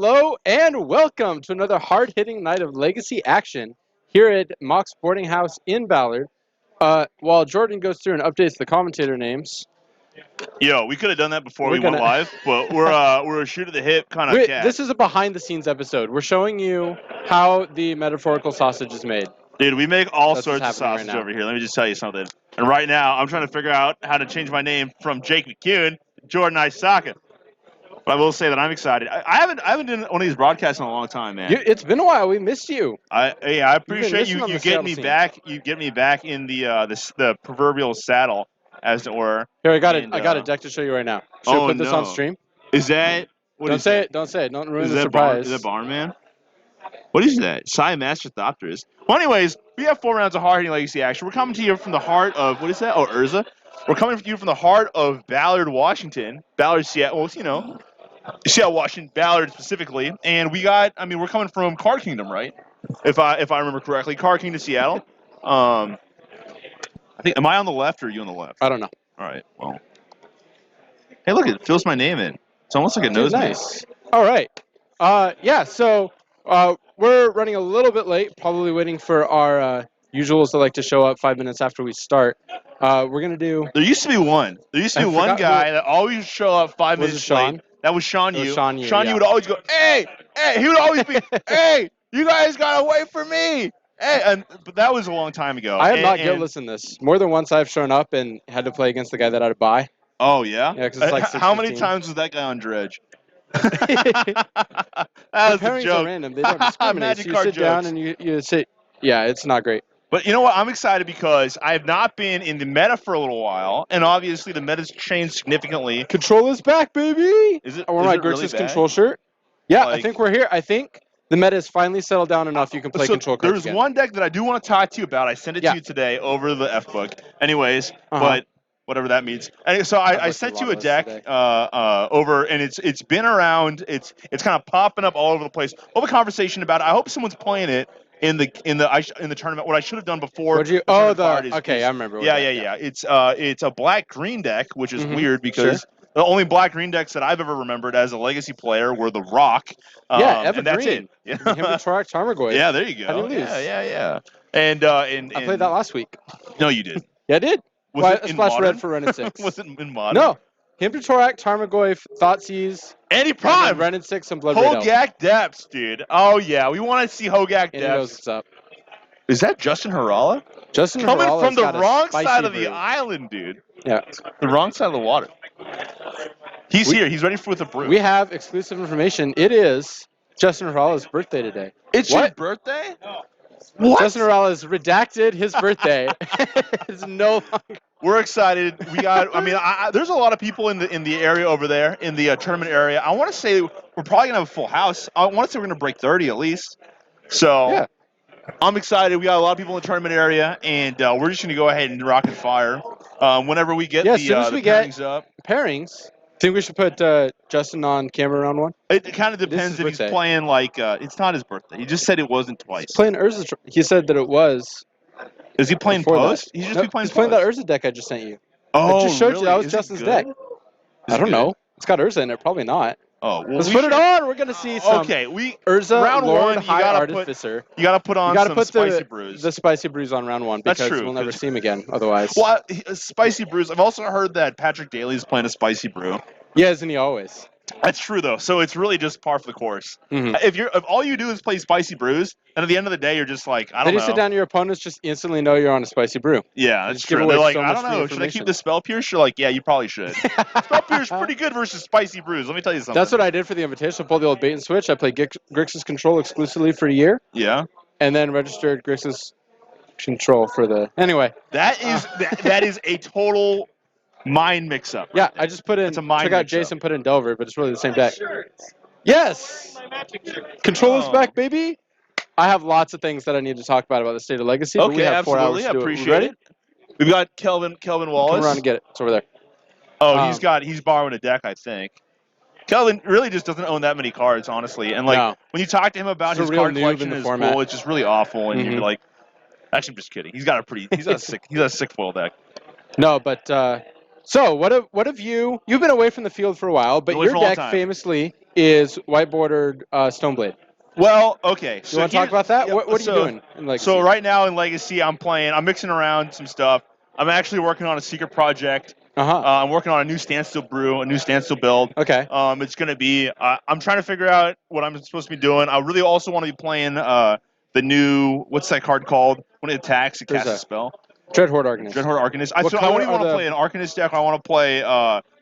Hello and welcome to another hard-hitting night of Legacy action here at Mock's Boarding House in Ballard. While Jordan goes through and updates the commentator names, Yo, we could have done that before We're we went gonna- live, but we're a shoot at the hip kind of cat. this is a behind-the-scenes episode. We're showing you how the metaphorical sausage is made. Dude, we make all That's sorts of what's happening sausage right now. over here. Let me just tell you something. And right now, I'm trying to figure out how to change my name from Jake McCune to Jordan Isaka. But I will say that I'm excited. I haven't done one of these broadcasts in a long time, man. It's been a while. We missed you. I appreciate missing you on the getting Seattle me scene. back. You get me back in the proverbial saddle, as it were. Here, I got And, a deck to show you right now. Should oh, we put this on no. stream? Is that what Don't is say that? it. Don't say it. Don't ruin Is the that surprise. Is that Barnman? What is that? Psymasterthopterus. Well, anyways, we have 4 rounds of hard-hitting legacy action. We're coming to you from the heart of, what is that? Oh, Urza. We're coming to you from the heart of Ballard, Washington. Ballard, Seattle. Well, Seattle, Washington. Ballard specifically. And we're coming from Card Kingdom, right? If I remember correctly. Card Kingdom, Seattle. I think, am I on the left or are you on the left? I don't know. All right, well. Hey, look, it fills my name in. It's almost like it knows me. Nice. All right. So we're running a little bit late, probably waiting for our usuals that like to show up 5 minutes after we start. We're going to do... There used to be one. There used to I be one forgot guy that always show up 5 Was it minutes Sean? late. That was Sean It was Yu. Sean Yu, Sean yeah. Yu would always go, hey, he would always be, hey, you guys gotta wait for me. Hey, but that was a long time ago. I am not guiltless in this. More than once I've shown up and had to play against the guy that I had to buy. Oh, yeah? Yeah, 'cause it's like How many 6:15. times was that guy on Dredge? The that was a pairings are joke. random. They don't discriminate. Magic So you card sit down jokes. and you sit... Yeah, it's not great. But you know what? I'm excited because I have not been in the meta for a little while, and obviously the meta's changed significantly. Control is back, baby! Is it? I wore is my it really Grixis bad? control shirt. Yeah, I Like- think we're here. I think the meta has finally settled down enough you can play So control cards there's again. one deck that I do want to talk to you about. I sent it Yeah. to you today over the F book. Anyways, Uh-huh. but whatever that means. And so I've I looked sent at a you lot a of deck those today. over, and it's been around. It's kind of popping up all over the place. We'll have a conversation about it. I hope someone's playing it in the tournament. What I should have done before. What'd you? the Oh, tournament card is- okay, is- I remember. what Yeah, that- yeah. It's a black green deck, which is Mhm. weird because. The only black green decks that I've ever remembered as a legacy player were the Rock. Yeah, and that's Evergreen. it. Him and Torak Tarmogoyf. Yeah, there you go. How do you lose? Yeah. And I played that last week. No, you did. Yeah, I did. Was Well, it I in splashed modern? red for Ren and 6. Was it in modern? No. Him to Torak, Tarmogoyf, Thoughtseize, Andy and then Prime. Ren and 6 and Blood Red Elf. Hogak Depths, dude. Oh yeah, we want to see Hogak And he knows Depths. what's up. Is that Justin Harala? Justin Coming Harala's from the got a wrong spicy side of the brew. island, dude. Yeah. The wrong side of the water. He's here. He's ready with a brew. We have exclusive information. It is Justin Harala's birthday today. it's your What? birthday? What? Justin Harala has redacted his birthday. It's no longer. We're excited. We got. There's a lot of people in the area over there in the tournament area. I want to say we're probably gonna have a full house. I want to say we're gonna break 30 at least. So Yeah. I'm excited. We got a lot of people in the tournament area, and we're just gonna go ahead and rock and fire. Whenever we get Yeah, as soon as the we get- pairings up, Pairings. Think we should put Justin on camera round one? it kind of This depends is if he's birthday. playing like. It's not his birthday. He just said it wasn't twice. He's playing Urza. He said that it was. Is he playing before post? that. He should just No, be playing. he's playing that post. Urza deck I just sent you. Oh, I just showed really? you that was Is it Justin's good? deck. Is I it don't good? know. It's got Urza in it. Probably not. Oh, well, Let's we put it should- on. We're gonna see some Okay, Urza round Lord one, you High gotta put- Artificer. you got to put on You gotta some put spicy brews. the spicy brews on round one That's because true, we'll never 'cause- see him again otherwise. Well, spicy brews. I've also heard that Patrick Daly is playing a spicy brew. Yeah, isn't he always? That's true though. So it's really just par for the course. Mhm. If all you do is play spicy brews, and at the end of the day you're just like, I Then don't you know. sit down, your opponents just instantly know you're on a spicy brew. Yeah, that's just give true. away They're like, so I much don't free know. Should I information. keep the spell pierce? You're like, yeah, you probably should. Spell pierce pretty good versus spicy brews. Let me tell you something. That's what I did for the invitation. I pulled the old bait and switch. I played Grixis Control exclusively for a year, Yeah. and then registered Grixis Control for the. Anyway, That is that is a total mind mix-up. yeah, I just put in. It's a mind Took out mix-up. Jason, put in Delver, but it's really the same deck. Yes. Control is Oh. back, baby. I have lots of things that I need to talk about the State of Legacy. But we Okay, have 4 absolutely. hours I to do it. We appreciate ready? it. We've got Kelvin Come Wallace. around and get it. It's over there. Oh, Um, he's borrowing a deck, I think. Kelvin really just doesn't own that many cards, honestly. And like No. when you talk to him about He's a his real card noob in collection the is format. cool, it's just really awful. And you're Mhm. like, actually, I'm just kidding. He's got a sick foil deck. No, but so what have you? You've been away from the field for a while, but Away your for a long deck time. famously is white bordered Stoneblade. Well, okay. You So want to talk about that? yeah, What are you so- doing in Legacy? So right now in Legacy, I'm mixing around some stuff. I'm actually working on a secret project. Uh-huh. I'm working on a new standstill brew, a new standstill build. Okay. It's going to be. I'm trying to figure out what I'm supposed to be doing. I really also want to be playing the new. What's that card called? When it attacks, it casts a Urza. spell. Dreadhorde Arcanist. Dreadhorde Arcanist. I What don't color even are want to the- play an Arcanist deck. I want to play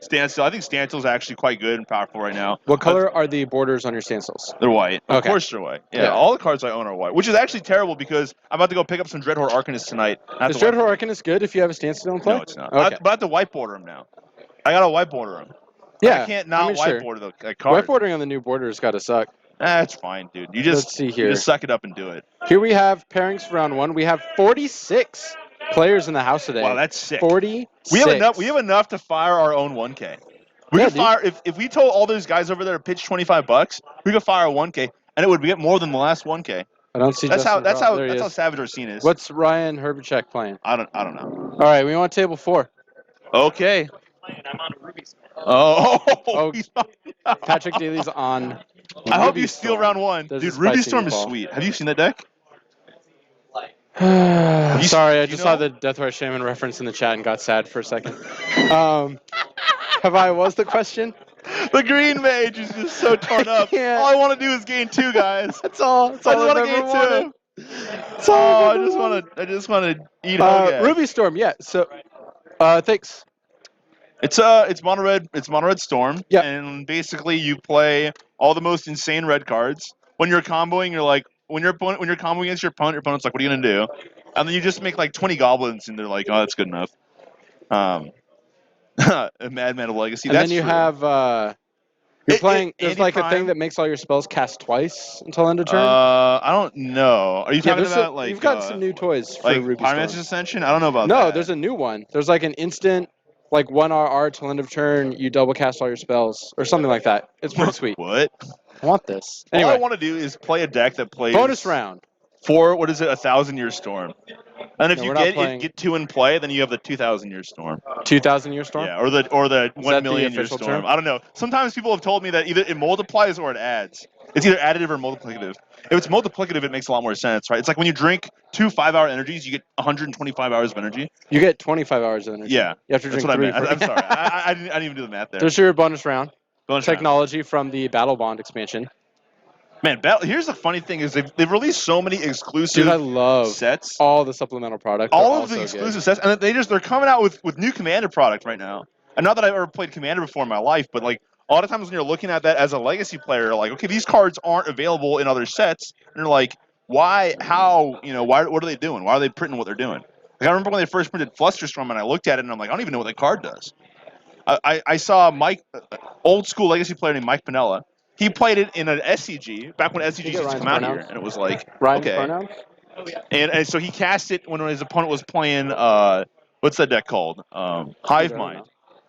Standstill. I think Standstill is actually quite good and powerful right now. What color are the borders on your standstills? They're white. Of Okay. course they're white. Yeah, Yeah. all the cards I own are white, which is actually terrible because I'm about to go pick up some Dreadhorde Arcanist tonight. I have Is to white- Dreadhorde Arcanist good if you have a standstill in play? No, it's not. Okay. But I have to whiteboarder them now. I got to whiteboarder them. Yeah. I can't not sure. whiteboard the card. Whiteboarding on the new border's got to suck. That's fine, dude. Let's see here. You just suck it up and do it. Here we have pairings for round 1. We have 46 players in the house today. Wow, that's sick. 46. We have enough to fire our own 1K. We Yeah, could fire if we told all those guys over there to pitch $25, we could fire a 1K, and it would get more than the last 1K. I don't see. That's Justin how There he that's how is. savage our scene is. What's Ryan Herbacek playing? I don't know. All right, we want table 4. Okay. I'm on a Ruby Storm. Oh. Patrick Daly's on. I hope Ruby you steal Storm. round 1, There's dude. a Ruby spicy Storm is meatball. sweet. Have you seen that deck? Sorry, I you just know- saw the Deathwire Shaman reference in the chat and got sad for a second. Have I? What was the question? The green mage is just so torn up. Yeah. All I want to do is gain 2 guys. That's all. That's I all just want I've to ever gain wanted. 2. That's all Oh, I've I ever just wanted. want to eat Hogak. Ruby Storm, yeah. So, thanks. It's mono red storm. Yeah. And basically you play all the most insane red cards. When you're comboing, you're like when you're comboing against your opponent's like, what are you gonna do? And then you just make like 20 goblins, and they're like, oh, that's good enough. A Madman of Legacy. And That's then you true. have you're playing. There's Andy like a Prime. thing that makes all your spells cast twice until end of turn. I don't know. Are you talking there's about like you've got some new toys for like Ruby Pyromancer's Storm. Ascension? I don't know about that. No, there's a new one. There's like an instant, like 1 RR till end of turn. You double cast all your spells or something like that. It's pretty sweet. What? I want this. All I Anyway, want to do is play a deck that plays bonus round. for what is it, 1,000-year storm. And if No, you we're not playing- get 2 in play, then you have the 2,000-year storm. 2,000 year storm. Yeah, or the that 1 the million-year official storm. term? I don't know. Sometimes people have told me that either it multiplies or it adds. It's either additive or multiplicative. If it's multiplicative, it makes a lot more sense, right? It's like when you drink 2 5-hour energies, you get 125 hours of energy. You get 25 hours of energy. Yeah, You have to that's drink what I 3. meant. for- I'm sorry. I didn't even do the math there. There's your bonus round. Bonus round. Technology from the Battle Bond expansion. Man, here's the funny thing is they've released so many exclusive Dude, I love sets. all the supplemental product. All They're of the so exclusive sets, and they're coming out with new Commander product right now. And not that I've ever played Commander before in my life, but like a lot of times when you're looking at that as a Legacy player, like, okay, these cards aren't available in other sets, and you're like, why? How? Why? What are they doing? Why are they printing what they're doing? Like I remember when they first printed Flusterstorm, and I looked at it, and I'm like, I don't even know what that card does. I saw Mike, old school Legacy player named Mike Pinella. He played it in an SCG back when SCGs get used to Ryan's come out pronouns? here, and it was like, Ryan's okay. pronouns? And so he cast it when his opponent was playing what's that deck called? Hive Mind.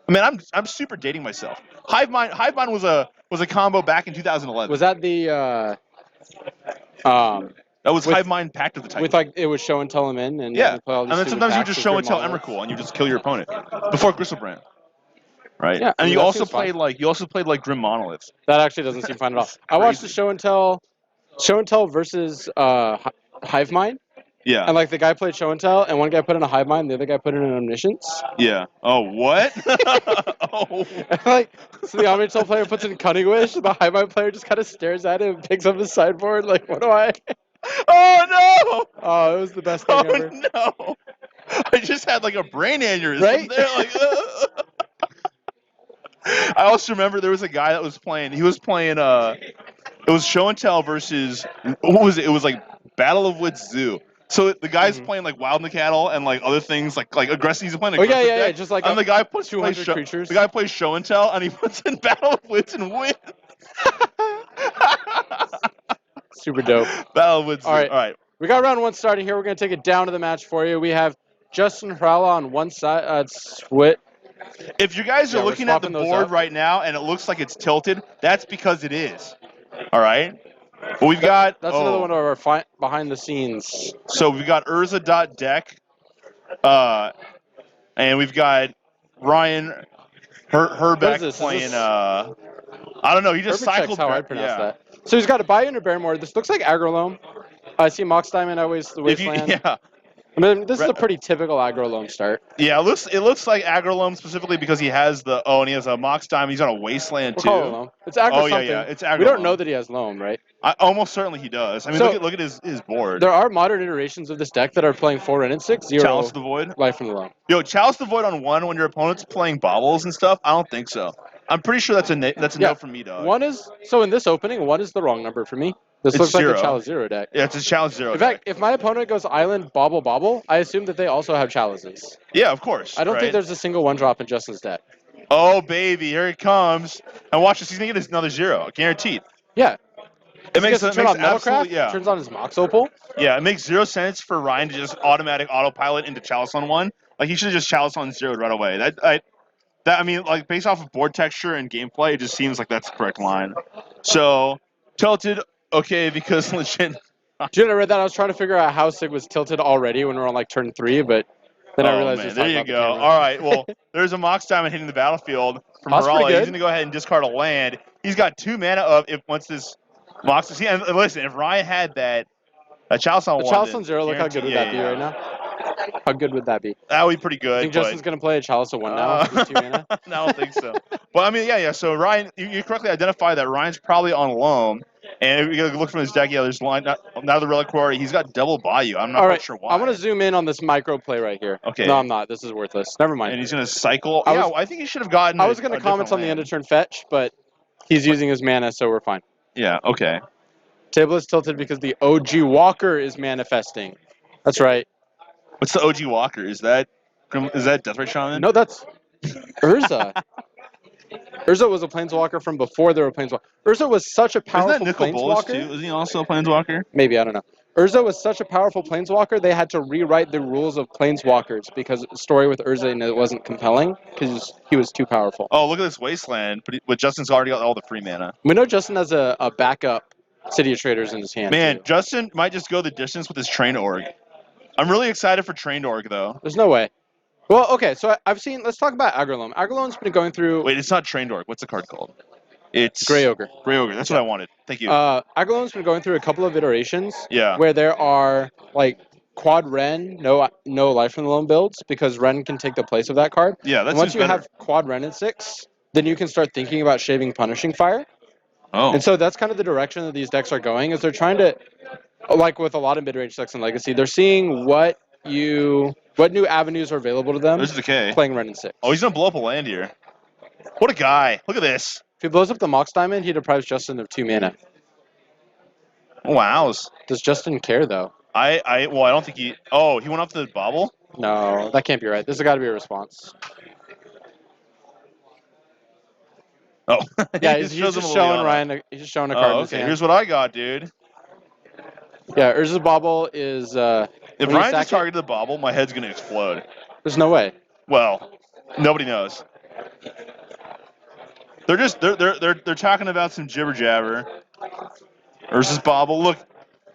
I mean, I'm super dating myself. Hive Mind was a combo back in 2011. Was that the That was with- Hive Mind Pact of the Titan. with like it would show and tell him in and Yeah. you play all And these then stupid sometimes you packs just with show good and tell monoliths. Emrakul and you just kill your opponent before Gristlebrand. Right? Yeah, I And mean, you that also seems fine. played like Grim Monoliths. That actually doesn't seem fun at all. I watched the show and tell versus Hive Mind, Yeah. and like the guy played show and tell, and one guy put in a Hive Mind, the other guy put in an Omniscience. Yeah. Oh, what? Oh. And, like, so the Omniscience player puts in Cunning Wish, and the Hive Mind player just kind of stares at him, and picks up his sideboard, like, what do I? Oh no! Oh, it was the best thing Oh ever. no! I just had like a brain aneurysm Right? there. Like, I also remember there was a guy that was playing. He was playing. It was show and tell versus what was it? It was like Battle of Woods Zoo. So the guy's playing like Wild and Cattle and like other things like aggressive. He's playing Oh, yeah, aggressive yeah, deck. just like and the guy puts 200 plays creatures. The guy plays show and tell and he puts in Battle of Woods and wins. Super dope. Battle of Woods Zoo. All right. All right. We got round 1 starting here. We're going to take it down to the match for you. We have Justin Hrala on one side. Swit. If you guys are Yeah, we're looking at the swapping those board up. right now and it looks like it's tilted, that's because it is. All right. But we've got That's another one of our behind the scenes. So we've got Urza.deck, and we've got Ryan What is Herbeck this? Is playing this- I don't know. He just Herbert check's cycled. how I pronounce yeah. that. So he's got a Bayou and a Barrymore. This looks like Agrolome. I see Mox Diamond, always the If you, Wasteland. yeah, I mean, this is a pretty typical Agrolome start. yeah. It looks like Agrolome specifically because he has the and he has a Mox Diamond. He's on a Wasteland We'll too. call it Loam. It's Agro Oh yeah, something. yeah. It's We don't Agrolome. know that he has Loam, right? Almost certainly he does. I mean, So- look at his board. There are modern iterations of this deck that are playing 4 Ren and 6, 0 Chalice of the Void. Life from the Loam. Yo, Chalice the Void on 1 when your opponent's playing baubles and stuff. I don't think so. I'm pretty sure that's a Yeah. no from me, dog. 1 is, so in this opening, 1 is the wrong number for me. This It's looks like 0. a Chalice 0 deck. Yeah, it's a Chalice 0. In fact, if my opponent goes Island, Bobble, Bobble, I assume that they also have Chalices. yeah, of course. I don't right? think there's a single 1-drop in Justin's deck. Oh baby, here it comes. And watch this. He's gonna get another 0, guaranteed. Yeah. It makes turn on Metalcraft, absolutely yeah. turns on his Mox Opal. Yeah, it makes 0 sense for Ryan to just automatic autopilot into Chalice on 1. Like he should have just Chalice on 0 right away. I mean, like based off of board texture and gameplay, it just seems like that's the correct line. So tilted, okay, because legit. Dude, I read that. I was trying to figure out how Sig was tilted already when we were on like turn 3, but then I realized man, it's there not you about the go. camera. All right, well, there's a Mox Diamond hitting the battlefield from That's pretty Morale. He's good. gonna go ahead and discard a land. He's got 2 mana of if once this Mox is. And listen, if Ryan had that Chalice on The 1, Chalice then on 0, look how good would that be right now? How good would that be? That would be pretty I good. think but, Justin's going to play a Chalice of 1 now with 2 mana. No, I don't think so. But I mean, yeah. So Ryan, you correctly identified that Ryan's probably on loam. And if you look from his deck, yeah, there's line. Now the Reliquary, he's got double Bayou. I'm not All quite right, sure why. I want to zoom in on this micro play right here. Okay. No, I'm not. This is worthless. Never mind. And he's gonna cycle. I think he should have gotten. I was going to comment on the end of turn fetch, but he's using his mana, so we're fine. Yeah. Okay. Table is tilted because the OG Walker is manifesting. That's right. What's the OG Walker? Is that Deathrite Shaman? No, that's Urza. Urza was a planeswalker from before there were planeswalkers. Urza was such a Isn't powerful that Nicol Bolas planeswalker. too? Isn't he also a Planeswalker? Maybe, I don't know. Urza was such a powerful planeswalker, they had to rewrite the rules of planeswalkers because the story with Urza and it wasn't compelling because he was too powerful. Oh, look at this Wasteland. But Justin's already got all the free mana. We know Justin has a backup City of Traders in his hand. Man, too. Justin might just go the distance with his Trained Org. I'm really excited for Trained Org, though. There's no way. Well, okay, so I've seen, let's talk about Agrolome. Agrolome's been going through Wait, it's not Trained Org. What's the card called? It's Grey Ogre. Grey Ogre. That's what I wanted. Thank you. Agrolome's been going through a couple of iterations Yeah. where there are like quad Ren, no Life from the Loam builds because Ren can take the place of that card. Yeah, that's And once who's you better. have quad Ren in 6, then you can start thinking about shaving Punishing Fire. Oh. And so that's kind of the direction that these decks are going is they're trying to, like with a lot of mid-range decks in Legacy, they're seeing what new avenues are available to them There's the K. playing Ren in 6. Oh, he's gonna blow up a land here. What a guy! Look at this. If he blows up the Mox Diamond, he deprives Justin of 2 mana. Wow. Does Justin care though? I don't think he. Oh, he went off the bobble. No, that can't be right. There's got to be a response. Oh. Yeah, He he's shows just him a showing Liliana. Ryan. He's just showing a card in Oh, his okay. hand. Here's what I got, dude. Yeah, Urza's Bobble is. If when you Ryan sack just targeted the bobble, my head's gonna explode. there's no way. Well, nobody knows. They're talking about some jibber jabber. Versus bobble. Look,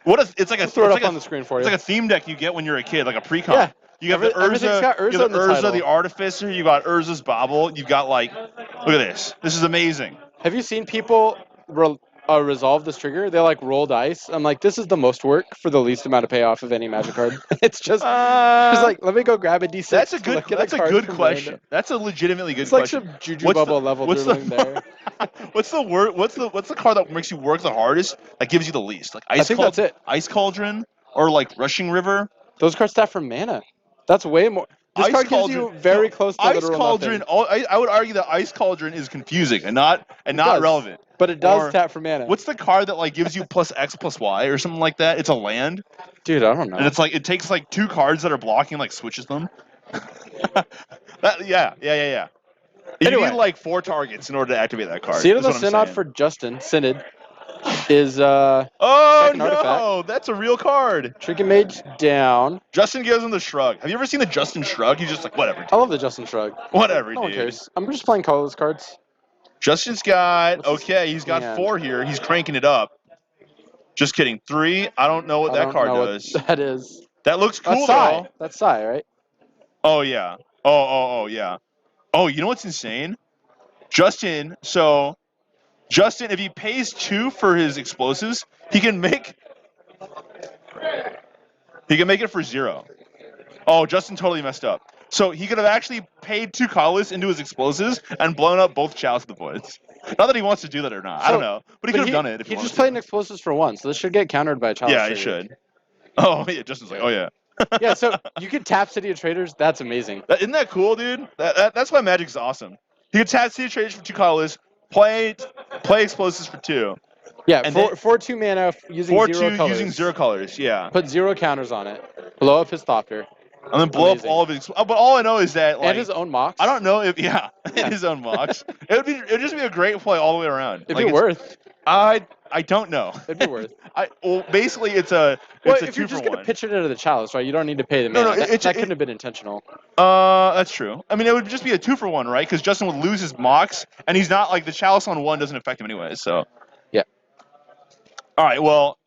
it's like a Throw it it's up like on the screen for It's you. like a theme deck you get when you're a kid, like a pre-con. Yeah. You got the Everything's Urza, got Urza you got in the the Urza, title. the Artificer. You got Urza's bobble. You got like, look at this. This is amazing. Have you seen people resolve this trigger? They like roll dice. I'm like, this is the most work for the least amount of payoff of any Magic card. It's just like, let me go grab a D6. That's a to good. look at That's a card good from question. random. That's a legitimately good It's like question. some Juju What's Bubble the- level what's the- dribbling there. What's the word? What's the card that makes you work the hardest? That gives you the least? Like I think that's it. Ice Cauldron or like Rushing River. Those cards stat from mana. That's way more. This Ice card gives you Cauldron- very no, close to Ice literal Cauldron. nothing. I would argue that Ice Cauldron is confusing and not does. relevant. But it does Or- tap for mana. What's the card that like gives you plus X plus Y or something like that? It's a land, Dude, I don't know. and it's like it takes like 2 cards that are blocking, like switches them. Yeah. You Anyway. need like 4 targets in order to activate that card. Seed of is the what I'm Synod saying. for Justin, Synod, is Oh second no, artifact. that's a real card. Trinket Mage down. Justin gives him the shrug. Have you ever seen the Justin shrug? He's just like whatever, I love the Justin Shrug. whatever, No one dude. cares. I'm just playing colorless cards. Justin's got What's his okay. He's got hand? 4 here. He's cranking it up. Just kidding. 3. I don't know what I that don't card know does. What that is. That looks cool That's Psy. though. That's Psy, right? Oh yeah. Oh yeah. Oh, you know what's insane? Justin. So Justin, if he pays 2 for his explosives, he can make it for 0. Oh, Justin totally messed up. So he could have actually paid 2 colorless into his explosives and blown up both Chalice of the Voids. Not that he wants to do that or not. I don't know. But he could have done it if he He wanted just played an to. explosives for one, so this should get countered by a Chalice Yeah, he Trader. should. Oh, yeah. Justin's like, oh, yeah. Yeah, so you could tap City of Traders. That's amazing. Isn't that cool, dude? That's why Magic's awesome. He could tap City Traders for 2 colorless, play explosives for 2. Yeah, And for 2 mana using 4-2 0 colors. using 0 colors, yeah. Put 0 counters on it. Blow up his Thopter. And then blow Amazing. up all of his. But all I know is that like And his own Mox. I don't know if his own Mox. It'd just be a great play all the way around. It'd Like, be worth. I don't know. It'd be worth. Basically it's a Well, it's a if 2 you're for just 1. gonna pitch it into the Chalice, right? You don't need to pay the No, mana. no, that couldn't have been intentional. That's true. I mean, it would just be a 2 for 1, right? Because Justin would lose his Mox, and he's not like the Chalice on 1 doesn't affect him anyway. So Yeah. all right. Well.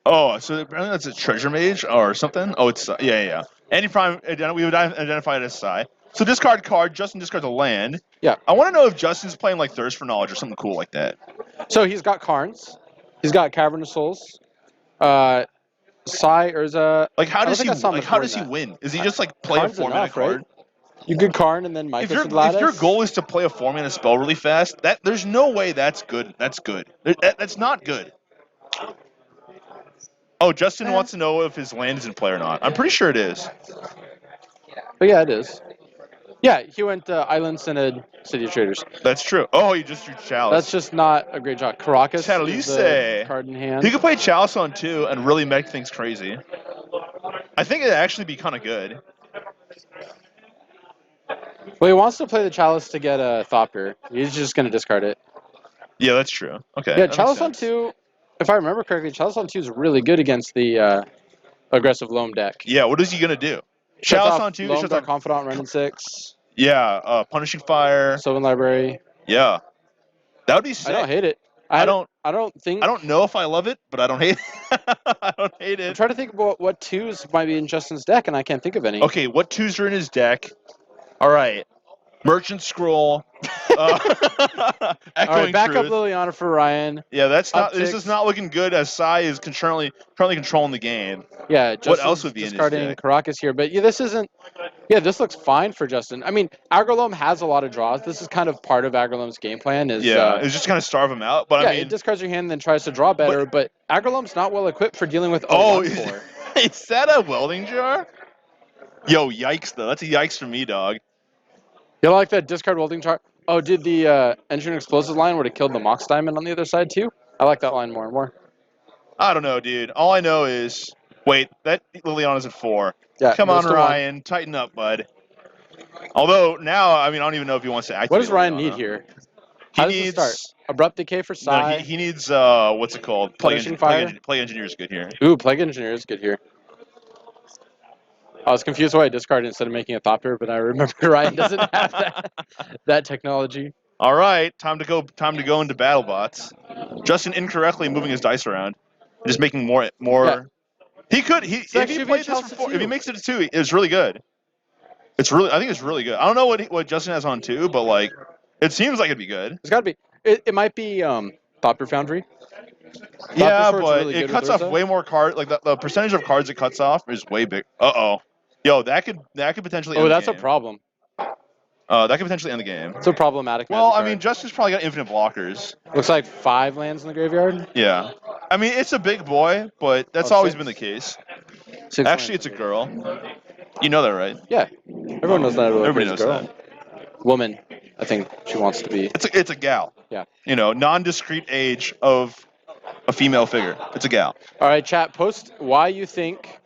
Oh, so apparently that's a Treasure Mage or something. Oh, it's yeah. Any prime we would identify it as Psy. So discard card. Justin discards a land. Yeah. I want to know if Justin's playing like Thirst for Knowledge or something cool like that. So he's got Karns. He's got Cavern of Souls. Psy, Urza. Like how does think he I saw like him how before does he that. win? Is he just like play Karn's a 4-mana enough, card? right? You good Karn and then If Micah your Gladys. goal is to play a 4-mana spell really fast, there's no way that's good. That's good. That's not good. Oh, Justin wants to know if his land is in play or not. I'm pretty sure it is. But yeah, it is. Yeah, he went Island Synod, City of Traders. That's true. Oh, he just drew Chalice. That's just not a great job. Caracas is the Chalice. card in hand. He could play Chalice on 2 and really make things crazy. I think it'd actually be kind of good. Well, he wants to play the Chalice to get a Thopter. He's just going to discard it. Yeah, that's true. Okay. Yeah, that Chalice makes on sense. 2, if I remember correctly, Chalice on 2 is really good against the aggressive Loam deck. Yeah, what is he gonna do? Shuts Chalice off on 2. Loam, Shuts Dark off. Confidant, Renin 6, Yeah, Punishing Fire. Sylvan Library. Yeah, that would be sick. I don't hate it. I don't think. I don't know if I love it, but I don't hate it. I don't hate I'm it. trying to think about what 2s might be in Justin's deck, and I can't think of any. Okay, what 2s are in his deck? All right, Merchant Scroll. All Echoing right, back up Truth. Liliana for Ryan. Yeah, that's not. This Upticks. is not looking good as Psy is currently controlling the game. Yeah, Justin's else would be in his discarding deck? Caracas here, but yeah, this isn't. Yeah, this looks fine for Justin. I mean, Agrolome has a lot of draws. This is kind of part of Agrolome's game plan. Is It's just kind of starve him out. But yeah, I mean, it discards your hand and then tries to draw better. But Agrolome's not well equipped for dealing with oh, 1/4. is that a welding jar? Yo, yikes though. That's a yikes for me, dog. You like that discard welding chart? Oh, did the Engineering Explosives line would have killed the Mox Diamond on the other side too? I like that line more and more. I don't know, dude. All I know is, wait, that Liliana's at 4. Yeah, Come goes on, to 1. Ryan, tighten up, bud. Although now, I mean, I don't even know if he wants to activate. What does Ryan Liliana. need here? He How does needs. it start? Abrupt Decay for No, Psy. he needs. What's it called? Punishing Fire? Plague Engineer is good here. Ooh, Plague Engineer is good here. I was confused why I discarded instead of making a Thopter, but I remember Ryan doesn't have that technology. All right, time to go into BattleBots. Justin incorrectly moving his dice around, just making more. Yeah. He could. It's If actually he a played big this chance for to 4, if he two. makes it a 2, it's really good. I think it's really good. I don't know what Justin has on 2, but like, it seems like it'd be good. It's got to be. It might be Thopter Foundry. Yeah, Sword's but really it good cuts with off Urza. way more cards. Like the percentage of cards it cuts off is way big. Yo, that could potentially. Oh, end that's the a game. problem. That could potentially end the game. It's a problematic. Well, Magic I mean, card. Justin's probably got infinite blockers. Looks like 5 lands in the graveyard. Yeah. I mean, it's a big boy, but that's Oh, always 6. been the case. 6 Actually, lands. it's a girl. You know that, right? Yeah, everyone knows that. Everybody It's a knows girl. that. Woman, I think she wants to be. It's a gal. Yeah. You know, non-discrete age of a female figure. It's a gal. All right, chat. Post why you think,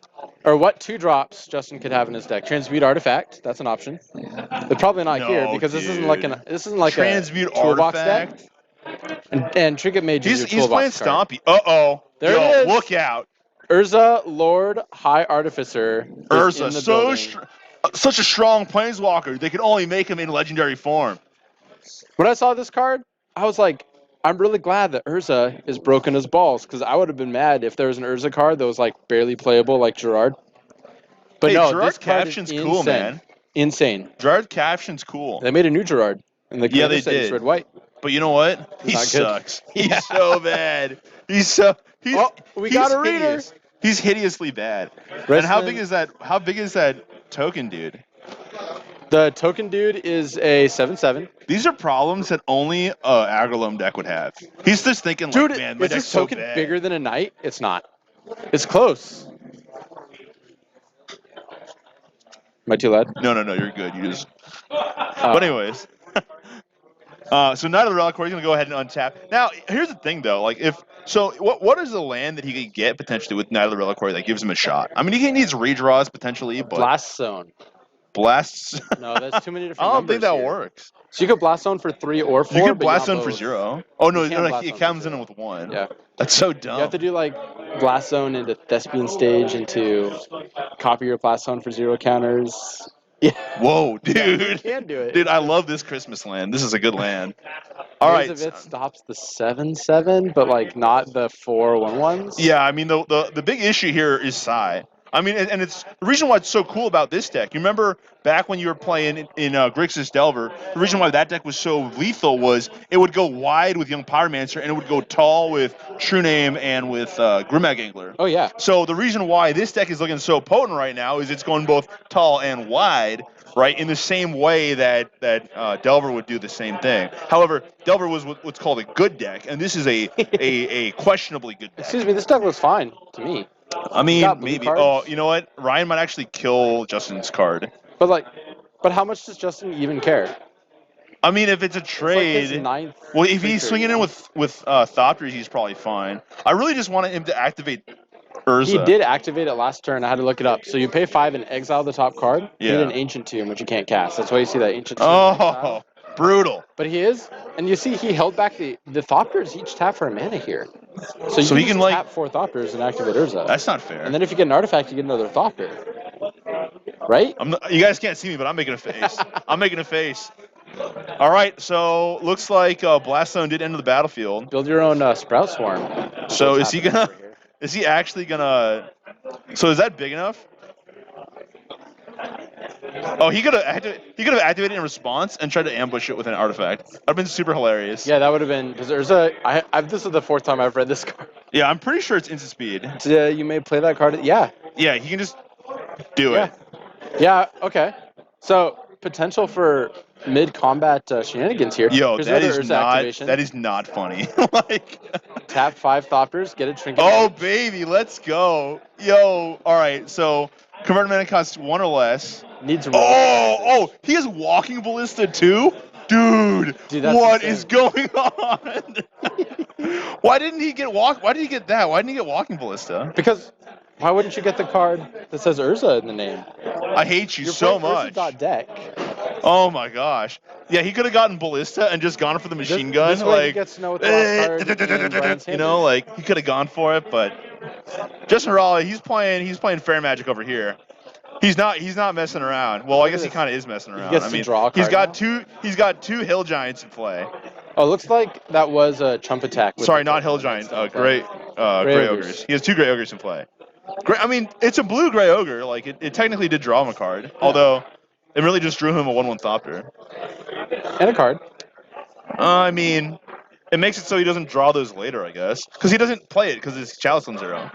or what 2 drops Justin could have in his deck. Transmute Artifact. That's an option. But probably not No, here because this isn't like a Transmute toolbox Artifact. deck. And Trinket Mage is your He's playing toolbox card. Stompy. Uh-oh. There Yo, it is. Look out. Urza, Lord, High Artificer. is in Urza, the so building. such a strong planeswalker. They could only make him in legendary form. When I saw this card, I was like, I'm really glad that Urza is broken as balls because I would have been mad if there was an Urza card that was like barely playable like Gerard. But Hey, no, Gerard this card Caption's is cool, insane. man. Insane. Gerard Caption's cool. They made a new Gerard. And the Yeah, creator they said it's did. red white. But you know what? He's He not good. sucks. Yeah. He's so bad. He's Oh, we he's got a reader. hideous. He's hideously bad. And Rest how in- big is that? How big is that token, dude? The token dude is a 7/7. These are problems that only a Agrolome deck would have. He's just thinking like, Dude, man, my is deck's this so token bad. bigger than a knight? It's not. It's close. Am I too loud? No, you're good. You just. But anyways. So Knight of the Reliquary, he's gonna go ahead and untap. Now, here's the thing though, like what is the land that he could get potentially with Knight of the Reliquary that gives him a shot? I mean, he needs redraws potentially, but Blast zone. blasts. No, that's too many I different don't think numbers that here. works. So you could blast zone for 3 or 4. You can but blast not zone for both. 0. Oh no, You can't blast he zone for comes in 0. with 1. Yeah. That's so You dumb. have to do like blast zone into Thespian stage into copy your blast zone for 0 counters. Yeah. Whoa, You dude. can do it. Dude, It's I just- love this Christmas land. This is a good land. All Ways right. of it stops the 7/7, but like not the 4/1/1s. Yeah, I mean the big issue here is Psy. I mean, and it's the reason why it's so cool about this deck. You remember back when you were playing in Grixis Delver, the reason why that deck was so lethal was it would go wide with Young Pyromancer and it would go tall with True Name and with Grimag Angler. Oh yeah. So the reason why this deck is looking so potent right now is it's going both tall and wide, right? In the same way that Delver would do the same thing. However, Delver was what's called a good deck, and this is a questionably good deck. Excuse me, this deck looks fine to me. I mean, got blue maybe. cards? Oh, you know what? Ryan might actually kill Justin's card. But how much does Justin even care? I mean, if it's a It's like his trade. 9th Well, if he's creature, swinging you in know? with Thopters, he's probably fine. I really just wanted him to activate Urza. He did activate it last turn. I had to look it up. So you pay 5 and exile the top card. He had Yeah. an Ancient Tomb, which you can't cast. That's why you see that Ancient Tomb. Oh, exile. brutal. But he is, and you see he held back the Thopters each tap for a mana here. So So he just can, like- tap 4 Thopters and activate Urza. That's not fair. And then if you get an artifact, you get another Thopter. Right? You guys can't see me, but I'm making a face. I'm making a face. All right, so looks like Blast Zone did enter the battlefield. Build your own Sprout Swarm. So What's is he happening gonna? over here. Is he actually gonna? So is that big enough? Oh, he could have activated in response and tried to ambush it with an artifact. That'd have been super hilarious. Yeah, that would have been because this is the 4th time I've read this card. Yeah, I'm pretty sure it's instant speed. So, you may play that card. Yeah. Yeah, he can just do Yeah. it. Yeah. Okay. So potential for mid-combat shenanigans here. Yo, Here's that another is Urza not activation. that is not funny. Like, Tap 5 Thopters, get a Trinket. oh Mage. baby, let's go. Yo, all right. So convert mana costs 1 or less. Needs Oh, he has walking ballista too? Dude, Dude, that's what insane. is going on? Why didn't he get Why did he get that? Why didn't he get walking ballista? Because why wouldn't you get the card that says Urza in the name? I hate you You're so playing much. Urza.deck. Oh my gosh. Yeah, he could have gotten ballista and just gone for the machine gun. This way he Like, gets to know what the last card in Brian's you hand know, is. like he could have gone for it, but Justin Raleigh, he's playing fair magic over here. He's not messing around. Well, I Look guess at he this. kind of is messing He around. gets I to mean, draw a he's card got two hill giants in play. Oh, looks like that was a chump attack. with Sorry, the not hill token and giant. stuff, Gray Gray ogres. ogres. He has 2 gray ogres in play. I mean, it's a blue gray ogre. Like it technically did draw him a card, although it really just drew him a 1/1 Thopter. And a card. I mean, it makes it so he doesn't draw those later, I guess, because he doesn't play it because it's Chalice on 0.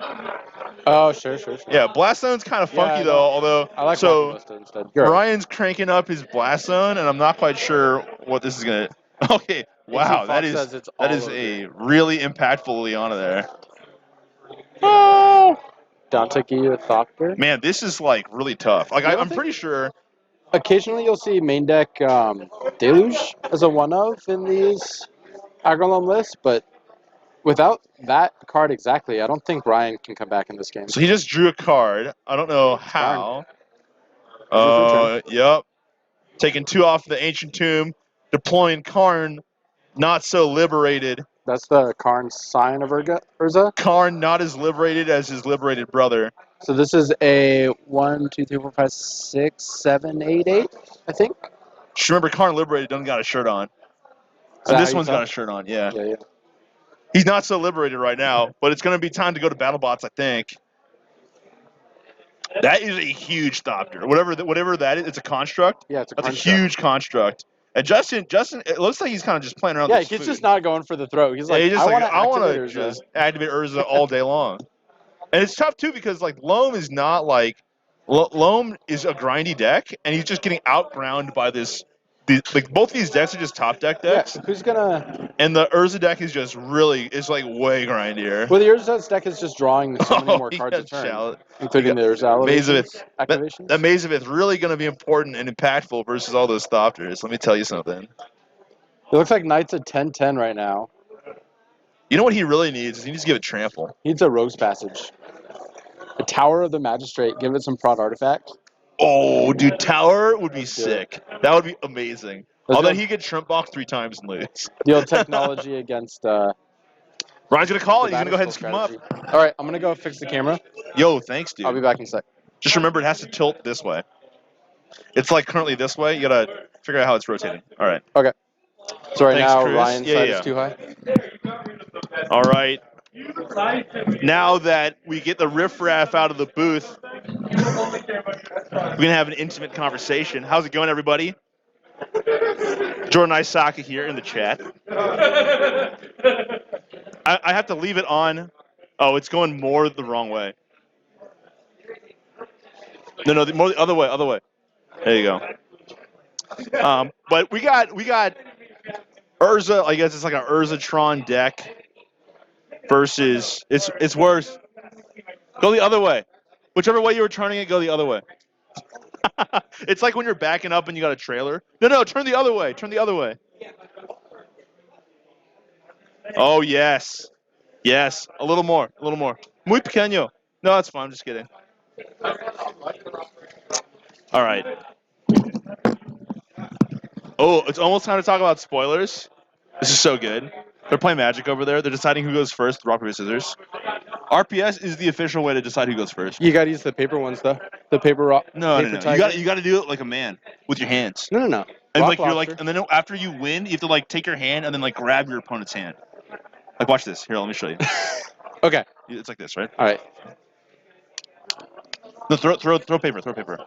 Oh, sure. Yeah, Blast Zone's kind of Yeah, funky I though. know. Although, I like so Walking Ballista instead. You're right. Ryan's cranking up his Blast Zone, and I'm not quite sure what this is gonna. Okay, wow, Fox says it's that all is over. a really impactful Liana there. Oh! Dante give you a Thopter. Man, this is like really tough. Like You don't I'm think- pretty sure. Occasionally you'll see main deck Deluge as a one-of in these Agrolome lists, but without that card exactly, I don't think Ryan can come back in this game. So he just drew a card. I don't know how. Yep. Taking 2 off the Ancient Tomb, deploying Karn, not so liberated. That's the Karn Scion of Urza. Karn not as liberated as his liberated brother. So this is a 1, 2, 3, 4, 5, 6, 7, 8, 8, I think. Just remember, Karn liberated doesn't got a shirt on. Is And that this how you one's tell? got a shirt on, yeah. Yeah. He's not so liberated right now, but it's going to be time to go to BattleBots, I think. That is a huge Thopter. Whatever that is, it's a construct. Yeah, it's a That's construct. a huge construct. And Justin, it looks like he's kind of just playing around Yeah, with his he's food. just not going for the throw. He's Yeah, like, he's just I want like, to I activate want to Urza. just activate Urza all day long. And it's tough too because like Loam is not like Loam is a grindy deck, and he's just getting outground by this. Like both of these decks are just top deck Yeah, decks, who's gonna? and the Urza deck is just really is like way grindier. Well, the Urza's deck is just drawing so many Oh, more he cards a got turn, shallot. including the Urza Mazovith. activations. That Mazovith really going to be important and impactful versus all those Thopters. Let me tell you something. It looks like Knight's a 10-10 right now. You know what he really needs is he needs to give it trample. He needs a Rogue's Passage. The Tower of the Magistrate. Give it some prod artifact. Oh, dude, Tower would be Let's do sick. That would be amazing. Let's Although go. he could shrimp box 3 times and lose. The old technology against Ryan's gonna call the it. He's gonna go ahead and Batterskull scoop him up. strategy. All right, I'm gonna go fix the camera. Yo, thanks, dude. I'll be back in a sec. Just remember, it has to tilt this way. It's like currently this way. You gotta figure out how it's rotating. All right. Okay. So right Thanks, now Chris. Ryan's Yeah, side yeah. is too high. All right. Now that we get the riffraff out of the booth, we're gonna have an intimate conversation. How's it going, everybody? Jordan Isaka here in the chat. I have to leave it on. Oh, it's going more the wrong way. No, more the other way. Other way. There you go. But we got Urza. I guess it's like an Urzatron deck versus it's worse. Go the other way. Whichever way you were turning it, go the other way. It's like when you're backing up and you got a trailer. No, turn the other way. Turn the other way. Oh, yes. Yes. A little more. A little more. Muy pequeño. No, that's fine. I'm just kidding. All right. Oh, it's almost time to talk about spoilers. This is so good. They're playing Magic over there. They're deciding who goes first. Rock, paper, scissors. RPS is the official way to decide who goes first. You gotta use the paper ones though. The paper rock. No. Tiger. You got to do it like a man with your hands. No. And Rock like you're lobster. like, and then after you win, you have to like take your hand and then like grab your opponent's hand. Like watch this. Here, let me show you. Okay. It's like this, right? All right. No, throw paper. Throw paper.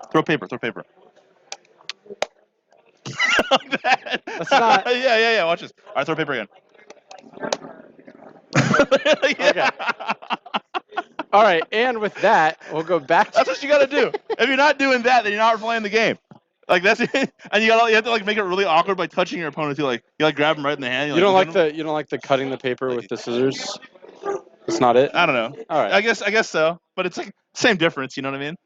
That's not. Yeah. Watch this. All right, throw paper again. Okay. All right, and with that, we'll go back. That's what you got to do. If you're not doing that, then you're not playing the game. Like that's it. And you have to like make it really awkward by touching your opponent too. Like you like grab him right in the hand. You don't like the cutting the paper with the scissors. It's not it. I don't know. All right. I guess so. But it's like same difference. You know what I mean?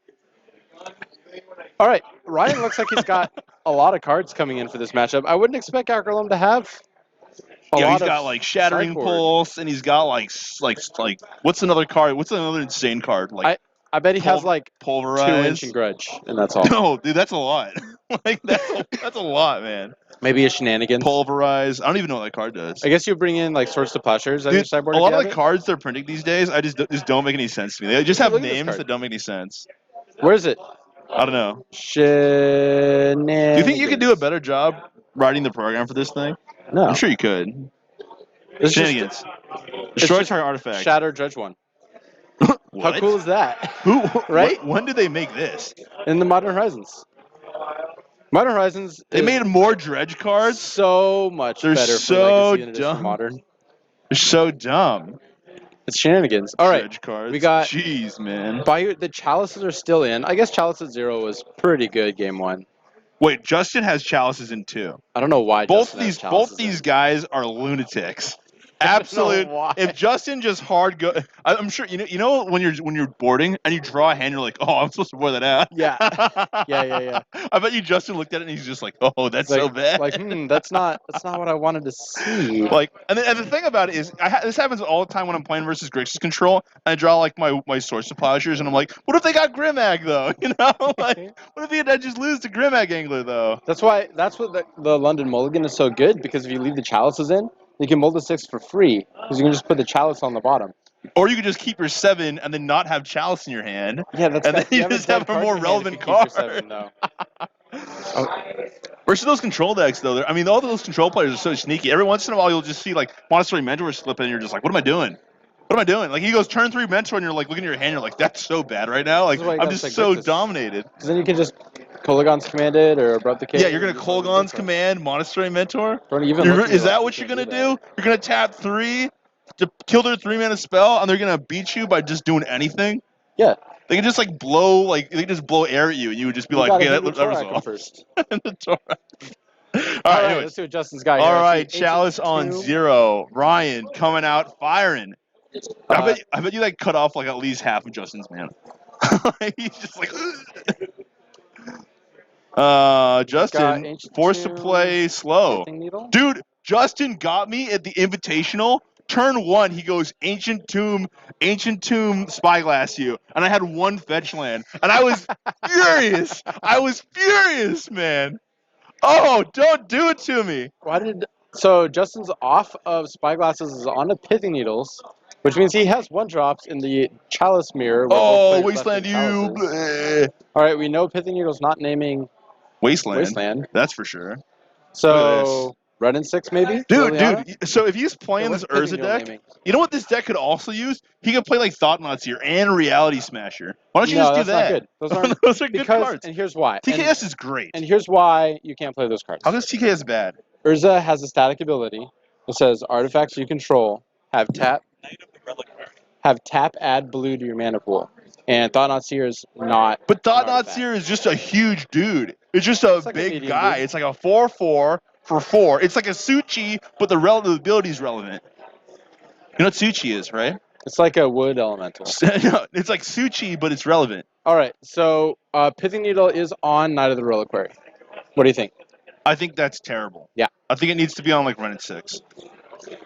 All right. Ryan looks like he's got a lot of cards coming in for this matchup. I wouldn't expect Akralum to have. He's got like Shattering sideboard. Pulse, and he's got like what's another card? What's another insane card? Like I bet he has like Pulverize. 2-inch Grudge, and that's all. No, dude, that's a lot. Like that's a lot, man. Maybe a Shenanigans. Pulverize. I don't even know what that card does. I guess you bring in like Swords to Plowshares on your sideboard. A lot of the cards they're printing these days, I just don't make any sense to me. They just have Look at this names card. that don't make any sense. Where is it? I don't know. Shenanigans. Do you think you could do a better job writing the program for this thing? No. I'm sure you could. It's Shenanigans. It's Destroy just target artifact. Shatter Judge one. What? How cool is that? Who? Right? When did they make this? In the Modern Horizons. Modern Horizons. They is made more dredge cards. so much They're better so for Legacy than it is for dumb. Modern. They're so dumb. It's Shenanigans. All right. Dredge cards. we got- Jeez, man. The Chalices are still in. I guess Chalice at 0 was pretty good game 1. Wait, Justin has chalices in 2. I don't know why. Both Justin has these Chalices in. guys are lunatics. I don't know Absolute. why. If Justin just hard go, I'm sure you know when you're boarding and you draw a hand, you're like, oh, I'm supposed to board that out. Yeah. Yeah. I bet you Justin looked at it and he's just like, oh, that's so bad. Like, that's not what I wanted to see. Like, and the thing about it is, this happens all the time when I'm playing versus Grixis Control. And I draw like my Source of Plowshares, and I'm like, what if they got Grimag though? You know, like, what if he had just lose to Grimag Angler though? That's what the London Mulligan is so good, because if you leave the Chalices in, you can mold the 6 for free, because you can just put the Chalice on the bottom. Or you could just keep your 7 and then not have Chalice in your hand. Yeah, that's And then you have just dead have a card more in your hand relevant if you keep your card. 7, though. Versus those control decks, though, I mean, all those control players are so sneaky. Every once in a while, you'll just see like Monastery Mentor slip in, and you're just like, "What am I doing? What am I doing?" Like he goes turn 3 Mentor, and you're like looking at your hand, you're like, "That's so bad right now. Like This is why you I'm gotta just play so Grixis. dominated." Because then you can just Kolaghan's commanded or Abrupt Decay. Yeah, you're gonna use all these Kolaghan's cards. command, Monastery Mentor. Don't even look at me Is like that you what you're can gonna do do? that. You're gonna tap 3 to kill their 3-mana spell, and they're gonna beat you by just doing anything? Yeah. They can just like blow, like they can just blow air at you, and you would just be You like, gotta okay, hit that Torak resolved. first. The Torah. All All right, right, anyways. let's see what Justin's got here. All I see right, Ancient Chalice on Tomb. 0. Ryan coming out firing. I Uh, bet you like cut off like at least half of Justin's mana. He's just like. got Justin Ancient forced to Tomb, play slow. Pithing Needle. Dude, Justin got me at the Invitational. Turn 1, he goes Ancient Tomb, Spyglass you, and I had 1 fetch land, and I was furious. I was furious, man. Oh, don't do it to me. So Justin's off of Spyglasses is on to Pithing Needles, which means he has 1-drops in the Chalice Mirror. Where both Oh, players Wasteland left in you. Chalices. Bleh. All right, we know Pithing Needle's not naming Wasteland. That's for sure. So Red and 6 maybe. Liliana? Dude. So if he's playing Yeah, this what's Pithing Urza Needle deck, naming? you know what this deck could also use? He could play like Thought-Knots here and Reality Smasher. Why don't you just do that's not that? good. Those aren't Those are good because, cards. and here's why. TKS is great. And here's why you can't play those cards. How is TKS bad? Urza has a static ability. It says artifacts you control have tap, add blue to your mana pool. And Thought-Knot Seer is not. But an Thought-Knots artifact. here is just a huge dude. It's just a like a big medium guy. dude. It's like a 4/4 for 4. It's like a Suchi, but the relative ability is relevant. You know what Suchi is, right? It's like a wood elemental. No, it's like Suchi, but it's relevant. All right, so Pithing Needle is on Night of the Reliquary. What do you think? I think that's terrible. Yeah. I think it needs to be on like Ren and 6.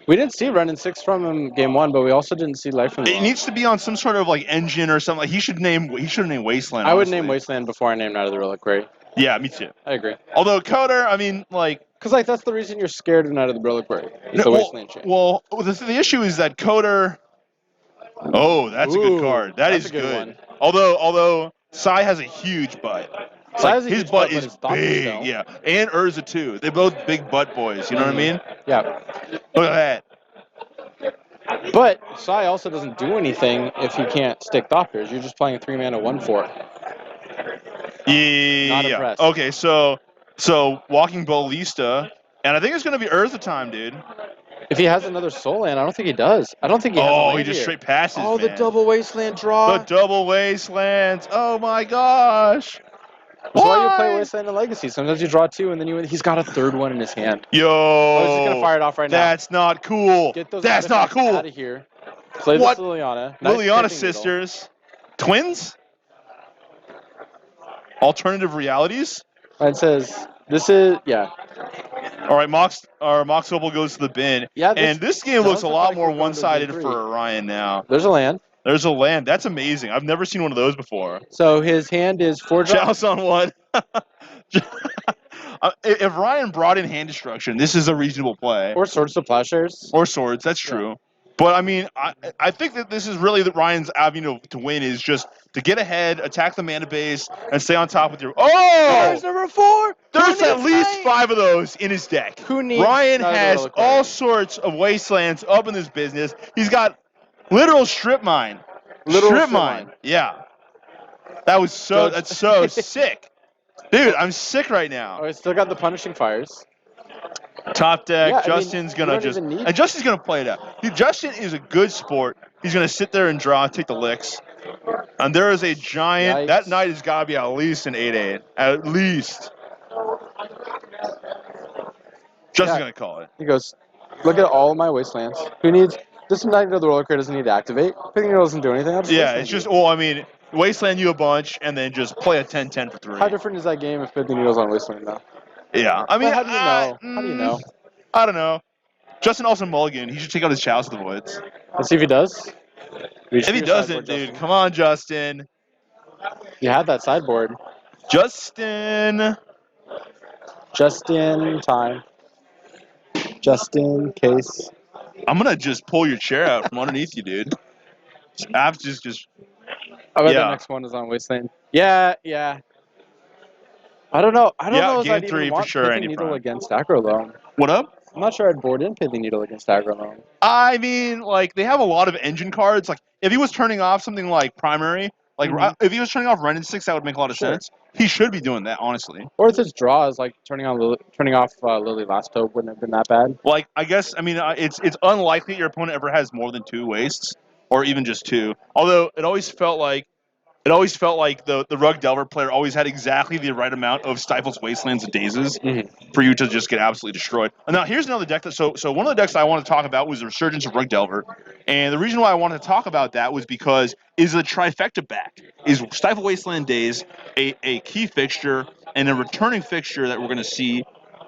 We didn't see Ren and 6 from him game 1, but we also didn't see Life from the It needs to be on some sort of like engine or something. Like he should name Wasteland. I would honestly. name Wasteland before I name Night of the Reliquary. Yeah, me too. I agree. Although Coder, I mean, like. Because like that's the reason you're scared of Night of the Reliquary. It's the Wasteland chain. Well, the issue is that Coder. Oh, that's a good card. That's a good one. Although Sai has a huge butt. Sai has a his huge butt butt, is but his thoughts big, don't. yeah. And Urza too. They're both big butt boys. You know what I mean? Yeah. Look at that. But Sai also doesn't do anything if he can't stick Doctors. You're just playing a 3-mana 1/4. Yeah. Not impressed. Okay, so Walking Ballista, and I think it's gonna be Urza time, dude. If he has another Soul Land, I don't think he does. I don't think he has a land he just here. straight passes. Oh, the man. double Wasteland draw. The double Wastelands. Oh my gosh. That's why you play Wasteland and Legacy. Sometimes you draw 2, and then he's got a 3rd one in his hand. Yo. I was just gonna fire it off right now. That's not cool. Get those That's not artifacts cool. out of here. Play What? this Liliana. Nice Liliana Pithing sisters. Twins? Alternative realities? Needle. And it says, this is, yeah. All right, Mox Opal goes to the bin. Yeah, And this game does looks a look lot like more we're going to one-sided game 3. for Orion now. There's a land. There's a land. That's amazing. I've never seen one of those before. So his hand is 4 drops. Chalice on 1. If Ryan brought in hand destruction, this is a reasonable play. Or Swords to Plowshares. Or swords, that's true. But I mean, I think that this is really Ryan's avenue to win is just to get ahead, attack the mana base, and stay on top with your. Oh! There's number 4! There's at least 5 of those in his deck. Who needs Ryan Night of the has Reliquary? all sorts of wastelands up in this business. He's got literal strip mine. Strip mine. Yeah. That's so sick. Dude, I'm sick right now. Oh, he's still got the Punishing Fires. Top deck, Yeah, I mean, Justin's you gonna don't just even need- and Justin's gonna play it out. Dude, Justin is a good sport. He's gonna sit there and draw, take the licks. And there is a giant Yikes. that knight has gotta be at least an 8/8. At least. Justin's gonna call it. He goes, look at all my Wastelands. Who needs... This Night of the Reliquary doesn't need to activate. Pithing Needle doesn't do anything. Yeah, it's just I mean, Wasteland you a bunch and then just play a 10/10 for 3. How different is that game if Pithing Needle's on Wasteland now? Yeah. I mean, But how do you know? How do you know? I don't know. Justin also mulligan. He should take out his Chalice of the Woods. Let's see if he does. Reach If for he your doesn't, sideboard, dude, Justin. come on, Justin. You had that sideboard. Justin. Just in time. Just in case. I'm gonna just pull your chair out from underneath you, dude. Abs just. I bet Yeah. the next one is on Wasteland. Yeah. I don't know. I don't know if game I'd 3 even for want sure. Pithing Any Needle prime. against Aggro Loan. What up? I'm not sure I'd board in Pithing Needle against Aggro Loan. I mean, like they have a lot of engine cards. Like if he was turning off something like Primary, Like Mhm. if he was turning off Wrenn and 6, that would make a lot of Sure. sense. He should be doing that, honestly. Or if his draw is like turning off Lily Lasto wouldn't have been that bad. Like I guess I mean it's unlikely your opponent ever has more than 2 wastes or even just 2. Although it always felt like the Rug Delver player always had exactly the right amount of Stifles, Wastelands, and Dazes for you to just get absolutely destroyed. And now here's another deck so one of the decks that I wanted to talk about was the Resurgence of Rug Delver. And the reason why I wanted to talk about that was because is the trifecta back? Is Stifle Wasteland Daze a key fixture and a returning fixture that we're going to see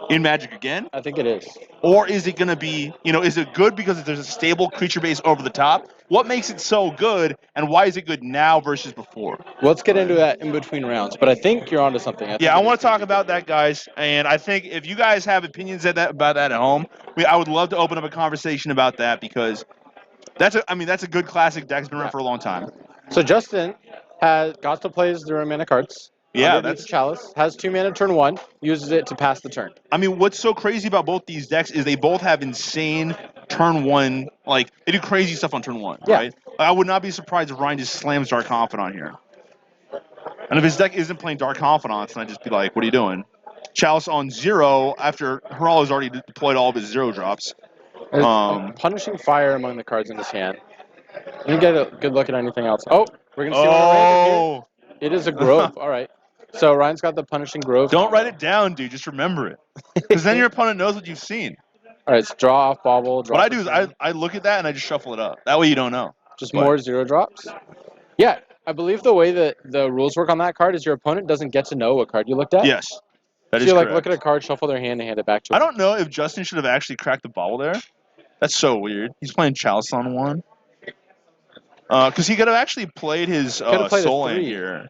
in Magic again? I think it is. Or is it going to be, is it good because there's a stable creature base over the top? What makes it so good, and why is it good now versus before? Let's get into that in between rounds, but I think you're onto something. Yeah, I want to talk about that, guys, and I think if you guys have opinions about that at home, I would love to open up a conversation about that because that's a good classic deck. It's been around for a long time. So Justin got to play his 0 mana cards. Yeah, Underneath the Chalice, has 2 mana turn 1, uses it to pass the turn. I mean, what's so crazy about both these decks is they both have insane turn 1, like, they do crazy stuff on turn 1, Yeah. right? I would not be surprised if Ryan just slams Dark Confidant here. And if his deck isn't playing Dark Confidants, then I'd just be like, what are you doing? Chalice on 0 after Heral has already deployed all of his 0 drops. Punishing Fire among the cards in his hand. Let me get a good look at anything else. Oh, we're going to see one random here. It is a Grove. All right. So Ryan's got the Punishing Grove. Don't write it down, dude. Just remember it. Because then your opponent knows what you've seen. All right, so draw off Bauble. What I do is I look at that and I just shuffle it up. That way you don't know. Just more 0 drops? Yeah, I believe the way that the rules work on that card is your opponent doesn't get to know what card you looked at. Yes. That is so you correct. look at a card, shuffle their hand, and hand it back to him. I don't know if Justin should have actually cracked the Bauble there. That's so weird. He's playing Chalice on 1. Because he could have actually played his Soul Land here.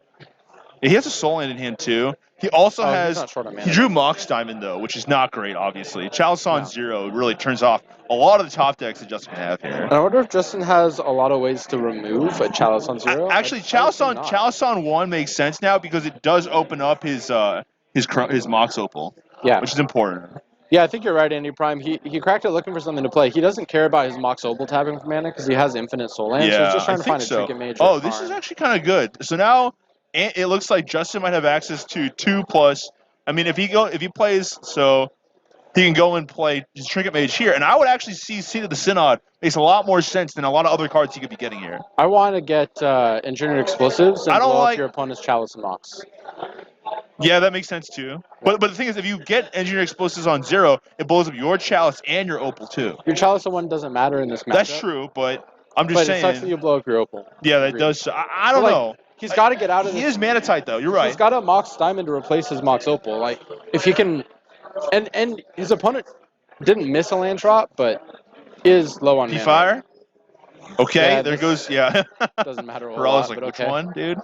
Yeah, he has a Soul Land in hand too. He also has. He drew Mox Diamond though, which is not great, obviously. Chalice on 0 really turns off a lot of the top decks that Justin can have here. And I wonder if Justin has a lot of ways to remove a Chalice on 0. Actually, Chalice on 1 makes sense now because it does open up his Mox Opal. Yeah. Which is important. Yeah, I think you're right, Andy Prime. He cracked it looking for something to play. He doesn't care about his Mox Opal tapping for mana because he has infinite Soul Land. So he's just trying to find a Trinket Mage. Oh, this is actually kind of good. So now it looks like Justin might have access to 2+. I mean, if he plays, so he can go and play his Trinket Mage here. And I would actually see Seat of the Synod makes a lot more sense than a lot of other cards he could be getting here. I want to get Engineered Explosives and blow up your opponent's Chalice and Mox. Yeah, that makes sense too. But the thing is, if you get Engineered Explosives on 0, it blows up your Chalice and your Opal too. Your Chalice on 1 doesn't matter in this matchup. That's true, but I'm just saying. But it sucks that you blow up your Opal. Yeah, that does. I don't know. He's got to get out of this. He is mana tight though. You're right. He's got a Mox Diamond to replace his Mox Opal. Like if he can, and his opponent didn't miss a land drop, but is low on mana. P-Fire? Okay, yeah, there goes. Yeah. Doesn't matter. Like, but which okay. one, dude?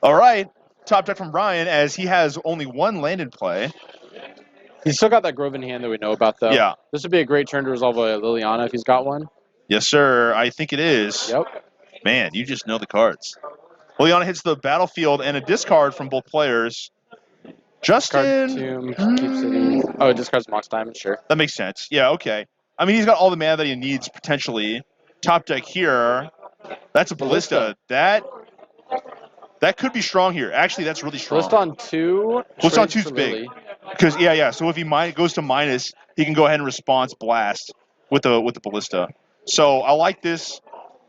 All right. Top deck from Brian, as he has only 1 land in play. He's still got that Grove in hand that we know about, though. Yeah. This would be a great turn to resolve a Liliana if he's got one. Yes, sir. I think it is. Yep. Man, you just know the cards. Liliana hits the battlefield and a discard from both players. Justin. Tomb, keeps hitting. Oh, it discards Mox Diamond, sure. That makes sense. Yeah, okay. I mean, he's got all the mana that he needs, potentially. Top deck here. That's a Ballista. That could be strong here. Actually, that's really strong. Ballista on 2. Ballista on 2's big. Because yeah. So if he goes to minus, he can go ahead and response blast with the Ballista. So I like this.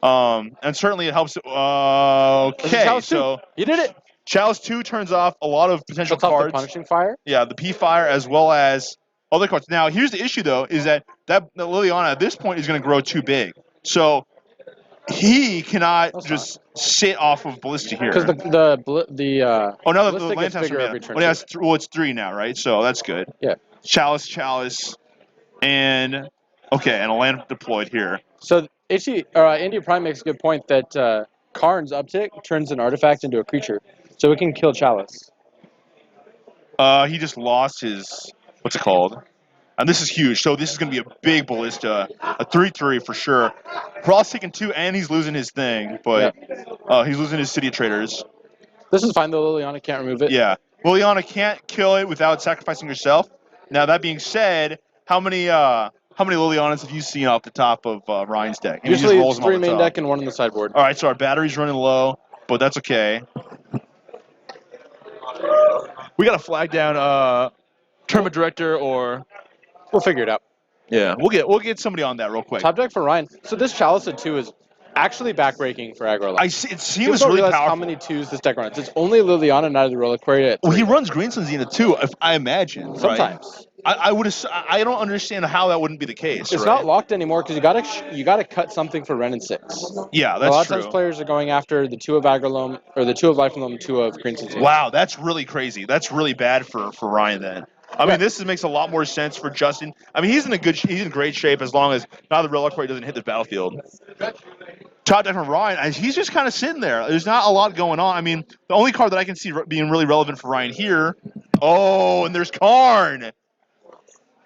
And certainly it helps. Okay, so you did it. Chalice 2 turns off a lot of potential cards. The Punishing Fire. Yeah, the P-Fire as well as other cards. Now here's the issue though, is that Liliana at this point is going to grow too big. So he cannot just sit off of Ballista here. Because the oh no, the land times bigger every turn. Well, it's 3 now, right? So that's good. Yeah. Chalice, and okay, and a land deployed here. So Andy Prime makes a good point that Karn's uptick turns an artifact into a creature, so it can kill Chalice. He just lost his what's it called? And this is huge. So this is going to be a big Ballista, a 3/3 for sure. Frost taking 2, and he's losing his thing, but he's losing his City of Traders. This is fine though. Liliana can't remove it. Yeah, Liliana can't kill it without sacrificing herself. Now that being said, how many how many Lilianas have you seen off the top of Ryan's deck? And he just Usually rolls it's them off 3 the main top. deck and 1 in the sideboard. All right, so our battery's running low, but that's okay. We got to flag down tournament director or We'll figure it out. yeah, we'll get somebody on that real quick. Top deck for Ryan. So this Chalice at 2 is actually backbreaking for aggro. I see, it People seems don't really realize powerful. how many 2s this deck runs. It's only Liliana, not the Reliquary at 3. Well, he runs Greensun Zenith too, if I imagine. Right? Sometimes. I would. I don't understand how that wouldn't be the case. It's right? not locked anymore because you gotta cut something for Ren and 6. Yeah, A that's lot of true. times players are going after the 2 of Agrolome, or the 2 of Life and Loam, 2 of Crimson Sea. Wow, that's really crazy. That's really bad for Ryan then. I Yeah. mean, this makes a lot more sense for Justin. I mean, he's in great shape as long as now the Reliquary doesn't hit the battlefield. Top deck from Ryan, he's just kind of sitting there. There's not a lot going on. I mean, the only card that I can see being really relevant for Ryan here. Oh, and there's Karn.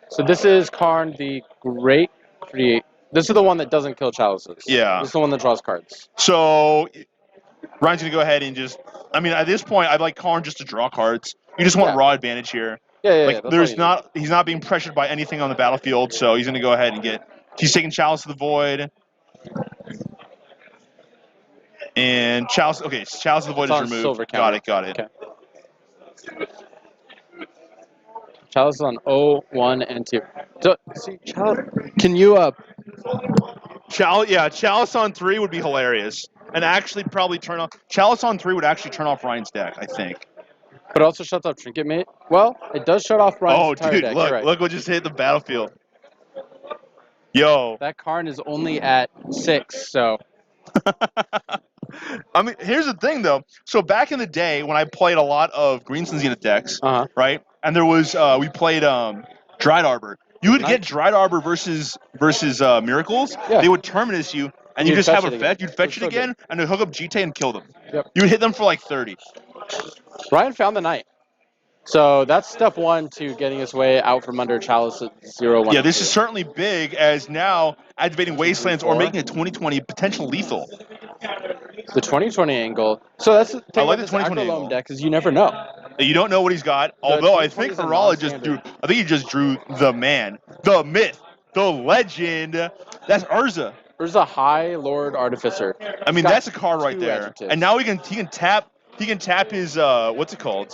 So this is Karn, the Great Create. This is the one that doesn't kill chalices. Yeah. This is the one that draws cards. So Ryan's gonna go ahead and just. I mean, at this point, I'd like Karn just to draw cards. You just want Yeah. raw advantage here. Yeah, Like that's all there's you not, he's not being pressured by anything on the battlefield, so he's gonna go ahead and get. He's taking Chalice of the Void. And Chalice, okay, Chalice of the Void It's is on removed. silver Got counter. it. Okay. Chalice is on 0, 1, and 2. So, see, Chalice, can you Chalice on 3 would be hilarious, and actually probably turn off. Chalice on 3 would actually turn off Ryan's deck, I think. but it also shuts off Trinket Mate? Well, it does shut off Ryan's Oh, entire dude, deck. look, You're right. look what just hit the battlefield. Yo. That Karn is only at 6, so I mean, here's the thing though. So back in the day when I played a lot of Greensun Zenith decks, right? And there was we played Dried Arbor. You would get Dried Arbor versus Miracles. Yeah. They would terminus you, and you You'd just have fetch it effect. again. You'd fetch It's it so again, and then hook up GT and kill them. Yep. You would hit them for like 30. Ryan found the Knight. So that's step 1 to getting his way out from under Chalice at 0, 1. Yeah, this and is 2. certainly big as now activating Wastelands or 4. making a 2020 potential lethal. The 2020 angle. So that's the thing like with the this 2020 Agrolome angle. deck is you never know. You don't know what he's got. Although I 2020 think is a Harala just non-standard. drew. I think he just drew the man, the myth, the legend. That's Urza. There's a High Lord Artificer. I mean, got that's a card right 2 there. adjectives. And now he can tap his what's it called?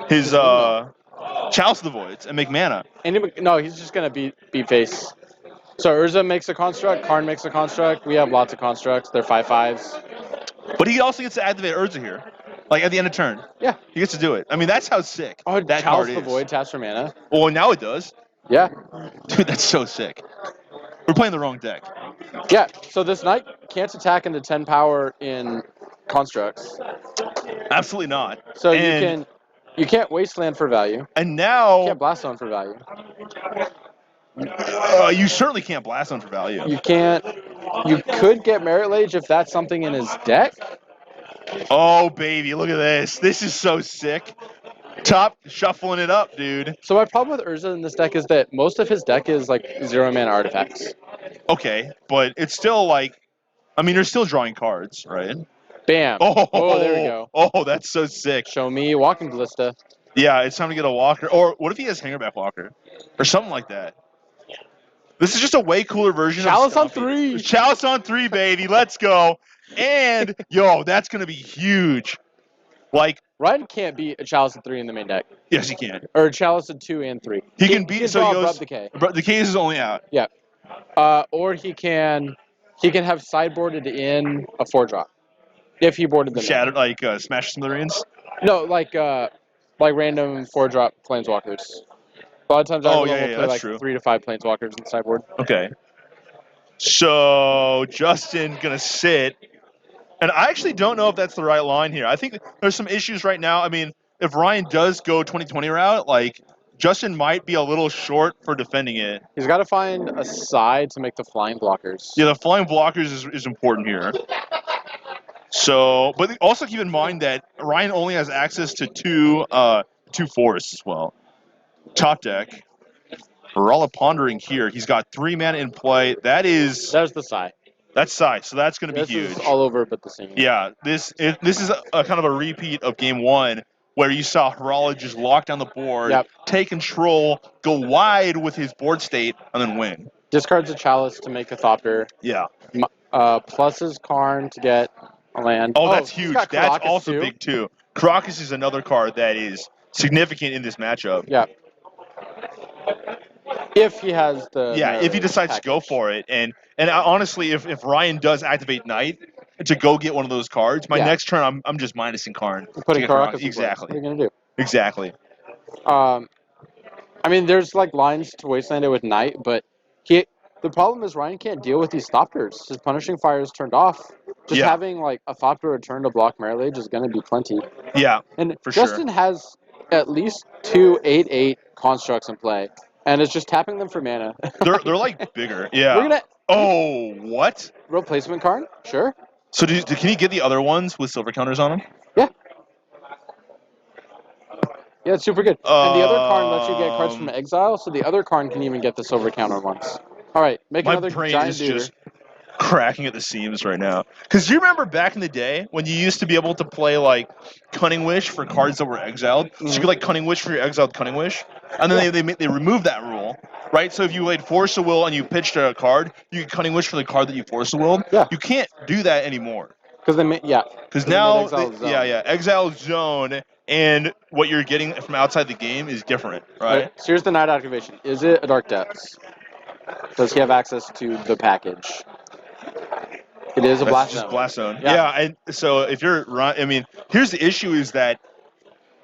His Chalice of the Voids and make mana. And no, he's just gonna beat face. So Urza makes a construct, Karn makes a construct. We have lots of constructs. They're 5/5s. But he also gets to activate Urza here, like at the end of turn. Yeah. He gets to do it. I mean, that's how sick Oh, that Chalice card the is. Void taps for mana. Well, now it does. Yeah. Dude, that's so sick. We're playing the wrong deck. Yeah. So this Knight can't attack into 10 power in constructs. Absolutely not. So And- you can't Wasteland for value. And You now can't Blast Zone for value. you certainly can't blast on for value. You can't. You could get Merit Lage if that's something in his deck. Oh baby, look at this. This is so sick. Top shuffling it up, dude. So my problem with Urza in this deck is that most of his deck is like 0 mana artifacts. Okay, but it's still like, I mean, you're still drawing cards, right? Bam. Oh, there we go. Oh, that's so sick. Show me Walking Ballista. Yeah, it's time to get a walker. Or what if he has Hangerback Walker? Or something like that. This is just a way cooler version Chalice of on Stumpy. 3. Chalice on 3, baby. Let's go. And, yo, that's going to be huge. Like, Ryan can't beat a Chalice at 3 in the main deck. yes, he can. Or a Chalice at 2 and 3. He can beat, so draw he goes, Abrupt Decay. The case is only out. Yeah. Or he can have sideboarded in a 4-drop. If he boarded them in. Shattered, like, Smash Smithereens. No, like random 4-drop planeswalkers. A lot of times I will play that's like true. 3 to 5 planeswalkers in the sideboard. Okay. So, Justin going to sit. And I actually don't know if that's the right line here. I think there's some issues right now. I mean, if Ryan does go 2020 route, like, Justin might be a little short for defending it. He's got to find a side to make the flying blockers. Yeah, the flying blockers is important here. So, but also keep in mind that Ryan only has access to two forests as well. Top deck. Harala pondering here. He's got 3 mana in play. There's the side. That's size, so that's going to be This huge. is all over but the same. Yeah, this is a kind of a repeat of game 1 where you saw Harala just lock down the board, Yep. take control, go wide with his board state, and then win. Discards a Chalice to make a Thopter. Yeah. Pluses Karn to get a land. Oh, that's he's huge. got That's Caracas also too. big too. Caracas is another card that is significant in this matchup. Yeah. If he has the Yeah, if he Merit decides to go package. for it, and honestly, if Ryan does activate Knight to go get one of those cards, my Yeah. next turn I'm just minusing Karn. You're putting to get Caracas in play. Exactly. What are you gonna do? Exactly. I mean, there's like lines to Wasteland it with Knight, but the problem is Ryan can't deal with these Thopters. His Punishing Fire is turned off. Just Yeah. having like a Thopter return to block Merilage is going to be plenty. Yeah, And for sure. Justin has at least 2 8/8 constructs in play, and it's just tapping them for mana. They're like bigger. Yeah. We're gonna Oh, what? replacement card, sure. So can you get the other ones with silver counters on them? Yeah. Yeah, it's super good. And the other card lets you get cards from exile, so the other card can even get the silver counter ones. All right, make My another brain giant is duder. just cracking at the seams right now. Because you remember back in the day when you used to be able to play like Cunning Wish for cards that were exiled. So you could like Cunning Wish for your exiled Cunning Wish, and then they removed that rule, right? So if you played Force of Will and you pitched a card, you could Cunning Wish for the card that you Force of Willed. Yeah. You can't do that anymore. Because they made Because now, Exile Zone. Exile Zone and what you're getting from outside the game is different, right? So here's the Night Activation. Is it a Dark Depths? Does he have access to the package? It is a That's Blast just Zone. Blast Zone. Yeah. Yeah, and so if you're Ryan, I mean, here's the issue is that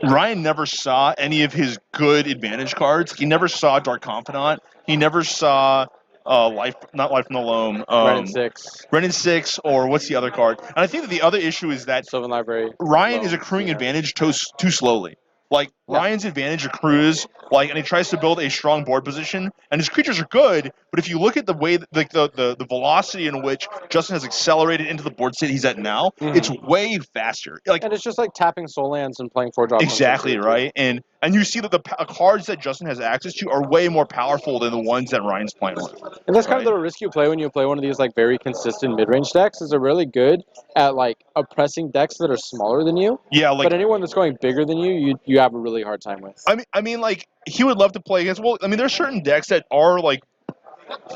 Ryan never saw any of his good advantage cards. He never saw Dark Confidant. He never saw not Life from the Loam. Renin 6. Renin 6, or what's the other card? And I think that the other issue is that Sylvan Library. Ryan Loam, is accruing yeah. advantage too slowly. Like, Yeah. Ryan's advantage accrues, and he tries to build a strong board position, and his creatures are good, but if you look at the way, the velocity in which Justin has accelerated into the board state he's at now, it's way faster. Like, And it's just like tapping soul lands and playing 4 drops. exactly, right? And you see that the cards that Justin has access to are way more powerful than the ones that Ryan's playing with. And that's kind of the risk you play when you play one of these like very consistent mid-range decks. Is they're really good at like oppressing decks that are smaller than you. Yeah, like, but anyone that's going bigger than you have a really hard time with. I mean, like, he would love to play against. Well, I mean, there's certain decks that are like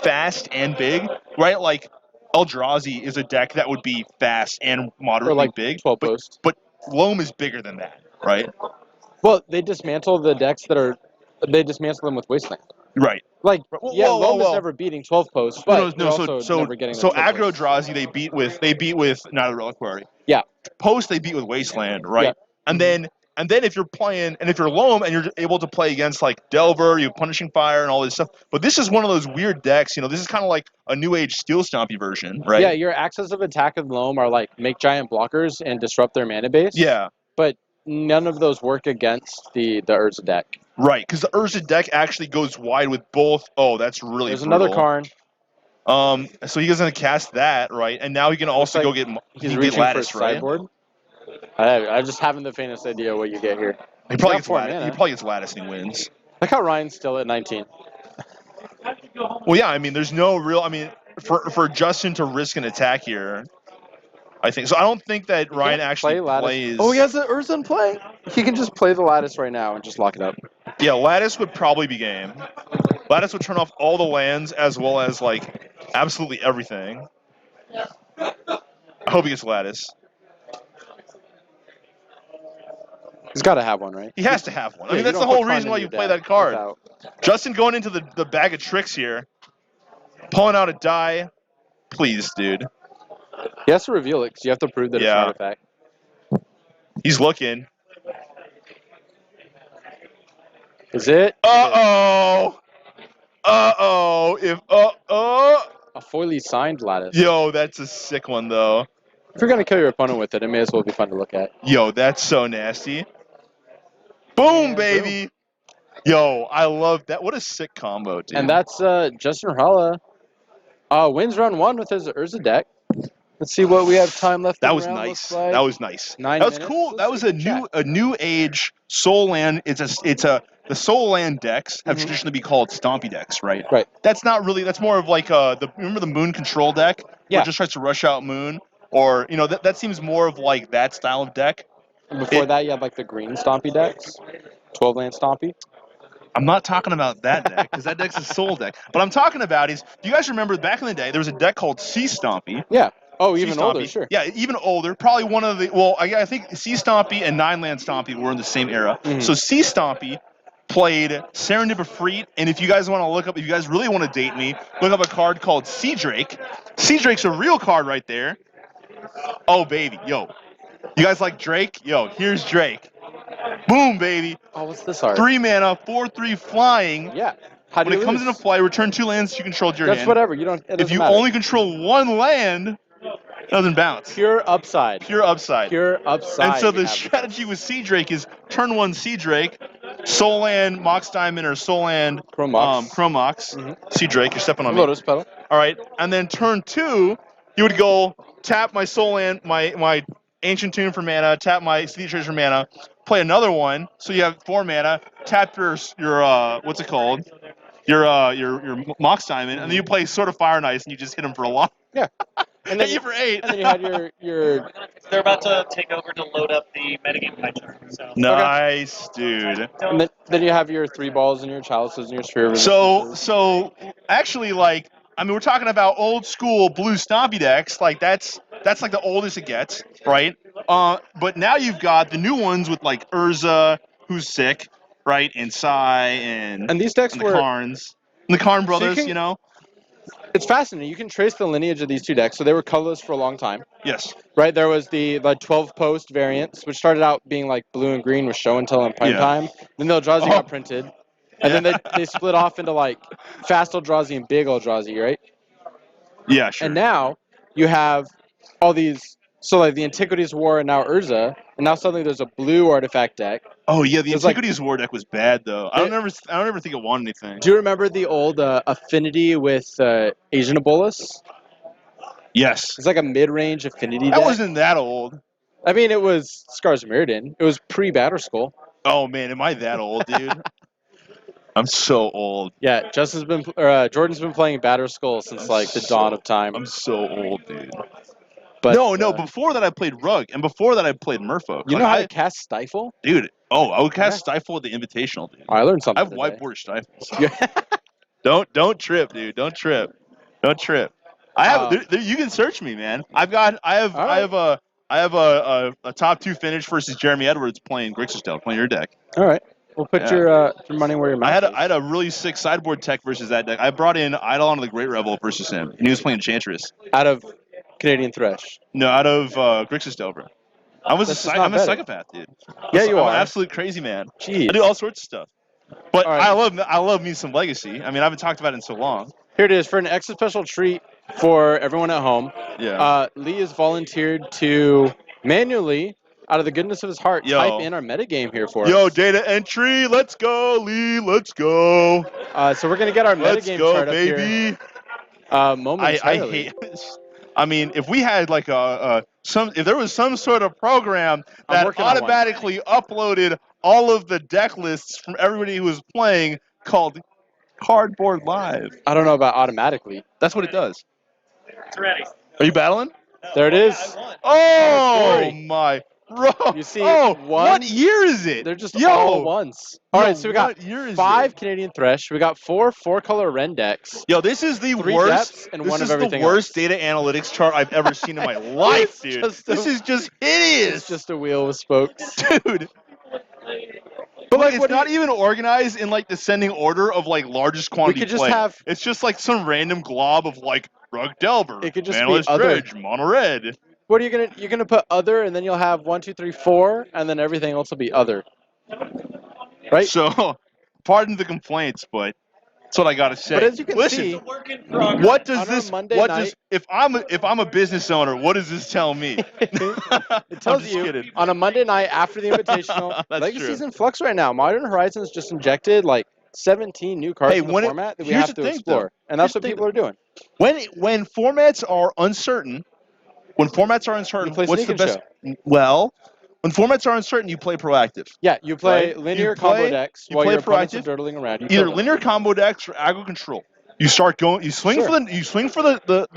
fast and big, right? Like Eldrazi is a deck that would be fast and moderately Or like big, 12 post. but Loam is bigger than that, right? Well, they dismantle the decks they dismantle them with Wasteland. Right. Like, Whoa, Loam is whoa. never beating 12 posts, but No, also never getting so them 12 aggro posts. Drazi they beat with Night of the Reliquary. Yeah. Post they beat with Wasteland, right? Yeah. And then if you're playing and if you're Loam and you're able to play against like Delver, you have Punishing Fire and all this stuff. But this is one of those weird decks, this is kind of like a New Age Steel Stompy version, right? Yeah, your axes of attack of Loam are like make giant blockers and disrupt their mana base. Yeah. But none of those work against the Urza deck. Right, because the Urza deck actually goes wide with both. Oh, that's really There's brutal. another Karn. So he doesn't cast that, right? And now he can also like go get He's get reaching Lattice, for right? sideboard. I just haven't the faintest idea what you get here. He probably got gets 4 Lattice. mana. He probably gets Lattice and he wins. Look how Ryan's still at 19. Well, yeah, I mean, there's no real. I mean, for Justin to risk an attack here, I think so. I don't think that Ryan can't actually play Lattice. plays. Oh, he has the Urza in play. He can just play the Lattice right now and just lock it up. Yeah, Lattice would probably be game. Lattice would turn off all the lands as well as like absolutely everything. I hope he gets Lattice. He's got to have one, right? He has to have one. I Yeah, mean, you that's don't the whole put Karn reason in why your you play deck that card. without- Justin going into the bag of tricks here. Pulling out a die. Please, dude. He has to reveal it because you have to prove that it's an Yeah. artifact. He's looking. Is it? Uh-oh. A foily signed Lattice. Yo, that's a sick one, though. If you're going to kill your opponent with it, it may as well be fun to look at. Yo, that's so nasty. Boom, And baby. Yo, I love that. What a sick combo, dude. And that's Justin Rala. Wins round 1 with his Urza deck. Let's see what we have time left. That in was round, nice. looks like. That was nice. 9 That was minutes. cool. Let's That was see a the new age soul land. The soul land decks have traditionally been called stompy decks, right? Right. That's not really. That's more of like remember the moon control deck? Yeah. Where it just tries to rush out moon, or that seems more of like that style of deck. And before that, you had like the green Stompy decks. 12 land Stompy. I'm not talking about that deck because that deck's a soul deck. What I'm talking about is, do you guys remember back in the day there was a deck called Sea Stompy? Yeah. Oh, Sea even older, Stompy. sure. Yeah, even older. Probably one of the. Well, I think Sea Stompy and Nine Land Stompy were in the same era. Mhm. So Sea Stompy played Serendipity, and if you guys want to look up, if you guys really want to date me, look up a card called Sea Drake. Sea Drake's a real card right there. Oh baby, yo, you guys like Drake? Yo, here's Drake. Boom, baby. Oh, what's this art? 3 mana, 4/3 flying. Yeah. How do When you it comes lose? into play, return 2 lands you control to your That's hand. whatever. You don't. It If doesn't you matter. only control 1 land, it doesn't bounce. Pure upside. Pure upside. Pure upside. And so you the have. strategy with Sea Drake is turn 1 Sea Drake, Soul Land, Mox Diamond, or Soul Land, Chromox. Chromox. Mhm. Sea Drake, you're stepping on me. Lotus Petal. All right, and then turn 2, you would go tap my Soul Land, my Ancient Tune for mana, tap my Sea Treasure for mana, play another one, so you have 4 mana, tap your what's it called? Your Mox Diamond, and then you play Sword of Fire and Ice, and you just hit him for a lot. Yeah. And then Hit you for 8. And then you had your. They're about to take over to load up the metagame pie chart. So Nice, dude. And then you have your 3 balls and your chalices and your sphere. So actually, like, I mean, we're talking about old school blue stompy decks. Like that's like the oldest it gets, right? But now you've got the new ones with like Urza, who's sick, right, and Sai and these decks and the were. Karns, and the Karn brothers. can- You know. It's fascinating. You can trace the lineage of these 2 decks. So they were colorless for a long time, Yes. right? There was the 12 post variants, which started out being like blue and green with show and tell in prime Yeah. time. Then the Eldrazi Oh. got printed, and then they split off into like fast Eldrazi and big Eldrazi, right? Yeah. Sure. And now you have all these. So like the Antiquities War and now Urza, and now suddenly there's a blue artifact deck. oh yeah, the There's, like- Antiquities War deck was bad though. I don't ever think it won anything. Do you remember the old Affinity with Asian Ebolas? Yes. It's like a mid-range Affinity That deck. wasn't that old. I mean, it was Scars of Mirrodin. It was pre-Batterskull. Oh man, am I that old, dude? I'm so old. Yeah, Jordan's been playing Batterskull since like the dawn of time. I'm so old, dude. But No. Before that, I played Rug, and before that, I played Merfolk. You Like, know how to cast Stifle? dude. Oh, I would cast Stifle at the Invitational, dude. I learned something. I have today. whiteboard Stifles. Yeah. Don't trip, dude. Don't trip. I have. You can search me, man. I have a top 2 finish versus Jeremy Edwards playing Grixis Deck, playing your deck. All right. We'll put Yeah. your money where your mouth is. I had a really sick sideboard tech versus that deck. I brought in Eidolon of the Great Rebel versus him, and he was playing Enchantress. Out of Canadian Thresh. No, out of Grixis Delver. I'm a That's just not better. psychopath, dude. Yeah, you I'm are. an absolute crazy man. Jeez. I do all sorts of stuff. But All right. I love me some Legacy. I mean, I haven't talked about it in so long. Here it is for an extra special treat for everyone at home. Yeah. Lee has volunteered to manually, out of the goodness of his heart, Yo. type in our metagame here for Yo, us. data entry. Let's go, Lee. Let's go. So we're gonna get our Let's metagame go, chart up here. baby. Momentarily. I hate this. I mean, if we had like if there was some sort of program I'm that working on one. automatically uploaded all of the deck lists from everybody who was playing called Cardboard Live. I don't know about automatically. That's what it does. it's ready. Are you battling? There it is. I won. Oh story. my, bro! You see, oh, one- what year is it? They're just Yo, all ones. All right, so we got what year is 5 it? Canadian Thresh. We got 4 4-color Ren decks. Yo, this is the 3 worst. depths and This one is of everything the worst else. data analytics chart I've ever seen in my life, dude. Just a- This is just It's hideous, just a wheel with spokes. dude. But like, It's what do not you- even organized in like descending order of like largest quantity could just play. have- It's just like some random glob of like Rug Delver, It could just be Manaless other- Dredge, Mono Red. What are you gonna? You're gonna put other, and then you'll have 1, 2, 3, 4, and then everything else will be other. Right. So, pardon the complaints, but that's what I gotta say. But as you can Listen, see, Work in progress. what does on our this? Monday What night- does? If I'm a business owner, what does this tell me? it tells you Kidding. on a Monday night after the Invitational. That's Legacy's true. in flux right now. Modern Horizons just injected like 17 new cards Hey, in the when it- format that we here's have the to thing, explore, though. and that's Here's the what thing, people are doing. When formats are uncertain, You play what's the Sneak best? and Well, when formats are uncertain, you play proactive. Yeah, you play Right. linear You combo play- decks you while play your opponents are proactive. dirtling around. You Either kill them. linear combo decks or aggro control. You start going. You swing Sure. for the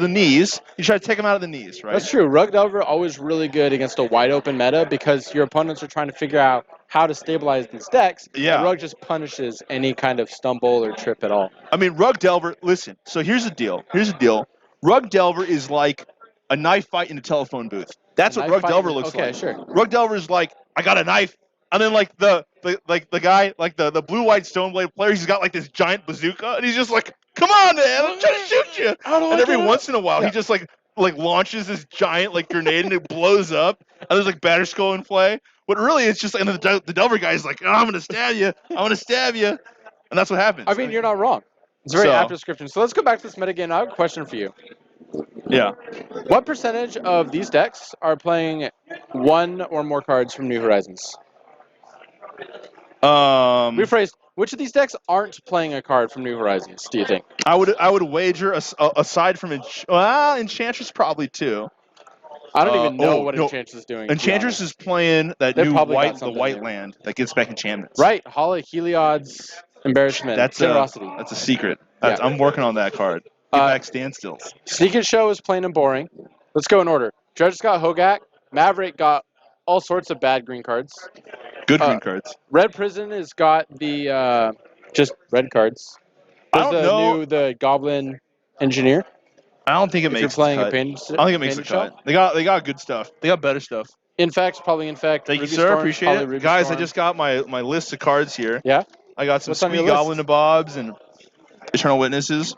knees. You try to take them out of the knees, right? That's true. Rug Delver always really good against a wide open meta because your opponents are trying to figure out how to stabilize these decks. Yeah. And Rug just punishes any kind of stumble or trip at all. I mean, Rug Delver, listen, so here's the deal. Rug Delver is like a knife fight in a telephone booth. That's what Knife Rug fight Delver is- looks okay, like. sure. Rug Delver is like, I got a knife. And then like the guy, like the blue-white Stoneblade player, he's got like this giant bazooka, and he's just like, come on, man, I'm trying to shoot you. How do I And every get once in a while, Yeah. he just like launches this giant like grenade and it blows up, and there's like Batterskull in play. But really, it's just, and then the Delver guy is like, oh, I'm gonna stab you, and that's what happens. I mean, you're not wrong. It's a very So- apt description. So let's go back to this metagame. I have a question for you. Yeah. What percentage of these decks are playing one or more cards from New Horizons? Rephrased, which of these decks aren't playing a card from New Horizons, do you think? I would wager aside from Enchantress probably too. I don't even know what no. Enchantress is doing. to be Enchantress honest. is playing that They've new probably got the something white new. land that gives back enchantments. Right, Hala Heliod's Embarrassment, That's Generosity. that's a secret. Yeah. I'm working on that card. Give Uh, back standstills. Sneak and Show is plain and boring. Let's go in order. Dredge got Hogak. Maverick got all sorts of bad green cards. Good green cards. Red Prison has got the just red cards. I There's don't know. the Goblin Engineer. I don't think it If makes you're playing the a cut. pain, I don't think it makes the cut. They got good stuff. They got better stuff. Infect, probably Infect. Thank you, Ruby sir. Storm, Appreciate probably it. Ruby Guys, Storm. I just got my list of cards here. Yeah? I got some What's on your Squee list? Goblin to Bobs and Eternal Witnesses.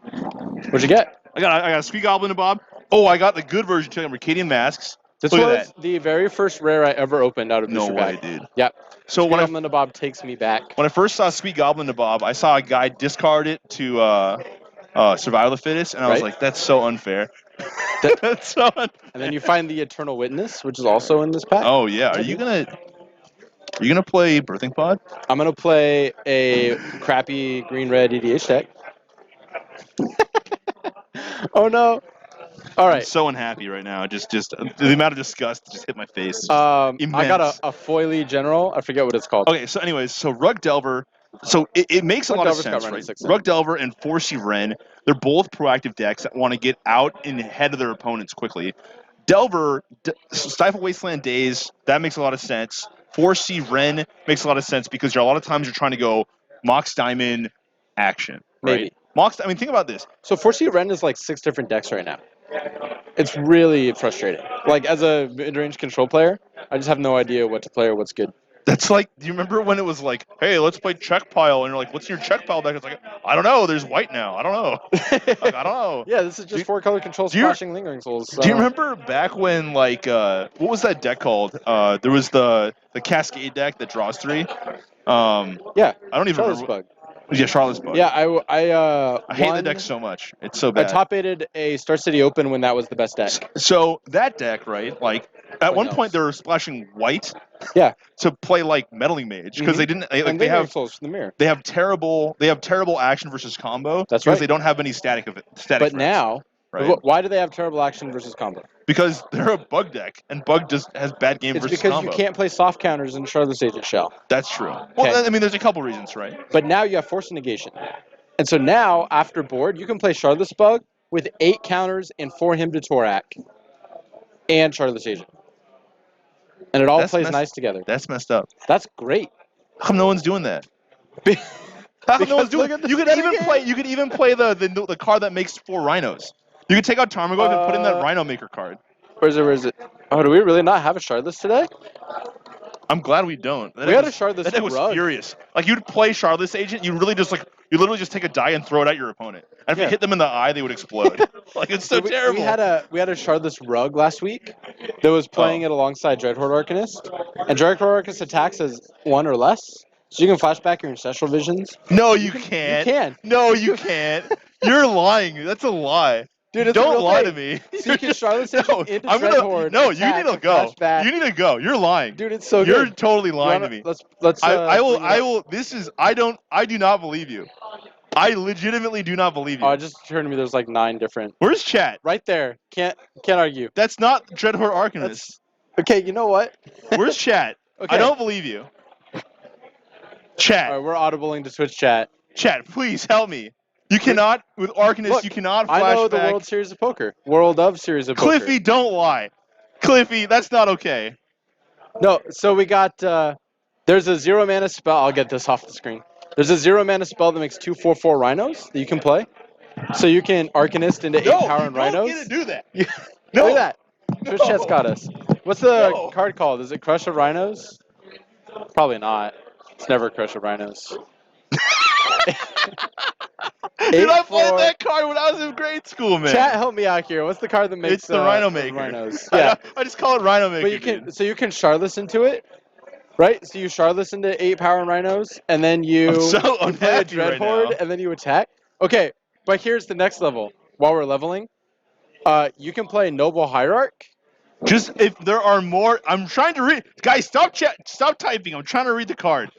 What'd you get? I got a Squee Goblin to Bob. Oh, I got the good version too. Mercadian Masks. This Look at was that. the very first rare I ever opened out of No Booster way, Bag. dude. Yep. So Sweet when I Goblin to Bob takes me back. When I first saw Sweet Goblin to Bob, I saw a guy discard it to Survival of the Fittest, and I was Right. like, that's so unfair. That's so unfair. And then you find the Eternal Witness, which is also in this pack. Oh, yeah. Are you gonna play Birthing Pod? I'm going to play a crappy green-red EDH deck. Oh, no. All I'm right. so unhappy right now. Just the amount of disgust just hit my face. I got immense. a Foily General. I forget what it's called. Okay, so anyways, so Rug Delver, so it makes Rug a lot of Delver's got sense, Ren right? at 6. Rug Delver and 4C Ren, they're both proactive decks that want to get out and ahead of their opponents quickly. Delver, Stifle Wasteland Days, that makes a lot of sense. 4C Ren makes a lot of sense because a lot of times you're trying to go Mox Diamond action, right? Maybe. I mean, think about this. So 4C Ren is like 6 different decks right now. It's really frustrating. Like, as a mid-range control player, I just have no idea what to play or what's good. That's like, do you remember when it was like, hey, let's play check pile, and you're like, what's your check pile deck? It's like, I don't know. There's white now. I don't know. Like, I don't know. Yeah, this is just 4-color control do you- splashing Lingering Souls. Do you remember back when, like, what was that deck called? There was the Cascade deck that draws 3. Yeah, I don't even Charlotte's remember. Bug. Yeah, Charlotte's Bug. Yeah, I I hate the won- deck so much. It's so I bad. top aided a Star City Open when that was the best deck. So that deck, right? Like, at one else? point they were splashing white. Yeah. To play like Meddling Mage because Mhm. they didn't. Like, And they Lingering have. Souls from the mirror. They have terrible action versus combo. That's because right. they don't have any static of it. Static. But threats, now, right? why do they have terrible action versus combo? Because they're a bug deck, and bug just has bad game It's versus because combo. you can't play soft counters in Charlotte's Agent Shell. That's true. Okay. Well, I mean, there's a couple reasons, right? But now you have Force Negation. And so now, after board, you can play Charlotte's Bug with 8 counters and 4 Hymn to Torak and Charlotte's Agent. And it all That's plays messed- nice together. That's messed up. That's great. How come no one's doing that? How come no one's Because doing? look at the You could even metagame. play. You could even play the card that makes 4 rhinos. You could take out Tarmogoyf and put in that Rhino Maker card. Where is it? Oh, do we really not have a Shardless today? I'm glad we don't. That We deck had a Shardless That deck was Rug. furious. Like you'd play Charlotte's Agent, you literally just take a die and throw it at your opponent. And if Yeah. you hit them in the eye, they would explode. Like it's so we, terrible. We had a Shardless Rug last week that was playing it alongside Dreadhorde Arcanist. And Dreadhorde Arcanist attacks as 1 or less. So you can flashback your Ancestral Visions. No, you can't. You can. No, you can't. You're lying. That's a lie. Dude, it's a Don't real lie thing. to me. So you can Charlotte's Agent No, into I'm Dreadhorde. gonna. No, you attack, need to go. flashback. You need to go. You're lying. Dude, it's so You're good. totally You lying wanna- to me. Let's. I will. bring it I up. will. This is. I do not believe you. I legitimately do not believe you. Oh, it just turned to me. There's like 9 different. Where's chat? Right there. Can't argue. That's not Dreadhorde Arcanist. Okay, you know what? Where's chat? Okay. I don't believe you. Chat. All right, we're audibling to Twitch chat. Chat, please help me. You cannot, with Arcanist, Look, you cannot I know the flashback. World Series of Poker. World of Series of Poker. Cliffy, don't lie. Cliffy, that's not okay. No, so we got There's a 0 mana spell. I'll get this off the screen. There's a 0 mana spell that makes 2/4/4 rhinos that you can play. So you can Arcanist into 8 power and rhinos. Get to do that. You- No. Look at that. Twitch chat's got us. What's the No. card called? Is it Crush of Rhinos? Probably not. It's never Crush of Rhinos. Dude, I 8/4. played that card when I was in grade school, man. Chat, help me out here. What's the card that makes It's the Rhino the Maker. Rhinos? Yeah. I just call it Rhino Maker. But you can, dude. so you can Shardless into it, right? So you Shardless into 8 power and rhinos, and then you I'm so you play a unhappy Dread right Horde, now. and then you attack. Okay, but here's the next level. While we're leveling, you can play Noble Hierarch. Just if there are more, I'm trying to read. Guys, stop typing. I'm trying to read the card.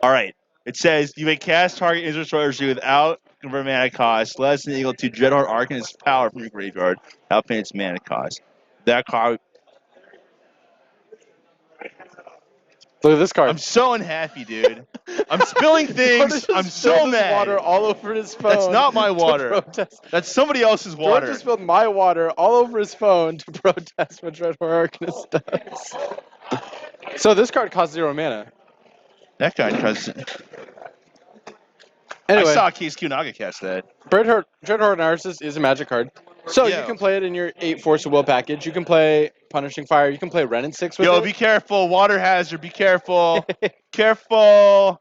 All right. It says you may cast target Izzet Sorcery without convert mana cost less than equal to Dreadhorde Arcanist's power from your graveyard without paying its mana cost. That card. Look at this card. I'm so unhappy, dude. I'm spilling things. Jordan I'm just so spilled his mad. water all over his phone. That's not my to water. protest. That's somebody else's Jordan water. just spilled my water all over his phone to protest what Dread Horde Arcanist does. So this card costs 0 mana. That guy does. Anyway, I saw Case Q Naga cast that. Dread Horde Narcissus is a magic card. So Yeah. you can play it in your 8 Force of Will package. You can play Punishing Fire. You can play Ren and 6 with Yo, it. be careful. Water hazard. Be careful. Careful.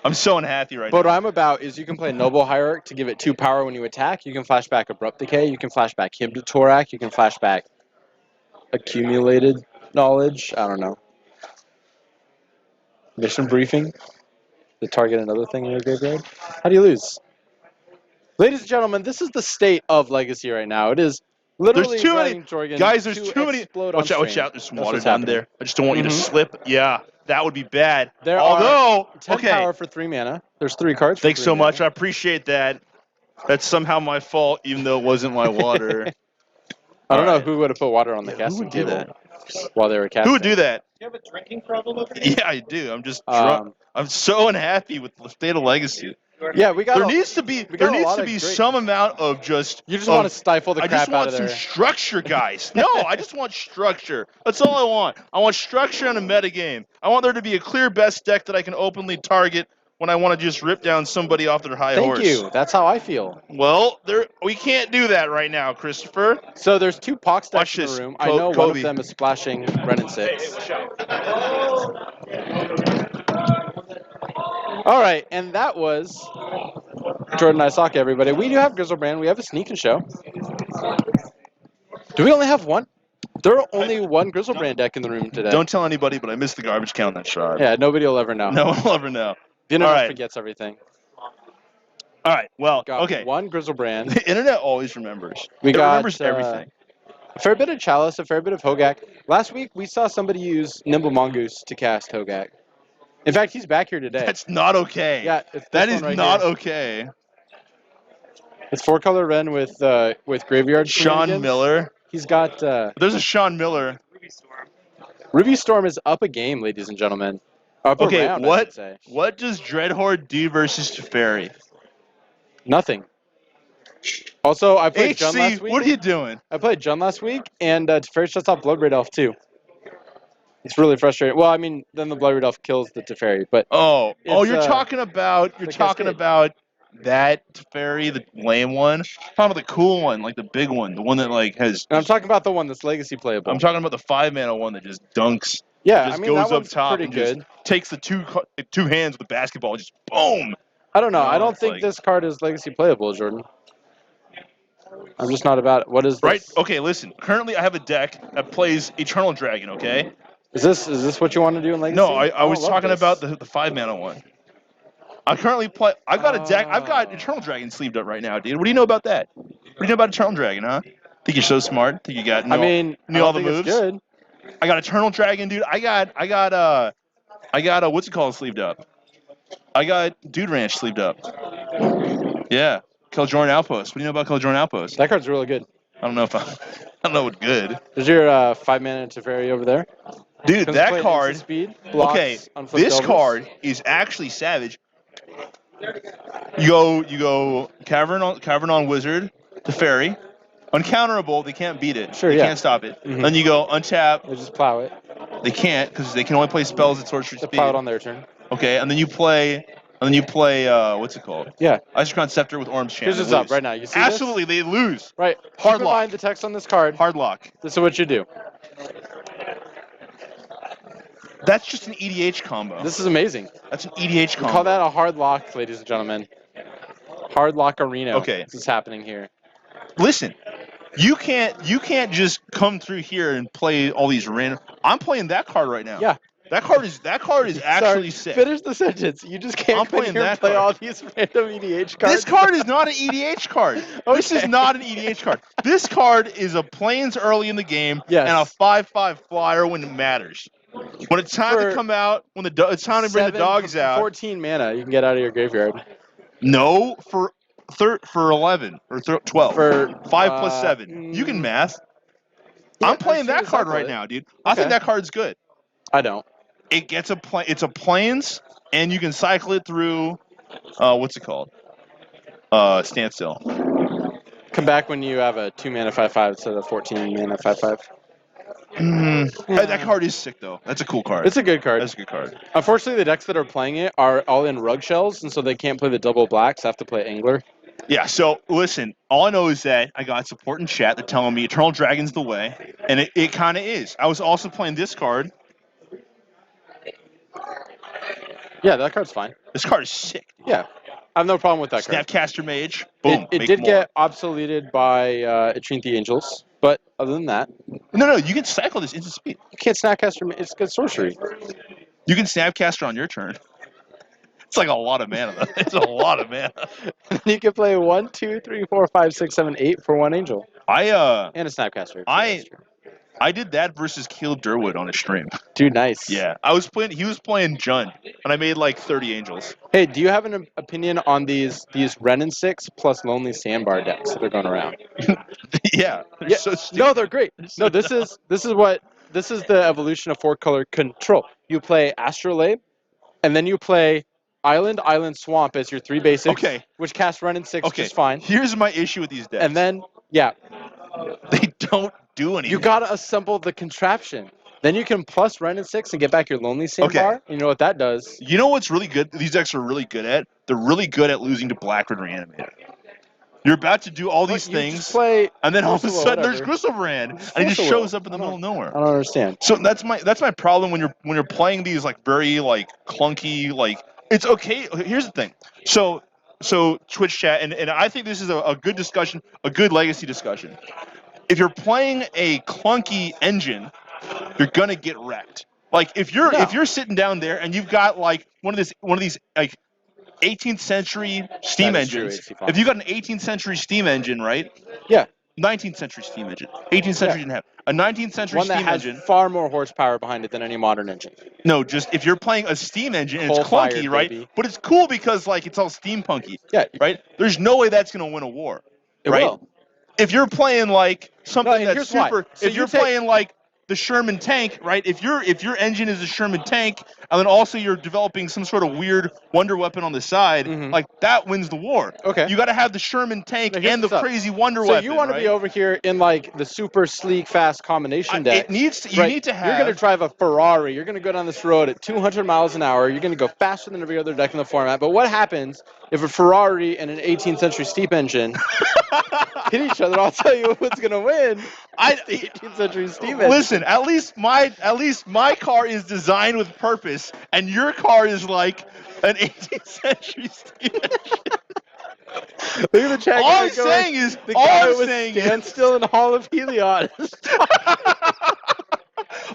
I'm so unhappy right But what now. I'm about is you can play Noble Hierarch to give it 2 power when you attack. You can flashback Abrupt Decay. You can flashback Hymn to Torak. You can flashback Accumulated Knowledge. I don't know. Mission Briefing. To target another thing in your graveyard. How do you lose? Ladies and gentlemen, this is the state of Legacy right now. It is literally There's too many- driving Jorgen Guys, there's to too many. explode on Watch out, watch stream. out. There's some That's water what's down happening. there. I just don't want you to Mhm. slip. Yeah, that would be bad. There Although, 10 okay. power for 3 mana. There's 3 cards. For Thanks 3 so mana. much. I appreciate that. That's somehow my fault, even though it wasn't my water. I don't know Alright. who would have put water on the Yeah, who casting would do table that? while they were casting. Who would do that? Do you have a drinking problem over there? Yeah, I do. I'm just drunk. Um, I'm so unhappy with the state of Legacy. yeah, we got. There a- needs to be got there a needs lot to of be great- some amount of just. You just of- want to stifle the I crap just want out of some there. structure, guys. No, I just want structure. That's all I want. I want structure in a metagame. I want there to be a clear best deck that I can openly target when I want to just rip down somebody off their high Thank horse. you. That's how I feel. Well, we can't do that right now, Christopher. So there's 2 Pox Watch decks in this, the room. I know one Kobe. of them is splashing Ren and 6. All right, and that was Jordan Isaka, everybody. We do have Grizzlebrand. We have a sneak and show. Do we only have one? There are only one Grizzlebrand deck in the room today. Don't tell anybody, but I missed the garbage can on that shot. Yeah, nobody will ever know. No one will ever know. The internet All right. forgets everything. All right. Well, Got okay. one Grizzlebrand. The internet always remembers. We It got, remembers everything. A fair bit of Chalice, a fair bit of Hogak. Last week, we saw somebody use Nimble Mongoose to cast Hogak. In fact, he's back here today. That's not okay. Yeah, it's this That is one right not here. okay. It's 4-color Ren with Graveyard Sean shenanigans. Miller. He's got There's a Sean Miller. Ruby Storm. Ruby Storm is up a game, ladies and gentlemen. Up Okay, a round, I what should say. what does Dreadhorde do versus Teferi? Nothing. Also, I played Jun last HC, week. what are you doing? I played Jun last week, and Teferi shuts off Bloodbraid Elf too. It's really frustrating. Well, I mean, then the Bloodbraid Elf kills the Teferi, but Oh, It's, you're talking about the Cascade. that Teferi, the lame one. I'm talking about the cool one, like the big one, the one that like has. and I'm talking about the one that's legacy playable. I'm talking about the 5-mana one that just dunks, yeah, just I mean, goes that up one's top pretty and good. just takes the two hands with the basketball, and just boom. I don't know. No, I don't it's think like- this card is legacy playable, Jordan. I'm just not about. What is this? Right? Okay, listen. Currently, I have a deck that plays Eternal Dragon. Okay. Is this what you want to do in legacy? No, I don't was love talking this. about the 5-mana one. I currently play. I've got a deck. I've got Oh. Eternal Dragon sleeved up right now, dude. What do you know about that? What do you know about Eternal Dragon, huh? Think you're so smart? Think you got? I mean, knew I all don't the think moves? it's good. I got Eternal Dragon, dude. I got what's it called sleeved up? I got Dude Ranch sleeved up. Yeah, Keljoran Outpost. What do you know about Keljoran Outpost? That card's really good. I don't know if I don't know what good. There's your 5-mana Teferi over there. Dude, Comes that play card. instant speed, blocks, Okay, unflipped this Elvis. card is actually savage. You go Cavern on Wizard, Teferi, Uncounterable, they can't beat it. Sure, they yeah. can't stop it. Mhm. Then you go untap, They just plow it. they can't because they can only play spells at sorcery They speed. plow it on their turn. Okay, and then you play, what's it called? Yeah. Isochron Scepter with Orm's Chant. Here's They what's up lose. right now. You see Absolutely, they lose. this? Right. Hard Keep in lock. mind the text on this card. Hard lock. This is what you do. That's just an EDH combo. This is amazing. That's an EDH We combo. call that a hard lock, ladies and gentlemen. Hard lock arena. Okay. This is happening here. Listen, you can't just come through here and play all these random. I'm playing that card right now. Yeah. That card is actually Sorry, sick. Finish the sentence. You just can't I'm come playing here and that play card. all these random EDH cards. This card is not an EDH card. This is Okay. not an EDH card. This card is a plains early in the game Yes. and a 5/5 flyer when it matters. When it's time For to come out, when it's time to bring the dogs out. 14 mana you can get out of your graveyard. No, for 11 or 12. For 5 plus 7. You can math. Yeah, I'm playing that sure, card cycle right it. now, dude. I think Okay. that card's good. I don't. It gets it's a plains, and you can cycle it through. What's it called? Standstill. Come back when you have a 2 mana 5/5 instead of 14 mana 5/5. That card is sick though. That's a cool card. It's a good card. That's a good card. Unfortunately, the decks that are playing it are all in rug shells, and so they can't play the double blacks. Have to play Angler. Yeah. So listen, all I know is that I got support in chat. They're telling me Eternal Dragon's the way, and it kind of is. I was also playing this card. Yeah, that card's fine. This card is sick. Yeah, I have no problem with that card. Snapcaster Mage. Boom. It make did more. get obsoleted by Etreanthe Angels, but other than that, No, you can cycle this into speed. you can't Snapcaster. It's good sorcery. You can Snapcaster on your turn. It's like a lot of mana, though. It's a lot of mana. You can play 1, 2, 3, 4, 5, 6, 7, 8 for 1 Angel and a Snapcaster. I did that versus Caleb Durwood on a stream. Dude, nice. Yeah, he was playing Jund, and I made like 30 angels. Hey, do you have an opinion on these Ren and 6 plus Lonely Sandbar decks that are going around? Yeah, they're Yeah, so stupid. no, they're great. No, this is the evolution of 4-color control. You play Astrolabe, and then you play Island, Swamp as your 3 basics. Okay. Which cast Ren and 6 Okay, just fine. Here's my issue with these decks. And then, yeah, they don't do anything. you gotta assemble the contraption. Then you can plus Ren and 6 and get back your Lonely Sandbar. Okay. You know what that does? You know what's really good? These decks are really good at. They're really good at losing to Blackwood Reanimator. You're about to do all these You things, just play and then all of a Gristlewill, sudden there's whatever. Gristlebrand, and he just Gristlewill. shows up in the I middle of nowhere. I don't understand. So that's my problem when you're playing these like very like clunky like it's okay. Here's the thing. So Twitch chat and I think this is a good discussion, a good legacy discussion. If you're playing a clunky engine, you're gonna get wrecked. Like if you're sitting down there and you've got like one of these like 18th century steam That is true, engines. AC Fox. If you got an 18th century steam engine, right? Yeah. 19th century steam engine. 18th century didn't have a 19th century One that steam has engine. far more horsepower behind it than any modern engine. No, just if you're playing a steam engine and it's Coal-fired, clunky, right? baby. But it's cool because like it's all steampunky, Yeah. right? There's no way that's gonna win a war, It right? will. If you're playing like something and that's here's why. super, So if you you're take- playing like the Sherman tank, right? If your engine is a Sherman tank, and then also you're developing some sort of weird wonder weapon on the side, Mhm. like that wins the war. Okay. You got to have the Sherman tank Now, here's and the what's up. crazy wonder So weapon. you want to right? be over here in like the super sleek, fast combination deck. It needs to, you Right. need to have. You're going to drive a Ferrari. You're going to go down this road at 200 miles an hour. You're going to go faster than every other deck in the format. But what happens if a Ferrari and an 18th century steam engine hit each other? I'll tell you what's going to win. It's the 18th century steam engine. Listen, at least my car is designed with purpose, and your car is like an 18th century steam engine. Look at the chat. All guy I'm going, saying is, the all guy I'm was saying is, standstill in Hall of Helios.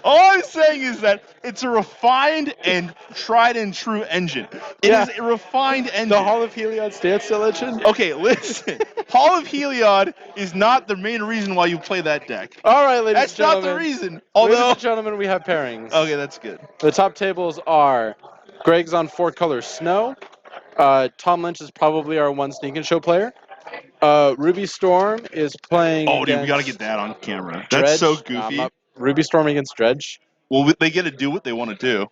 all I'm saying is that it's a refined and tried and true engine. It Yeah. is a refined engine. The Hall of Helios standstill engine. Okay, listen. Hall of Heliod is not the main reason why you play that deck. All right, ladies That's and not gentlemen. the reason. Ladies Although, and gentlemen, we have pairings. okay, that's good. The top tables are Greg's on 4-color Snow. Tom Lynch is probably our one Sneak and Show player. Ruby Storm is playing. Oh, dude, we gotta against get that on camera. That's Dredge. so No, I'm goofy. not- Ruby Storm against Dredge. Well, they get to do what they want to do.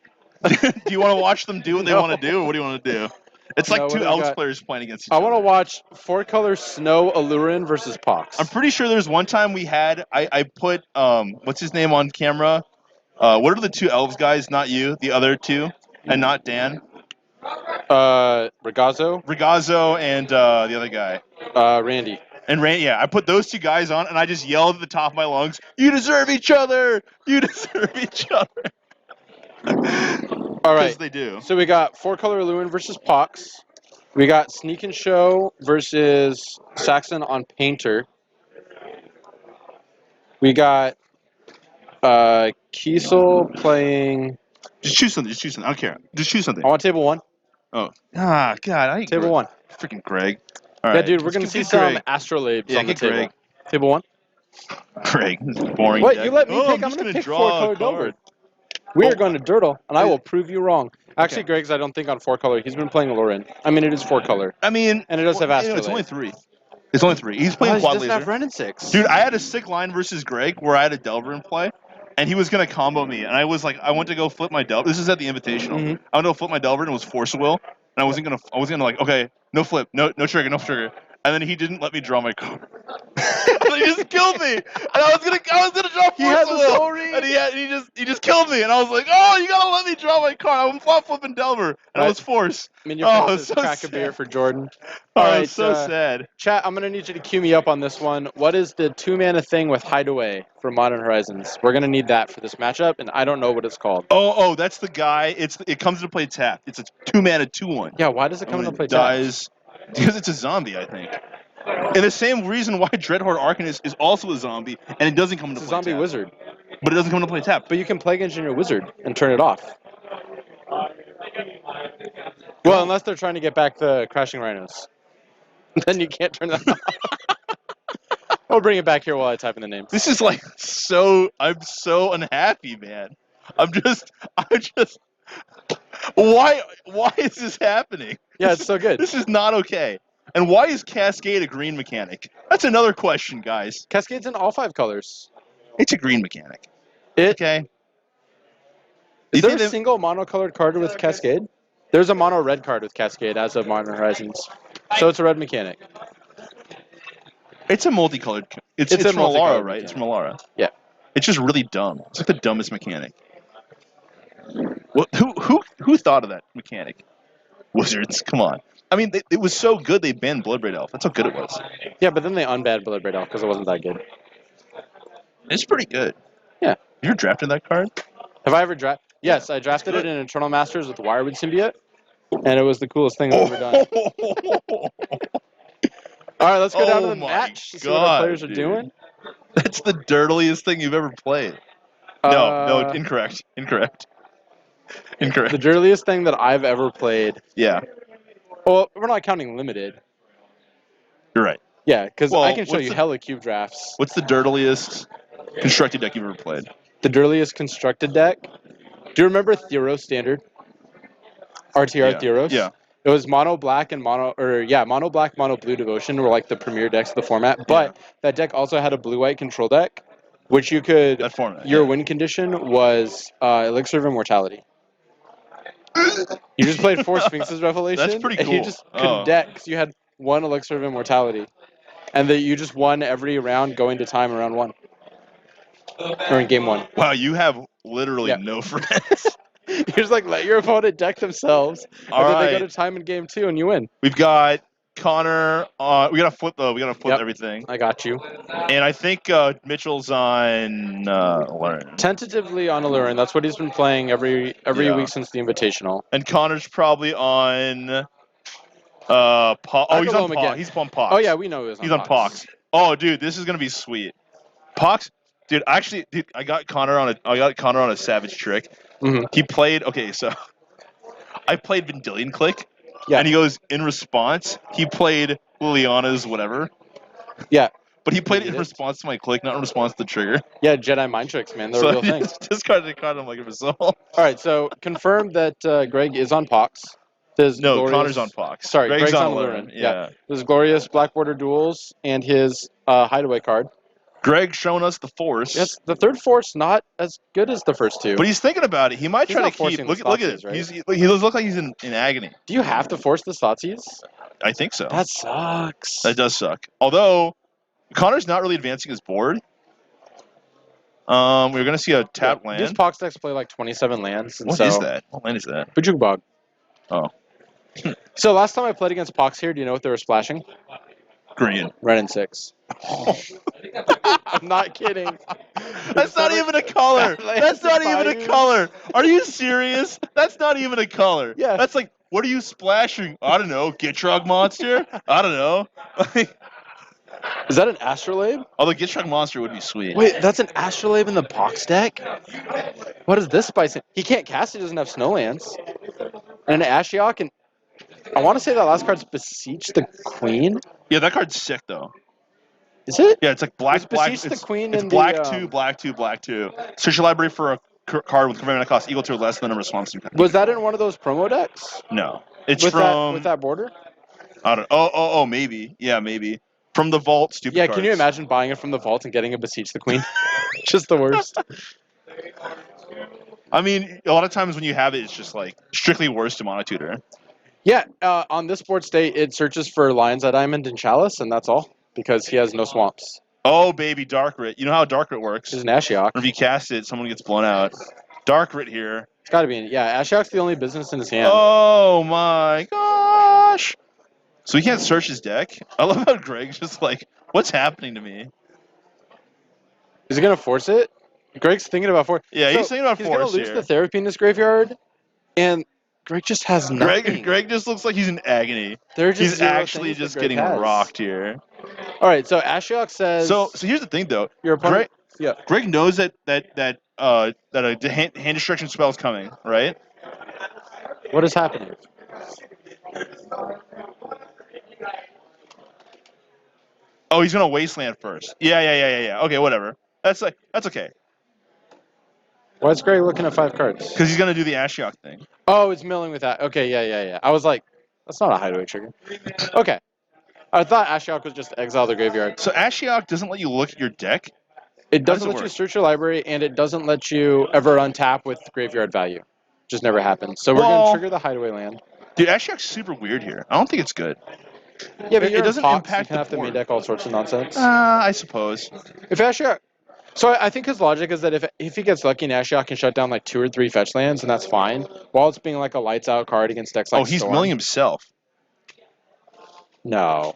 Do you want to watch them do what they No. want to do, or what do you want to do? It's like No, what two do we Elves got? players playing against each I other. want to watch four-color Snow Alurin versus Pox. I'm pretty sure there's one time we had I put what's his name on camera. What are the two Elves guys? Not you, the other two, and not Dan. Regazzo, Regazzo and the other guy. Randy. And yeah, I put those two guys on, and I just yelled at the top of my lungs, "You deserve each other! You deserve each other!" All right. Because they do. So we got four-color Alurin versus Pox. We got Sneak and Show versus Saxon on Painter. We got Kiesel playing. Just choose something. Just choose something. I don't care. Just choose something. I want table one. Oh. Ah, God. I hate Table Greg. one. Freaking Greg. All Yeah, right. dude, we're let's gonna get see some Greg. astrolabes Yeah, on the get table. Greg. Table one. Greg. This is boring. What? deck. You let me Oh, pick? I'm I'm just gonna pick draw four-color a card. Delver. We are Oh. going to Dirtle, and I Is- will prove you wrong. Actually, Okay. Greg's, I don't think on four-color. He's been playing Alurin. I mean, it is four-color. I mean, And it does have you know, Astrolabe. it's only three. It's only three. He's playing Oh, he quad doesn't have laser. Ren and 6. Dude, I had a sick line versus Greg where I had a Delver in play, and he was gonna combo me, and I was like, I went to go flip my Delver. This is at the Invitational. Mhm. I went to go flip my Delver, and it was Force Will, and I wasn't gonna like, okay, no flip, no trigger, no trigger, and then he didn't let me draw my card. And he just killed me, and I was gonna draw He had Force the Will, soul read. and he just killed me, and I was like, oh, you gotta let me draw my card. I'm flop flipping Delver, and Right. it was Force. Minion Oh, Princess, it's so crack a sad. beer for Jordan. Oh, All right, it's so sad. Chat, I'm going to need you to cue me up on this one. What is the two-mana thing with Hideaway for Modern Horizons? We're going to need that for this matchup, and I don't know what it's called. Oh, that's the guy. It comes into play tapped. It's a 2-mana 2/1. Yeah, why does it come When into play it tapped? dies because it's a zombie, I think. And the same reason why Dreadhorde Arcanist is also a zombie, and it doesn't come into It's a play zombie tapped. wizard. But it doesn't come into play tapped. But you can Plague Engine your wizard and turn it off. Well, unless they're trying to get back the Crashing Rhinos. Then you can't turn that off. I'll bring it back here while I type in the names. This is like I'm so unhappy, man. I'm just why is this happening? Yeah, it's so good. This is not okay. And why is Cascade a green mechanic? That's another question, guys. Cascade's in all 5 colors. It's a green mechanic. It Okay. Is You there think a they- single monocolored card with Cascade? There's a mono red card with Cascade as of Modern Horizons. So it's a red mechanic. It's a multicolored. It's a from Alara, multicolored right? It's from mechanic. Alara. Yeah. It's just really dumb. It's like the dumbest mechanic. What? Who thought of that mechanic? Wizards, come on. I mean, it was so good they banned Bloodbraid Elf. That's how good it was. Yeah, but then they unbanned Bloodbraid Elf because it wasn't that good. It's pretty good. Yeah. You ever drafted that card? Have I ever drafted? Yes, I drafted it in Eternal Masters with Wirewood Symbiote, and it was the coolest thing I've ever done. All right, let's go down to the Oh my match to see what our God, players are dude. doing. That's the dirtiest thing you've ever played. No, incorrect. Incorrect. The dirtiest thing that I've ever played. Yeah, Well, we're not counting limited. you're right. Yeah, because Well, I can show what's you the- hella cube drafts. What's the dirtiest constructed deck you've ever played? The dirtiest constructed deck. Do you remember Theros Standard? RTR Yeah. Theros? Yeah. It was mono black and mono black, mono blue devotion were like the premier decks of the format. But that deck also had a blue white control deck, which you could That format. your yeah. win condition was Elixir of Immortality. You just played 4 Sphinx's Revelation. That's pretty And you cool. just couldn't deck because you had 1 Elixir of Immortality. And that you just won every round going to time around 1. Or in game 1. Wow, you have literally Yeah. no friends. You just like let your opponent deck themselves. All and then they right. go to time in game 2 and you win. We've got Connor. We gotta flip though. We gotta flip Yep. everything. I got you. And I think Mitchell's on Learn. Tentatively on Alurin. That's what he's been playing every Yeah. week since the Invitational. And Connor's probably on. Oh, he's below on him Pox. again. He's on Pox. Oh yeah, we know he was on He's on Pox. Oh, dude, this is gonna be sweet. Pox, dude. Actually, dude, I got Connor on a savage trick. Mhm. He played. Okay, so I played Vendilion Click. Yeah. And he goes in response. He played Liliana's whatever. Yeah. But he played it in Did it? response to my click, not in response to the trigger. Yeah, Jedi mind tricks, man. They're So a real I thing. just discarded the card. I'm like a result. All right, so confirmed that Greg is on Pox. His No, glorious- Connor's on Pox. Sorry, Greg's on Lurin. Alurin. Yeah. His glorious Black Border Duels and his Hideaway card. Greg showing us the force. Yes, the third force not as good as the first two. But he's thinking about it. He might He's try to not keep. forcing the Look at Thoughtseize, it. right? He looks like he's in agony. Do you have to force the Thoughtseize? I think so. That sucks. That does suck. Although Connor's not really advancing his board. We're gonna see a tap land. These Pox decks play like 27 lands. And What so, is that? What land is that? Bajug Bog. Oh. So last time I played against Pox here, do you know what they were splashing? Green. Red and 6. I'm not kidding. That's not even a color. That's not even a color. Are you serious? That's not even a color. Yeah. That's like, what are you splashing? I don't know. Gitrog monster? I don't know. Is that an Astrolabe? Although Gitrog monster would be sweet. Wait, that's an Astrolabe in the Pox deck? What is this spice? He can't cast, he doesn't have Snowlands. And an Ashiok, and I want to say that last card's Beseech the Queen. Yeah, that card's sick though. Is it? Yeah, it's like black. Beseech the Queen it's in black the, 2, black 2, black 2. Search your library for a card with converted mana cost equal to or less than the number of swamps you can. Was that in one of those promo decks? No, it's With from. with that border? I don't. Oh, maybe. Yeah, maybe. From the vault, stupid. Yeah, cards. can you imagine buying it from the vault and getting a Beseech the Queen? Just the worst. I mean, a lot of times when you have it, it's just like strictly worse to Mono Tutor. Yeah, on this board state, it searches for Lion's Eye Diamond and Chalice, and that's all, because he has no swamps. Oh, baby, Dark Writ. You know how Dark Writ works. He's an Ashiok. If you cast it, someone gets blown out. Dark Writ here. It's got to be. Yeah, Ashiok's the only business in his hand. Oh my gosh. So he can't search his deck? I love how Greg's just like, what's happening to me? Is he going to force it? Greg's thinking about force. Yeah, he's thinking about he's force going to lose here. the therapy in his graveyard, and Greg just has nothing. Greg just looks like he's in agony. There are just He's zero actually things that just Greg getting has. rocked here. All right, so Ashiok says. So here's the thing though. Your opponent. Yeah. Greg knows that a hand destruction spell is coming, right? What is happening? Oh, he's gonna wasteland first. Yeah. Okay, whatever. That's okay. Why is Greg looking at 5 cards? Because he's gonna do the Ashiok thing. Oh, it's milling with that. Okay, yeah. I was like, that's not a hideaway trigger. Okay. I thought Ashiok was just exile the graveyard. So Ashiok doesn't let you look at your deck. It does doesn't it let you work? search your library, and it doesn't let you ever untap with graveyard value. Just never happens. So we're going Well- to trigger the hideaway land. Dude, Ashiok's super weird here. I don't think it's good. Yeah, but it you're in doesn't Pox, impact you can the have to main board. deck all sorts of nonsense. I suppose. If Ashiok... So I think his logic is that if he gets lucky and Ashiok can shut down like 2 or 3 fetch lands, and that's fine, while it's being like a lights out card against decks like Oh, he's Storm. milling himself. No.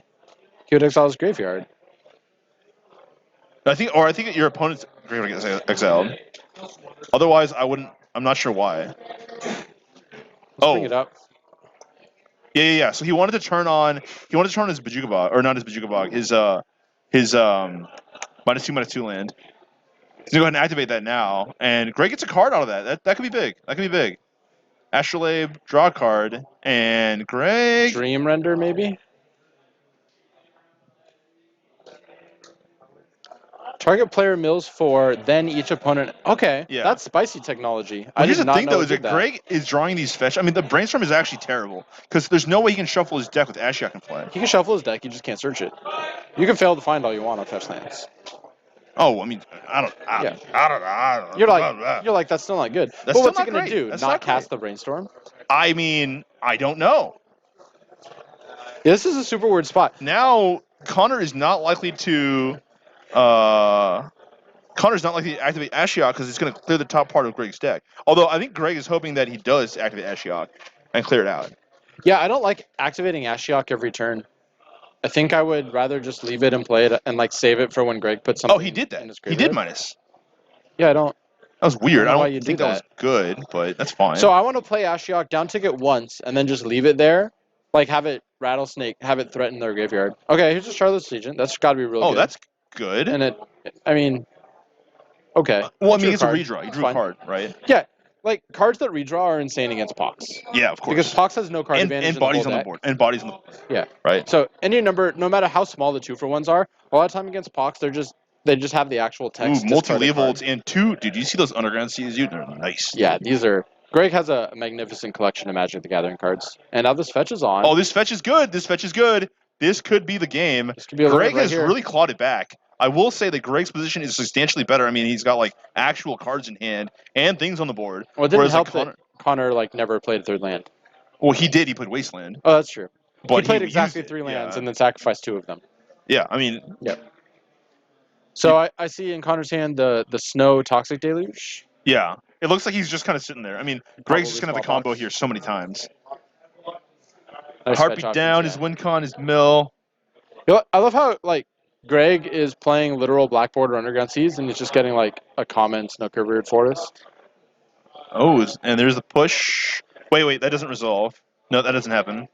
He would exile his graveyard. I think your opponent's graveyard gets exiled. Otherwise, I wouldn't. I'm not sure why. Let's bring it up. Yeah. So he wanted to turn on his Bajuga Bog, or not his Bajuga Bog, his -2/-2 land. He's gonna go ahead and activate that now, and Greg gets a card out of that. That could be big. That could be big. Astrolabe, draw a card, and Greg. Dream Render, maybe? Target player mills 4, then each opponent... Okay, Yeah. that's spicy technology. But I here's did the not thing, know though, it is did that Greg is drawing these fetch. I mean, the brainstorm is actually terrible because there's no way he can shuffle his deck with Ashiok in play. He can shuffle his deck, you just can't search it. You can fail to find all you want on fetch lands. Oh, I mean, I don't know. You're like, that's still not good. That's But still what's not he going to great. do? That's Not not cast the Brainstorm? I mean, I don't know. Yeah, this is a super weird spot. Now, Connor is not likely to activate Ashiok because it's going to clear the top part of Greg's deck. Although I think Greg is hoping that he does activate Ashiok and clear it out. Yeah, I don't like activating Ashiok every turn. I think I would rather just leave it and play it and like save it for when Greg puts something. Oh, he did that. in his He did graveyard. minus. Yeah, I don't. That was weird. I I don't know why don't you think do that was good, but that's fine. So I want to play Ashiok down ticket once and then just leave it there. Like have it rattlesnake, have it threaten their graveyard. Okay, here's a Charlotte's Legion. That's got to be really good. that's good. And I mean, okay. Well, I It's mean, your it's a card. redraw. You drew Fine. a card, right? Yeah, like cards that redraw are insane against Pox. Yeah, of course. Because Pox has no card and advantage and in bodies the on whole the deck. board. And bodies on the board. Yeah. Right. So any number, no matter how small the 2-for-1s are, a lot of time against Pox, they just have the actual Ooh, text. multi-leveled and 2. Dude, you see those underground CSU? They're nice. Yeah, these are. Greg has a magnificent collection of Magic the Gathering cards, and now this fetch is on. Oh, this fetch is good. This fetch is good. This could be the game. This could be a Greg right has here. really clawed it back. I will say that Greg's position is substantially better. I mean, he's got like actual cards in hand and things on the board. Well, it didn't whereas help like Connor, that Connor like never played third land. well, he did. He played Wasteland, Oh, that's true. but He played used exactly it, 3 lands yeah. and then sacrificed 2 of them. Yeah, I mean, So I see in Connor's hand the Snow Toxic Deluge. yeah. It looks like he's just kind of sitting there. I mean, Greg's Probably just gonna have the small combo box. here so many times. Nice Heartbeat fetch options, down, yeah. his win con, his mill. You know, I love how like Greg is playing literal Black Border Underground Seas and he's just getting like a common Snooker Weird Forest. Oh, and there's the push. Wait, that doesn't resolve. No, that doesn't happen.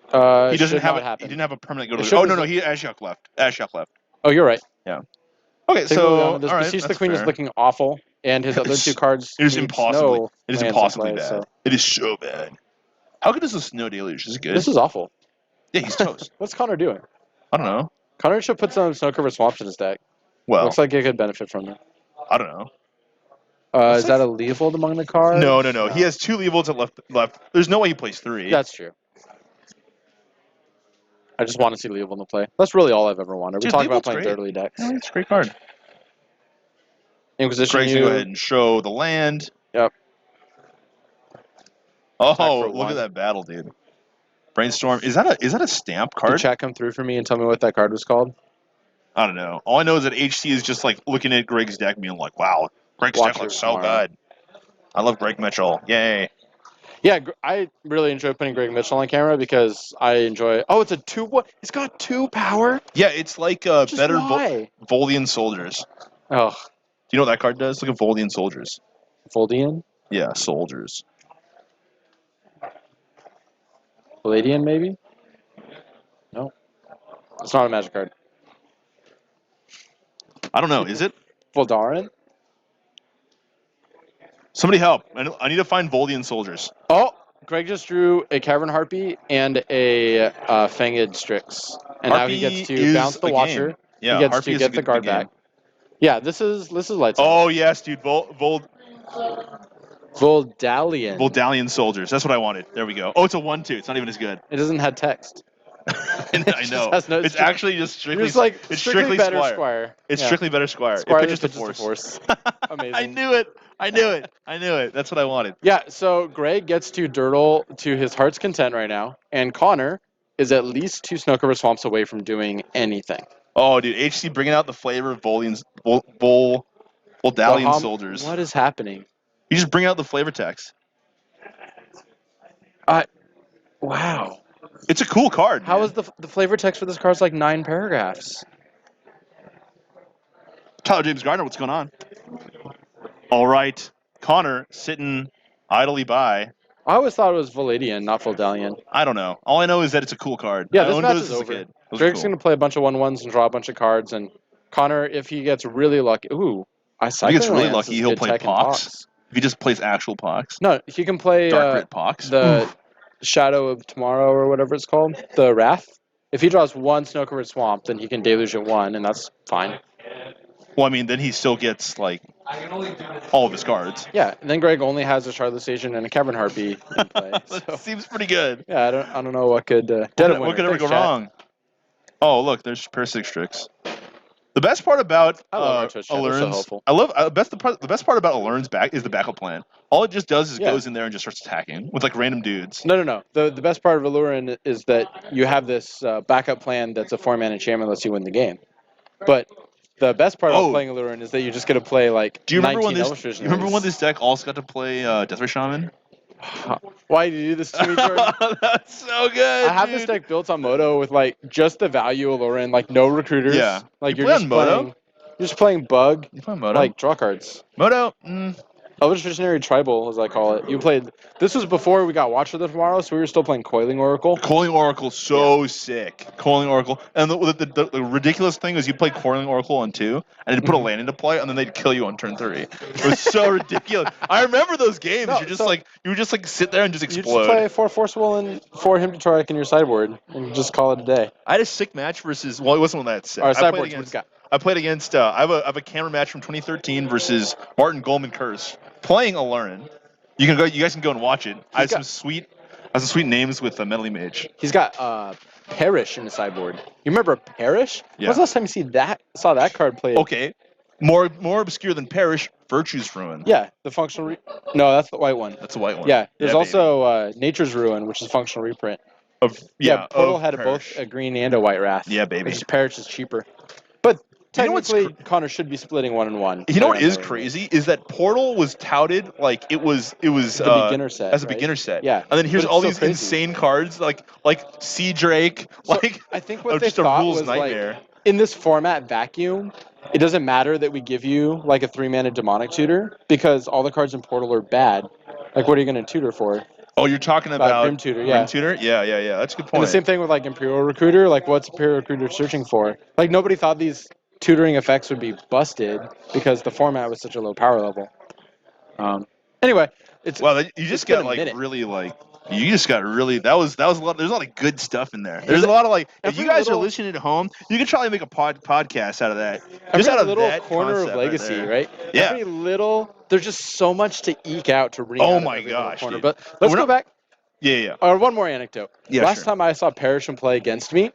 He doesn't should have not it. happen. He didn't have a permanent go It to. should Oh no, resol- he Ashiok left. Ashiok left. Oh, you're right. Okay, Take a look so down. This all right, Beseech the that's Queen fair. is looking awful, and his other 2 cards It is need impossibly. snow It is lands in impossibly play, bad. so It is so bad. How good is the Snow Deluge? Is it good? this is awful. Yeah, he's toast. What's Connor doing? I don't know. Connor should put some Snow Cover Swamps in his deck. Well, Looks like it could benefit from it. I don't know. Is that a Leovold among the cards? No. He has 2 Leavolds at left. There's no way he plays 3. That's true. I just want to see Leovold in the play. That's really all I've ever wanted. We Dude, talk about Leovold's playing great. dirtly decks. Yeah, it's a great card. Inquisition Greg's U. gonna go ahead and show the land. Yep. Oh, for look 1. at that battle, dude. Brainstorm. Is that a stamp Did card? chat come through for me and tell me what that card was called? I don't know. All I know is that HC is just like looking at Greg's deck, being like, "Wow, Greg's Watch deck it looks so tomorrow. good." I love Greg Mitchell. Yay! Yeah, I really enjoy putting Greg Mitchell on camera because I enjoy. Oh, it's a 2-1. He's got 2 power. Yeah, it's like Just better why? Voldian Soldiers. Oh, Do you know what that card does? Look at Voldian Soldiers. Voldian, Yeah, soldiers. Palladian, maybe. No, it's not a magic card. I don't know. Is it? Voldaren. Somebody help! I need to find Voldian Soldiers. Oh, Greg just drew a Cavern Harpy and a Fanged Strix, and now he Harpy gets to is bounce the a Watcher. game. Yeah, he gets Harpy to is a get the good guard game. back. Yeah, this is lights out. Oh yes, dude. Voldalian. Soldiers. That's what I wanted. There we go. Oh, it's a 1/2. It's not even as good. It doesn't have text. I just know. has no- It's actually just strictly. You're just like it's strictly better Squire. Squire. It's Yeah. strictly better Squire. Squire It that pitches to pitches to force. Amazing. I knew it. I knew it. That's what I wanted. Yeah, so Greg gets to Dirtle to his heart's content right now, and Connor is at least 2 Snow Cover Swamps away from doing anything. Oh, dude, HC bringing out the flavor of Voldalian Baham- Soldiers. What is happening? You just bring out the flavor text. Wow. It's a cool card. How man. is the flavor text for this card is like 9 paragraphs? Tyler James Gardner? What's going on? All right, Connor sitting idly by. I always thought it was Valadian, not Voldalian. I don't know. All I know is that it's a cool card. Yeah, I this owned match those is as a over. kid. Those are Greg's cool. going to play a bunch of 1/1s and draw a bunch of cards, and Connor, if he gets really lucky... Ooh, If he gets really lucky, he'll play Pox. Pox. If he just plays actual Pox. No, he can play Dark Grit Pox. the Shadow of Tomorrow or whatever it's called, the Wrath. If he draws 1 Snow-Covered Swamp, then he can Deluge at 1, and that's fine. Well, I mean, then he still gets, like, all of his cards. Yeah, and then Greg only has a Charlotte Station and a Cavern Harpy in play. That So, seems pretty good. yeah, I don't know what could... What could ever go wrong? Oh, look, there's Parasitic Strix. The best part about I love our Twitch chat. They're so helpful. the best part about Alern's back is the backup plan. All it just does is Yeah. goes in there and just starts attacking with like random dudes. No. The best part of Allurin is that you have this backup plan that's a 4-man enchantment lets you win the game. But the best part Oh. of playing Allurin is that you just get to play like Do you remember 19 when Elvish you remember when this deck also got to play Deathray Shaman? Why do you do this to me, Jordan? That's so good. I have this dude. deck built on Moto with like just the value of Allurin, like no recruiters. Yeah. Like You you're play just on Moto? playing. You're just playing Bug, You play Moto? like draw cards. Moto? Elvish Visionary Tribal, as I call it. You played. This was before we got Watcher the Tomorrow, so we were still playing Coiling Oracle. Coiling Oracle, so sick. Coiling Oracle. And the ridiculous thing is you play Coiling Oracle on 2, and they'd put a land into play, and then they'd kill you on turn 3. It was so ridiculous. I remember those games. No, You're just so- you would just like sit there and just You just explode. play 4 Forcible and 4 Hymn-to-Torek in your sideboard, and just call it a day. I had a sick match versus. Well, it wasn't one that sick. Our I played sideboard's what against. it's got. I played against. I have a camera match from 2013 versus Martin Goldman Curse playing Alurin. You guys can go and watch it. I have some sweet names with Metal Mage. He's got Perish in the sideboard. You remember Perish? Yeah. When's the last time you saw that card played? Okay. More obscure than Perish, Virtue's Ruin. Yeah, the functional. No, that's the white one. That's a white one. Yeah, there's baby. also Nature's Ruin, which is functional reprint. Portal of had Perish. both a green and a white Wrath. Yeah, baby. Which is Perish is cheaper. But You know what's technically, Connor should be splitting 1 and 1. You know what is crazy is that Portal was touted like it was the beginner set as a right? beginner set. Yeah, And then here's but it's all so these crazy. insane cards like Sea Drake, So like I think what they just a thought rules was nightmare. like in this format vacuum, it doesn't matter that we give you like a 3-mana demonic tutor because all the cards in Portal are bad. Like, what are you going to tutor for? Oh, you're talking about Grim Tutor, Grim yeah. Tutor? Yeah. That's a good And point. the same thing with like Imperial Recruiter. Like, what's Imperial Recruiter searching for? Like, nobody thought these tutoring effects would be busted because the format was such a low power level. Anyway, it's Well, you it's just been got a like minute. really like you just got really that was a lot. There's a lot of good stuff in there. There's a lot of like if you every guys are little- listening at home, you could try to make a podcast out of that. Every Just out of little that corner of concept Legacy, there. right? Yeah. Every little, there's just so much to eke out to bring Oh out of my every little gosh, corner. dude. But let's We're go not- back. Yeah. Or one more anecdote. Yeah, Last sure. time I saw Parisham play against me,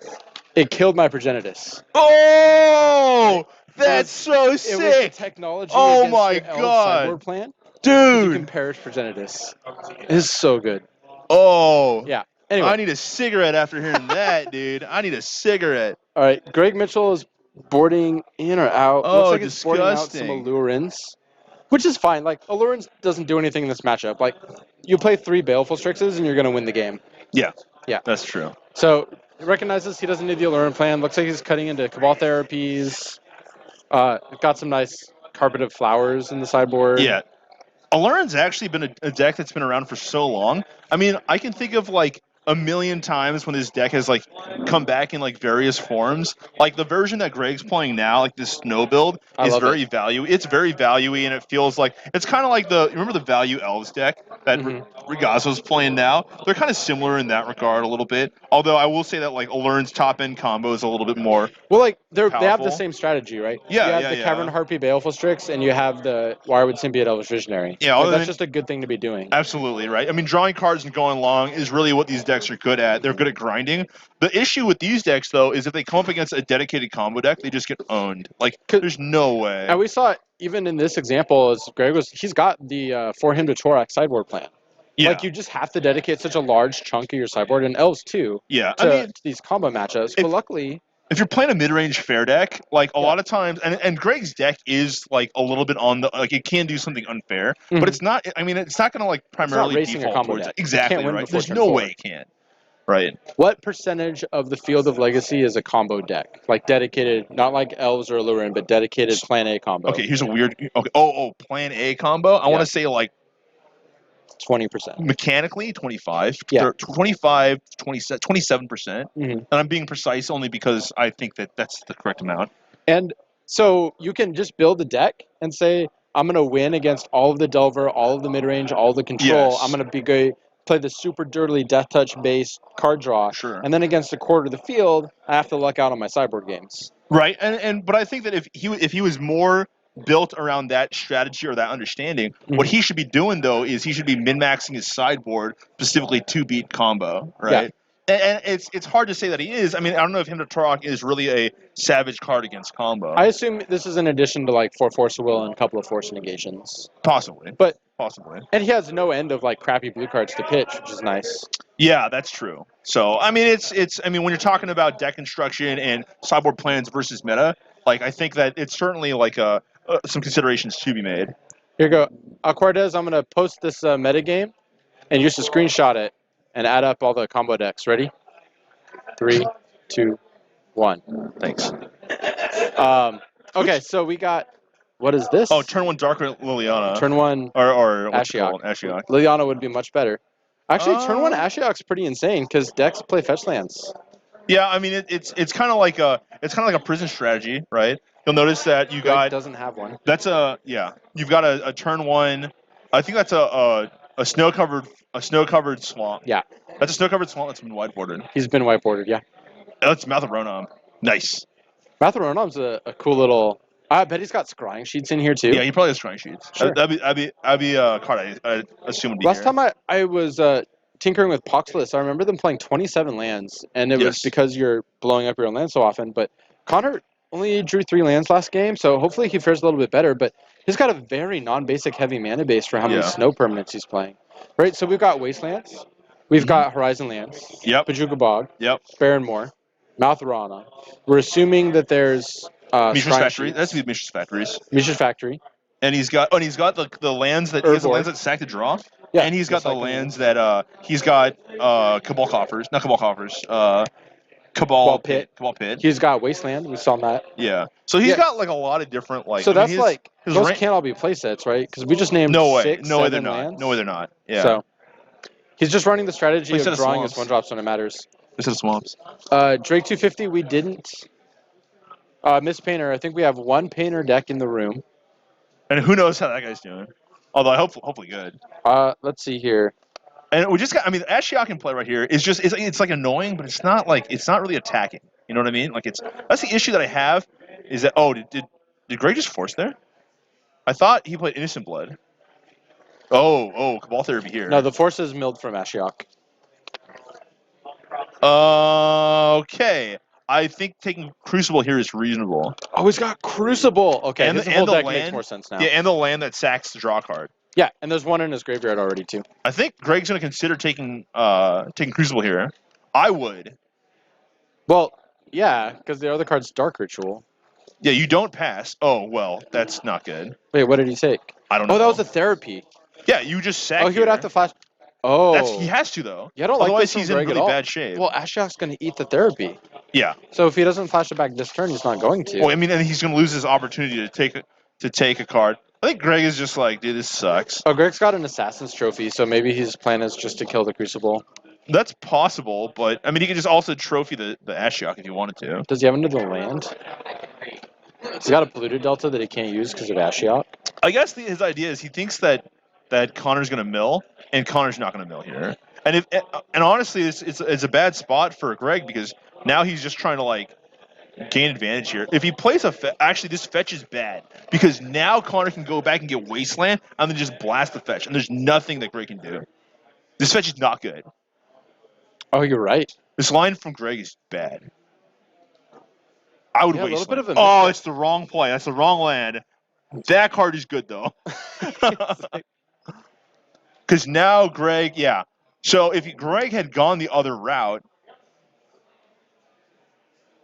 it killed my Progenitus. Oh, that's so It was the sick, technology Oh against my your Elf God. sideboard plan. You can dude. Perish Progenitus. It is so good. Oh, Yeah. Anyway, I need a cigarette after hearing that, dude. I need a cigarette. all right. Greg Mitchell is boarding in or out. Oh, Looks like he's boarding out some disgusting. Allurans, which is fine. Like, Allurans doesn't do anything in this matchup. Like, you play 3 Baleful Strixes and you're going to win the game. Yeah, Yeah. that's true. So, he recognizes he doesn't need the Alluran plan. Looks like he's cutting into Cabal Therapies. Got some nice Carpet of Flowers in the sideboard. Yeah, Alurin's actually been a deck that's been around for so long. I mean, I can think of like a million times when this deck has like come back in like various forms. Like the version that Greg's playing now, like this snow build, I is love very value. It's very value-y, and it feels like it's kind of like remember the value elves deck that Regazzo's playing now. They're kind of similar in that regard a little bit. Although I will say that like Alurin's top end combo is a little bit more. Well, like, they have the Powerful. same strategy, right? Yeah, You have yeah, the yeah. Cavern Harpy Baleful Strix, and you have the Wirewood Symbiote Elvish Visionary. Yeah, Like, other that's than- just a good thing to be doing. Absolutely, right? I mean, drawing cards and going long is really what these decks are good at. They're good at grinding. The issue with these decks, though, is if they come up against a dedicated combo deck, they just get owned. Like, there's no way. And we saw it even in this example, as Greg he's got the For Him to Torak sideboard plan. Yeah, Like, you just have to dedicate such a large chunk of your sideboard, and Elves too, yeah. to, I mean, to these combo matchups. if- But luckily, if you're playing a mid-range fair deck, like a Yeah. lot of times, and Greg's deck is like a little bit on the like it can do something unfair, Mhm. but it's not. I mean, it's not going to like primarily racing a default combo towards deck. it. You Exactly can't win right. before There's turn no 4. way it can. Right. what percentage of the Field of Legacy is a combo deck? Like, dedicated, not like Elves or Alluran, but dedicated Plan A combo. Okay. Here's a weird. Okay. Plan A combo. I Yeah. want to say like 20%. mechanically 25. Yeah. 25, 27%. Mhm. And I'm being precise only because I think that that's the correct amount. And so you can just build a deck and say, I'm going to win against all of the Delver, all of the mid-range, all of the control. Yes. I'm going to play the super dirtily Death Touch based card draw. Sure. And then against a quarter of the field, I have to luck out on my sideboard games. Right. But I think that if he was more built around that strategy or that understanding, what he should be doing though is he should be min-maxing his sideboard specifically to beat combo, right? And it's hard to say that he is. I mean, I don't know if Him to Turok is really a savage card against combo. I assume this is in addition to like 4 Force of Will and a couple of Force Negations. Possibly. But Possibly. and he has no end of like crappy blue cards to pitch, which is nice. Yeah, that's true. So I mean, I mean, when you're talking about deck construction and sideboard plans versus meta, like I think that it's certainly like some considerations to be made. Here you go. Cortez, I'm going to post this metagame and use to screenshot it and add up all the combo decks. Ready? 3, 2, 1. Thanks. Okay, so we got, what is this? Oh, turn 1 Darker Liliana. Turn 1 or what's it Ashiok. called? Ashiok. Liliana would be much better. Actually, turn 1 Uh, Ashiok's pretty insane because decks play fetch lands. Yeah, I mean it's kind of like a prison strategy, right? You'll notice that you Greg got doesn't have one. you've got a turn 1. I think that's a snow covered swamp. Yeah. That's a snow covered swamp that's been whiteboarded. He's been whiteboarded, yeah. That's Mouth of Ronom. Nice. Mathronom's a cool little... I bet he's got scrying sheets in here too. Yeah, he probably has scrying sheets. Sure. That'd be a card I assume would be Last here. time I was tinkering with Poxless, I remember them playing 27 lands, and it was Yes. because you're blowing up your own land so often. But Connor only drew 3 lands last game, so hopefully he fares a little bit better. But he's got a very non-basic heavy mana base for how many Yeah. snow permanents he's playing. Right, so we've got Wastelands, we've Mhm. got Horizon Lands, Yep. Pajuka Bog, Yep. Barrenmore, Maltharana. We're assuming that there's Mishra's Shrine Factory. Keeps, That's Mishra's Factories. Mishra's Factory. And he's got the lands that he has the Urborg. lands that sack to draw. Yeah, And he's got the cycling lands that he's got Cabal Coffers, not Cabal Coffers, Cabal Pit. Cabal Pit. He's got Wasteland. We saw that. Yeah. So he's Yeah. got like a lot of different like. So I mean, that's like his those rank- can't all be playsets, right? Because we just named no way. 6, No way they're 7 not. lands. No way they're not. Yeah. So he's just running the strategy Playset of of drawing his swamps. one drops when it matters. Instead of swamps. Drake 250, we didn't. Miss Painter, I think we have one Painter deck in the room. And who knows how that guy's doing? Although hopefully good. Let's see here. And we just got. I mean, Ashiok can play right here. It's like annoying, but it's not really attacking. You know what I mean? Like that's the issue that I have, is that did Greg just force there? I thought he played Innocent Blood. Oh, Cabal Therapy here. No, the force is milled from Ashiok. Okay. I think taking Crucible here is reasonable. Oh, he's got Crucible. Okay, And his the- whole and the deck makes land- more sense now. Yeah, and the land that sacks the draw card. Yeah, and there's one in his graveyard already too. I think Greg's gonna consider taking Crucible here. I would. Well, yeah, because the other card's Dark Ritual. Yeah, you don't pass. Oh well, that's not good. Wait, what did he take? I don't know. Oh, that was a therapy. Yeah, you just sack. Oh, he would have to flash. Oh, He has to though. Yeah, I don't like Otherwise, this from he's in Greg at really all. bad shape. Well, Ashiok's going to eat the therapy. Yeah. So if he doesn't flash it back this turn, he's not going to. Well, I mean, and he's gonna lose his opportunity to take a card. I think Greg is just like, dude, this sucks. Oh, Greg's got an Assassin's Trophy, so maybe his plan is just to kill the Crucible. That's possible, but I mean, he could just also trophy the Ashiok if you wanted to. Does he have another land? He's got a polluted delta that he can't use because of Ashiok. I guess his idea is he thinks that Connor's gonna mill, and Connor's not gonna mill here. And honestly, it's a bad spot for Greg because now he's just trying to like gain advantage here. If he plays actually this fetch is bad because now Connor can go back and get Wasteland and then just blast the fetch, and there's nothing that Greg can do. This fetch is not good. Oh, you're right. This line from Greg is bad. I would Yeah, a little Wasteland. bit of a Oh, misstep. it's the wrong play. That's the wrong land. That card is good though. Because now Greg, yeah. So if Greg had gone the other route,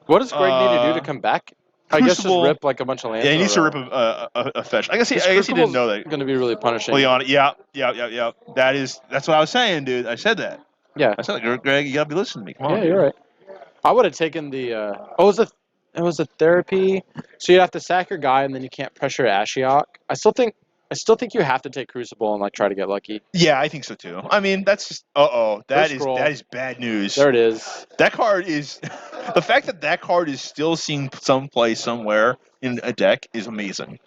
What does Greg need to do to come back? I guess just Crucible- rip like a bunch of lands. yeah, he in needs a to row. rip a fetch. I guess he didn't know that. Going to be really punishing. Leon, yeah. That's what I was saying, dude. I said that. Yeah. I said that. Greg, you gotta be listening to me. Come on. Yeah, you're right. I would have taken the. It was a therapy. So you'd have to sack your guy, and then you can't pressure Ashiok. I still think you have to take Crucible and like try to get lucky. Yeah, I think so too. I mean, that's just that First is scroll. that is bad news. There it is. That card is the fact that card is still seeing some play somewhere in a deck is amazing.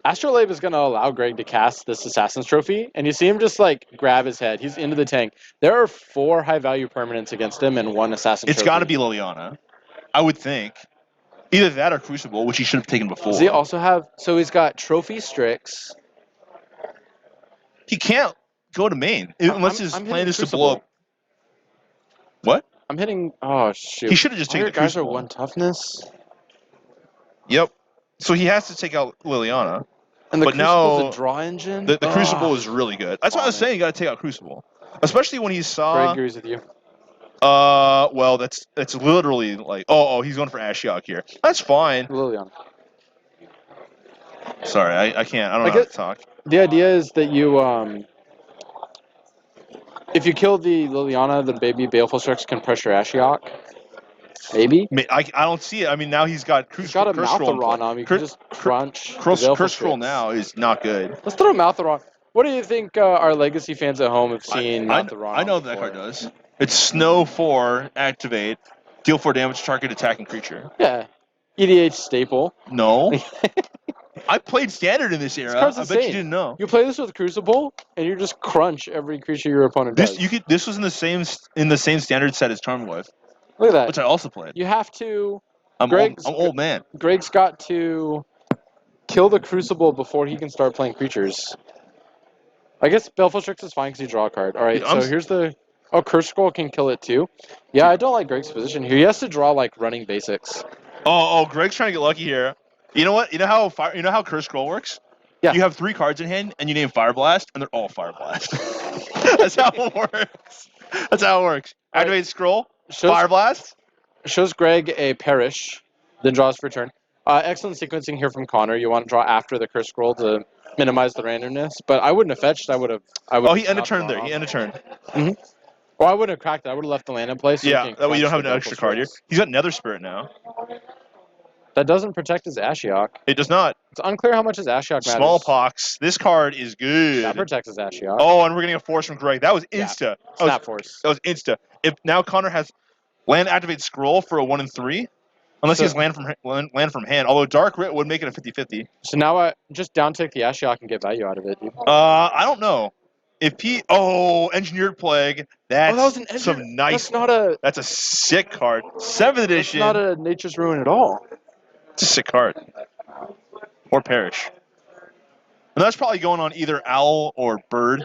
Astrolabe is going to allow Greg to cast this Assassin's Trophy, and you see him just like grab his head. He's into the tank. There are 4 high value permanents against him and 1 Assassin's It's Trophy. got to be Liliana, I would think. Either that or Crucible, which he should have taken before. Does he also have? So he's got Trophy Strix. He can't go to main unless his I'm plan hitting is to Crucible. blow up. What? I'm hitting. Oh shoot! He should have just All taken your the guys are Crucible. 1 toughness, Yep. So he has to take out Liliana. and the But Crucible's now- a draw engine. The Ah. Crucible is really good. That's why I was saying you got to take out Crucible, especially when he Greg saw. agrees with you. Well, that's literally like, oh, he's going for Ashiok here. That's fine. Liliana. Sorry, I can't. I don't I know how get- to talk. The idea is that you if you kill the Liliana, the baby Baleful Strix can pressure Ashiok. Maybe. I don't see it. I mean, now he's got He's got a Curse Scroll in play. Maltharon on him. You Cur- can just crunch. the Curse Baleful Scroll Strix. now is not good. Let's throw Maltharon. What do you think our Legacy fans at home have seen I Maltharon know on that before? card does. It's Snow 4, activate, deal 4 damage to target attacking creature. Yeah. EDH staple. No. I played Standard in this era. card's I bet you insane. didn't know. You play this with Crucible, and you just crunch every creature your opponent does. This was in the same Standard set as Charmwife, Look at that. which I also played. You have to. I'm Greg's- old man. Greg's got to kill the Crucible before he can start playing creatures. I guess Baleful Strix is fine because you draw a card. All right, Dude, I'm so s- here's the. Oh, Curse Scroll can kill it too. Yeah, I don't like Greg's position here. He has to draw like running basics. Oh, Greg's trying to get lucky here. You know what? You know how Curse Scroll works? Yeah. You have 3 cards in hand, and you name Fire Blast, and they're all Fire Blast. That's how it works. That's how it works. All right. Activate Scroll, Shows Fire Blast. shows Greg a Perish, then draws for turn. Excellent sequencing here from Connor. You want to draw after the Curse Scroll to minimize the randomness, but I wouldn't have fetched. I would. Oh, he ended not turn drawn there. off. He ended turn. Well, I wouldn't have cracked it. I would have left the land in place. So Yeah, he can that way you don't crunch have an the extra Baleful card here. Strix. He's got Nether Spirit now. That doesn't protect his Ashiok. It does not. It's unclear how much his Ashiok matters. Smallpox. This card is good. That protects his Ashiok. Oh, and we're getting a force from Greg. That was Yeah. insta. That Snap Force. was insta. If now Connor has land activate scroll for a 1 and 3, unless he has land from hand. Although Dark Writ would make it a 50-50. So now I just downtick the Ashiok and get value out of it, dude. I don't know. If he Engineered Plague. That's that was an some nice. That's That's a sick card. 7th It's edition. not a Nature's Ruin at all. It's a sick card. Or Perish. And that's probably going on either Owl or Bird.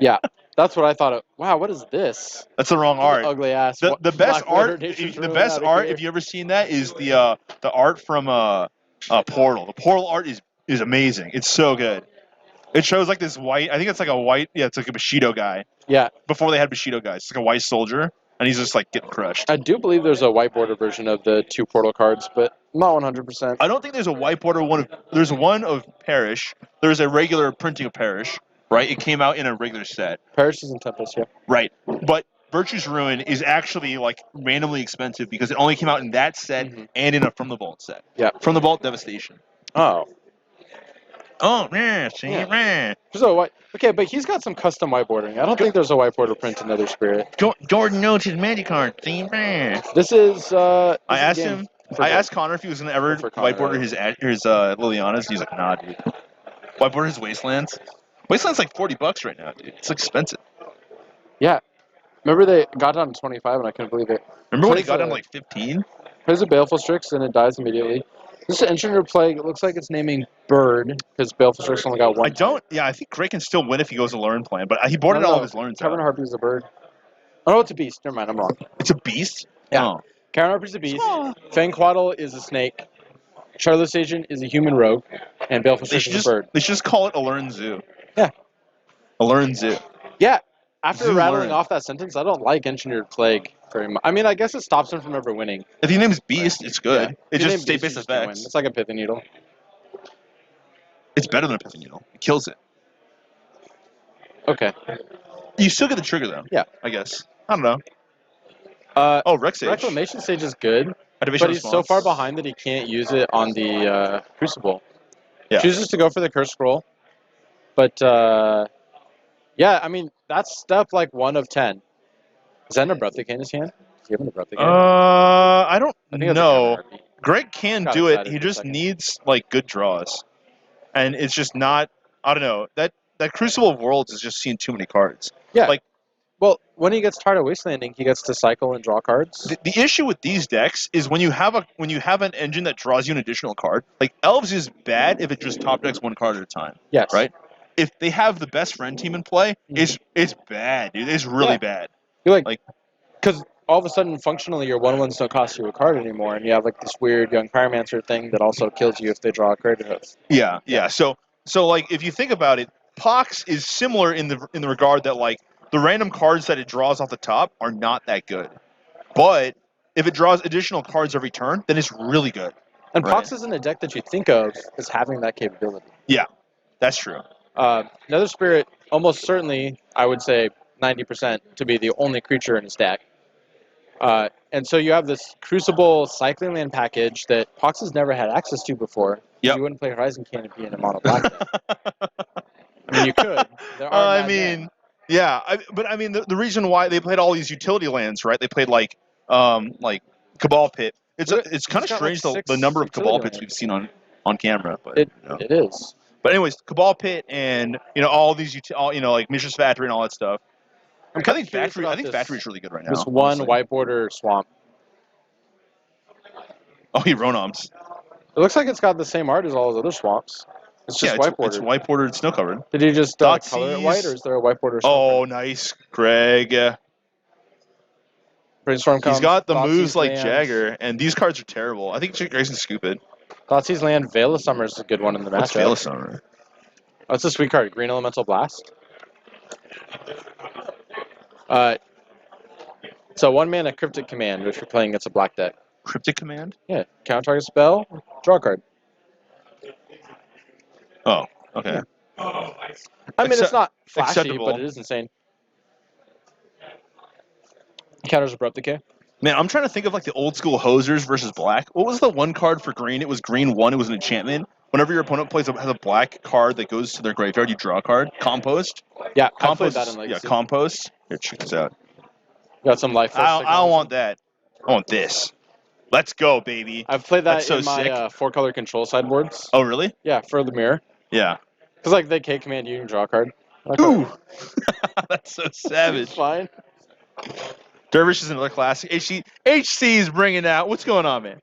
Yeah, that's what I thought. Wow, what is this? That's the wrong art. Ugly ass. The best Black Widow art, Nature's the Ruin best outta art. here. If you ever seen that, is the art from Portal. The Portal art is amazing. It's so good. It shows like this white. I think it's like a white. Yeah, it's like a Bushido guy. Yeah, Before they had Bushido guys, it's like a white soldier, and he's just like getting crushed. I do believe there's a white border version of the 2 portal cards, but I'm not 100%. I don't think there's a white border one of. There's one of Perish. There's a regular printing of Perish. Right, it came out in a regular set. Perish is in Tempest, yeah. Right, but Virtue's Ruin is actually like randomly expensive because it only came out in that set and in a From the Vault set. Yeah. From the Vault Devastation. Oh. Oh man, see Yeah. man. There's a white. Okay, but he's got some custom whiteboarding. I don't think there's a whiteboarder print in Nether Spirit. Jordan knows his magic card. See man. This is. I asked him. I asked Connor if he was gonna ever For Connor, whiteboarder right. his Lilianas, and he's like, nah, dude. Whiteboarder his Wastelands. Wasteland's like $40 right now, dude. It's expensive. Yeah. Remember they got down to 25 and I couldn't believe it. Remember when he Plays got down a- to like 15? Plays a Baleful Strix and it dies immediately. This is Engineered Plague. It looks like it's naming Bird because Baleful Strix only got one. I think Greg can still win if he goes to Learn plan, but he boarded No, all no. of his Learns Cavern out. Harpy is a bird. Oh no, it's a beast. Never mind, I'm wrong. It's a beast? Yeah. Oh. Cavern Harpy is a beast. Oh. Fangquaddle is a snake. Charlotte's Agent is a human rogue. And Baleful They Strix should is a bird. just call it a Learn Zoo. Yeah. A Learn Zoo. Yeah. After Zoo rattling learn. off that sentence, I don't like Engineered Plague very much. I mean, I guess it stops him from ever winning. If your name is Beast, it's good. Yeah. It's If you just name Beast, state-based you just don't win. effects. It's like a Pithy Needle. It's better than a Pithy Needle. It kills it. Okay. You still get the trigger, though. Yeah. I guess. I don't know. Oh, Rex Age. Reclamation Stage is good, Activation but he's so response. far behind that he can't use it on the Crucible. Yeah. Chooses to go for the Curse Scroll, but yeah, I mean that's step like 1 of 10. Is that an Abruptic in his hand? Does he have an Abruptic hand? I don't I think that's a know. Cavern Harpy. Greg can Got do it. excited He for a just second. needs like good draws, and it's just not. I don't know. That Crucible of Worlds is just seeing too many cards. Yeah. Like- well, when he gets tired of Wastelanding, he gets to cycle and draw cards. The issue with these decks is when you have an engine that draws you an additional card. Like Elves is bad if it just top decks one card at a time. Yes. Right. If they have the best friend team in play, it's bad, dude. It's really Yeah. bad. You're Like- because all of a sudden, functionally, your 1/1s don't cost you a card anymore, and you have like this weird young Pyromancer thing that also kills you if they draw a card. Yeah. So like if you think about it, Pox is similar in the regard that like the random cards that it draws off the top are not that good. But if it draws additional cards every turn, then it's really good. And Right. Pox isn't a deck that you think of as having that capability. That's true. Nether Spirit, almost certainly, I would say 90% to be the only creature in his deck. And so you have this Crucible Cycling Land package that Pox has never had access to before. Yep. You wouldn't play Horizon Canopy in a mono black deck. I mean, you could. There are I mad men. mean, yeah. But I mean, the reason why they played all these utility lands, right? They played like Cabal Pit. It's kind He's of got, strange like, the number of 6 Cabal utility Pits lands. we've seen on camera. But It you know. it is. But anyways, Cabal Pit and all these like Mishra's Factory and all that stuff. I'm I kinda think curious Factory. about I think this- Factory is really good right now. This one honestly. white border swamp. Oh, he Ronoms. It looks like it's got the same art as all his other swamps. It's just yeah, white it's bordered. white bordered, snow covered. Did you just Dotsies. color it white, or is there a white border? Oh, nice, Greg. Brainstorm comes. He's got the Thoughtseize moves like lands. Jagger, and these cards are terrible. I think Greg's gonna scoop it. Thoughtseize land. Veil of Summer is a good one in the What's matchup. Veil of Summer? Oh, it's a sweet card. Green Elemental Blast. So 1-mana Cryptic Command, which you're playing against a black deck. Cryptic Command? Yeah. Counter target spell. Draw a card. Oh, okay. Yeah. I mean, it's not flashy, acceptable. but it is insane. Counters Abrupt Decay. Man, I'm trying to think of like the old school hosers versus black. What was the one card for green? It was green 1. It was an enchantment. Whenever your opponent has a black card that goes to their graveyard, you draw a card. Compost. Yeah, I played Compost. that in Yeah, Legacy. compost. Here, check this out. Got some life. I don't want that. I want this. Let's go, baby. I've played that That's so in my sick. 4-color control sideboards. Oh, really? Yeah, for the mirror. Yeah. Because like they K command you and draw a card. Like, Ooh. That's so it's savage. fine. Dervish is another classic. HC is bringing out. What's going on, man?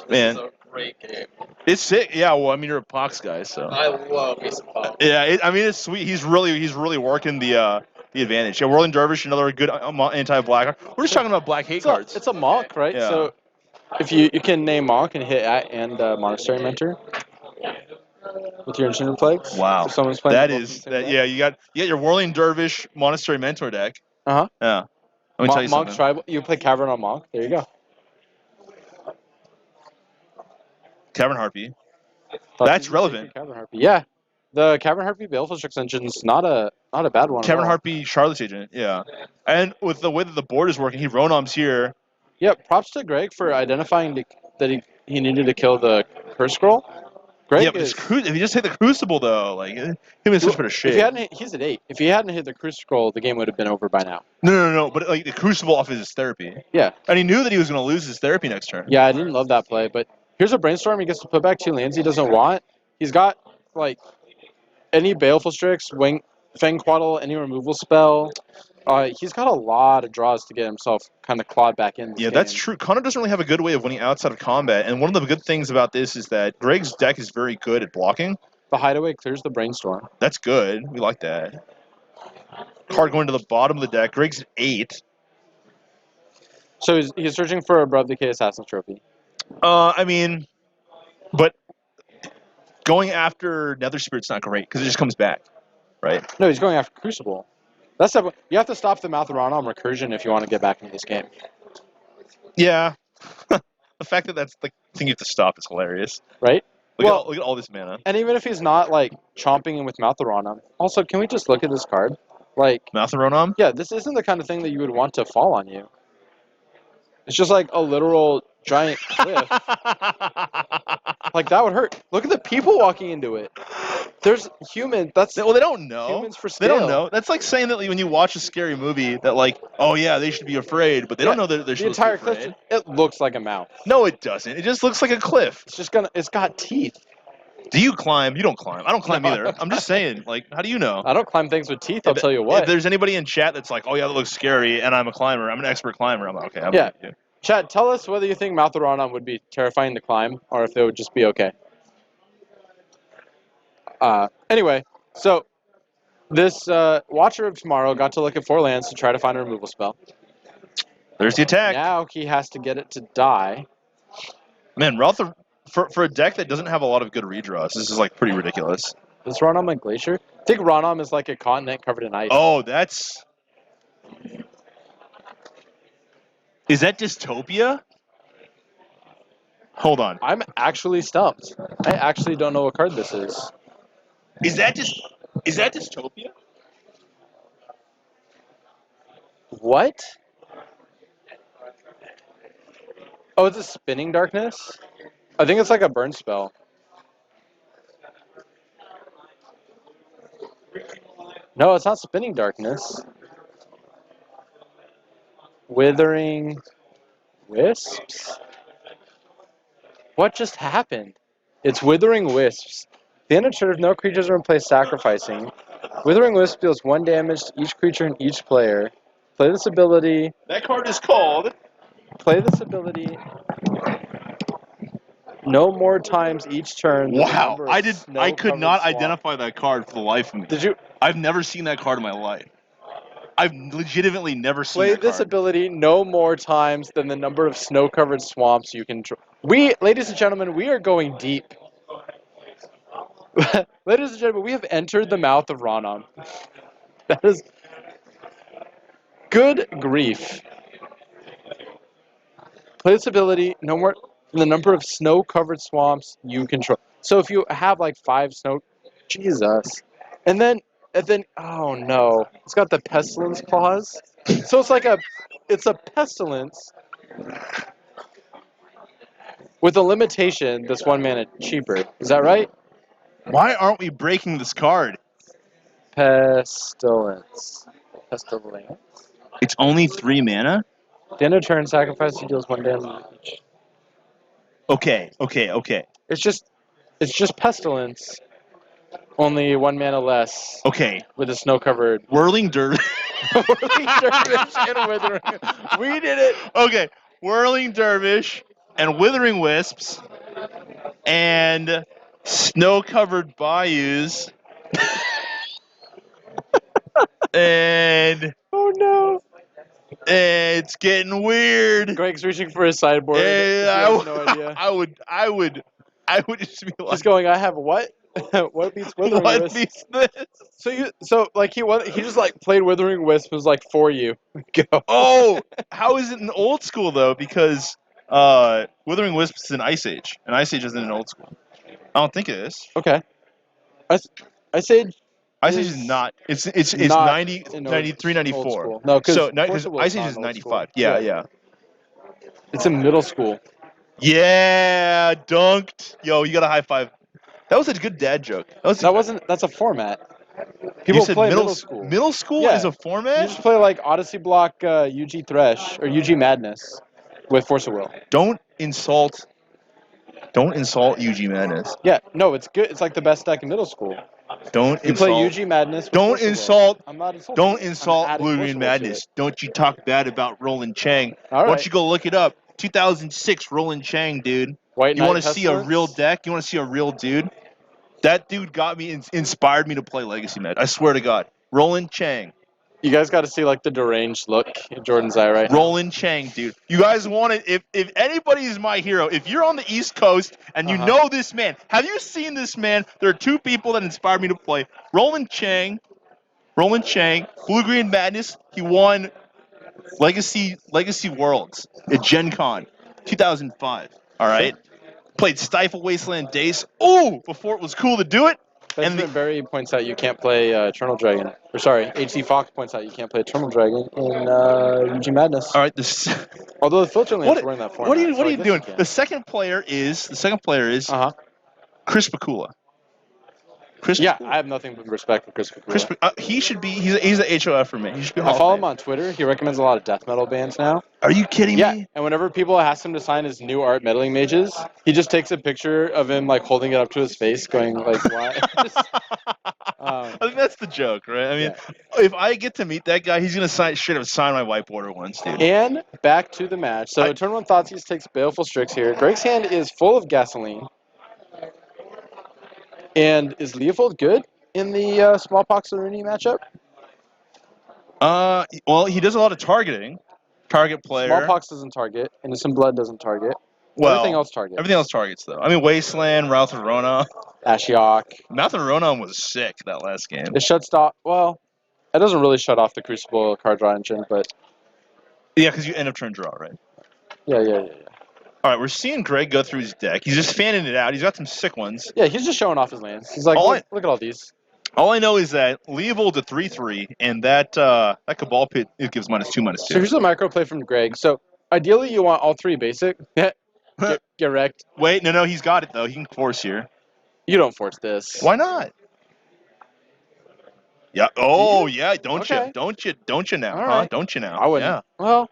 Man. This is a great game. It's sick. Yeah, well, I mean, you're a Pox guy, so. I love me some pop. Yeah, I mean, it's sweet. He's really working the advantage. Yeah, Whirling Dervish, another good anti-black. We're just talking about black hate cards. It's a Monk, right? Yeah. So if you can name Monk and hit at and Monastery Mentor with your Enchanted Plagues. Wow. If someone's playing That both is at the same that. time. Yeah, you got your Whirling Dervish Monastery Mentor deck. Uh-huh. Yeah. Let me tell you Monk something. Tribal. You play Cavern on Monk. There you go. Cavern Harpy. Thought That's you would relevant. take your Cavern Harpy. Yeah. The Cavern Harpy Baleful Extension's not a bad one. at Cavern all. Harpy Charlotte's Agent. Yeah. And with the way that the board is working, he Ronom's here. Yeah, props to Greg for identifying that he needed to kill the Curse Scroll. Greg Yeah, but is, if you just hit the Crucible though, like him in such a bit of if shape. he hadn't hit, he's at 8. If he hadn't hit the Curse Scroll, the game would have been over by now. No. But like the Crucible off his therapy. Yeah. And he knew that he was going to lose his therapy next turn. Yeah, I didn't love that play, but here's a Brainstorm. He gets to put back 2 lands he doesn't want. He's got, like, any Baleful Strix, Fang Quaddle, any removal spell. He's got a lot of draws to get himself kind of clawed back in. Yeah, that's true. Connor doesn't really have a good way of winning outside of combat, and one of the good things about this is that Greg's deck is very good at blocking. The Hideaway clears the Brainstorm. That's good. We like that. Card going to the bottom of the deck. Greg's at 8. So he's searching for a Abrupt Decay Assassin's Trophy. I mean, but going after Nether Spirit's not great because it just comes back, right? No, he's going after Crucible. You have to stop the Maltharanom recursion if you want to get back into this game. Yeah. The fact that that's the thing you have to stop is hilarious. Right? Look at all this mana. And even if he's not, like, chomping in with Maltharanom. Also, can we just look at this card? Like, Maltharonom? yeah, this isn't the kind of thing that you would want to fall on you. It's just like a literal giant cliff. Like, that would hurt. Look at the people walking into it. There's humans. Well, they don't know. Humans for They scale. don't know. That's like saying that when you watch a scary movie that like, oh yeah, they should be afraid, but they don't know that they're The supposed entire to be afraid. cliff, it looks like a mouth. No, it doesn't. It just looks like a cliff. It's got teeth. Do you climb? You don't climb. I don't climb No. either. I'm just saying, like, how do you know? I don't climb things with teeth, I'll tell you what. If there's anybody in chat that's like, oh yeah, that looks scary, and I'm a climber, I'm an expert climber, I'm like, okay, I'm Yeah. with you. Chad, tell us whether you think Maltharonom would be terrifying to climb, or if they would just be okay. Anyway, so this Watcher of Tomorrow got to look at 4 lands to try to find a removal spell. There's the attack. Now he has to get it to die. Man, Ralph, for a deck that doesn't have a lot of good redraws, this is like pretty ridiculous. Is Ronom a glacier? I think Ronom is like a continent covered in ice. Oh, that's... Is that Dystopia? Hold on. I'm actually stumped. I actually don't know what card this is. Is that Dystopia? What? Oh, it's a Spinning Darkness? I think it's like a burn spell. No, it's not Spinning Darkness. Withering Wisps? What just happened? It's Withering Wisps. The end of turn, if no creatures are in play sacrificing. Withering Wisp deals 1 damage to each creature and each player. Play this ability. That card is called... Play this ability. No more times each turn. than the Wow, number of I could snow-covered not swamps. identify that card for the life of me. Did you I've never seen that card in my life. I've legitimately never seen play that this card. ability no more times than the number of snow-covered swamps you can? Ladies and gentlemen, we are going deep. Ladies and gentlemen, we have entered the mouth of Ronom. That is good grief. Play this ability no more than the number of snow-covered swamps you control. So if you have like 5 snow, Jesus, and then oh no, it's got the pestilence clause. So it's a pestilence with a limitation that's 1 mana cheaper. Is that right? Why aren't we breaking this card? Pestilence. Pestilence. It's only 3 mana? At the end of turn, sacrifice deals 1 damage. Okay. It's just pestilence. Only 1 mana less Okay. with a snow-covered. Whirling Dervish. Whirling Dervish and Withering. We did it. Okay. Whirling Dervish and Withering Wisps and snow-covered bayous and Oh no. it's getting weird. Greg's reaching for his sideboard. He has no idea. I would just be like, He's going, I have what? What beats Withering what Wisp? beats this? He just like played Withering Wisp was like for you. Go. Oh, how is it in old school though? Because Withering Wisp is in Ice Age, and Ice Age isn't in old school. I don't think it is. Okay. I said Ice Age is not. It's not 90, in 93, old 94. school. No, because So Ice Age is 95. Yeah. It's in middle school. Yeah, dunked. Yo, you got a high five. That was a good dad joke. That's a format. People you said play middle school. Middle school Yeah. is a You format? just play like Odyssey Block, UG Thresh or UG Madness with Force of Will. Don't insult UG Madness. Yeah, no, it's good. It's like the best deck in middle school. Don't You insult. play UG Madness. With Don't Force of Will. insult. I'm not insulting. Don't you. I'm insult adding Blue Force Green of Will to Madness. it. Don't you talk bad about Roland Chang. All Why right. don't you go look it up? 2006 Roland Chang, dude. White You Knight want to see a Pestilence? real deck? You want to see a real dude? That dude got me, inspired me to play Legacy Match. I swear to God. Roland Chang. You guys got to see like the deranged look in Jordan's eye right now. Roland Chang, dude. You guys want it? If anybody is my hero, if you're on the East Coast and you know this man, have you seen this man? There are 2 people that inspired me to play. Roland Chang, Blue Green Madness. He won Legacy Worlds at Gen Con 2005. All right. Played Stifle Wasteland Dace. Oh, before it was cool to do it. Benjamin Berry points out you can't play Eternal Dragon. Or sorry, HC Fox points out you can't play Eternal Dragon in UG Madness. All right. This. Although the filter lands were in that format. What are you doing? The second player is Chris Bakula. I have nothing but respect for Chris Bakula. He should be. He's a HOF for me. He should be. I follow him on Twitter. He recommends a lot of death metal bands now. Are you kidding Yeah, me? and whenever people ask him to sign his new art meddling mages, he just takes a picture of him like holding it up to his face, going like, "Why?" I think that's the joke, right? I mean, if I get to meet that guy, he's gonna straight up sign my whiteboard once, dude. And back to the match. So turn 1 Thoughtseize takes Baleful Strix here. Greg's hand is full of gasoline. And is Leofold good in the Smallpox Aruni matchup? Well, he does a lot of targeting. Target player. Smallpox doesn't target. Innocent Blood doesn't target. Well, everything else targets. Everything else targets, though. I mean, Wasteland, Mouth of Ronan. Ashiok. Mouth of Ronan was sick that last game. It shuts off. Well, it doesn't really shut off the Crucible card draw engine, but. Yeah, because you end up turn draw, right? Yeah. All right, we're seeing Greg go through his deck. He's just fanning it out. He's got some sick ones. Yeah, he's just showing off his lands. He's like, look at all these. All I know is that Leovold to 3/3, and that Cabal Pit, it gives -2/-2. So here's a micro play from Greg. So ideally, you want all 3 basic. get wrecked. Wait, no, he's got it though. He can force here. You don't force this. Why not? Yeah. Oh, yeah. Don't you now? All right. Don't you now? I wouldn't. Yeah. Well.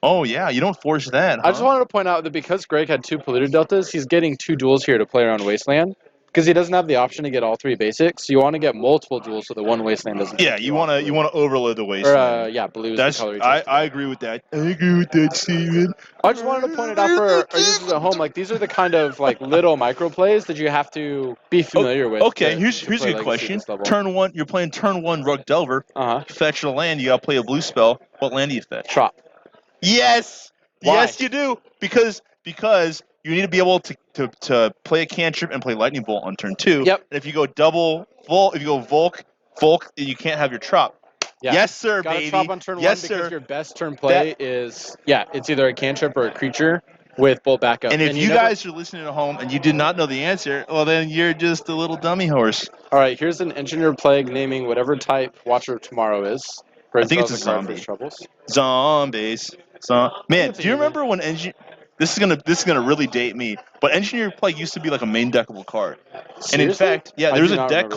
Oh yeah, you don't force that. Huh? I just wanted to point out that because Greg had 2 polluted deltas, he's getting 2 duels here to play around Wasteland. because he doesn't have the option to get all 3 basics. You want to get multiple duels so the one wasteland doesn't. Yeah, take you off. want to overload the Or wasteland. yeah, blue is That's the color. You chose to I go. agree with that. I agree with that, Steven. I just wanted to point it out for our users at home. Like these are the kind of like little micro plays that you have to be familiar with. Okay, to here's a play good Legacy question. this level. Turn 1, you're playing turn 1 Rug Delver. Uh-huh. Fetch a land, you gotta play a blue spell. What land do you fetch? Chop. Yes! Why? Yes, you do. Because you need to be able to play a cantrip and play Lightning Bolt on turn 2. Yep. And if you go double Volk, if you go Volk, you can't have your Trop. Yeah. Yes, sir, Gotta baby. chop on turn yes, 1 because sir. your best turn play is it's either a cantrip or a creature with bolt backup. And if you never- guys are listening at home and you did not know the answer, well, then you're just a little dummy horse. All right, here's an engineer plague naming whatever type Watcher of Tomorrow is. I think it's a Exile the card for zombie. his troubles. Zombies. Man, it's a do you human. remember when This is gonna really date me, but Engineer Plague used to be like a main deckable card. And in Seriously? fact, yeah, I there was do a not deck remember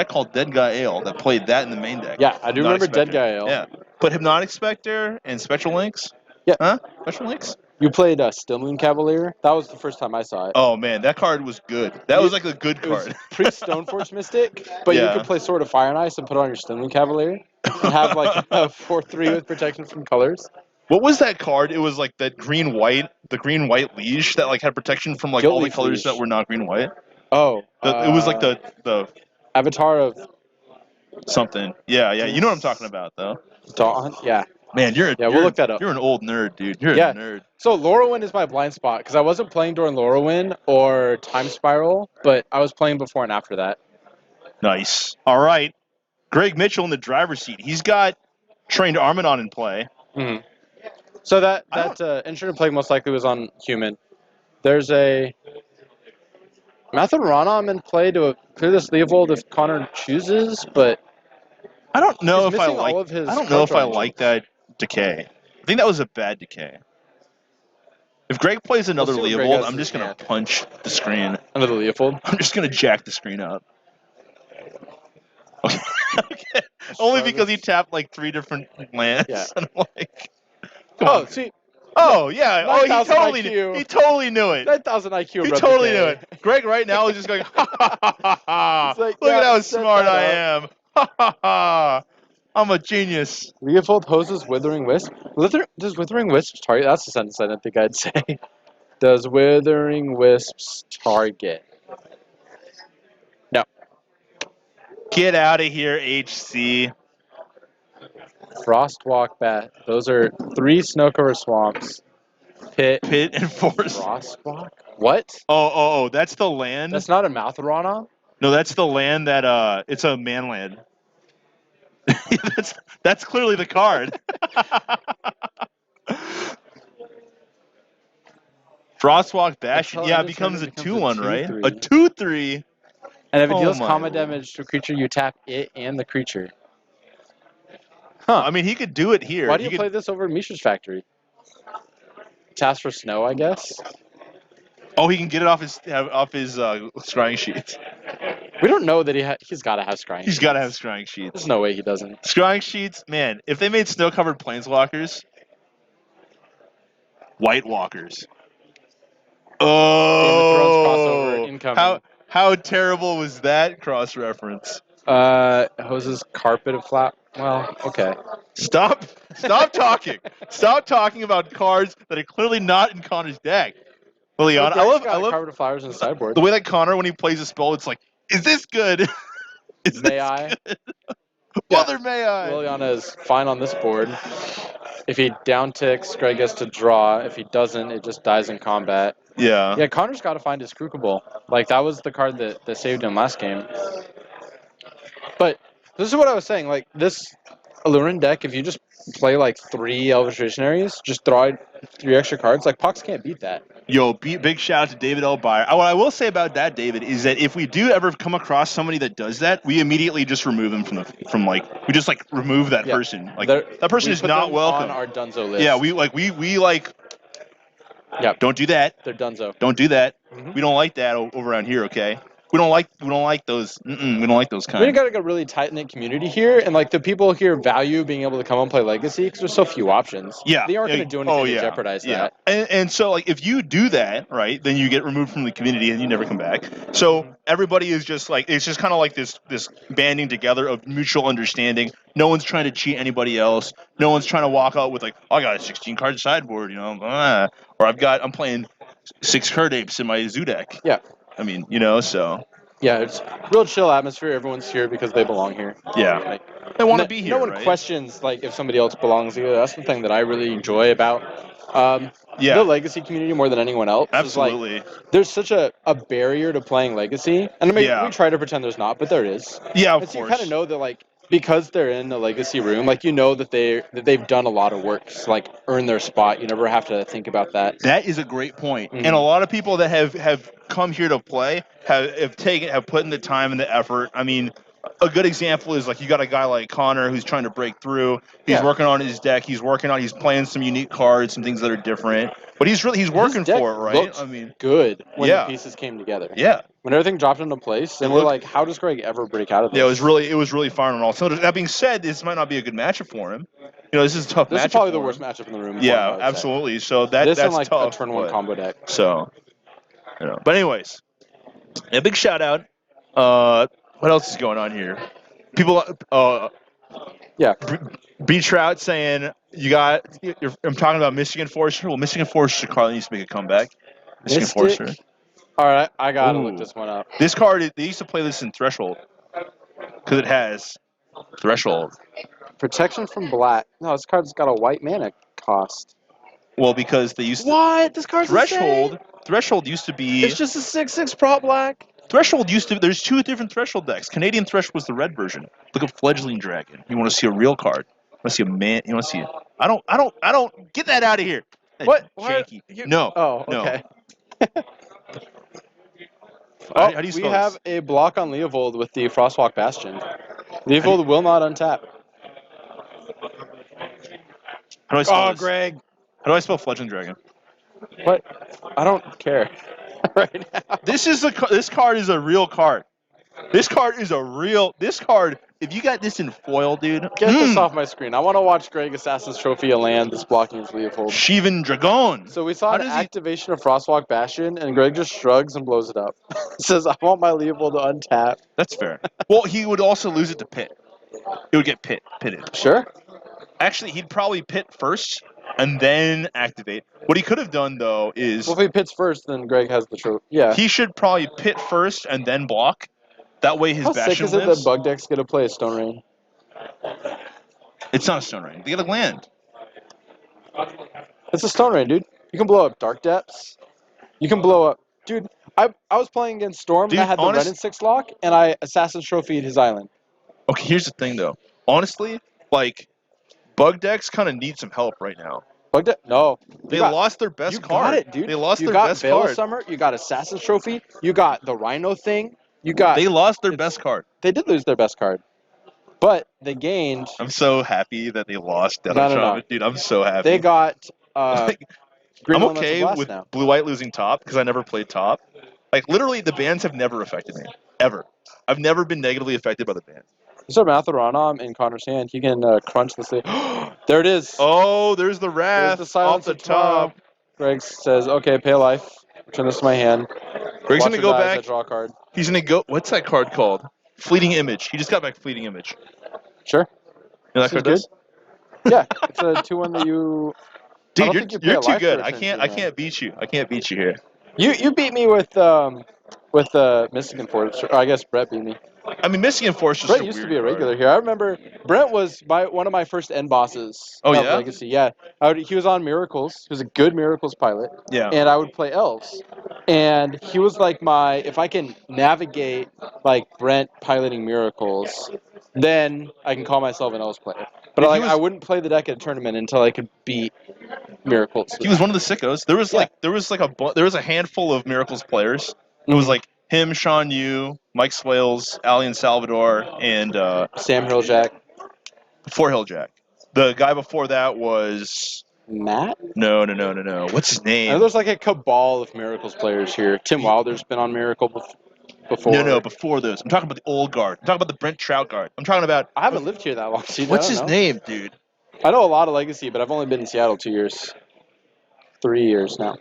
called Dead Guy Ale that played that in the main deck. Yeah, I do Hypnotic remember Dead Spectre. Guy Ale. Yeah, but Hypnotic Spectre and Spectral Links. Yeah. Huh? Spectral Links? You played Still Moon Cavalier. That was the first time I saw it. Oh man, that card was good. That was like a good It was card. pre-Stoneforge Mystic, but you Yeah. could play Sword of Fire and Ice and put on your Still Moon Cavalier and have like a 4/3 with protection from colors. What was that card? It was like that the green white liege that like had protection from like all the Guildleaf colors Liege. that were not green white. Oh, It was like the Avatar of something. Yeah, you know what I'm talking about though. Dawn. Yeah. Man, we'll look that up. You're an old nerd, dude. You're Yeah. a nerd. So Lorwyn is my blind spot because I wasn't playing during Lorwyn or Time Spiral, but I was playing before and after that. Nice. All right. Greg Mitchell in the driver's seat. He's got Trained Armadon in play. Mm-hmm. So that I Engineer Plague most likely was on human. There's a Matharanam in play to clear this Leovold if Connor chooses, but I don't know he's if I missing like. all of his I don't know if I card like that decay. I think that was a bad decay. If Greg plays another see what Greg Leovold, has I'm in just his gonna hand. punch the screen. Under the Leovold. I'm just gonna jack the screen up. Okay. Okay. Only because he tapped like 3 different lands. Yeah. And I'm like, Oh, see, oh yeah. Oh, he 9,000 totally IQ. knew. He totally knew it. 9,000 IQ. He above totally decay. knew it. Greg right now is just going, ha ha ha ha ha. He's like, Look at yeah, how set smart that I am. Ha ha ha. I'm a genius. Leovold hoses Withering Wisp. Does Withering Wisp target? That's a sentence I didn't think I'd say. Does Withering Wisps target? No. Get out of here, HC. Frostwalk Bat. Those are 3 snow-covered swamps. Pit. Pit and Force. Frostwalk? What? Oh, that's the land. That's not a Matharana? No, that's the land that it's a man land. that's clearly the card. Frostwalk Bastion. Until Yeah, it end of becomes a turn, it becomes 2/1, a right? 2/3. A 2/3. And if it Oh deals my combat lord. damage to a creature, you tap it and the creature. I mean, he could do it here. Why do He you could- play this over Mishra's Factory? Task for snow, I guess. Oh, he can get it off his scrying sheets. We don't know that he's got to have scrying. He's got to have scrying sheets. There's no way he doesn't. Scrying sheets, man. If they made snow-covered planeswalkers, White Walkers. Oh, Thrones crossover incoming. how terrible was that cross reference? Hoses carpet of flap. Well, okay. Stop talking. Stop talking about cards that are clearly not in Connor's deck. Liliana, I love carpet of flowers in the sideboard. the way that Connor, when he plays a spell, it's like, is this good? Is May this I? good? Yeah. Mother may I? Liliana is fine on this board. If he down ticks, Greg gets to draw. If he doesn't, it just dies in combat. Yeah. Yeah, Connor's got to find his Krukabull. Like, that was the card that saved him last game. But this is what I was saying. Like, this Allurin deck, if you just play, like, 3 Elvish Visionaries, just throw out 3 extra cards, like, Pox can't beat that. Yo, big shout out to David Elbire. What I will say about that, David, is that if we do ever come across somebody that does that, we immediately just remove them we just like remove that Yeah. person. Like They're- that person we is put not them welcome. on our Dunzo list. Yeah, we Yep. don't do that. They're Dunzo. Don't do that. Mhm. We don't like that over around here, okay? We don't like those. We don't like those We kind. got like a really tight knit community here, and like the people here value being able to come and play Legacy because there's so few options. Yeah. They aren't going to do anything to jeopardize that. And so like if you do that, right, then you get removed from the community and you never come back. So everybody is just like it's just kind of like this banding together of mutual understanding. No one's trying to cheat anybody else. No one's trying to walk out with like, oh, I got a 16 card sideboard, or I'm playing 6 card apes in my zoo deck. Yeah. I mean, so Yeah, it's real chill atmosphere. Everyone's here because they belong here. yeah. Like, They want to be here. No one right? questions like if somebody else belongs here. That's the thing that I really enjoy about Yeah. the Legacy community more than anyone else. Is, like, Absolutely. there's such a barrier to playing Legacy, and I mean Yeah. we try to pretend there's not, but there is. Yeah, of And so you course. kind of know that like because they're in a Legacy room, like you know that they've done a lot of work to like earn their spot. You never have to think about that. That is a great point. Mhm. And a lot of people that have come here to play have put in the time and the effort. I mean, a good example is like you got a guy like Connor who's trying to break through. He's Yeah. working on his deck. He's playing some unique cards, some things that are different. But he's working deck for it, right? looked I mean, Good when Yeah. the pieces came together. yeah. When everything dropped into place, and It we're looked- like, how does Greg ever break out of this? Yeah, it was really firing on all cylinders. That being said, this might not be a good matchup for him. This is a tough This matchup. is probably the for worst him. matchup in the room. Yeah, I would say. absolutely. So This that's and like tough. a turn one but- combo deck. So, But anyways, a big shout out. What else is going on here? People, Yeah. B Trout saying I'm talking about Michigan Forester. Well, Michigan Forester card needs to make a comeback. Michigan Mystic? Forester. All right, I gotta look Ooh. this one up. This card, they used to play this in Threshold because it has Threshold. Protection from black. No, this card's got a white mana cost. Well, because they used to What? This card's Threshold. Threshold used to be. It's just a 6/6 prop black. Threshold used to. There's 2 different Threshold decks. Canadian Threshold was the red version. Look up Fledgling Dragon. You want to see a real card? You want to see a man? You want to see? I don't. Get that out of here. That What? Why- Janky. you- No. Oh, No. okay. How do you we spell have this? a block on Leovold with the Frostwalk Bastion. Leovold will not untap. How do I spell Oh, this? Greg. How do I spell Fledgling Dragon? What? I don't care right now. This card is a real card. This card. If you got this in foil, dude. Get this off my screen. I want to watch Greg Assassin's Trophy a land that's blocking his Leovold. Shivan Dragon. So we saw How an does he- activation of Frostwalk Bastion, and Greg just shrugs and blows it up. Says, I want my Leovold to untap. That's fair. Well, he would also lose it to Pit. It would get pitted. Sure. Actually, he'd probably pit first and then activate. What he could have done though is Well, if he pits first, then Greg has the trophy. Yeah. he should probably pit first and then block. That way his How sick Bastion is it lives. that Bug Deck's going to play a Stone Rain? It's not a Stone Rain. They get a land. It's a Stone Rain, dude. You can blow up Dark Depths. You can blow up... Dude, I was playing against Storm, Dude, and I had the honest- red and 6 lock, and I Assassin's Trophy'd his island. Okay, here's the thing though. Honestly, like bug decks kind of need some help right now. Bug Deck? No. They You got- lost their best you card. got it, dude. They lost you their got best Veil of card. Summer, you got Assassin's Trophy, you got the Rhino thing, you got... They lost their best card. They did lose their best card. But they gained... I'm so happy that they lost Death No, of no, no. Shaman. Dude, I'm so happy. They got... Like, Green I'm Elemental okay Blast with now. Blue White losing top because I never played top. Like literally, the bans have never affected me ever. I've never been negatively affected by the bans. You saw Matharanam in Connor's hand. He can crunch the sleeve. There it is. Oh, there's the Wrath There's the silence off the of tomorrow. top. Greg says, okay, pay life. Return this to my hand. Greg's Watch gonna or go die as I back. draw a card. He's gonna go. What's that card called? Fleeting Image. He just got back Fleeting Image. Sure. You know that This is card does? Yeah, it's a 2-1 that you... I Dude, don't you're, think you pay you're a too life good. to I return can't. to I your hand. can't beat you. I can't beat you here. You beat me with Michigan Force. Or I guess Brett beat me. I mean, Michigan Force is Brett a used to weird be a card. regular here. I remember Brent was one of my first end bosses Oh, of yeah? Legacy. Yeah, he was on Miracles. He was a good Miracles pilot. Yeah. And I would play elves. And he was like if I can navigate like Brent piloting Miracles, then I can call myself an elves player. But Dude, like he was- I wouldn't play the deck at a tournament until I could beat Miracles. He was one of the sickos. There was a handful of Miracles players. It was like him, Sean Yu, Mike Swales, Alien Salvador, and Sam Hilljack, Four Hill Jack. The guy before that was Matt. no. What's his I know name? there's like a cabal of Miracles players here. Tim Wilder's been on Miracle before. before. No, before those. I'm talking about the old guard. I'm talking about the Brent Troutgard. I'm talking about. I haven't lived here that long. So What's I his don't know. name, dude? I know a lot of Legacy, but I've only been in Seattle 2 years. 3 years now.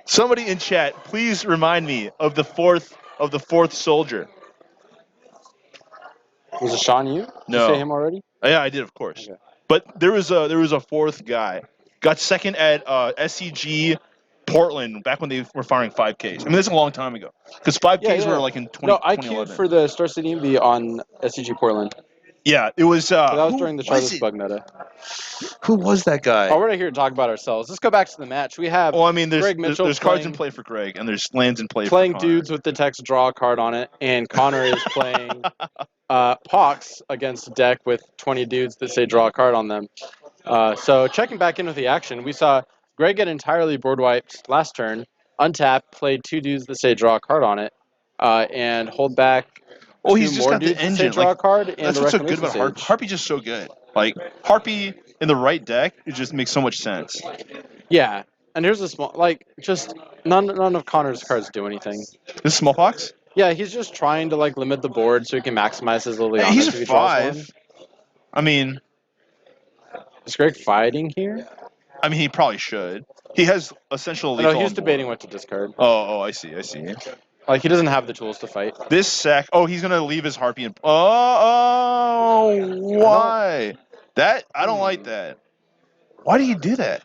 Somebody in chat, please remind me of the fourth soldier. Was it Sean Yu? Did No. you say him already? Yeah, I did, of course. Okay. But there was a fourth guy. Got second at SCG Portland back when they were firing 5Ks. I mean, that's a long time ago. Because 5Ks were like in 20, No, I 2011. queued for the Star City MV on SCG Portland. Yeah, it was. But that was who during the was Charles it? Bug meta. Who was that guy? Oh, we're not here to talk about ourselves. Let's go back to the match. We have Well, I mean, there's Greg Mitchell there's cards in playing- play for Greg, and there's lands in play playing for Connor. dudes with the text draw a card on it, and Connor is playing Pox against a deck with 20 dudes that say draw a card on them. So checking back in with the action, we saw Greg get entirely board wiped last turn, untap, played 2 dudes that say draw a card on it, and hold back Oh, 2 he's just more got the dudes that say engine. draw Like, a card, and that's a what's so good Reclamation about Harpy. Sage. Harpy's just so good. Like Harpy in the right deck, it just makes so much sense. Yeah, and here's a small, like, just none of Connor's cards do anything. This is Smallpox. Yeah, he's just trying to like limit the board so he can maximize his Liliana. Hey, he's if a he draws 5. one. I mean, Is Greg fighting here? he probably should. He has essential No, lethal. he's on board. debating what to discard. Oh, I see. Like, he doesn't have the tools to fight. This sack. Oh, he's gonna leave his Harpy in. Oh, why? That I don't like that. Why do you do that?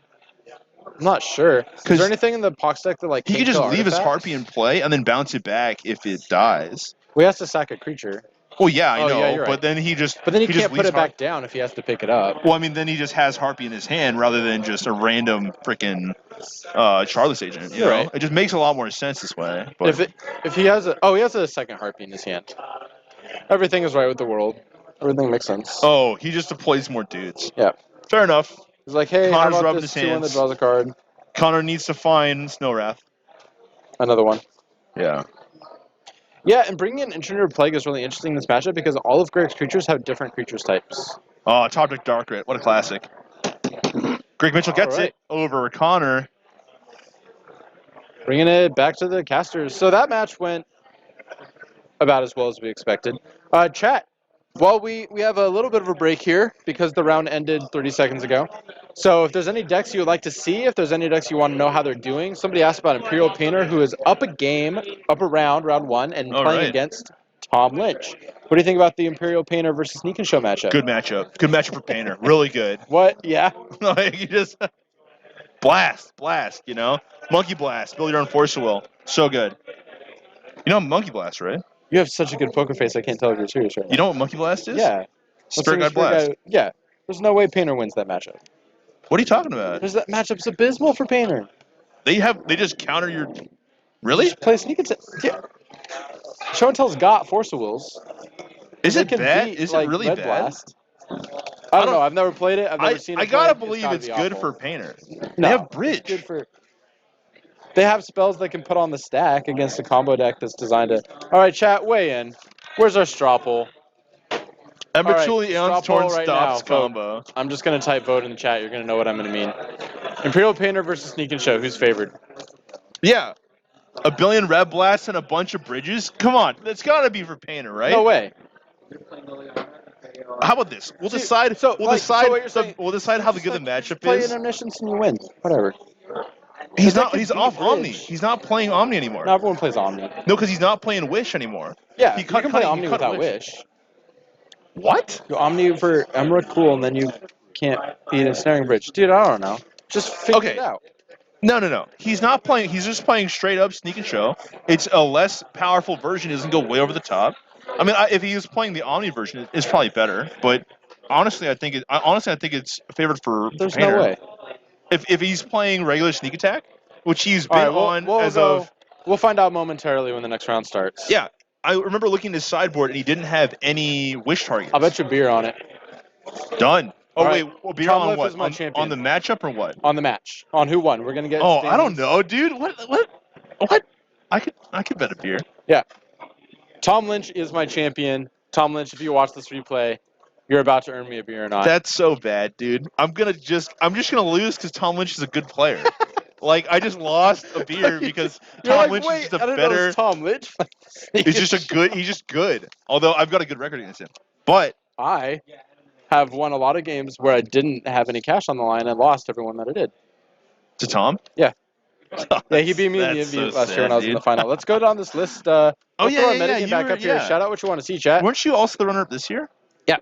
I'm not sure. Is 'Cause there anything in the Pox deck that like He can't could just kill leave his artifacts? Harpy in play and then bounce it back if it dies. We have to sack a creature, Well, yeah, I Oh, know, yeah, you're but right. then he just. but then he just can't put leaves it back down if he has to pick it up. Well, I mean, then he just has Harpy in his hand rather than just a random freaking Charlie's agent. You You're know, right. it just makes a lot more sense this way. But If he has a second Harpy in his hand. Everything is right with the world. Everything makes sense. oh, he just deploys more dudes. Yeah. Fair enough. He's like, hey, Connor's how about rubbing this his 2-1 that hands. draws a card? Connor needs to find Snowwrath. Another one. Yeah. Yeah, and bringing in Engineer Plague is really interesting in this matchup because all of Greg's creatures have different creatures types. Oh, Top Deck Dark Rit. What a classic. Greg Mitchell gets Alright. it over Connor. Bringing it back to the casters. So that match went about as well as we expected. Chat. Well, we have a little bit of a break here because the round ended 30 seconds ago. So if there's any decks you would like to see, if there's any decks you want to know how they're doing, somebody asked about Imperial Painter, who is up a round 1, and All playing right. against Tom Lynch. What do you think about the Imperial Painter versus Sneak and Show matchup? Good matchup. Good matchup for Painter. Really good. What? Yeah. Like, you just blast, you know? Monkey Blast. Build your own Force of Will. So good. You know Monkey Blast, right? You have such a good poker face, I can't tell if you're serious right now. You know what Monkey Blast is? Yeah. Spirit Guide Blast. Yeah. There's no way Painter wins that matchup. What are you talking about? That matchup's abysmal for Painter. They just counter your. Really? Just play Sneak and yeah. Show and Tell's got Force of Wills. Is They it can bad? beat, Is like, it really Red bad? Blast. I don't know. I've never played it. I've never seen it. I gotta played. believe gotta it's be good awful. for Painter. No, They have it's Bridge. good for. They have spells they can put on the stack against a combo deck that's designed to. All right, chat, weigh in. Where's our straw poll? Ember All right, Truly straw Aeon's poll Torn right stops now, vote. combo. I'm just gonna type vote in the chat. You're gonna know what I'm gonna mean. Imperial Painter versus Sneak and Show. Who's favored? Yeah. A billion Red Blasts and a bunch of bridges? Come on. That's gotta be for Painter, right? No way. How about this? We'll See, decide. so, We'll like, decide. so what you're saying- we'll decide how Just good the like, matchup just play is. an Omniscience and you win. Whatever. He's they not. can He's beat off Omni. Bridge. He's not playing Omni anymore. No, everyone plays Omni. No, because he's not playing Wish anymore. Yeah, He you cut- can play cut- he Omni cut without Wish. Wish. What? Go Omni for Emerald, cool, and then you can't beat a Snaring Bridge. Dude, I don't know. Just figure Okay. it out. No. He's not playing. He's just playing straight up Sneak and Show. It's a less powerful version. It doesn't go way over the top. I mean, if he was playing the Omni version, it's probably better. But honestly, I think it's favored for There's Painter. no way. If he's playing regular Sneak Attack, which he's All been right, on we'll as go. of. We'll find out momentarily when the next round starts. Yeah, I remember looking at his sideboard and he didn't have any Wish targets. I'll bet you beer on it. Done. Oh All wait, right. well, beer Tom on Liff what? is my champion. On the matchup or what? On the match. On who won. We're gonna get. Oh, I don't standings. know, dude. What? I could bet a beer. Tom Lynch is my champion. Tom Lynch, if you watch this replay, you're about to earn me a beer or not. That's so bad, dude. I'm just gonna lose because Tom Lynch is a good player. like I just lost a beer because You're Tom like, Lynch wait, is just a I didn't know it better. was Tom Lynch. He's just a good. He's just good. Although I've got a good record against him. But I have won a lot of games where I didn't have any cash on the line and lost everyone that I did. to Tom. Yeah. Yeah, he beat me in the That's Envy so last year when I was in sad, the dude. final. Let's go down this list. Oh, Let's yeah, throw our yeah, yeah, metagame you back were- up here. yeah. Shout out what you want to see, chat. Weren't you also the runner-up this year? Yeah.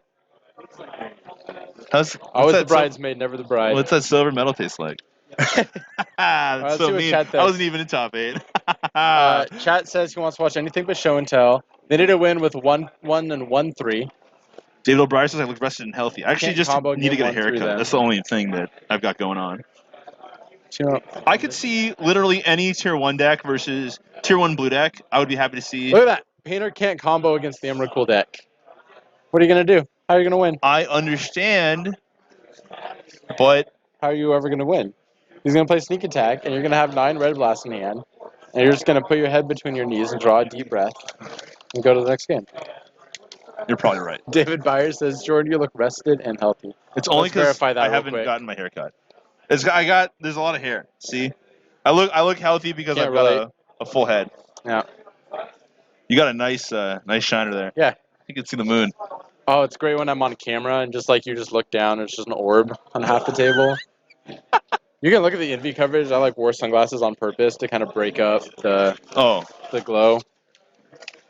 How's, Always the that bridesmaid, never the bride. What's that silver medal taste like? That's let's so see what mean. Chad I thinks. wasn't even in top 8. Chat says he wants to watch anything but show and tell. They need a win with 1-1 and 1-3. David O'Brien says I look rested and healthy. I actually Can't just combo need to game get a 1-3 haircut. then. That's the only thing that I've got going on. You know, I could see literally any tier 1 deck versus tier 1 blue deck. I would be happy to see. look at that. Painter can't combo against the Emrakul deck. What are you going to do? How are you going to win? I understand, but How are you ever going to win? He's going to play sneak attack, and you're going to have 9 red blasts in hand. And you're just going to put your head between your knees and draw a deep breath and go to the next game. you're probably right. David Byers says, Jordan, you look rested and healthy. It's only Let's because verify that I real haven't quick. gotten my haircut. There's a lot of hair. See, I look healthy because Can't I've got relate. a full head. Yeah. You got a nice shiner there. Yeah. You can see the moon. Oh, it's great when I'm on camera and just like you just look down and it's just an orb on half the table. You can look at the Envy coverage. I like wore sunglasses on purpose to kind of break up the glow.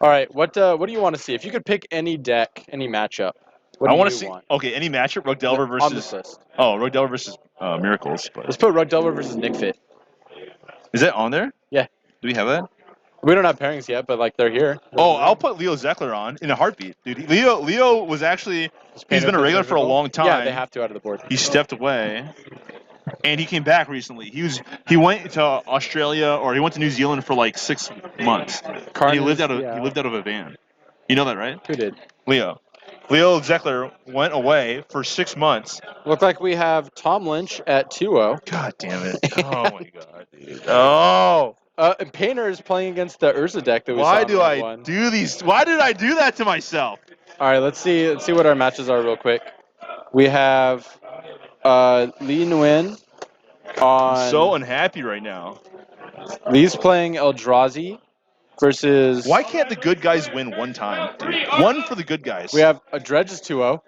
All right, what do you want to see? If you could pick any deck, any matchup, what do I you to see. want? Okay, any matchup, Rogue Delver On this versus list. Rogue Delver versus Miracles. Let's But put Rug Delver versus Nick Fit. is that on there? Yeah. Do we have that? We don't have pairings yet, but like they're here. Oh, I'll put Leo Zeckler on in a heartbeat, dude. Leo was actually he's been a regular for a long time. Yeah, they have to out of the board. He stepped away, and he came back recently. He went to Australia or he went to New Zealand for like 6 months. And he lived out of a van. You know that, right? Who did? Leo Zeckler went away for 6 months. Look like we have Tom Lynch at 2-0. God damn it! Oh my god, dude. Oh. And Painter is playing against the Urza deck that we saw. Why in do round I one. do these? Why did I do that to myself? All right, let's see what our matches are real quick. We have Lee Nguyen on. I'm so unhappy right now. Lee's playing Eldrazi versus. Why can't the good guys win one time, dude? One for the good guys. We have a Dredge is 2-0.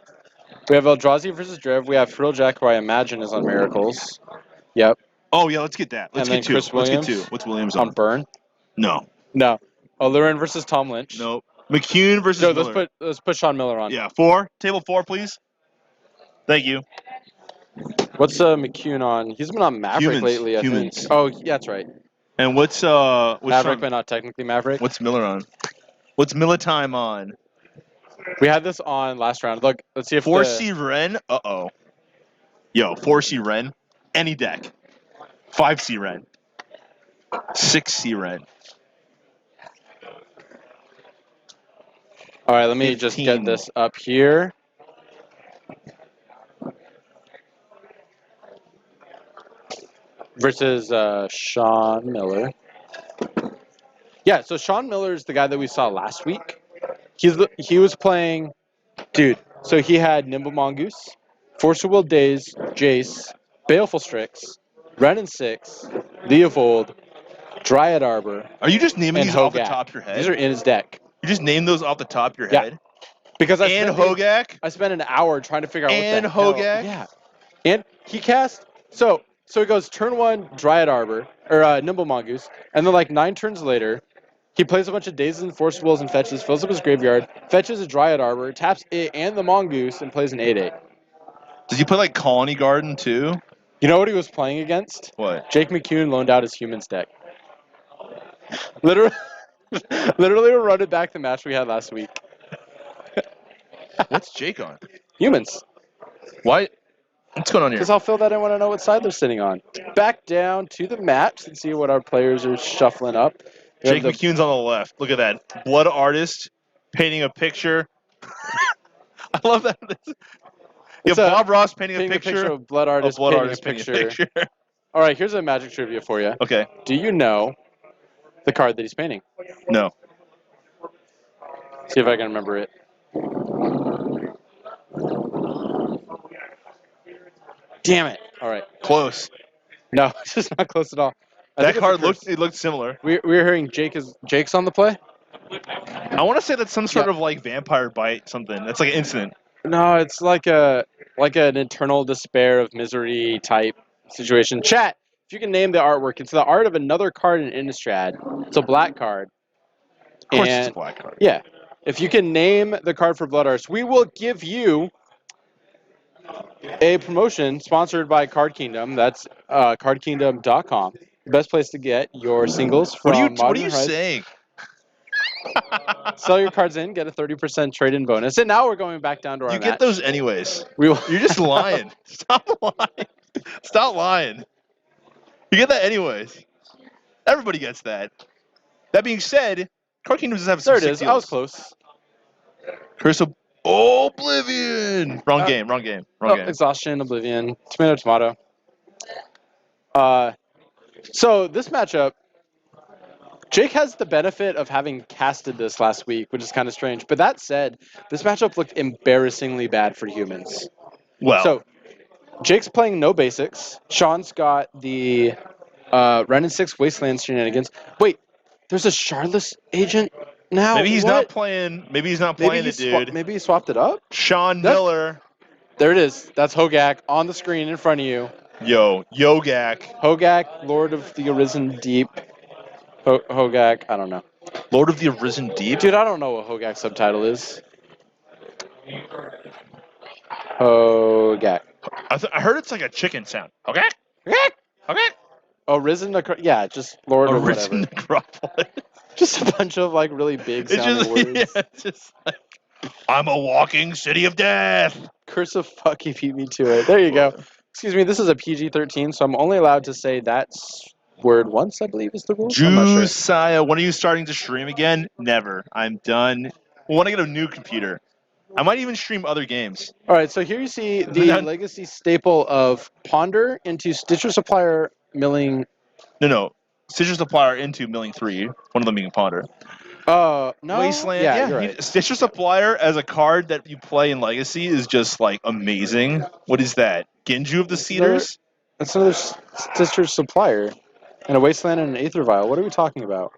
We have Eldrazi versus Drev. We have Frill Jack, who I imagine is on Miracles. Yep. Oh yeah, let's get that. Let's And get then 2. Chris Let's get Williams 2. What's Williams on on? Burn. No. No. Alurin versus Tom Lynch. Nope. McCune versus No, Miller. let's put Sean Miller on. Yeah, 4. Table 4, please. Thank you. What's McCune on? He's been on Maverick Humans. lately, I Humans. think. Oh, yeah, that's right. And what's Maverick, on- but not technically Maverick. What's Miller on? What's Miller time on? We had this on last round. Look, let's see if 4C Ren. Uh-oh. Yo, 4C Ren. Any deck. 5C Ren. 6C Ren. All right, let me just 15. get this up here. Versus Sean Miller. Yeah, so Sean Miller is the guy that we saw last week. He was playing, dude. So he had Nimble Mongoose, Force of Will Days, Jace, Baleful Strix, Ren and 6, Leovold, Dryad Arbor, Are you just naming and these off the Hogak. top of your head? These are in his deck. You just named those off the top of your Yeah. head? Because I And spent Hogak? I spent an hour trying to figure out And what the hell. Hogak? Yeah. And he cast so it goes turn 1 Dryad Arbor or Nimble Mongoose, and then like 9 turns later, he plays a bunch of Dazes and Force Wills and fetches, fills up his graveyard, fetches a Dryad Arbor, taps it and the Mongoose, and plays an 8/8. Did you play like Colony Garden too? You know what he was playing against? What? Jake McCune loaned out his Humans deck. Literally, we're running back the match we had last week. What's Jake on? Humans. Why? What's going on here? Because I'll fill that in when I know what side they're sitting on. Back down to the match and see what our players are shuffling up. We Jake have the- McCune's on the left. Look at that. Blood artist painting a picture. I love that. You It's have a- Bob Ross painting a painting picture. of Blood Artist, Blood painting artist a painting a picture. picture. All right, here's a magic trivia for you. Okay. Do you know the card that he's painting? No. See if I can remember it. Damn it. All right. Close. No, it's just not close at all. I That think it's a card curse. looked similar. We're hearing Jake's on the play. I want to say that's some sort Yeah. of like vampire bite something. That's like an incident. No, it's like an eternal despair of misery type situation. Chat, if you can name the artwork, it's the art of another card in Innistrad. It's a black card. Of course, it's a And black card. yeah, if you can name the card for Blood Arts, we will give you a promotion sponsored by Card Kingdom. That's cardkingdom.com. The best place to get your singles from What are Modern you Horizons. saying? Sell your cards in, get a 30% trade-in bonus. And now we're going back down to our You match. get those anyways. We will. You're just lying. Stop lying. Stop lying. You get that anyways. Everybody gets that. That being said, Card Kingdom does have some There it sick is. deals. I was close. Curse of Oblivion. Wrong game. Wrong game. Wrong game. Exhaustion, Oblivion, tomato. So this matchup, Jake has the benefit of having casted this last week, which is kind of strange. But that said, this matchup looked embarrassingly bad for humans. Well, So Jake's playing no basics. Sean's got the Ren and 6 Wasteland shenanigans. Wait, there's a Shardless agent now? maybe he's What? not playing. Maybe he's not playing it, dude. Maybe he swapped it up? Sean That's- Miller. There it is. That's Hogak on the screen in front of you. Yo, Yogak. Hogak, Lord of the Arisen Deep. Hogak, I don't know. Lord of the Arisen Deep. Dude, I don't know what Hogak's subtitle is. Hogak. I heard it's like a chicken sound. Okay. Okay. Arisen, yeah, just Lord or Arisen whatever. Necropolis. Just a bunch of like really big It's sounding just, words. yeah, it's just like, I'm a walking city of death. Curse of fuck, he beat me to it. There you go. Excuse me, this is a PG-13, so I'm only allowed to say that word once, I believe is the rule. I'm not sure. Josiah, when are you starting to stream again? Never. I'm done. When I get a new computer. I might even stream other games. All right, so here you see the Then- legacy staple of Ponder into Stitcher Supplier Milling. No. Stitcher Supplier into Milling 3, one of them being Ponder. No. Wasteland, Yeah, you're right. Stitcher Supplier as a card that you play in Legacy is just like amazing. What is that? Genju of the Cedars? That's another Stitcher Supplier. And a Wasteland and an Aether Vial. What are we talking about?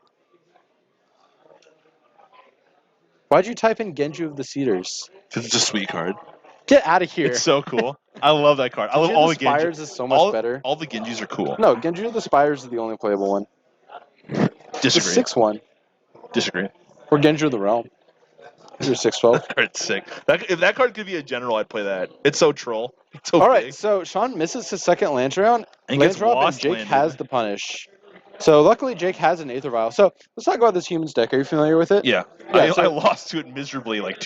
Why'd you type in Genju of the Cedars? Because it's a sweet card. Get out of here. It's so cool. I love that card. I love Genju all of the the Spires Genjus. is so much all, better. All the Genjus are cool. No, Genju of the Spires is the only playable one. The Disagree. 6-1. Disagree. Or Genju of the Realm. You're 6-12. That card's sick. If that card could be a general, I'd play that. It's so troll. It's so All right, big. so Sean misses his second land round. And Land gets drop, and lost Jake landed. has the punish. So luckily Jake has an Aether Vial. So let's talk about this humans deck. Are you familiar with it? Yeah. Yeah, I lost to it miserably like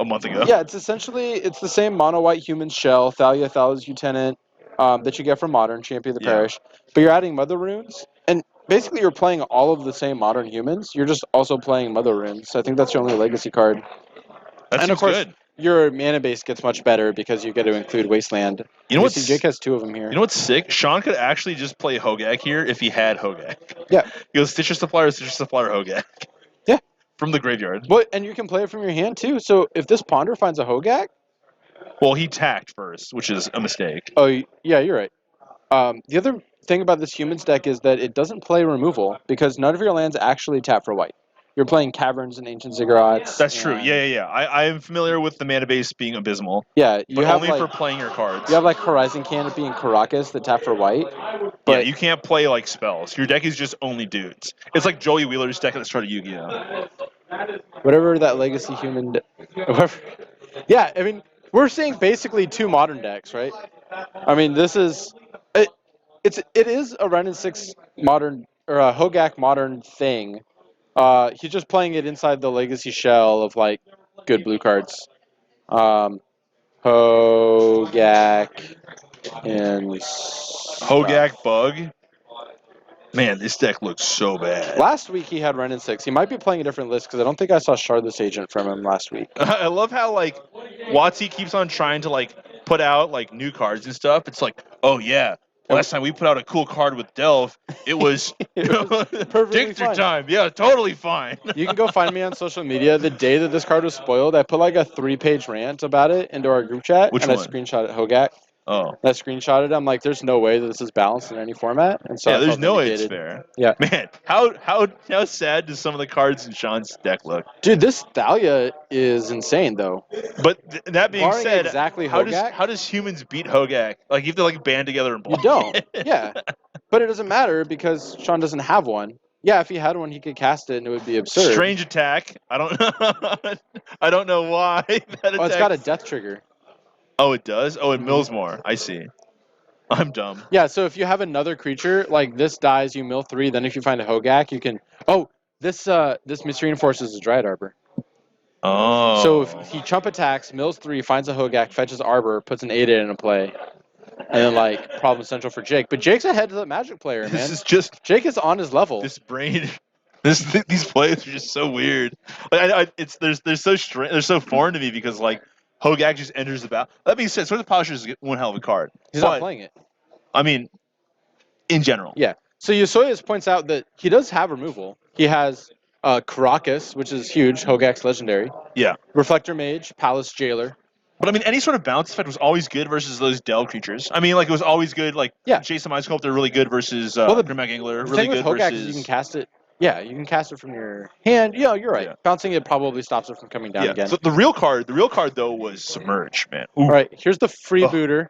a month ago. Yeah, it's the same mono white human shell, Thalia Thal's Lieutenant, that you get from Modern, Champion of the Yeah. Parish. But you're adding Mother Runes, and basically you're playing all of the same Modern humans. You're just also playing Mother Runes. So I think that's your only legacy card. That And of seems course, good. your mana base gets much better because you get to include Wasteland. You know You what's see Jake has two of them here. You know what's sick? Sean could actually just play Hogak here if he had Hogak. Yeah. He goes Stitcher Supplier, Hogak. Yeah. From the graveyard. But and you can play it from your hand too. So if this Ponder finds a Hogak, Well, he tacked first, which is a mistake. oh yeah, you're right. The other thing about this humans deck is that it doesn't play removal because none of your lands actually tap for white. You're playing Caverns and Ancient Ziggurats. That's true. and- Yeah. I am familiar with the mana base being abysmal, Yeah, you but have only like for playing your cards. you have like Horizon Canopy and Caracas that tap for white. Yeah, But you can't play like spells. Your deck is just only dudes. It's like Joey Wheeler's deck at the start of Yu-Gi-Oh. whatever that legacy human, whatever. Yeah, I mean we're seeing basically two modern decks, right? I mean this is it is a Ren and 6 modern or a Hogak modern thing. He's just playing it inside the legacy shell of like good blue cards. Hogak and Hogak Bug. Man, this deck looks so bad. Last week he had Ren and 6. He might be playing a different list because I don't think I saw Shardless Agent from him last week. I love how like WotC keeps on trying to like put out like new cards and stuff. It's like, oh yeah, last time we put out a cool card with Delve, it was, It was perfectly Dictor fine. time. Yeah, totally fine. You can go find me on social media. The day that this card was spoiled, I put like a 3-page rant about it into our group chat, Which and one? I screenshot it Hogak. Oh. I screenshotted it. I'm like, there's no way that this is balanced in any format, and so Yeah, I there's felt no way it's vindicated. fair. Yeah. Man, how sad do some of the cards in Sean's deck look? Dude, this Thalia is insane though. But that being Barring said, exactly how does Hogak, humans beat Hogak? Like you have to like band together and you block don't. it. Yeah, but it doesn't matter because Sean doesn't have one. Yeah, if he had one, he could cast it, and it would be absurd. Strange attack. I don't know. I don't know why that attack. Oh, it's got a death trigger. Oh, it does. Oh, it mills more. I see. I'm dumb. Yeah, so if you have another creature like this dies, you mill 3. Then if you find a Hogak, you can. Oh, this Mystery reinforces a Dryad Arbor. Oh. So if he chump attacks, mills 3, finds a Hogak, fetches Arbor, puts an 8 into play, and then like problem central for Jake. But Jake's ahead of the Magic player, man. This is just Jake is on his level. this brain. These plays are just so weird. Like they're so strange. They're so foreign to me because like Hogak just enters the battle. That being said, Swords of Polisher is one hell of a card. He's But, not playing it. I mean, in general. Yeah. So Yosoyas points out that he does have removal. He has Caracas, which is huge, Hogak's legendary. Yeah. Reflector Mage, Palace Jailer. But I mean, any sort of bounce effect was always good versus those Delve creatures. I mean, like it was always good. Like Yeah. Jason Mind Sculptor, really good versus Well, the Grimmack Angler, The really thing with good Hogak versus. is you can cast it. Yeah, you can cast it from your hand. Yeah, you're right. Yeah. Bouncing it probably stops it from coming down again. So the real card though was Submerge, man. Ooh. All right, here's the Oh. freebooter.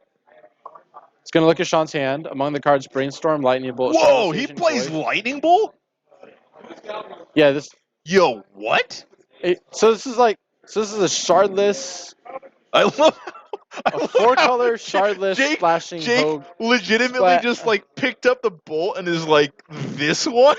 It's gonna look at Sean's hand. Among the cards, Brainstorm, Lightning Bolt. Whoa, Shardless he Agent, plays Void. Lightning Bolt? Yeah, this. Yo, what? So this is a shardless, I love a 4-color shardless Jake flashing Jake Hogue. legitimately Splat. just like picked up the bolt and is like, this one?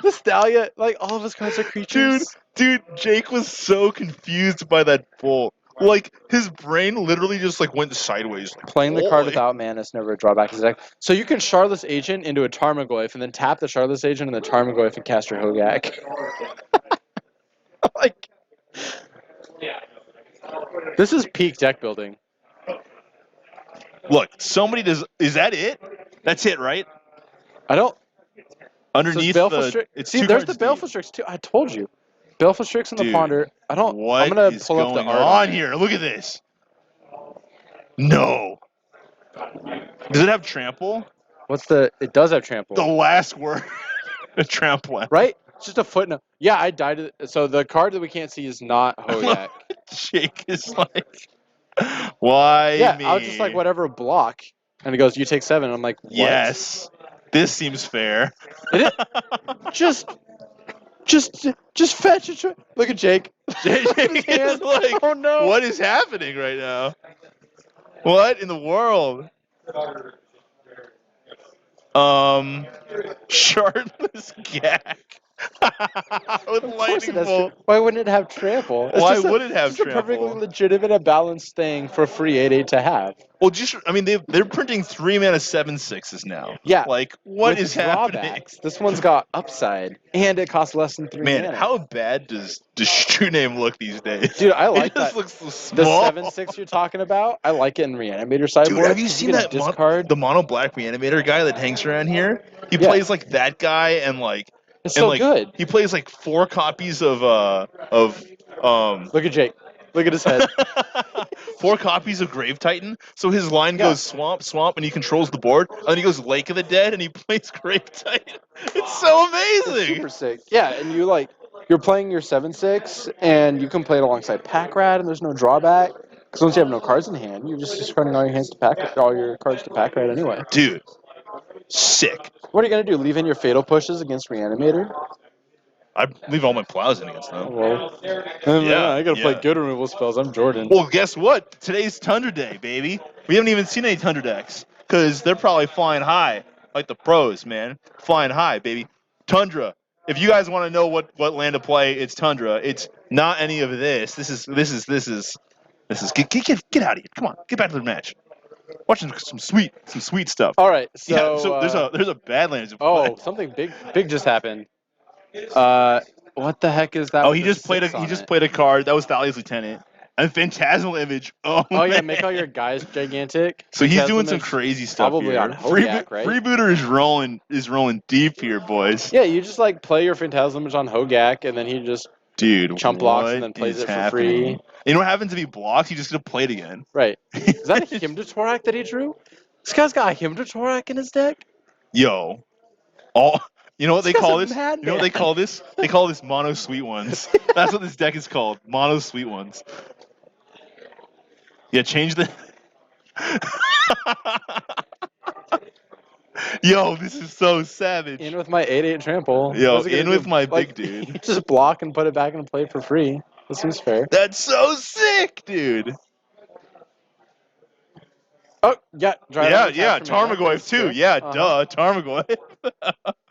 The Thalia, like all of his cards are creatures. Dude, Jake was so confused by that bolt. Like his brain literally just like went sideways. Like, Playing the card holy- without mana is never a drawback to the deck. So you can Shardless Agent into a Tarmogoyf and then tap the Shardless Agent and the Tarmogoyf and cast your Hogak. Like, this is peak deck building. Look, somebody does. Is that it? That's it, right? I don't. Underneath Baleful the. Strix. It's See, two there's the cards Baleful deep. Strix too. I told you. Baleful Strix and the Dude, Ponder. I don't. What I'm gonna is pull up the going art. on here? Look at this. No. Does it have trample? What's the? It does have trample. The last word. Trample. Right? It's just a footnote. Yeah, I died. So the card that we can't see is not Hogak. Jake is like, why Yeah, me? I was just like, whatever, block. And he goes, you take 7. I'm like, what? Yes. This seems fair. Just fetch it. Look at Jake. Jake His is hand. like, Oh no. what is happening right now? What in the world? Shardless Gak. With Of course it lightning has bolt. Why wouldn't it have trample? It's Why just would it have it's a perfectly trample? legitimate and balanced thing for a free 8/8 to have. Well, I mean, they're printing 3 mana 7/6s now. Yeah. Like, what With is happening? drawbacks. This one's got upside, and it costs less than 3 Man, mana. how bad does True Name look these days? Dude, I like it just that. looks so The small. 7/6 you're talking about, I like it in Reanimator sideboard. Dude, have you 'cause seen get a that discard? the mono black reanimator guy that hangs around here? He Yeah. plays like that guy and like It's and so like good. he plays like 4 copies of Look at Jake. Look at his head. 4 copies of Grave Titan. So his line Yeah. goes swamp, swamp, and he controls the board. And then he goes Lake of the Dead and he plays Grave Titan. It's so It's amazing. super sick. Yeah, and you're playing your 7/6, and you can play it alongside Pack Rat, and there's no drawback. Because once you have no cards in hand, you're just discarding all your cards to Pack Rat anyway. Dude, sick. What are you gonna do? Leave in your Fatal Pushes against Reanimator? I leave all my plows in against them. Well, I gotta play yeah. good removal spells. I'm Jordan. Well, guess what? Today's Tundra Day, baby. We haven't even seen any Tundra decks because they're probably flying high, like the pros, man. Flying high, baby. Tundra. If you guys want to know what land to play, it's Tundra. It's not any of this. This is. Get out of here. Come on, get back to the match. Watching some sweet stuff. All right, so, Yeah. So there's a Badlands. to oh, play. something big just happened. What the heck is that? Oh, with he the just played 6 on it? played a card. That was Thalia's Lieutenant. And Phantasmal Image. Oh, Oh yeah, man. make all your guys gigantic. So he's Phantasm doing some Image, crazy stuff probably here. on Hogak, right? Freebooter is rolling deep here, boys. Yeah, you just like play your Phantasm Image on Hogak, and then he just Dude, chump blocks and what then plays is it for happening? free. You know what happens if he blocks? He's just gonna play it again. Right. Is that a Himdatorak that he drew? This guy's got a Himdatorak in his deck? Yo, all you know what This they guy's call a this? madman. You know what they call this? They call this mono sweet ones. That's what this deck is called. Mono sweet ones. Yeah, change the. Yo, this is so savage. In with my 8/8 trample. Yo, What's he gonna in with do? my Like, big dude. you just block and put it back into play for free. This seems fair. That's so sick, dude. Oh, yeah. Yeah, Tarmogoyf too. Yeah, duh, Tarmogoyf.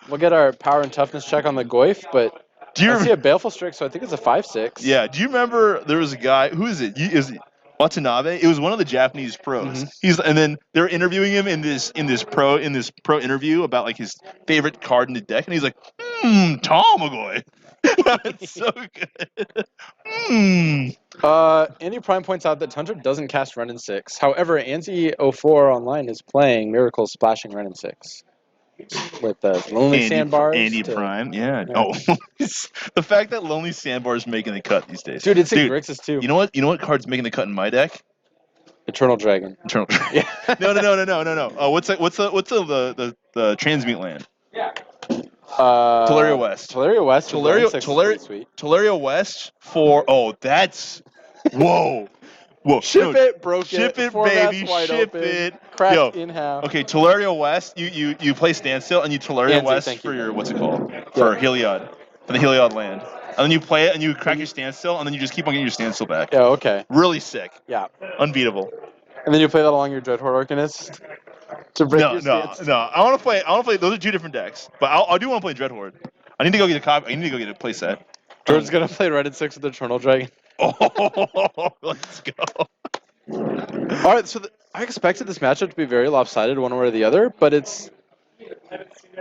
We'll get our power and toughness check on the Goyf, but Do you I see a Baleful Strix, so I think it's a 5/6. Yeah, do you remember there was a guy, who is it? Is it Watanabe? It was one of the Japanese pros. And then they were interviewing him in this pro interview about like his favorite card in the deck, and he's like, Tarmogoyf. That's so good. Andy Prime points out that Tundra doesn't cast Ren in 6. However, Anzi04 online is playing Miracle Splashing Ren in 6. With the Lonely Sandbars. Andy Prime, yeah. Oh, the fact that Lonely Sandbar is making the cut these days. Dude, it's in Grixis too. You know what? You know what card's making the cut in my deck? Eternal Dragon. Eternal. Yeah. No. What's the transmute land? Teleria West. Teleria West. Teleria West for that's whoa. Ship it, broke Ship it, it, formats baby, wide ship open, it. cracked Yo, in half. Okay, Teleria West, you play standstill and you Teleria Anzi, West thank for you. your what's it called? For Heliod. For the Heliod land. And then you play it and you crack your standstill and then you just keep on getting your standstill back. Yeah, okay. Really sick. Yeah. Unbeatable. And then you play that along your Dreadhorde Arcanist to break your stance. No. I wanna play those are two different decks. But I do want to play Dreadhorde. I need to go get a copy. I need to go get a playset. Jordan's gonna play Red in 6 with Eternal Dragon. Oh, let's go. All right, so I expected this matchup to be very lopsided one way or the other, but it's...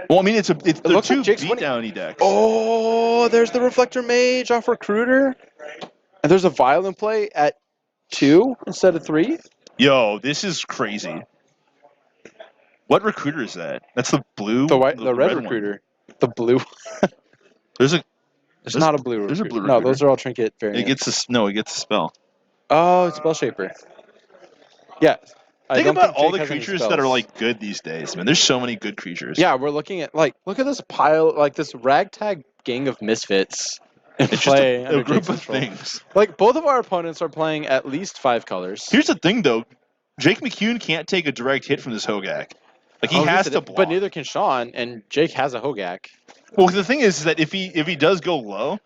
Well, I mean, they're looks two like Jake's beatdowny decks. Oh, there's the Reflector Mage off Recruiter. And there's a Violent play at 2 instead of 3. Yo, this is crazy. What recruiter is that? That's the blue? The red Recruiter. One. The blue. There's not a blue Recruiter. There's a blue No, Recruiter. those are all trinket variants. It gets a spell. Oh, it's Spell Shaper. Yeah. Think about all the creatures that are like good these days, man. There's so many good creatures. Yeah, we're looking at look at this pile, this ragtag gang of misfits in It's play. just a under group Jake's of control. things. Like both of our opponents are playing at least 5 colors. Here's the thing, though. Jake McCune can't take a direct hit from this Hogak. Like he has to block. But neither can Sean, and Jake has a Hogak. Well, the thing is that if he does go low,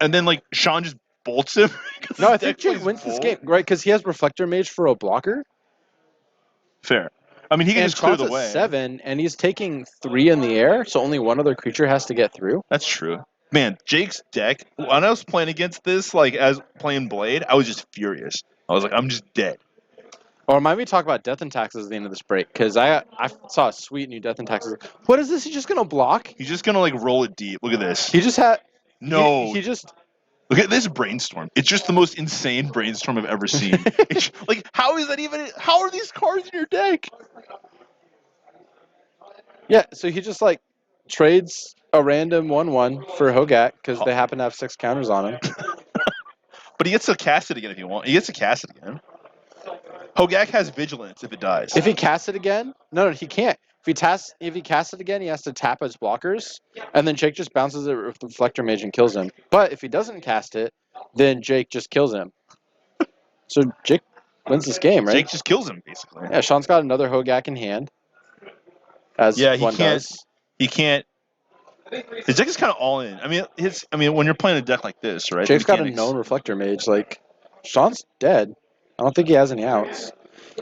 and then like Sean just bolts him. No, I think Jake wins this game, right? Because he has Reflector Mage for a blocker. Fair. I mean, he can And just clear Sean's the way. at 7, and he's taking 3 in the air, so only one other creature has to get through. That's true. Man, Jake's deck, when I was playing against this, like as playing Blade, I was just furious. I was like, I'm just dead. Or remind me to talk about Death and Taxes at the end of this break, because I saw a sweet new Death and Taxes. What is this? He's just going to block? He's just gonna like roll it deep. Look at this. He just had... No. He just... Look at this brainstorm. It's just the most insane brainstorm I've ever seen. Like, how is that even? How are these cards in your deck? Yeah, so he just trades a random 1/1 for Hogak because they happen to have 6 counters on him. But he gets to cast it again if you want. He gets to cast it again. Hogak has vigilance if it dies. If he casts it again, no, he can't. If he casts it again, he has to tap his blockers, and then Jake just bounces it with the Reflector Mage and kills him. But if he doesn't cast it, then Jake just kills him. So Jake wins this game, right? Jake just kills him basically. Yeah, Sean's got another Hogak in hand. As one does. He can't. His deck is kind of all in. I mean, when you're playing a deck like this, right? Jake's got a known Reflector Mage. Sean's dead. I don't think he has any outs.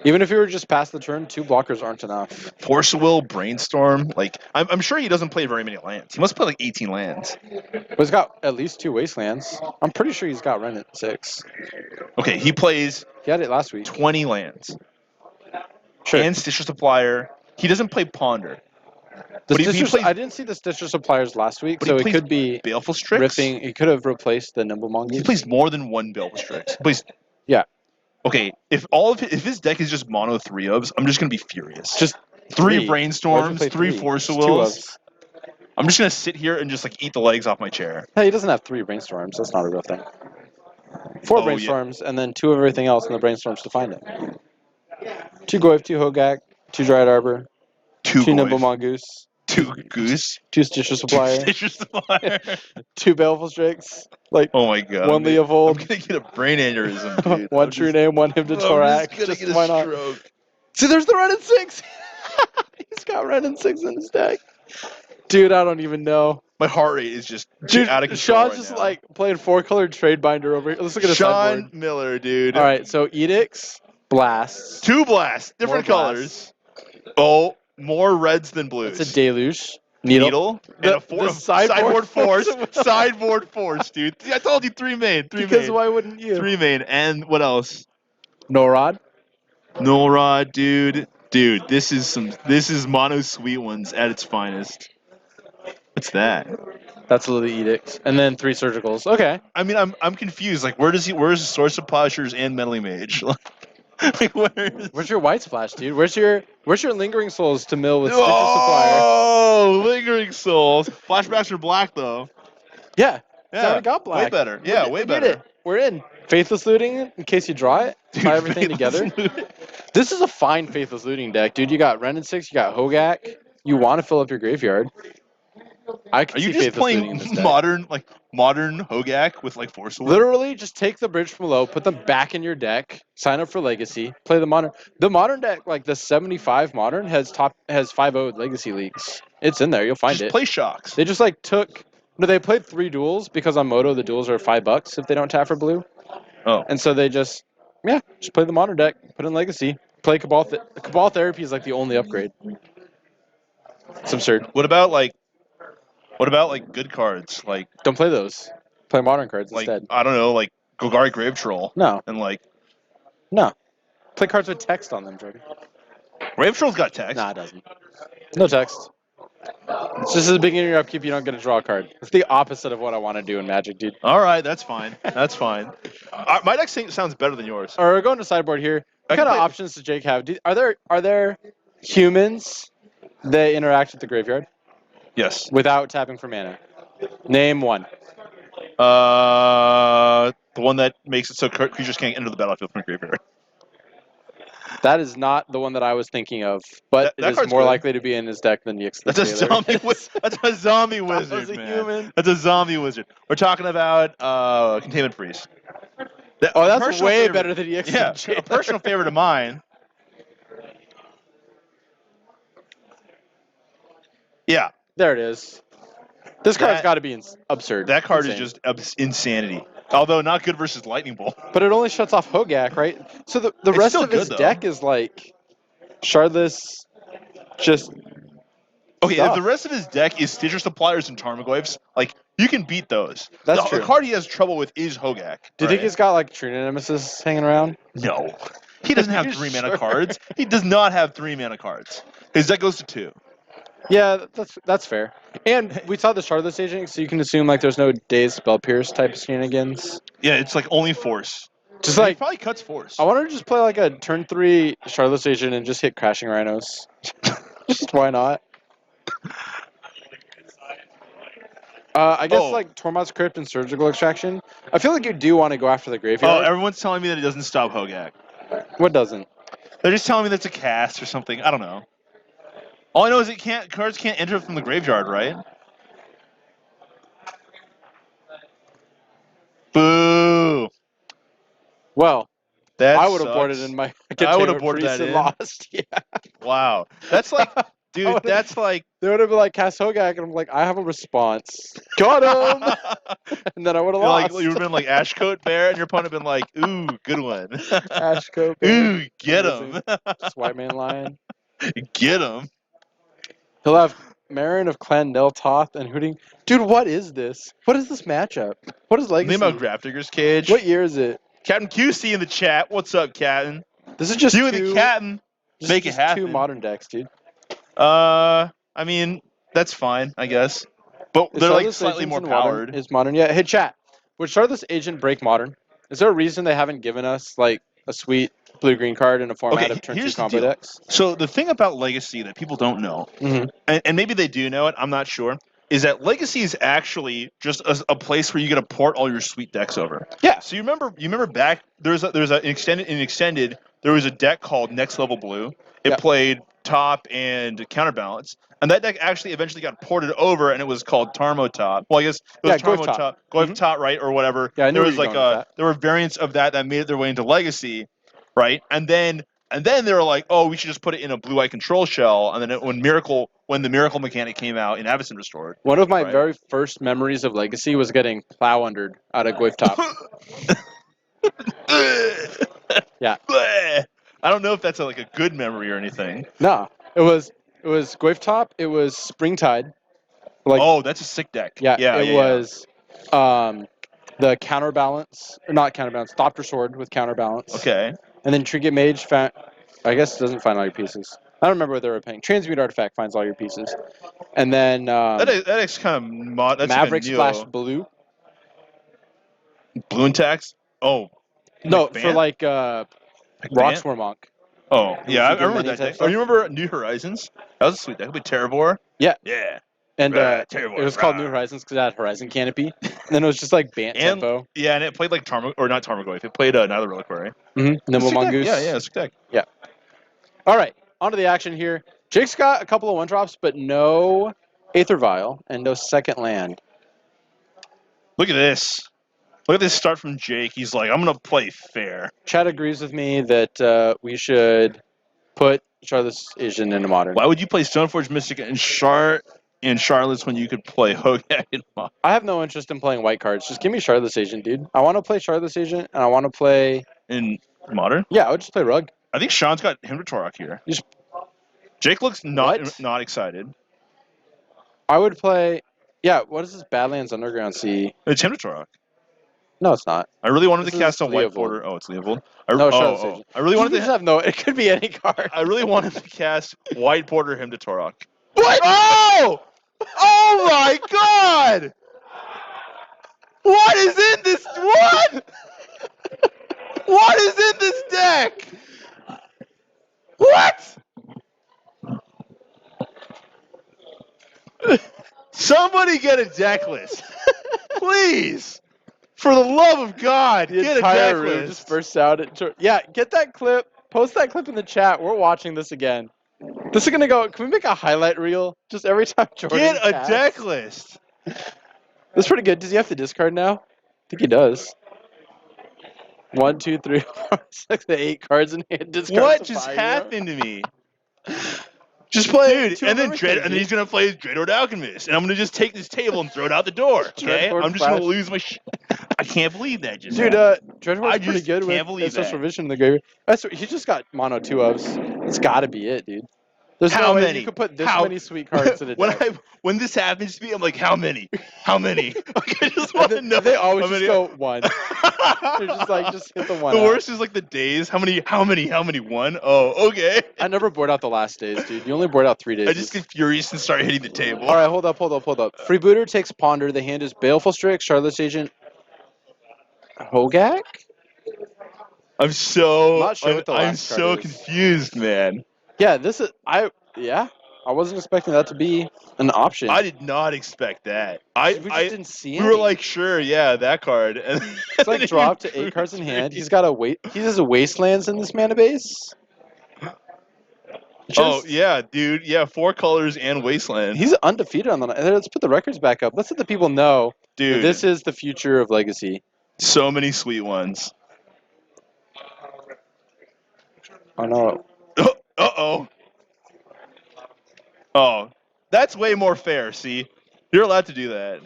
Even if he were just past the turn, 2 blockers aren't enough. Force Will, Brainstorm. I'm sure he doesn't play very many lands. He must play 18 lands. But he's got at least 2 Wastelands. I'm pretty sure he's got Ren at 6. Okay, he plays He had it last week. 20 lands. Sure. And Stitcher Supplier. He doesn't play Ponder. I didn't see the Stitcher Suppliers last week, so it could be Baleful Strix. ripping. He could have replaced the Nimble Mongoose. He plays more than one Baleful Strix. He plays. Yeah. Okay, if his deck is just mono 3-ofs, I'm just gonna be furious. Just 3 Why Brainstorms, would you play 3 3? Force It's Wills. I'm just gonna sit here and just like eat the legs off my chair. Hey, he doesn't have 3 brainstorms. That's not a real thing. 4 Oh, yeah. brainstorms, and then 2 of everything else in the brainstorms to find it. 2 Goyf, 2 Hogak, 2 Dryad Arbor, 2 Nimble Goyf, Mongoose, 2 Goose, 2 Stitcher 2 Supplier, Stitcher Supplier. 2 Baleful Strix, like Oh my god. 1 Leovold, I'm gonna get a brain aneurysm, dude. 1 True Name, 1 Hymn to I'm Torak. just gonna Just get why a not? stroke. See, there's the Red and 6. He's got Red and 6 in his deck. Dude, I don't even know. My heart rate is just Dude, out of control Sean's right just now. like playing 4-colored trade binder over here. Let's look at his Sean sideboard. Miller, dude. All right, so Edicts, Blasts. 2 blasts, different More colors. Oh, more reds than blues. It's a Deluge. Needle. And a The sideboard force. force. Sideboard force, dude. I told you 3 main. 3 Because main. why wouldn't you? 3 main. And what else? Norod. Nolrod, dude. Dude, this is mono sweet ones at its finest. What's that? That's Lily Edicts. And then 3 Surgicals. Okay. I mean, I'm confused. Like, where's the source of Plowshares and Meddling Mage? Like, Where's your White Splash, dude? Where's your Lingering Souls to mill with Stitcher Supplier? Oh, Lingering Souls. Flashbacks are black though. Yeah. It's Yeah, already got black. way better. Yeah, way We did better. it. We're in. Faithless Looting in case you draw it. Tie everything together. This is a fine Faithless Looting deck, dude. You got Ren and 6, you got Hogak. You want to fill up your graveyard. I can Are you see just Faithless Looting in playing this deck. modern Hogak with like Force Wheel? Literally, just take the Bridge from Below, put them back in your deck, sign up for Legacy, play the Modern. The Modern deck, like the 75 Modern, has 5-0 Legacy leagues. It's in there. You'll find Just it. play Shocks. They just like took. No, they played 3 duels because on Moto the duels are $5 if they don't tap for blue, Oh, and so they just play the Modern deck, put in Legacy, play Cabal. Cabal Therapy is like the only upgrade. It's absurd. what about like good cards like Don't play those. Play Modern cards like instead. I don't know like Golgari Grave Troll No, and like no. Play cards with text on them, Jordan. Grave Troll's got text. Nah, it doesn't. No text. It's just at the beginning of your upkeep, you don't get to draw a card. It's the opposite of what I want to do in Magic, dude. All right, that's fine. That's fine. My deck sounds better than yours. All right, we're going to sideboard here. I What can kind of play- options does Jake have? Are there humans that interact with the graveyard Yes. without tapping for mana? Name one. The one that makes it so creatures can't enter the battlefield from the graveyard. That is not the one that I was thinking of, but That it is card's more good. likely to be in his deck than Yix the That's a Sailor. zombie. That's a zombie That wizard, was a man. human. That's a zombie wizard. We're talking about Containment Freeze. Oh, A that's personal way favorite- better than Yix. Yeah, a personal favorite of mine. Yeah, There it is. This card's That- got to be absurd. that card Insane. is just insanity. Although not good versus Lightning Bolt. But it only shuts off Hogak, right? So the It's rest still of his good, though. deck is like Shardless, just Okay, stuff. if the rest of his deck is Stitcher Suppliers and Tarmogoyfs, like you can beat those. That's the true. card he has trouble with is Hogak. Do you think he's got like Trina Nemesis hanging around? No. He doesn't have You 3 mana sure? cards. He does not have 3 mana cards. His deck goes to 2. Yeah, that's fair. And we saw the Shardless agent, so you can assume like there's no Daze Spell Pierce type of shenanigans. Yeah, it's like only Force. Just He like probably cuts Force. I wanted to just play like a turn 3 Shardless agent and just hit Crashing Rhinos. Just why not? I guess Oh. like Tormod's Crypt and Surgical Extraction. I feel like you do want to go after the Oh, graveyard. everyone's telling me that it doesn't stop Hogak. What doesn't? They're just telling me that's a cast or something. I don't know. All I know is cards can't enter from the graveyard, right? Boo. Well, That I would have sucks. boarded in my I would Containment have boarded Priest that and in. lost. Yeah. Wow. That's like, I dude, would've- that's like. They would have been like cast Hogak, and I'm like, I have a response. Got him. And then I would have You're like, lost. you would have been like Ashcoat Bear, and your opponent been like, ooh, good one. Ash Cope. Ooh, get him. Just White Man Lion. Get him. He'll have Marin of Clan Neltoth and Hooting. Dude, what is this? What is this matchup? What is Legacy? Name about Grafdigger's Cage. What year is it? Captain QC in the chat. What's up, Captain? This is just You two, and the Captain. this is make it just happen. Two modern decks, dude. I mean, that's fine, I guess. But Is they're like Shardless slightly Agents more in Modern? powered. Is modern? Yeah. Hey, chat. Would Shardless Agent break modern? Is there a reason they haven't given us like a sweet blue-green card in a format Okay, of turn 2 here's the combo deal. decks? So the thing about Legacy that people don't know, Mm-hmm. and maybe they do know it, I'm not sure, is that Legacy is actually just a place where you get to port all your sweet decks over. Yeah. So you remember back there's an extended there was a deck called Next Level Blue. It Yep. played top and counterbalance, and that deck actually eventually got ported over, and it was called Tarmo Top. Well, I guess it was Yeah, Goyf Tarmo Top. Top, Goyf Mhm. Top, right, or whatever. Yeah, I knew there where was you were like going with that. there were variants of that made their way into Legacy, right, and then they were like, oh, we should just put it in a blue-eye control shell. And then when the Miracle mechanic came out in Avacyn Restored. One of my Right. very first memories of Legacy was getting plow undered out of Goyf Top. Yeah. I don't know if that's like a good memory or anything. No, it was Goyf Top. It was Springtide. Like, Oh, that's a sick deck. it was the counterbalance, or not counterbalance, Thopter Sword with counterbalance. Okay. And then Trinket Mage, I guess, doesn't find all your pieces. I don't remember what they were paying. Transmute Artifact finds all your pieces. And then That deck's kind of mod. That's Maverick even Splash Blue. Blue and tax. Oh. No, McBant? for like McBant? Rocksworn Monk. Oh, yeah, I If you get remember many that type deck. stuff. Oh, you remember New Horizons? That was a sweet deck. With Terravor. Yeah. Yeah. And Terravor, it was called rah. New Horizons because it had Horizon Canopy. And then it was just like Bant And Tempo. yeah, and it played like not Tarmogoyf. It played another Reliquary. Nimble Sick deck. Mongoose. Yeah, sick deck. All right, on to the action here. Jake's got a couple of one-drops, but no Aether Vial and no second land. Look at this. Look at this start from Jake. He's like, I'm gonna play fair. Chad agrees with me that we should put Charlotte's Asian into Modern. Why would you play Stoneforge Mystic and Charlotte's when you could play Hogak and Mod? I have no interest in playing white cards. Just give me Charlotte's Agent, dude. I want to play Charlotte's Agent, and I want to play... In Modern? Yeah, I would just play Rug. I think Sean's got Hymn to Torok here. You just- Jake looks What? not excited. I would play... Yeah, what is this Badlands Underground Sea? It's Hymn to Torok. No, it's not. I really wanted This to cast is a white Leovold. border. Oh, it's Leovold. No, Charlotte's Agent. I really wanted You just to. have no... It could be any card. I really wanted to cast white border Hymn to Torok. What? Oh! Oh my God! What is in this? What? What is in this deck? What? Somebody get a deck list, please. For the love of God, The get a entire deck room list. just bursts out. Yeah, get that clip. Post that clip in the chat. We're watching this again. This is gonna go. Can we make a highlight reel? Just every time Jordan Get a casts? deck list. That's pretty good. Does he have to discard now? I think he does. 1, 2, 3, 4, 6, 8 cards in hand. Discard What to just fire. happened to me? Just play Dude, two and of then everything, and then he's gonna play Dreadhorde Alchemist, and I'm gonna just take this table and throw it out the door. Okay, Dreadhorde I'm just gonna Flash. lose my. I can't believe that just. Dude, happened. Dreadhorde's I pretty just good can't with believe Social that. Vision in the graveyard. He just got mono 2 ofs. That's gotta be it, dude. There's How no way many? you could put this How- many sweet cards in a when deck. when this happens to me, I'm like, how many? How many? Like, I just And want to then know. they always how just many. go 1. They're just like, just hit the 1 The out. worst is like the days. How many? 1? Oh, okay. I never board out the last days, dude. You only board out 3 days. I just get furious and start hitting the table. All right, hold up. Freebooter takes Ponder. The hand is Baleful Strix, Charlotte's Agent, Hogak? I'm so. I'm not sure what the I'm last card so is. confused, man. Yeah, this is... I wasn't expecting that to be an option. I did not expect that. we just didn't see we were any. like, sure, yeah, that card. And It's like drop to 8 cards in hand. He has a Wastelands in this mana base. Oh yeah, dude. Yeah, 4 colors and Wasteland. He's undefeated on the night. Let's put the records back up. Let's let the people know that Dude, this is the future of Legacy. so many sweet ones. Oh no. Uh-oh. Oh, that's way more fair, see? You're allowed to do that.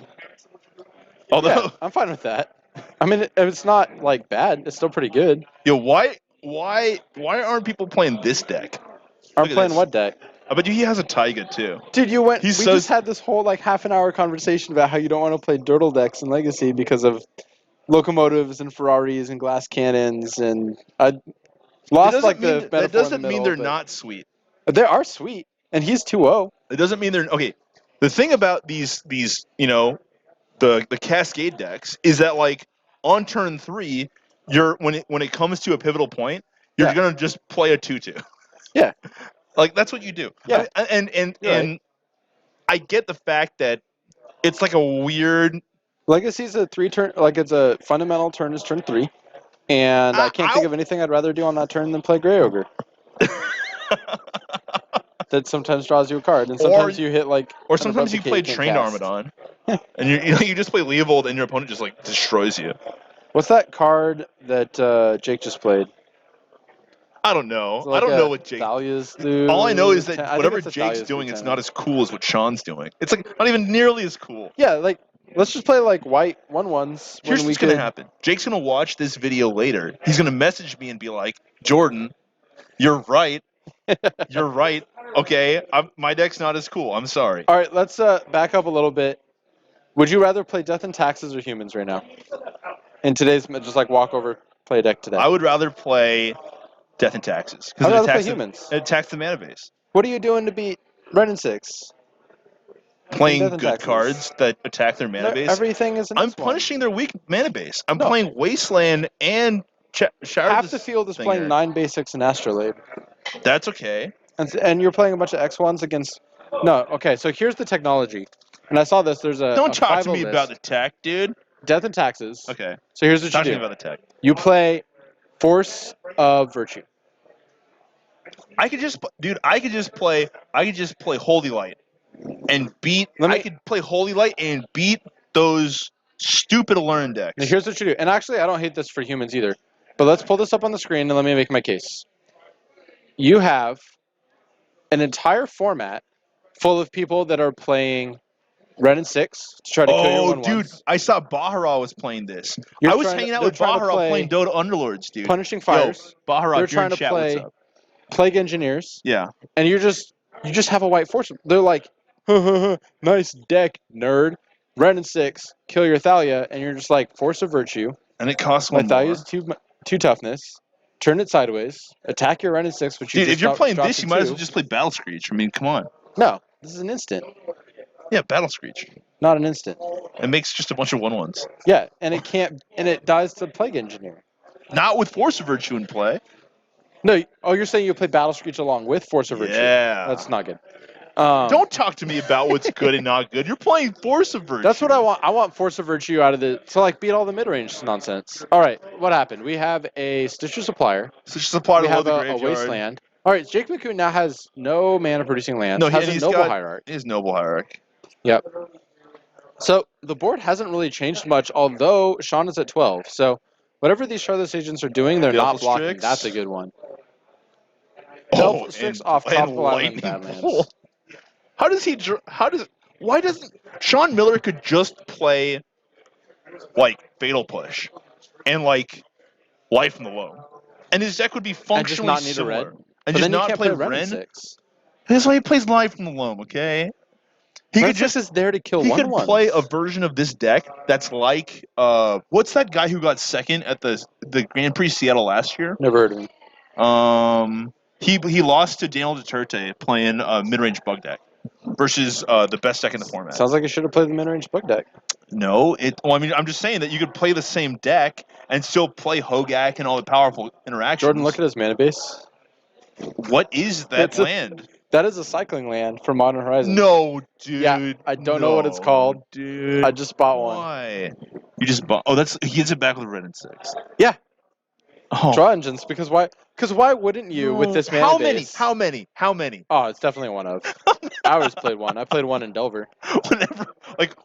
Although, Yeah, I'm fine with that. I mean, it's not like bad. It's still pretty good. yo, why aren't people playing this deck? I'm Look at playing this. what deck? I bet you he has a Taiga too. Dude, we He's so- just had this whole like half an hour conversation about how you don't want to play Dirtle decks in Legacy because of locomotives and Ferraris and glass cannons, and I lost like the metaphor that doesn't in the mean middle, they're but not sweet. They are sweet, and he's 2-0. It doesn't mean they're okay. The thing about these the Cascade decks is that like on turn 3, when it comes to a pivotal point, you're Yeah. gonna just play a 2/2. Yeah. Like that's what you do. Yeah. And You're and I get the fact that It's like a weird. Legacy's a 3-turn, like it's a fundamental turn is turn 3, and I can't think Ow. of anything I'd rather do on that turn than play Grey Ogre. That sometimes draws you a card, and sometimes you hit like. Or an sometimes Abrupt you Decay play can't Trained cast. Armadon, and you just play Leovold, and your opponent just like destroys you. What's that card that Jake just played? I don't know. Is it like I don't know a what Jake. Dahlia's do. All I know is I that think whatever it's a Jake's Dahlia's doing, it's Lieutenant. not as cool as what Sean's doing. It's like not even nearly as cool. Yeah, like let's just play like white 1/1s. Here's when we what's gonna could- happen. Jake's gonna watch this video later. He's gonna message me and be like, "Jordan, you're right. You're right. Okay, my deck's not as cool. I'm sorry." All right, let's back up a little bit. Would you rather play Death and Taxes or Humans right now? In today's just like walk over, play a deck today. I would rather play Death and Taxes I'd because rather play Humans. it attacks the mana base. What are you doing to beat Red and 6? Playing Death and good Taxes. cards that attack their mana base. Everything is an I'm X1. punishing their weak mana base. I'm No. playing Wasteland and Shower Half the field is playing 9 basics and Astrolabe. That's okay. And you're playing a bunch of X1s against... No, okay, so here's the technology. And I saw this, there's a Don't talk to 5-0 me about the list. tech, dude. Death and Taxes. Okay. So here's what Talk to you me do. about the tech. You play Force of Virtue. I could just play Holy Light and beat. I could play Holy Light and beat those stupid Alluring decks. Now here's what you do. And actually, I don't hate this for Humans either. But let's pull this up on the screen and let me make my case. You have an entire format full of people that are playing Red and 6 to try to kill your 1/1s. Dude, I saw Bahara was playing this. You're I was trying to- hanging out they're with trying to Bahara play playing Dota Underlords, dude. Punishing Fires. Yo, Bahara, They're if you're in trying to chat, play what's up? Plague Engineers. Yeah. And you just have a white force. They're like, nice deck, nerd. Red and 6, kill your Thalia, and you're just like, Force of Virtue. And it costs My one more. Thalia's 2 toughness. Turn it sideways. Attack your Red and 6, which you Dude, just if you're playing dropped this, to you might as 2. well just play Battle Screech. I mean, come on. No, this is an instant, Yeah, Battle Screech. not an instant. It makes just a bunch of 1/1s. Yeah, and it dies to Plague Engineer. Not with Force of Virtue in play. No, you're saying you play Battle Screech along with Force of Virtue. Yeah. That's not good. Don't talk to me about what's good and not good. You're playing Force of Virtue. That's what I want. I want Force of Virtue out of to like beat all the mid-range nonsense. All right, what happened? We have a Stitcher Supplier. So just a part We of have the a graveyard. Wasteland. All right, Jake McCoon now has no mana-producing lands. No, has and a he's Noble got Hierarch. his Noble Hierarch. Yep. So the board hasn't really changed much, although Sean is at 12. So whatever these Shardless agents are doing, they're not Baleful blocking. Strix. That's a good one. Oh, Baleful Strix off Tropical Island Lightning Badlands. Bolt. Why doesn't Sean Miller could just play like Fatal Push and like Life in the Loam, and his deck would be functionally not need a similar. red? And But just then you not can't play play Ren Ren. in 6. That's why he plays Life in the Loam. Okay. He Ren could just is there to kill he could 1/1s. play a version of this deck that's like what's that guy who got second at the Grand Prix Seattle last year? Never heard of him. He lost to Daniel Duterte playing a mid-range bug deck versus the best deck in the format. Sounds like I should have played the mid-range bug deck. No, I mean I'm just saying that you could play the same deck and still play Hogak and all the powerful interactions. Jordan, look at his mana base. What is that It's a- land? That is a cycling land for Modern Horizons. No, dude. Yeah, I don't know what it's called. Dude. I just bought one. Why? You just bought. Oh, he gets it back with Red and 6. Yeah. Oh. Draw engines, because why? Because why wouldn't you with this mana base? How many? Oh, it's definitely one of. I always played one. I played one in Delver.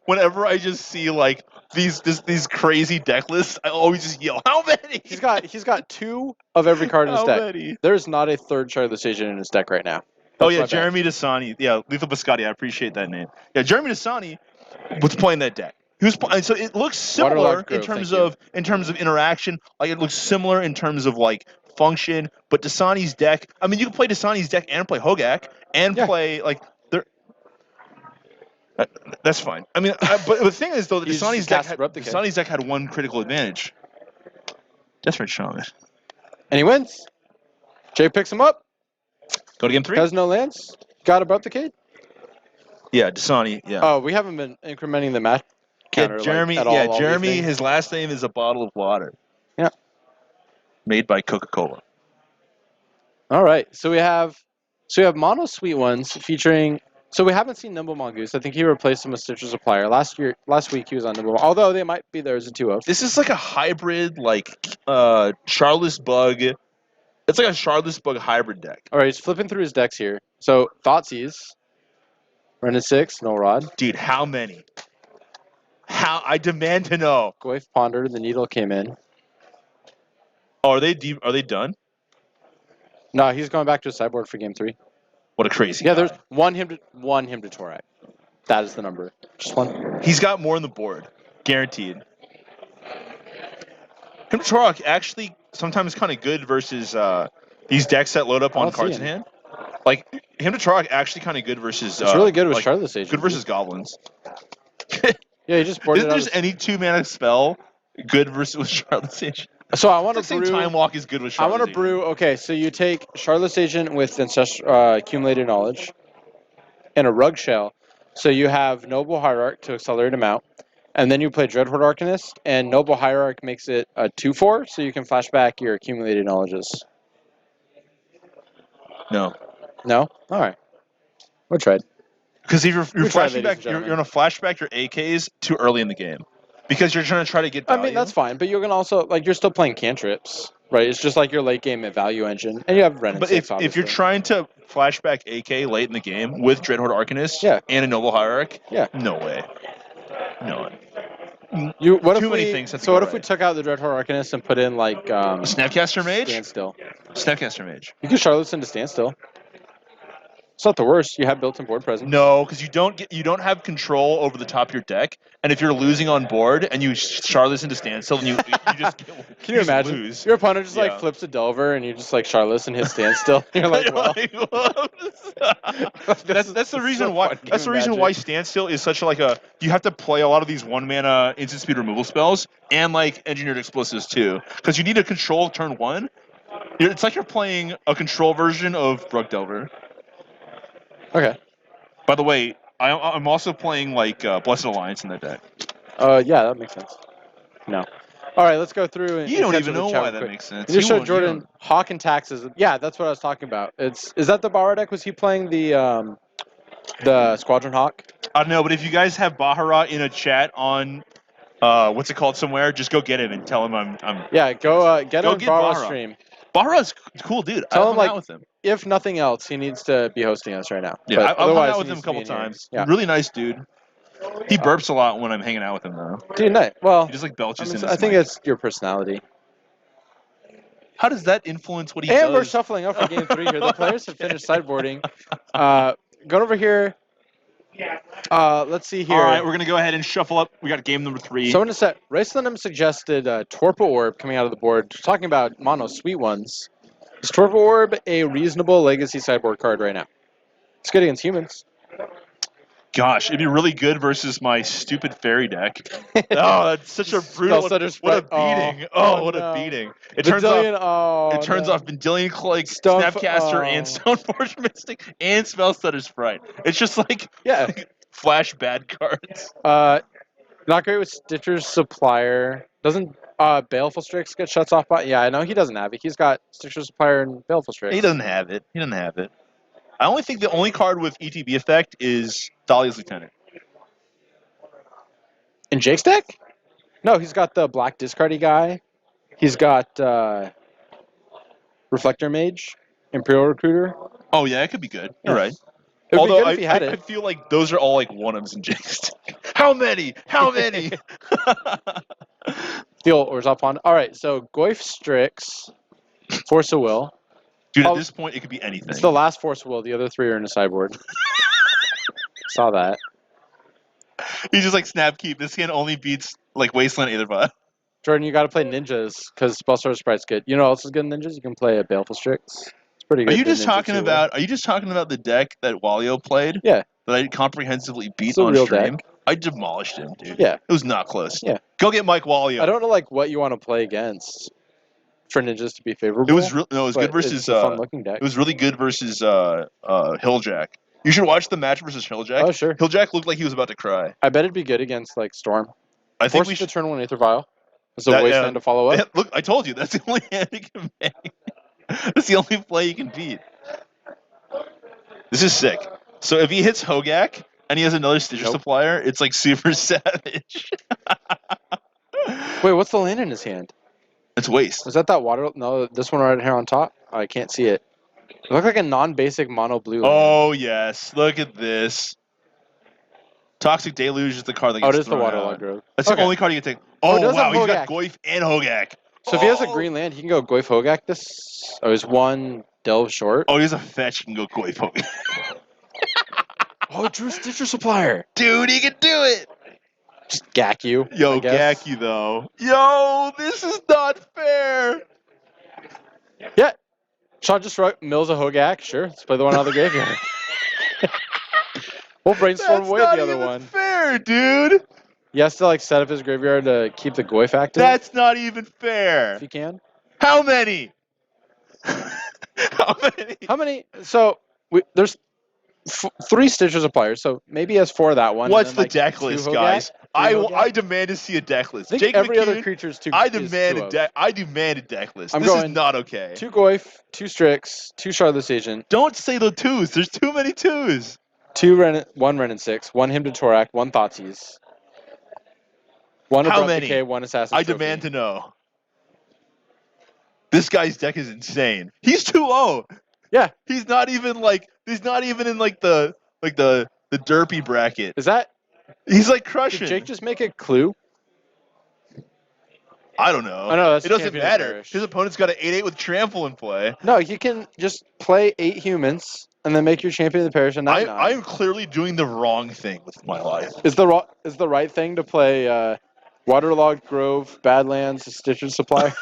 Whenever I just see like these crazy deck lists, I always just yell, "How many?" He's got 2 of every card in his How deck. many? There's not a third Shardless agent in his deck right now. Oh That's yeah, my bad. Jeremy Dasani. Yeah, Lethal Biscotti. I appreciate that name. Yeah, Jeremy Dasani was playing that deck. He was and so it looks similar Waterlogged in Grove, terms thank of interaction. Like it looks similar in terms of like function. But Dasani's deck. I mean, you can play Dasani's deck and play Hogak and play like there. That's fine. I mean, but the thing is though, that You just Dasani's deck had one critical advantage. That's right, Shaman. And he wins. Jay picks him up. Go to game 3. Has no lands. Got above the Cade. Yeah, Dasani. Yeah. Oh, we haven't been incrementing the match counter. Yeah, Jeremy. Like, at all, all these Jeremy. things. His last name is a bottle of water. Yeah. Made by Coca-Cola. All right. So we have mono sweet ones featuring So we haven't seen Nimble Mongoose. I think he replaced him with Stitcher Supplier. Last week he was on Nimble. Although they might be there as a 2-0. This is like a hybrid, like Charlotte's Bug. It's like a Charlotte's Bug hybrid deck. All right, he's flipping through his decks here. So Thoughtseize, Renin 6, no rod. Dude, how many? How I demand to know. Goyf Ponder, the needle came in. Oh, are they done? No, he's going back to his sideboard for game 3. What a crazy. Yeah, guy. there's one him to Torak. That is the number. Just one. He's got more on the board, guaranteed. Him Torak actually sometimes kind of good versus these decks that load up I on don't see cards in him. hand. Like him to Torak actually kind of good versus. It's really good with like, Charlotte's Agent. Good versus goblins. Yeah, he just boarded Isn't out. there's any 2-mana spell good versus with Charlotte's Agent? So I want It's to like brew. saying Time Walk is good with I Charlotte's want to brew. Okay, so you take Charlotte's Agent with accumulated knowledge, and a Rug Shell. So you have Noble Hierarch to accelerate him out, and then you play Dreadhorde Arcanist, and Noble Hierarch makes it a 2/4, so you can flash back your accumulated knowledges. No. No, all right, we'll try. Because if you're We tried, flashing ladies back, and you're gentlemen. going to flashback your AKs too early in the game. Because you're trying to get I value. mean that's fine, but you're gonna also you're still playing cantrips, right? It's just like your late game value engine, and you have Renin But 6, if obviously. you're trying to flashback AK late in the game with Dreadhorde Arcanist Yeah. and a Noble Hierarch, Yeah. no way. No. What Too if many we, things have to So go what if we right. took out the Dreadhorde Arcanist and put in like Snapcaster Mage? Standstill? Snapcaster Mage. You can Charlotte's into Standstill. It's not the worst. You have built-in board presence. No, because you don't have control over the top of your deck, and if you're losing on board and you Charlotte's into standstill, and you just Can you just imagine? lose. Your opponent just Yeah. flips a Delver and you just Charlotte's and hit Standstill. You're like, well, that's the reason why. fun game That's the of reason Magic. why standstill is such you have to play a lot of these 1-mana instant speed removal spells and like engineered explosives too, because you need to control turn 1. It's like you're playing a control version of Rug Delver. Okay. By the way, I'm also playing Blessed Alliance in that deck. Yeah, that makes sense. No. All right, let's go through. And You don't catch even up know the chat why real that quick. makes sense. You just You showed won't- you Jordan don't- Hawk and Taxes. Yeah, that's what I was talking about. Is that the Bauer deck? Was he playing the Squadron Hawk? I don't know, but if you guys have Bahara in a chat on what's it called somewhere, just go get him and tell him I'm Yeah, go get Go on get Bauer's Bahara. stream. Bahara's a cool dude. Tell I him, hung out with him. If nothing else, he needs to be hosting us right now. Yeah, But I've hung otherwise, out he with him needs a to be couple in here. times. Yeah. Really nice dude. He burps a lot when I'm hanging out with him though. Dude, nice. Well, He just belches in his I think mic. it's your personality. How does that influence what he And does? we're shuffling up for game 3 here. The players have finished sideboarding. Going over here. Let's see here. All right, we're gonna go ahead and shuffle up. We got game number 3. So in a set, Racelandum suggested Torpor Orb coming out of the board. Talking about mono sweet ones. Is Torpor Orb a reasonable legacy sideboard card right now? It's good against humans. Gosh, it'd be really good versus my stupid fairy deck. Oh, that's such a brutal. Spellsetter's What a Sprite. beating! Oh, Oh, what no. a beating! It turns off Vendilion Cloak, Stone- Snapcaster, and Stoneforge Mystic, and Spellstutter Sprite. It's just Yeah. flash bad cards. Not great with Stitcher's Supplier. Doesn't Baleful Strix get shuts off by? Yeah, I know he doesn't have it. He's got Stitcher's Supplier and Baleful Strix. He doesn't have it. I only think the only card with ETB effect is Dahlia's Lieutenant. In Jake's deck? No, he's got the black discardy guy. He's got Reflector Mage, Imperial Recruiter. Oh yeah, it could be good. You're Yeah. right. It would Although be good if he had I it. feel like those are all one-ups in Jake's deck. How many? How many? Steel or Zapon. All right, so Goyf Strix, Force of Will. Dude, at Oh, this point, it could be anything. It's the last Force of Will. The other 3 are in the sideboard. Saw that. He's just snap keep. This hand only beats Wasteland Aetherva. Jordan, you got to play ninjas because Spellstar Sprite's good. You know what else is good in ninjas? You can play a Baleful Strix. It's pretty good. Are you for just ninja talking too. about? Are you just talking about the deck that Walio played? Yeah. That I comprehensively beat It's a on real stream. deck. I demolished him, dude. Yeah. It was not close. Yeah. Go get Mike Walio. I don't know what you want to play against for ninjas to be favorable. It was it was but good versus it's a fun looking deck. it was really good versus Hilljack. You should watch the match versus Hilljack. Oh sure. Hilljack looked like he was about to cry. I bet it'd be good against Storm. I think Force we to should. turn 1 Aether Vial. It's a That- wasteland yeah. to follow up. Look, I told you that's the only hand he can make. That's the only play you can beat. This is sick. So if he hits Hogak and he has another Stitcher Nope. Supplier, it's like super savage. Wait, what's the land in his hand? It's waste. Was that water? No, this one right here on top. Oh, I can't see it. It looked like a non-basic mono blue. Land. Oh yes, look at this. Toxic Deluge is the card that Oh, gets it is the thrown Waterlog out. Grove. That's Okay. the only card you can take. Oh, Oh, it does wow, have he's got Hogak. Goyf and Hogak. So if he has a Oh! green land, he can go Goyf Hogak this. Oh, he's one delve short. Oh, he's a fetch. He can go Goyf Hogak. Oh, Drew Stitcher Supplier. Dude, he can do it. Just gack you. Yo, I guess. Gaki though. Yo, this is not fair. Yeah. Sean just mills a Hogak. Sure. Let's play the one out of the graveyard. We'll brainstorm That's away not the other even one. fair, dude. He has to like set up his graveyard to keep the Goyf active. That's not even fair. if he can. How many? How many? How many? So there's 3 Stitcher Suppliers. So maybe he has 4 of that one. and What's then, the like, deck 2 list, Hogak, guys? 3 I Hogak. demand to see a deck list. I think Jake every other McKeon, creature's 2. I is demand 2 a of. deck. I demand a deck list. I'm This is going not okay. 2 Goyf, 2 Strix, 2 Charlotte's Agent, Don't say the twos. There's too many twos. 1 Ren and 6, 1 Hymn to Torak, 1 Thoughtseize, 1 How Abrupt many? Decay, 1 Assassin's I Trophy. demand to know. This guy's deck is insane. He's 2-0. Yeah. He's not even in like the derpy bracket. Is that? He's like Did crushing. Jake just make a clue? I don't know. I know that's It doesn't Champion of matter. Parish. His opponent's got an 8/8 with trample in play. No, you can just play 8 humans and then make your Champion of the Parish a 9/9. I'm clearly doing the wrong thing with my life. Is the right thing to play Waterlogged Grove, Badlands, Stitcher Supply?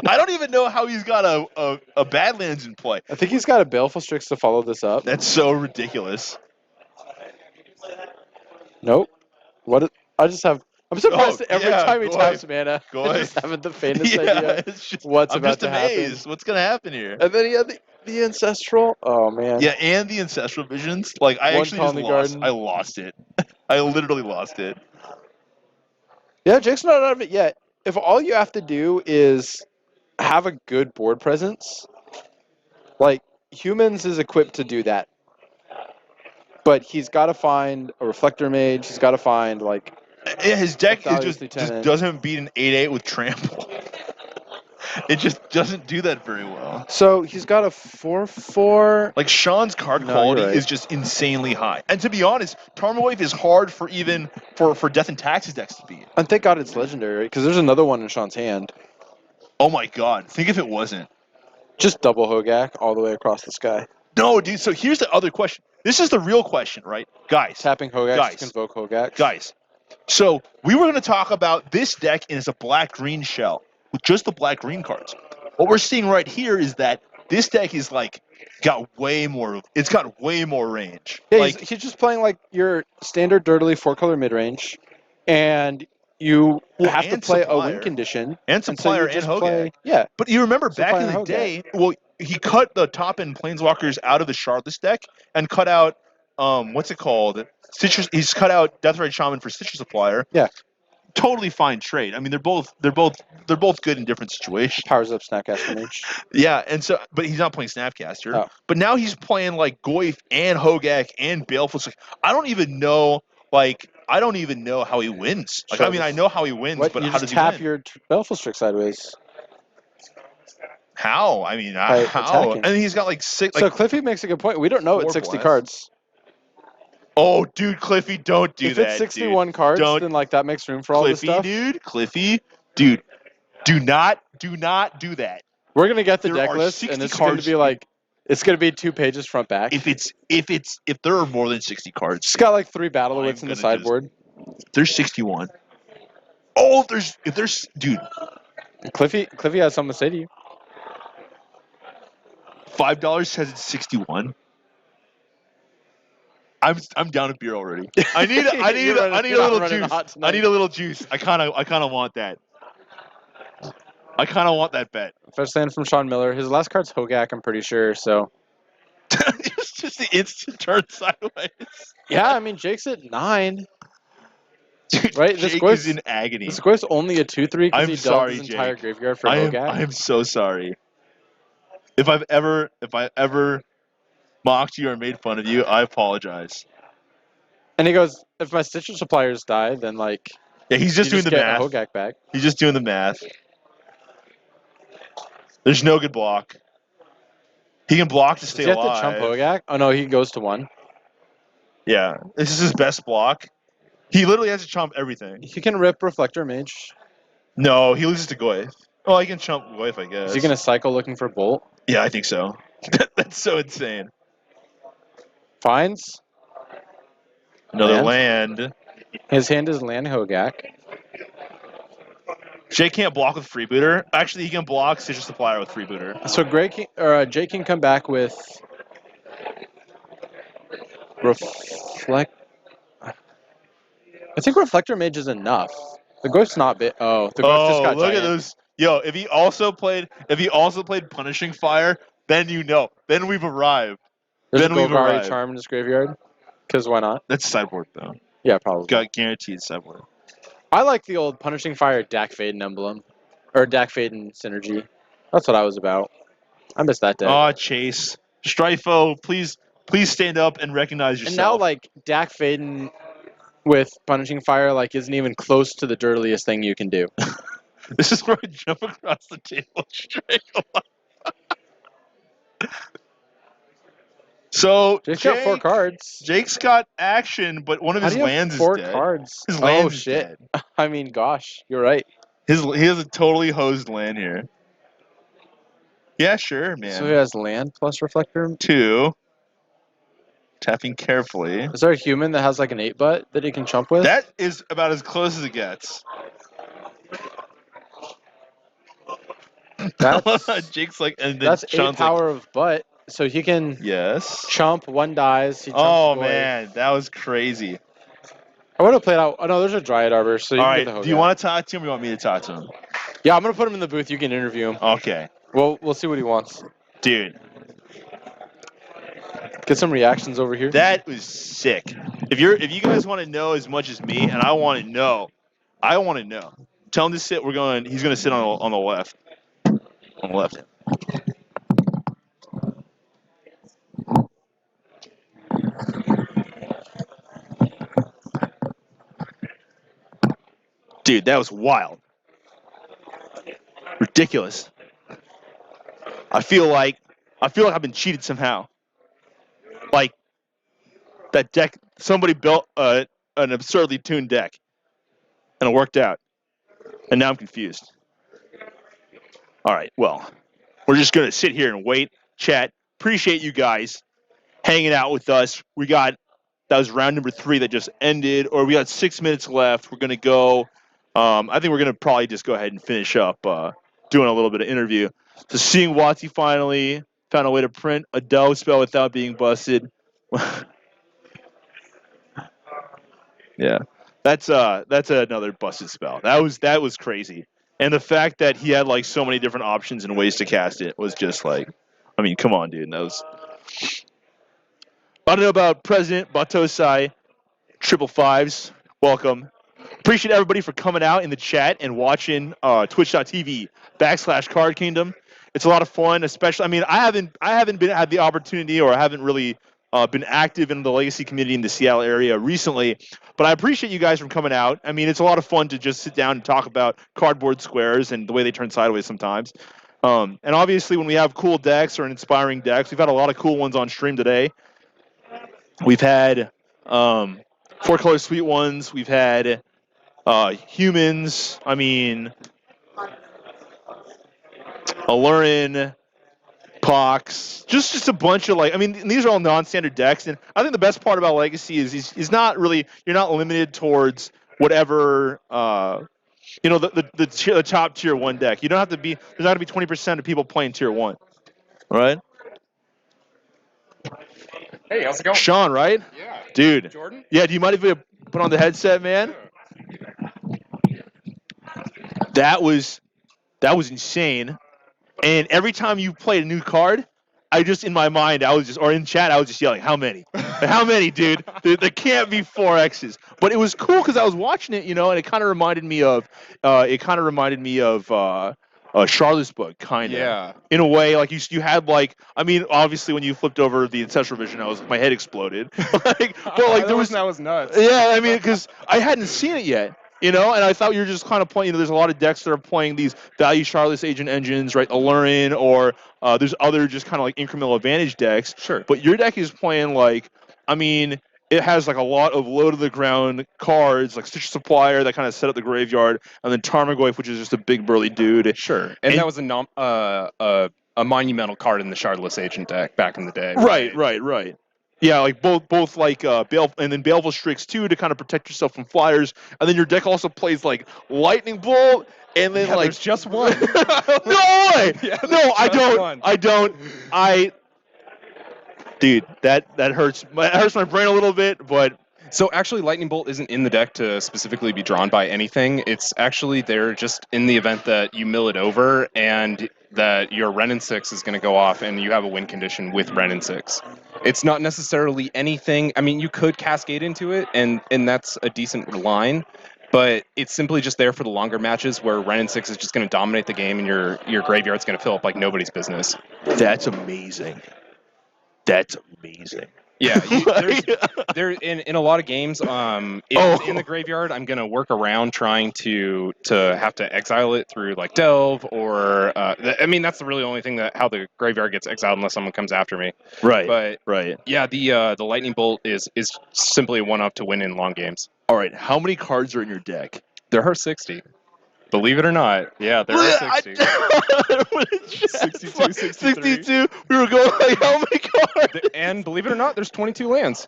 I don't even know how he's got a Badlands in play. I think he's got a Baleful Strix to follow this up. That's so ridiculous. Nope. I just have. I'm surprised that every yeah, time he go taps ahead. mana, Go I ahead. just haven't the faintest Yeah, idea it's just, what's I'm about just to happen. amazed. What's gonna happen here? And then he had the Ancestral. Oh, man. Yeah, and the ancestral visions. Like I One actually just Colony lost. Garden. I lost it. I literally lost it. Yeah, Jake's not out of it yet. If all you have to do is have a good board presence, like Humans is equipped to do that. But he's got to find a Reflector Mage. He's got to find like Yeah, his deck is Thalia's just Lieutenant. doesn't beat an 8/8 with trample. It just doesn't do that very well. So he's got a 4/4. Like Sean's card No, quality you're right. is just insanely high. And to be honest, Tarmogoyf is hard for even for Death and Taxes decks to beat. And thank God it's legendary, because there's another one in Sean's hand. Oh my god, think if it wasn't. Just double Hogak all the way across the sky. No, dude, so here's the other question. This is the real question, right? Guys, Tapping Hogak Guys. to convoke Hogak. guys. So we were going to talk about this deck as a black-green shell with just the black-green cards. What we're seeing right here is that this deck is like got way more. It's got way more range. Yeah, like he's just playing like your standard dirtily 4-color midrange, and you Well, have to and play a Supplier. win condition. and And so Supplier you and just Hogak. play, yeah. But you remember back Supplier in the and day, well, he cut the top end planeswalkers out of the Shardless deck and cut out what's it called? Citrus. He's cut out Deathrite Shaman for Citrus Supplier. Yeah. Totally fine trade. I mean, they're both good in different situations. Powers up Snapcaster Mage. Yeah, and so, but he's not playing Snapcaster. Oh. But now he's playing like Goyf and Hogak and Baleful. Like, I don't even know how he wins. Like, I mean, I know how he wins, What? but You how just does tap he win? your Baleful Strix sideways. How? I mean, By how? attacking. And he's got like six. So Like, Cliffy makes a good point. We don't know it's 4 60 blasts. cards. oh, dude, Cliffy, don't do If that. it's 61 cards, Don't- then like that makes room for all this Cliffy, stuff. dude, Cliffy, dude, do not do that. We're gonna get the There deck are list, 60 and it's gonna cards. be like, it's gonna be 2 pages front back. If there are more than 60 cards, It's got like 3 Battle I'm Wits in the gonna just- sideboard. there's 61. Oh, if there's dude, Cliffy has something to say to you. $5 says it's 61. I'm down a beer already. I need You're a little running juice. hot tonight. I need a little juice. I kind of want that. I kind of want that bet. First land from Sean Miller. His last card's Hogak, I'm pretty sure. So it's just the instant turn sideways. yeah, I mean Jake's at 9. Dude, Right, this Jake Goyf's- is in agony. This Goyf's only a 2/3 because I'm he dealt sorry, his entire Jake. graveyard for I Hogak. am so sorry. If I ever mocked you or made fun of you, I apologize. And he goes, if my Stitcher suppliers die, then like Yeah, he's just you doing the get math. Hogak back. He's just doing the math. There's no good block. He can block to Does stay he have to alive. chump Hogak? Oh no, he goes to 1. Yeah, this is his best block. He literally has to chomp everything. He can rip Reflector Mage. No, he loses to Goyf. Oh, he can chomp Goyf, I guess. Is he gonna cycle looking for Bolt? Yeah, I think so. That's so insane. Finds. Another land. His hand is land Hogak. Jay can't block with Freebooter. Actually, he can block Stitcher Supplier with Freebooter. So Jay can come back with Reflect. I think Reflector Mage is enough. The Goif's not bit. Oh, the Goif just Oh, got look giant. at those. Yo, if he also played Punishing Fire, then you know. Then we've arrived. There's then a we've Golgari arrived. Charm in his graveyard. Because why not? That's sideboard though. Yeah, probably. Got guaranteed sideboard. I like the old Punishing Fire Dak Faden emblem. Or Dak Faden synergy. That's what I was about. I missed that deck. Aw, Chase. Strifo, please stand up and recognize yourself. And now, like, Dak Faden with Punishing Fire, like, isn't even close to the dirtiest thing you can do. This is where I jump across the table straight away. So Jake's got 4 cards. Jake's got action, but one of How his do you have lands 4 is dead. cards? His Oh, land is shit. dead. I mean, gosh, you're right. He has a totally hosed land here. Yeah, sure, man. So he has land plus Reflector. 2. Tapping carefully. Is there a human that has, like, an 8-butt that he can chump with? That is about as close as it gets. That's, Jake's like, and then that's 8 Sean's power of butt. So he can like, yes. chump, 1 dies. He chumps Oh Goy. man, that was crazy. I would have played out. Oh no, there's a Dryad Arbor. So you All can right, get the do you Hogak. want to talk to him or you want me to talk to him? Yeah, I'm gonna put him in the booth. You can interview him. Okay. We'll see what he wants. Dude, Get some reactions over here. that was sick. If you guys want to know as much as me, and I want to know. Tell him to sit. He's gonna sit on the left. On the left. Dude, that was wild. Ridiculous. I feel like I've been cheated somehow. Like that deck, somebody built an absurdly tuned deck, and it worked out. And now I'm confused. All right, well, we're just gonna sit here and wait, chat. Appreciate you guys hanging out with us. That was round number 3 that just ended, or we got 6 minutes left. We're gonna go. I think we're gonna probably just go ahead and finish up doing a little bit of interview. So seeing Watsy finally found a way to print a Doe spell without being busted. Yeah, that's another busted spell. That was crazy, and the fact that he had like so many different options and ways to cast it was just like, I mean, come on, dude. That was. I don't know about President Batosai, 555s. Welcome. Appreciate everybody for coming out in the chat and watching twitch.tv/Card Kingdom. It's a lot of fun, especially. I mean, I haven't had the opportunity, or I haven't really been active in the Legacy community in the Seattle area recently, but I appreciate you guys from coming out. I mean, it's a lot of fun to just sit down and talk about cardboard squares and the way they turn sideways sometimes. And obviously, when we have cool decks or inspiring decks, we've had a lot of cool ones on stream today. We've had 4-color sweet ones. We've had humans. I mean, Alurin, Pox, just a bunch of these are all non-standard decks, and I think the best part about Legacy is not really, you're not limited towards whatever the top tier 1 deck. You don't have to be, there's not going to be 20% of people playing tier 1, right? Hey, how's it going? Sean, right? Yeah. Dude. Jordan? Yeah, do you mind if we put on the headset, man? That was insane. And every time you played a new card, in my mind, or in chat, I was just yelling, how many? How many, dude? There can't be 4Xs. But it was cool because I was watching it, and it kind of reminded me of Charlotte's Book, kind of. Yeah. In a way, like you had like, I mean, obviously when you flipped over the Ancestral Vision, my head exploded. Like, but like there was, that was nuts. yeah, I mean, because I hadn't seen it yet, and I thought you were just kind of playing. There's a lot of decks that are playing these value Charlotte's Agent engines, right? Alurin, or there's other just kind of like incremental advantage decks. Sure. But your deck is playing like, I mean, it has like a lot of low to the ground cards, like Stitch Supplier that kind of set up the graveyard, and then Tarmogoyf, which is just a big burly dude. Sure. And that was a monumental card in the Shardless Agent deck back in the day. Right. Yeah, like both like Baleful Strix too to kind of protect yourself from flyers, and then your deck also plays like Lightning Bolt, and then like there's just one. no way. Yeah, No, I just don't. one. I don't. Dude, that hurts. That hurts my brain a little bit, but So actually, Lightning Bolt isn't in the deck to specifically be drawn by anything. It's actually there just in the event that you mill it over and that your Renin 6 is going to go off and you have a win condition with Renin 6. It's not necessarily anything. I mean, you could Cascade into it, and that's a decent line, but it's simply just there for the longer matches where Renin 6 is just going to dominate the game and your graveyard's going to fill up like nobody's business. that's amazing. That's amazing. Yeah, there in a lot of games, if it's in the graveyard, I'm gonna work around trying to have to exile it through like Delve or I mean that's the really only thing that how the graveyard gets exiled unless someone comes after me. Right. But Right. yeah, the Lightning Bolt is simply one up to win in long games. All right. How many cards are in your deck? There are 60. Believe it or not, yeah, there are 60. 62, 63. 62. We were going like how many cards? And believe it or not, there's 22 lands.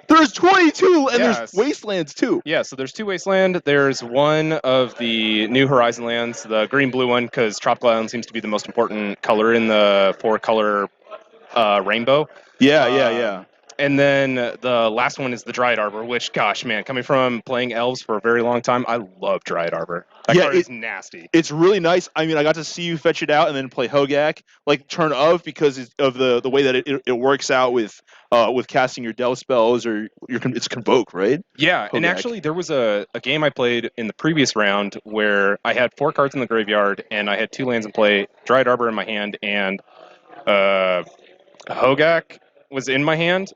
There's 22, and Yes. there's Wastelands too. Yeah, so there's 2 Wasteland. There's one of the New Horizon lands, the green-blue one, because Tropical Island seems to be the most important color in the 4-color rainbow. Yeah. And then the last one is the Dryad Arbor, which, gosh, man, coming from playing Elves for a very long time, I love Dryad Arbor. That card is nasty. It's really nice. I mean, I got to see you fetch it out and then play Hogak, like turn of, because of the way that it works out with casting your Del spells or it's Convoke, right? Yeah, and Hogak. actually there was a game I played in the previous round where I had 4 cards in the graveyard and I had 2 lands in play, Dryad Arbor in my hand, and Hogak was in my hand.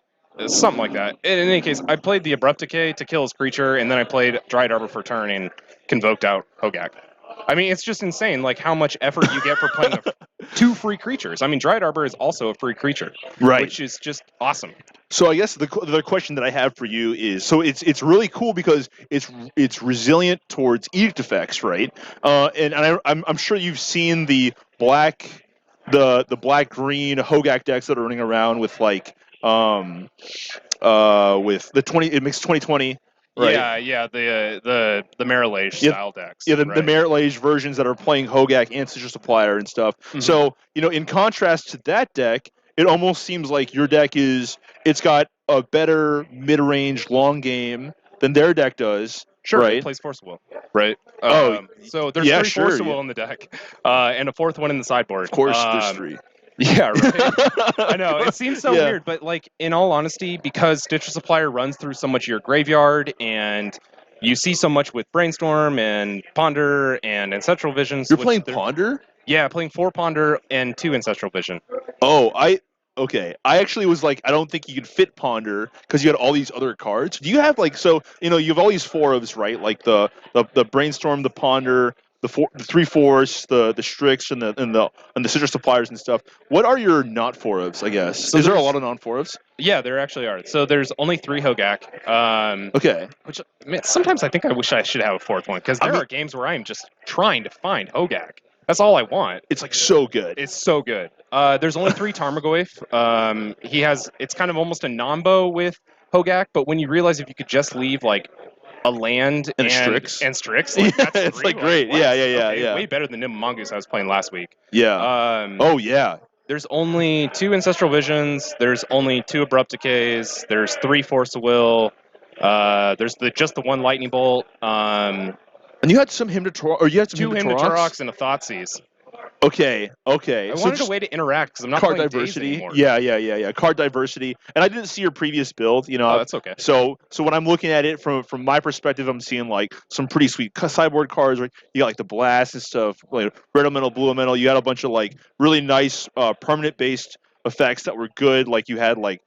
Something like that. In any case, I played the Abrupt Decay to kill his creature, and then I played Dryad Arbor for turn and convoked out Hogak. I mean, it's just insane, like how much effort you get for playing 2 free creatures. I mean, Dryad Arbor is also a free creature, Right. which is just awesome. So I guess the question that I have for you is, so it's really cool because it's resilient towards edict effects, right? And I'm sure you've seen the black green Hogak decks that are running around with like with the 20, it makes 2020. Right. Yeah, the Marilage style decks. Yeah, the right. Merit Lage versions that are playing Hogak and Sigil Supplier and stuff. Mm-hmm. So, in contrast to that deck, it almost seems like your deck it's got a better mid-range long game than their deck does. Sure, right? It plays Force of Will, right? So there's 3 sure, Force of Will in the deck, and a 4th one in the sideboard. Of course, there's 3. Yeah, right. I know, it seems so Yeah. weird, but like in all honesty, because Stitcher Supplier runs through so much of your graveyard, and you see so much with Brainstorm and Ponder and Ancestral Visions. You're playing Ponder? Yeah, playing 4 Ponder and 2 Ancestral Vision. Oh, okay. I actually was like, I don't think you could fit Ponder because you had all these other cards. Do you have like, so you have all these 4-ofs, right? Like the Brainstorm, the Ponder, the 3 Force, the Strix, and the Citrus Suppliers and stuff. What are your not 4-ofs? I guess. So is there a lot of non 4-ofs? Yeah, there actually are. So there's only 3 Hogak. Okay. Which sometimes I think I wish I should have a 4th one because there are games where I'm just trying to find Hogak. That's all I want. It's like so good. It's so good. There's only 3 Tarmogoyf. It's kind of almost a nombo with Hogak, but when you realize if you could just leave like a land and Strix, like, that's it's free, like great. what? Yeah. Okay, way better than Nimble Mongoose I was playing last week. Yeah. Yeah. There's only 2 Ancestral Visions. There's only 2 Abrupt Decays. There's 3 Force of Will. There's just the 1 Lightning Bolt. And you had some Hymn to Torok, or you had some 2 Hymn to Toroks? and a Thoughtseize. Okay. I So wanted just a way to interact because I'm not card playing Days diversity. anymore. Yeah. Card diversity. And I didn't see your previous build. Oh, that's okay. So when I'm looking at it from my perspective, I'm seeing like some pretty sweet sideboard cards. Right? You got like the blast and stuff, like red elemental, blue elemental. You got a bunch of like really nice permanent based effects that were good. Like you had like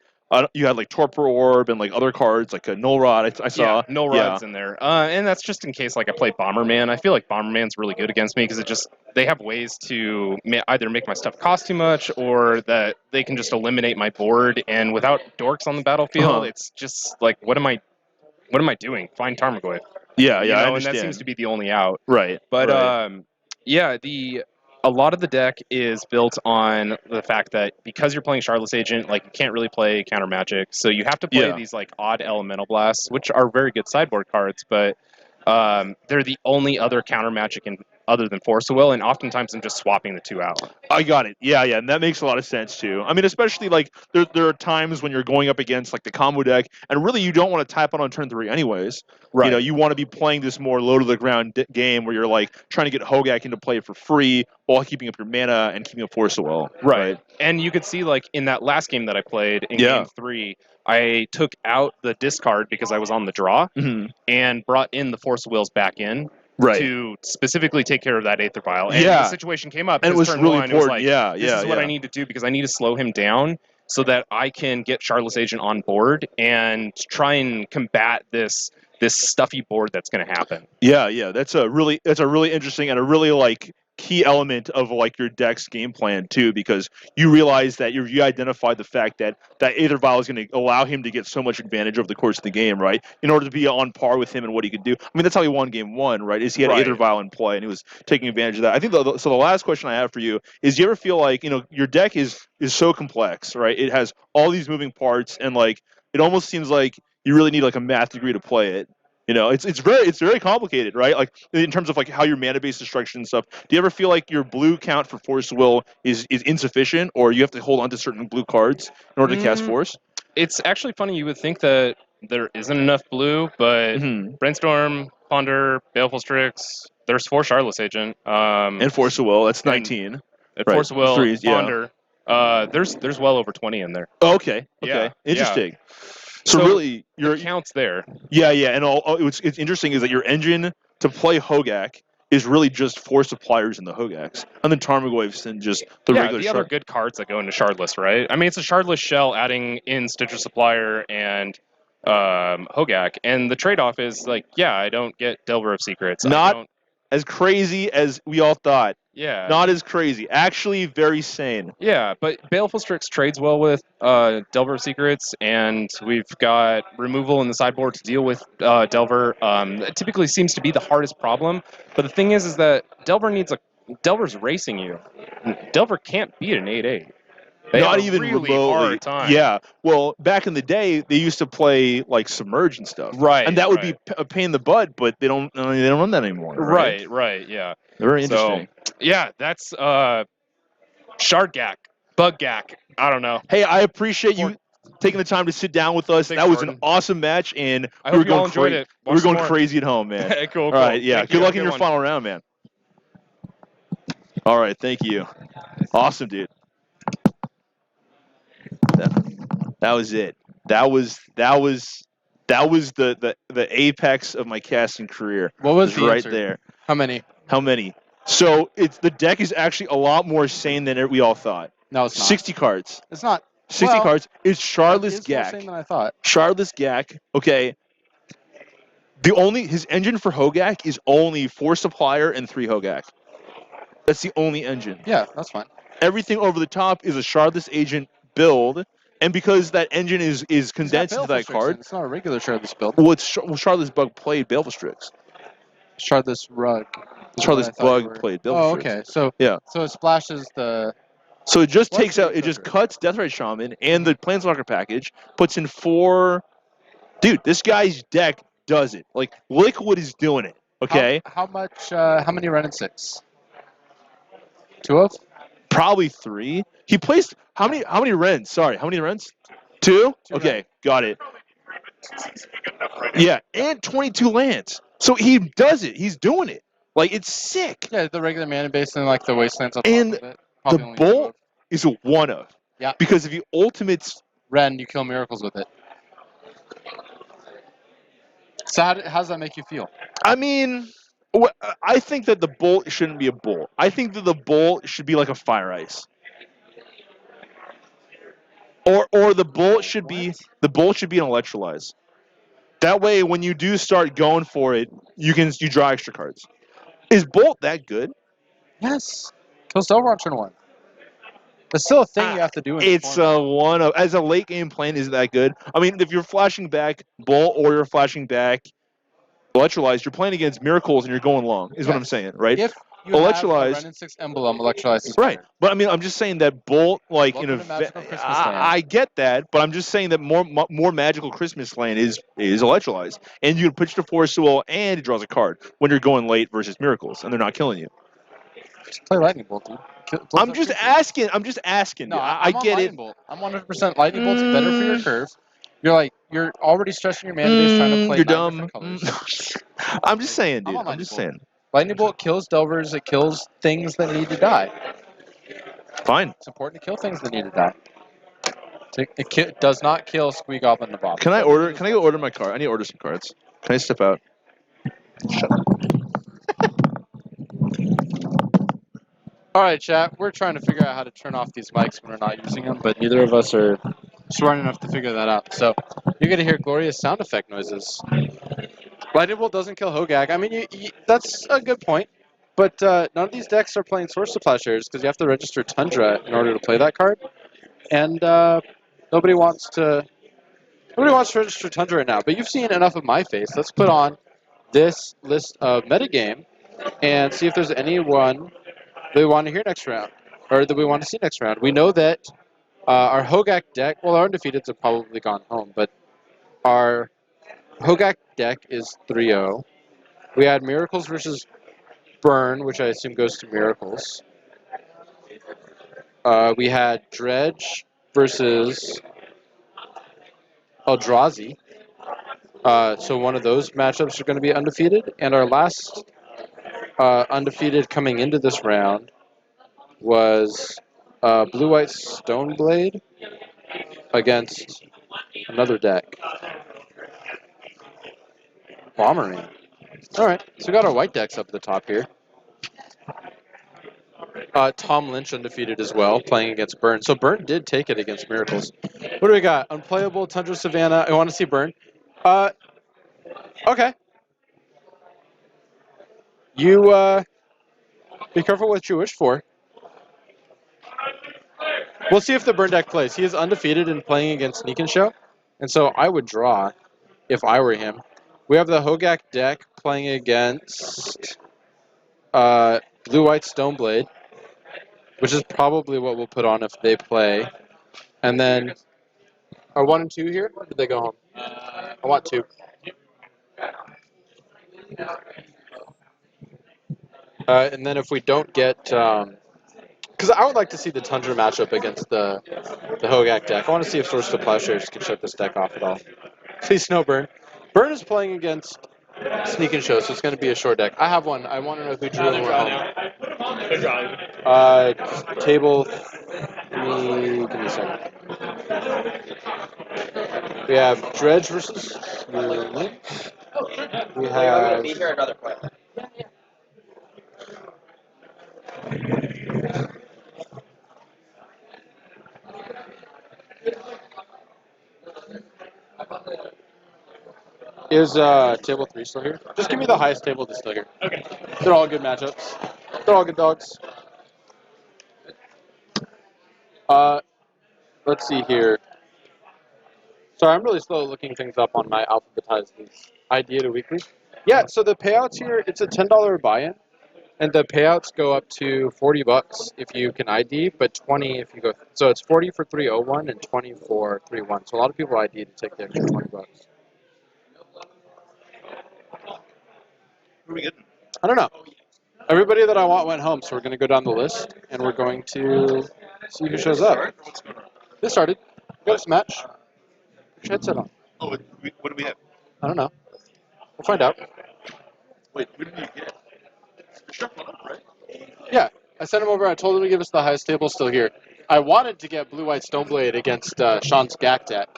Torpor Orb and like other cards like a Null Rod. I saw. Yeah, no rods in there. And that's just in case like I play Bomberman. I feel like Bomberman's really good against me because they have ways to either make my stuff cost too much or that they can just eliminate my board. And without dorks on the battlefield, it's just like what am I doing? Find Tarmogoyf. Yeah, You I know, and understand. that seems to be the only out. Right. But right. yeah, a lot of the deck is built on the fact that because you're playing Charlotte's Agent, like you can't really play counter magic, so you have to play these like odd elemental blasts, which are very good sideboard cards, but they're the only other counter magic other than Force of Will, and oftentimes I'm just swapping the two out. I got it. Yeah, and that makes a lot of sense too. I mean, especially like there are times when you're going up against like the combo deck, and really you don't want to tap out on turn 3 anyways. Right. You know, you want to be playing this more low to the ground game where you're like trying to get Hogak into play for free while keeping up your mana and keeping up Force of Will. Right. And you could see like in that last game that I played in game 3, I took out the discard because I was on the draw and brought in the Force of Wills back in. To specifically take care of that Aether Vial. And the situation came up. And it was turn really one, important. It was like, this is what I need to do because I need to slow him down so that I can get Charlotte's Agent on board and try and combat this stuffy board that's going to happen. Yeah. That's a really interesting and a really like key element of like your deck's game plan too, because you realize that you identified the fact that Aether Vial is going to allow him to get so much advantage over the course of the game, right? In order to be on par with him and what he could do. I mean, that's how he won game 1, right? Is he had Aether Vial in play and he was taking advantage of that. I think so. The last question I have for you is: do you ever feel like your deck is so complex, right? It has all these moving parts, and like it almost seems like you really need like a math degree to play it. It's very complicated, right? Like in terms of like how your mana based destruction and stuff. Do you ever feel like your blue count for Force Will is insufficient, or you have to hold on to certain blue cards in order to cast Force? It's actually funny. You would think that there isn't enough blue, but Brainstorm, Ponder, Baleful Strix. There's 4 Charlotte's Agent. And Force of Will. That's 19. And Force of Will, Ponder. There's well over 20 in there. Oh, okay. Yeah, Interesting. So really, your counts there. Yeah, and what's interesting is that your engine to play Hogak is really just 4 suppliers in the Hogaks, and then Tarmogoyfs and just the regular. The other good cards that go into Shardless, right? I mean, it's a Shardless shell adding in Stitcher Supplier and Hogak, and the trade-off is like, I don't get Delver of Secrets. Not as crazy as we all thought. Yeah. Not as crazy. Actually, very sane. Yeah, but Baleful Strix trades well with Delver of Secrets, and we've got removal in the sideboard to deal with Delver. It typically seems to be the hardest problem, but the thing is that Delver's racing you. Delver can't beat an 8/8. Not even really remotely. Hard time. Yeah. Well, back in the day, they used to play like Submerge and stuff. Right. And that would be a pain in the butt, but they don't run that anymore. Right. Yeah. Very interesting. So, yeah, that's Shardgak, Buggak. I don't know. Hey, I appreciate you taking the time to sit down with us. Thanks, that was Jordan. an awesome match, and I hope you all enjoyed it. We were going crazy at home, man. Cool. All right, yeah. Thank Good you. luck in your final round, man. All right, thank you. Awesome, dude. That was it. That was the apex of my casting career. What was the right answer? there? How many? So the deck is actually a lot more sane than we all thought. No, it's not. 60 cards. It's not. 60 cards. It's Shardless It's more sane Gak. than I thought. Shardless Gak. Okay. His engine for Hogak is only 4 supplier and 3 Hogak. That's the only engine. Yeah, that's fine. Everything over the top is a Shardless Agent build, and because that engine is condensed into that card, It's not a regular Shardless build. well, Shardless Bug played Baleful Strix. Shardless Rug. Shardless Bug played Baleful Strix. Okay. So yeah. So it splashes the. So it just What's takes the out, it just trigger? cuts Deathrite Shaman and the Planeswalker package, puts in 4. Dude, this guy's deck does it. Like Liquid is doing it. Okay. How much? How many Ren and 6? 2 of? Probably 3. He placed how many Rens? Sorry, how many Rens? 2? Okay, Rens. got it. Yeah, and 22 lands. So he does it. He's doing it. Like, it's sick. Yeah, the regular mana base and like the wastelands on And top of it. Probably The only two bolt of. is a one of. Yeah. Because if you ultimates, Ren, you kill miracles with it. So how does that make you feel? I mean, I think that the bolt shouldn't be a bolt. I think that the bolt should be like a fire ice. Or the bolt should be an electrolyze. That way, when you do start going for it, you draw extra cards. Is bolt that good? Yes. Kills Delver on turn 1. It's still a thing you have to do in It's the one of as a late game plan. Is that good? I mean, if you're flashing back bolt or you're flashing back electrolyze, you're playing against miracles and you're going long. Is what I'm Yes. saying, right? If you have a Electrolyze. Ren and 6 emblem, Electrolyze is Right, better. but I mean, I'm just saying that bolt, like Welcome to Magical Christmas Land. I get that, but I'm just saying that more magical Christmas land is electrolyze, and you can put your Force Soul and it draws a card when you're going late versus miracles, and they're not killing you. Just play Lightning Bolt, dude. I'm just asking. I'm just asking. No, I I'm on get Lightning it. Bolt. I'm 100% Lightning Bolt's better for your curve. You're already stretching your mana base trying to play You're 9 dumb. different colors. I'm just saying, I'm dude. on I'm just Lightning saying. Lightning Bolt kills Delvers. It kills things that need to die. Fine. It's important to kill things that need to die. It does not kill Squee Goblin the Bob. Can I go order my card? I need to order some cards. Can I step out? Shut up. All right, chat. We're trying to figure out how to turn off these mics when we're not using them, but neither of us are smart enough to figure that out. So you're going to hear glorious sound effect noises. Lightning Bolt doesn't kill Hogak. I mean, that's a good point. But none of these decks are playing Source to Plowshares because you have to register Tundra in order to play that card. And nobody wants to register Tundra right now. But you've seen enough of my face. Let's put on this list of metagame and see if there's anyone that we want to hear next round, or that we want to see next round. We know that our Hogak deck, well, our undefeateds have probably gone home, but our Hogak deck is 3-0. We had Miracles versus Burn, which I assume goes to Miracles. We had Dredge versus Eldrazi. So one of those matchups are going to be undefeated. And our last undefeated coming into this round was Blue-White Stoneblade against another deck. Bomberman. All right, so we got our white decks up at the top here. Tom Lynch undefeated as well, playing against Burn. So Burn did take it against Miracles. What do we got? Unplayable, Tundra Savannah. I want to see Burn. Okay. You be careful what you wish for. We'll see if the Burn deck plays. He is undefeated in playing against Sneak and Show, and so I would draw if I were him. We have the Hogak deck playing against Blue-White Stoneblade, which is probably what we'll put on if they play. And then, are 1 and 2 here? Or did they go home? I want 2. And then if we don't get, because I would like to see the Tundra matchup against the Hogak deck. I want to see if Source to Plowshares can shut this deck off at all. Please no Burn. Burn is playing against Sneak and Show, so it's going to be a short deck. I have one. I want to know who drew and went home. Table 3. Give me a second. We have Dredge versus Lynx. We have. Be here another point. Is table 3 still here? Just give me the highest table that's still here. Okay. They're all good matchups. They're all good dogs. Let's see here. Sorry, I'm really slow looking things up on my alphabetized these Idea to Weekly. Yeah, so the payouts here, it's a $10 buy-in, and the payouts go up to $40 if you can ID, but 20 if you go. So it's 40 for 301 and 20 for 31. So a lot of people ID to take the extra $20. What are we getting? I don't know. Everybody that I want went home, so we're going to go down the list, and we're going to see who shows up. This started. We got us a match. Put your headset on. Oh, what do we have? I don't know. We'll find out. Wait, what did you get? Yeah, I sent him over. I told him to give us the highest table still here. I wanted to get Blue-White Stoneblade against Sean's Gak deck.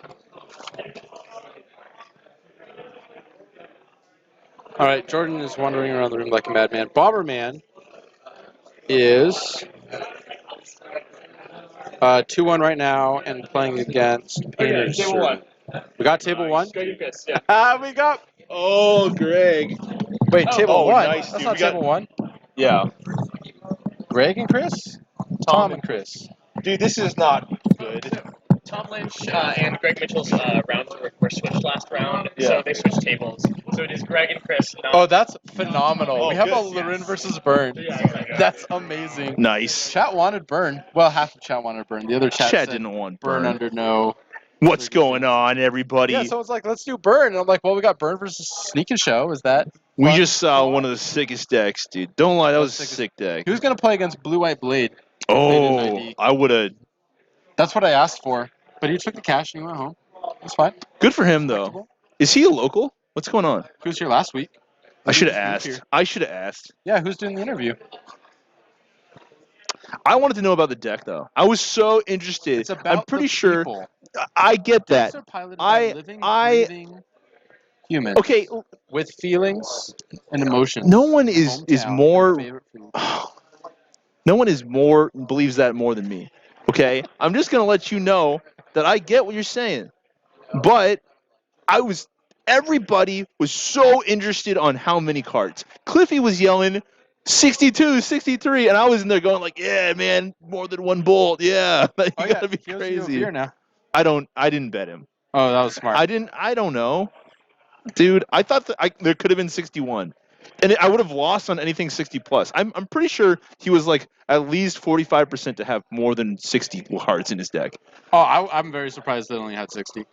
All right, Jordan is wandering around the room like a madman. Bomberman is 2-1 right now and playing against Painter's table one. Servant. We got table one? Dragon Fist, yeah. We got... Oh, Greg. Wait, table oh, one? nice, That's dude. not We got- table one. Yeah. Greg and Chris? Tom and Chris. Dude, this is not good. Tom Lynch and Greg Mitchell's rounds were switched last round, Yeah. so they switched tables. So it is Greg and Chris. Not, Oh, that's phenomenal. Oh, we have good. a Lorin versus Burn. yeah. That's amazing. Nice. Chat wanted Burn. Well, half of chat wanted Burn. The other chat Chad said didn't want Burn burn. under no. What's going on, everybody? Yeah, someone's like, let's do Burn. And I'm like, well, we got Burn versus Sneak and Show. Is that we fun? just saw one of the sickest decks, dude. Don't lie, that was a Sickest- sick deck. Who's going to play against Blue-White Blade? Oh, ID. I would have. That's what I asked for. But he took the cash and he went home. That's fine. Good for him, though. Is he a local? What's going on? He was here last week. I should have He was asked. here. I should have asked. Yeah, who's doing the interview? I wanted to know about the deck, though. I was so interested. It's about I'm pretty the sure. people. I get that. Decks are piloted I- by living, I- breathing humans Okay, with feelings and emotions. no one is Hometown, more. favorite food. No one is more believes that more than me. Okay, I'm just gonna let you know that I get what you're saying, but everybody was so interested on how many cards. Cliffy was yelling 62, 63, and I was in there going like, yeah, man, more than one bolt, yeah, you Oh, gotta be he owes you a crazy. beer now. I didn't bet him. Oh, that was smart. I don't know, dude. I thought that there could have been 61. And I would have lost on anything 60 plus. I'm pretty sure he was like at least 45% to have more than 60 cards in his deck. Oh, I'm very surprised they only had 60.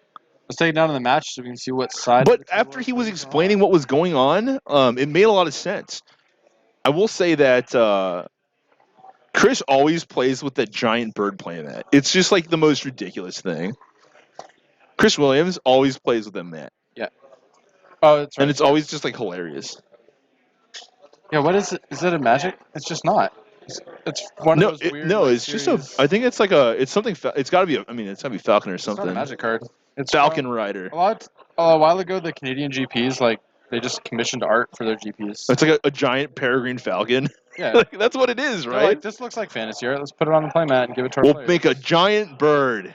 Let's take it down to the match so we can see what side. But after he was explaining what was going on, it made a lot of sense. I will say that Chris always plays with that giant bird playmat. It's just like the most ridiculous thing. Chris Williams always plays with them that. Oh, that's right. And it's always just like hilarious. Yeah, what is it? Is it a magic? It's just not. It's one of those weird. like, it's just series- I think it's like it's something. It's got to be. It's got to be Falcon or It's not something. a magic card. It's Falcon from- Rider. A while ago, the Canadian GPs they just commissioned art for their GPs. It's like a giant peregrine falcon. Yeah, Like, that's what it is, they're right? like, this looks like fantasy art. Let's put it on the playmat and give it to our We'll players. make a giant bird.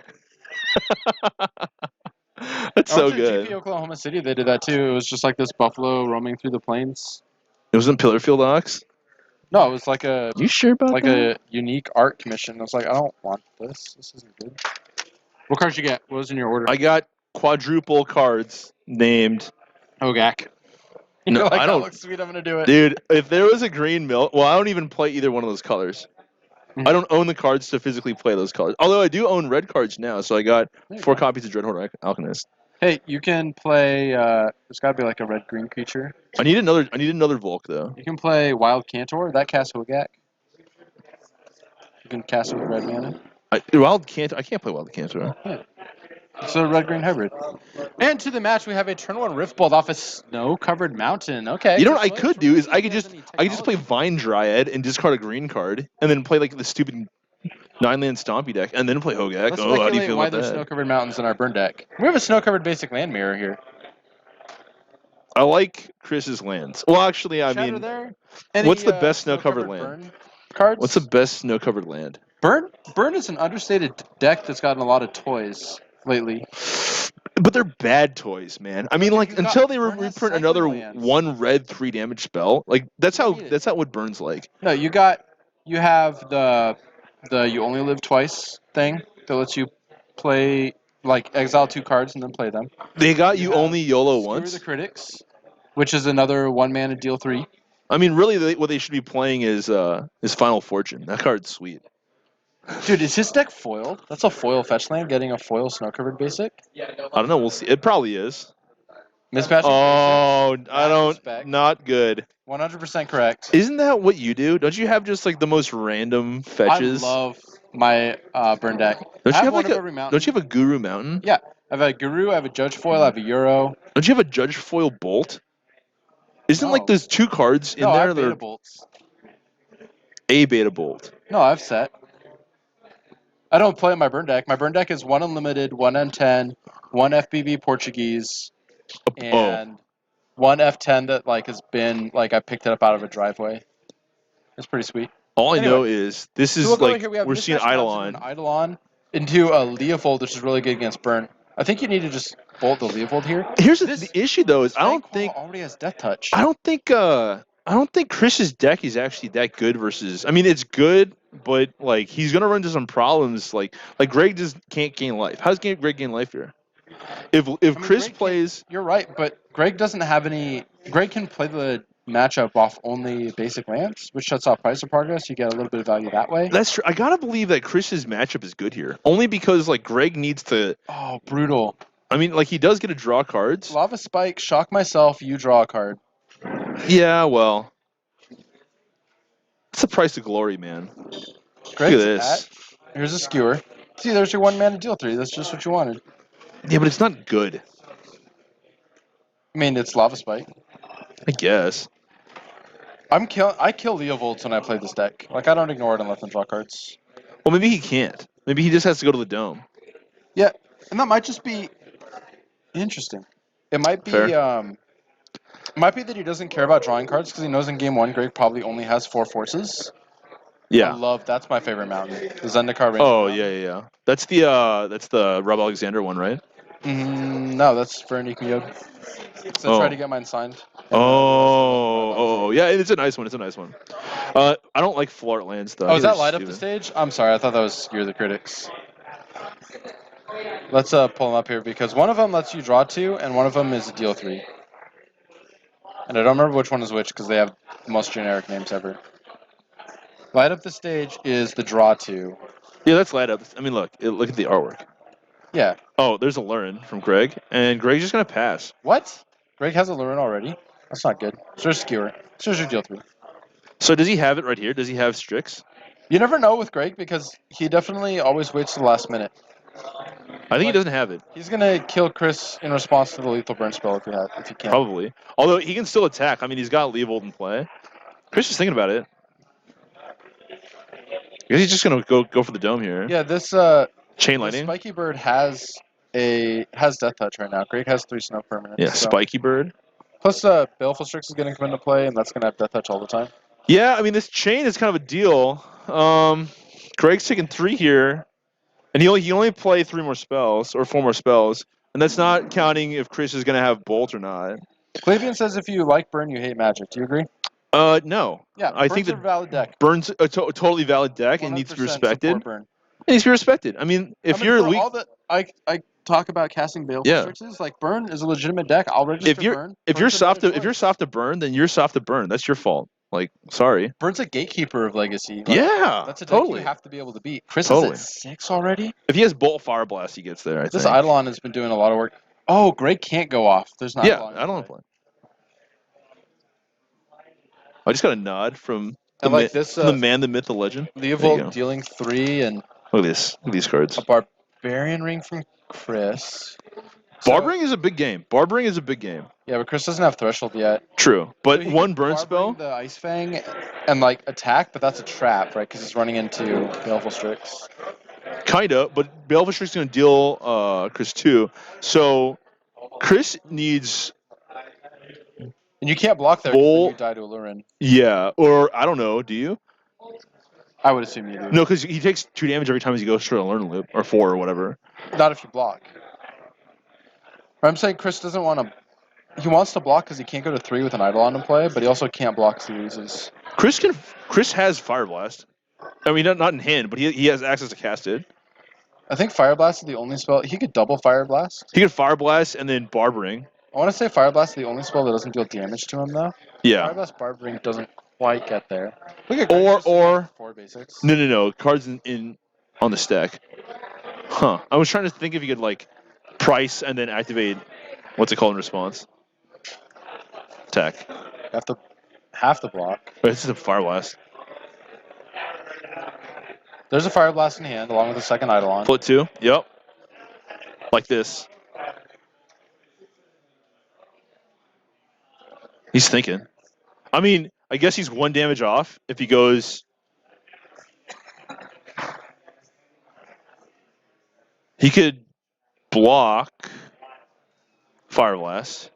That's I so went to good. GP Oklahoma City, they did that too. It was just like this buffalo roaming through the plains. It was in Pillarfield Ox. No, it was like a You sure about that? a unique art commission. I was like, I don't want this. This isn't good. What cards you get? What was in your order? I got quadruple cards named. Hogak. No, You're like, I that don't- looks sweet. I'm gonna do it. Dude, if there was a green milk, well, I don't even play either one of those colors. Mhm. I don't own the cards to physically play those colors. Although I do own red cards now, so I got There you 4 go. copies of Dreadhorde Alchemist. Hey, you can play. There's got to be like a red green creature. I need another Volk though. You can play Wild Cantor. That casts Hogak. You can cast it with red mana. I can't play Wild Cantor. It's a red green hybrid. And to the match, we have a turn 1 Riftbolt off a snow-covered mountain. Okay. You know what I good could play. do is I He could has just any play technology. Vine Dryad and discard a green card, and then play like the stupid 9-land Stompy deck, and then play Hogak. Let's Oh, how do you speculate feel why about there's that? snow-covered mountains in our burn deck. We have a snow-covered basic land mirror here. I like Chris's lands. Well, actually, I Shatter mean, there. what's the best snow-covered land? burn cards? what's the best snow-covered land? burn? Burn is an understated deck that's gotten a lot of toys lately. But they're bad toys, man. I mean, Okay, like we've got until they Burn has reprint another cycling lands. 1 red 3 damage spell, like that's You need it. how what Burns like. No, you have the you only live twice thing that lets you play like exile 2 cards and then play them. They got You you have only YOLO Screw once. the Critics, which is another 1 mana deal 3. I mean, really, what they should be playing is Final Fortune. That card's sweet. Dude, is his deck foiled? That's a foil fetch land, getting a foil snow-covered basic. I don't know. We'll see. It probably is. Mismatching Oh, I don't. respect. Not good. basics, 100% correct. Isn't that what you do? Don't you have just like the most random fetches? I love my burn deck. Don't I you have one like of every mountain. Don't you have a Guru Mountain? Yeah, I have a Guru, I have a Judge Foil, I have a Euro. Don't you have a Judge Foil Bolt? Isn't like No. those 2 cards in No, I there? have that Beta are- Bolts. A beta bolt. No, I've set. I don't play my burn deck. My burn deck is 1 unlimited, 1 N10, 1 FBB Portuguese, Oh, and 1 F10 that like has been like I picked it up out of a driveway. It's pretty sweet. all I Anyway, know is this So is we'll go like here. We have we're seeing Mismatch Eidolon. an Eidolon into a Leofold, which is really good against burn. I think you need to just bolt the Leofold here. Here's the This issue though is Fang Claw already has Death Touch. I don't think Chris's deck is actually that good versus. I mean, it's good, but like he's gonna run into some problems. Like Greg just can't gain life. How's Greg gain life here? If I mean, Chris Greg can't- plays, You're right, but Greg doesn't have any. Greg can play the matchup off only basic lands, which shuts off Price of Progress. You get a little bit of value that way. that's true. I gotta believe that Chris's matchup is good here, only because like Greg needs to. Oh, brutal. I mean, like he does get to draw cards. Lava Spike, shock myself, you draw a card. Yeah, well, it's the price of glory, man. Greg's Look at this. Here's a skewer. See, there's your 1 mana deal 3. That's just what you wanted. Yeah, but it's not good. I mean, it's Lava Spike. I guess. I kill Leovolds when I play this deck. Like, I don't ignore it and let them draw cards. Well, maybe he can't. Maybe he just has to go to the dome. Yeah, and that might just be interesting. It might be Fair. it might be that he doesn't care about drawing cards because he knows in game 1 Greg probably only has 4 forces. Yeah. That's my favorite mountain. The Zendikar Range. Oh yeah. That's the Rob Alexander one, right? No, that's Veronique Miod. So I tried to get mine signed. Yeah, it's a nice one. It's a nice one. I don't like Flart lands though. Oh, is They're that light up the stupid. stage? I'm sorry, I thought that was You're the Critics. Let's pull them up here because one of them lets you draw 2 and one of them is a deal 3. And I don't remember which one is which because they have the most generic names ever. Light up the stage is the draw 2. Yeah, that's light up. I mean, look at the artwork. Yeah. Oh, there's a Lurin from Greg, and Greg's just gonna pass. What? Greg has a Lurin already? That's not good. So there's Skewer. So there's your deal 3. So does he have it right here? Does he have Strix? You never know with Greg because he definitely always waits to the last minute. I think he doesn't have it. He's gonna kill Chris in response to the lethal burn spell if he can. Probably. Although he can still attack. I mean, he's got Leovold in play. Chris is thinking about it. I guess he's just gonna go for the dome here. Yeah, this Chain the lightning. Spiky Bird has Death Touch right now. Greg has 3 snow permanents. Yeah, so. Spiky Bird. Plus, Baleful Strix is going to come into play, and that's going to have Death Touch all the time. Yeah, I mean this chain is kind of a deal. Greg's taking 3 here, and he only play 3 more spells or 4 more spells, and that's not counting if Chris is gonna have Bolt or not. Clavian says if you like Burn, you hate Magic. Do you agree? No. Yeah, I Burn's think a that valid deck. Burn's a totally valid deck and needs to be 100% respected. support Burn. It needs to be respected. I mean, if you're for elite, all that I talk about casting Baleful Yeah. Strixes, like Burn is a legitimate deck. I'll register Burn. if you're Burn's a soft better to, if you're choice. soft to burn, then you're soft to burn. That's your fault. Like, sorry. Burn's a gatekeeper of Legacy. Like, Yeah, that's a deck totally. you have to be able to beat. Chris Totally. is at 6 already. If he has Bolt Fire Blast, he gets there. I This think. Eidolon has been doing a lot of work. Oh, Greg can't go off. There's not. Yeah, I don't want to play. I just got a nod from I like this. from the man, the myth, the legend. There you go. Leovold dealing 3 and Look at this. Look at these cards. a Barbarian Ring from Chris. So- Barbering is a big game. Barbering is a big game. Yeah, but Chris doesn't have Threshold yet. True, but So he one can burn Barbering spell. the Ice Fang and like attack, but that's a trap, right? Because he's running into Baleful Strix. Kinda, but Baleful Strix is going to deal Chris 2. So Chris needs, And you can't block there because Bull- you die to a Lurin. yeah, or I don't know, do you? I would assume you do. No, because he takes 2 damage every time he goes through a learn loop, or 4 or whatever. Not if you block. But I'm saying Chris doesn't want to. He wants to block because he can't go to 3 with an Eidolon in play, but he also can't block because he loses. Chris has Fire Blast. I mean, not in hand, but he has access to cast it. I think Fire Blast is the only spell. He could double Fire Blast. He could Fire Blast and then Barbering. I want to say Fire Blast is the only spell that doesn't deal damage to him, though. Yeah. Fire Blast Barbering doesn't quite get there. Look at Or 4 basics. no. Cards in on the stack. Huh. I was trying to think if you could like price and then activate what's it called in response? Attack. Half the block. But this is a Fire Blast. There's a Fire Blast in hand, along with a second Eidolon. Flip 2. Yep. Like this. He's thinking. I mean, I guess he's 1 damage off if he goes He could block Fire Blast.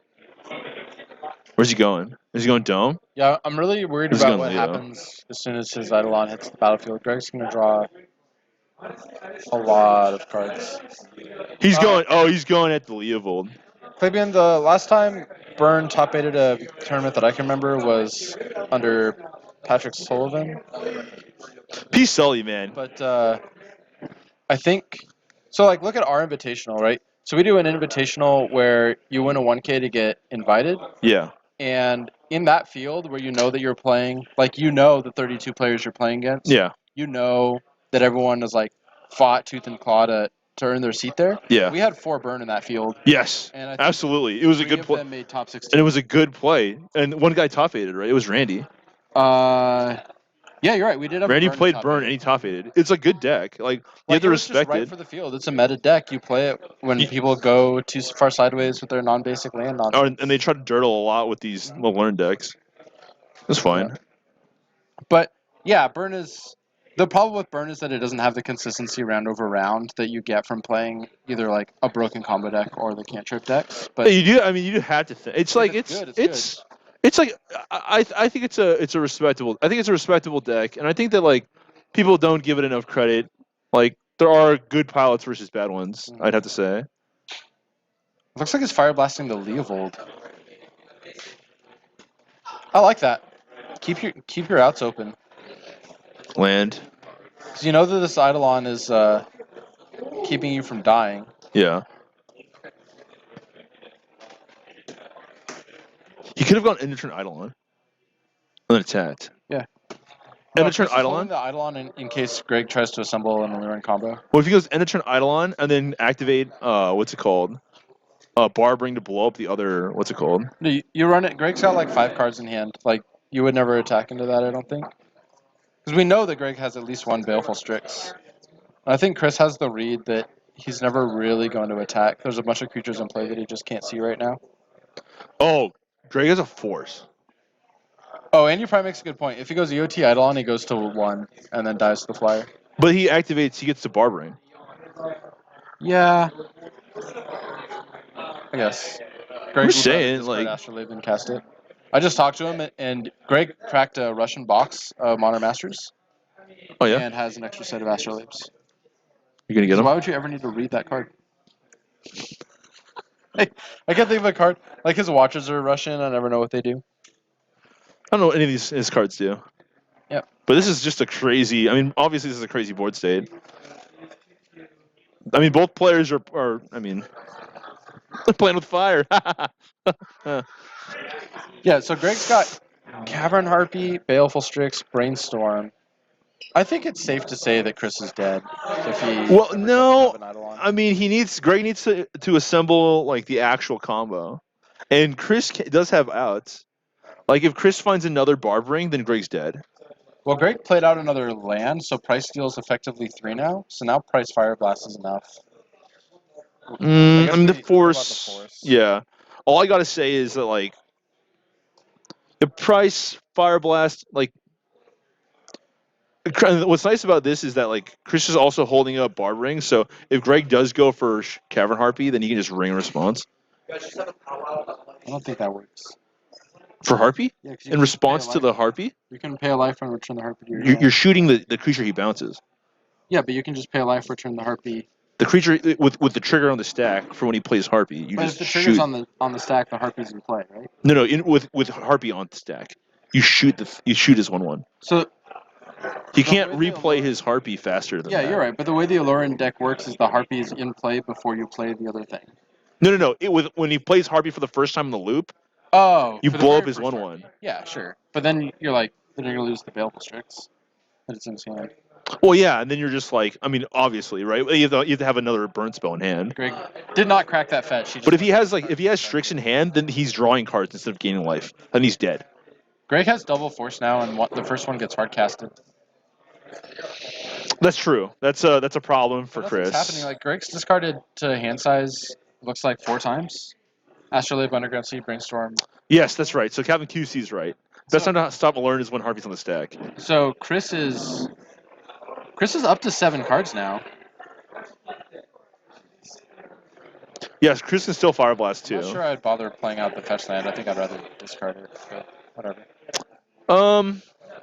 Where's he going? Is he going Dome? Yeah, I'm really worried He's about going what Leo. happens as soon as his Eidolon hits the battlefield. Greg's going to draw a lot of cards. He's going at the Leovold. Fabian, the last time Burn top eighted a tournament that I can remember was under Patrick Sullivan. Peace Sully, man. But I think so. Like, look at our invitational, right? So we do an invitational where you win a 1K to get invited, Yeah. and in that field where you know that you're playing, like you know the 32 players you're playing against, Yeah. you know that everyone has like fought tooth and claw to earn their seat there. Yeah. We had 4 Burn in that field, Yes. and I think Absolutely. It was a 3 good of play. them made top 16. And it was a good play. And one guy top aided, right? It was Randy. Yeah, you're right. We did have a Randy Burn played top Burn eight. and he top aided. It's a good deck. Like, you have to it was just respect right it. for the field. It's a meta deck. You play it when people go too far sideways with their non-basic land nonsense. And they try to dirtle a lot with these the learn decks. That's fine. Yeah. But yeah, Burn is the problem with Burn is that it doesn't have the consistency round over round that you get from playing either like a broken combo deck or the cantrip decks. But You do. I mean, you do have to think. It's like it's it's good, it's like I think it's a respectable. I think it's a respectable deck, and I think that like people don't give it enough credit. Like there are good pilots versus bad ones. I'd have to say. looks like it's fire blasting the Leovold. I like that. Keep your outs open. Land. Because you know that this Eidolon is keeping you from dying. Yeah. He could have gone end of turn Eidolon. And then attacked. Yeah. End of turn Chris is holding Eidolon? the Eidolon in case Greg tries to assemble an Alluring combo. Well, if he goes end of turn Eidolon and then activate, what's it called? Barbering to blow up the other, what's it called? No, you run it. Greg's got like 5 cards in hand. Like, you would never attack into that, I don't think. Because we know that Greg has at least one Baleful Strix. I think Chris has the read that he's never really going to attack. There's a bunch of creatures in play that he just can't see right now. Oh, Greg has a force. Oh, and you probably makes a good point. If he goes EOT Eidolon, he goes to 1 and then dies to the flyer. But he activates, he gets to Barbering. Yeah. I guess. Greg just will saying, discard like- Astrolabe and cast it. I just talked to him, and Greg cracked a Russian box of Modern Masters Oh, yeah? and has an extra set of Astrolabes. You're going to get So him? why would you ever need to read that card? I can't think of a card. Like his watches are Russian. I never know what they do. I don't know what any of his cards do. Yep. But this is just a crazy, I mean, obviously this is a crazy board state. I mean, both players are I mean, they're playing with fire. Yeah, so Greg's got Cavern Harpy, Baleful Strix, Brainstorm. I think it's safe to say that Chris is dead if he. Well, ever no, doesn't have an Eidolon. I mean, Greg needs to assemble, like, the actual combo. And Chris does have outs. Like, if Chris finds another Barbering, then Greg's dead. Well, Greg played out another land, so Price Steal is effectively 3 now. So now Price Fire Blast is enough. I mean, guess the we- what about the force. force? Yeah. All I gotta say is that, like, the Price Fire Blast, like, what's nice about this is that, like, Chris is also holding up Barbering, so if Greg does go for Cavern Harpy, then he can just ring a response. I don't think that works. For Harpy? Yeah, 'cause you In can response pay a to the life. Harpy? You can pay a life and return the Harpy to your You're hand. shooting the creature he bounces. Yeah, but you can just pay a life, return the Harpy. The creature with the trigger on the stack for when he plays Harpy, you But just if the trigger's shoot. on the stack, the Harpy's in play, right? No, with Harpy on the stack, you shoot his 1/1. So He can't way they replay his Harpy faster than yeah, that. you're right. But the way the Alluring deck works is the Harpy is in play before you play the other thing. No. When he plays Harpy for the first time in the loop, Oh, you for the blow very up his first 1/1. Harpy. Yeah, sure. But then you're like, then you're gonna lose the Baleful Strix. That it's in his hand. Well, yeah, and then you're just like, I mean, obviously, right? You have to have another burn spell in hand. Greg did not crack that fetch. But if he has Strix in hand, then he's drawing cards instead of gaining life. Then he's dead. Greg has double force now, and the first one gets hard casted. That's true. That's a problem for Nothing's Chris. happening. Like Greg's discarded to hand size looks like 4 times. Astrolabe, Underground Sea, Brainstorm. Yes, that's right. So Captain QC's right. Best So- time to stop Alluring is when Harpy's on the stack. So Chris is up to 7 cards now. Yes, Chris can still Fire Blast I'm too. not sure I'd bother playing out the fetch land. I think I'd rather discard it, but whatever.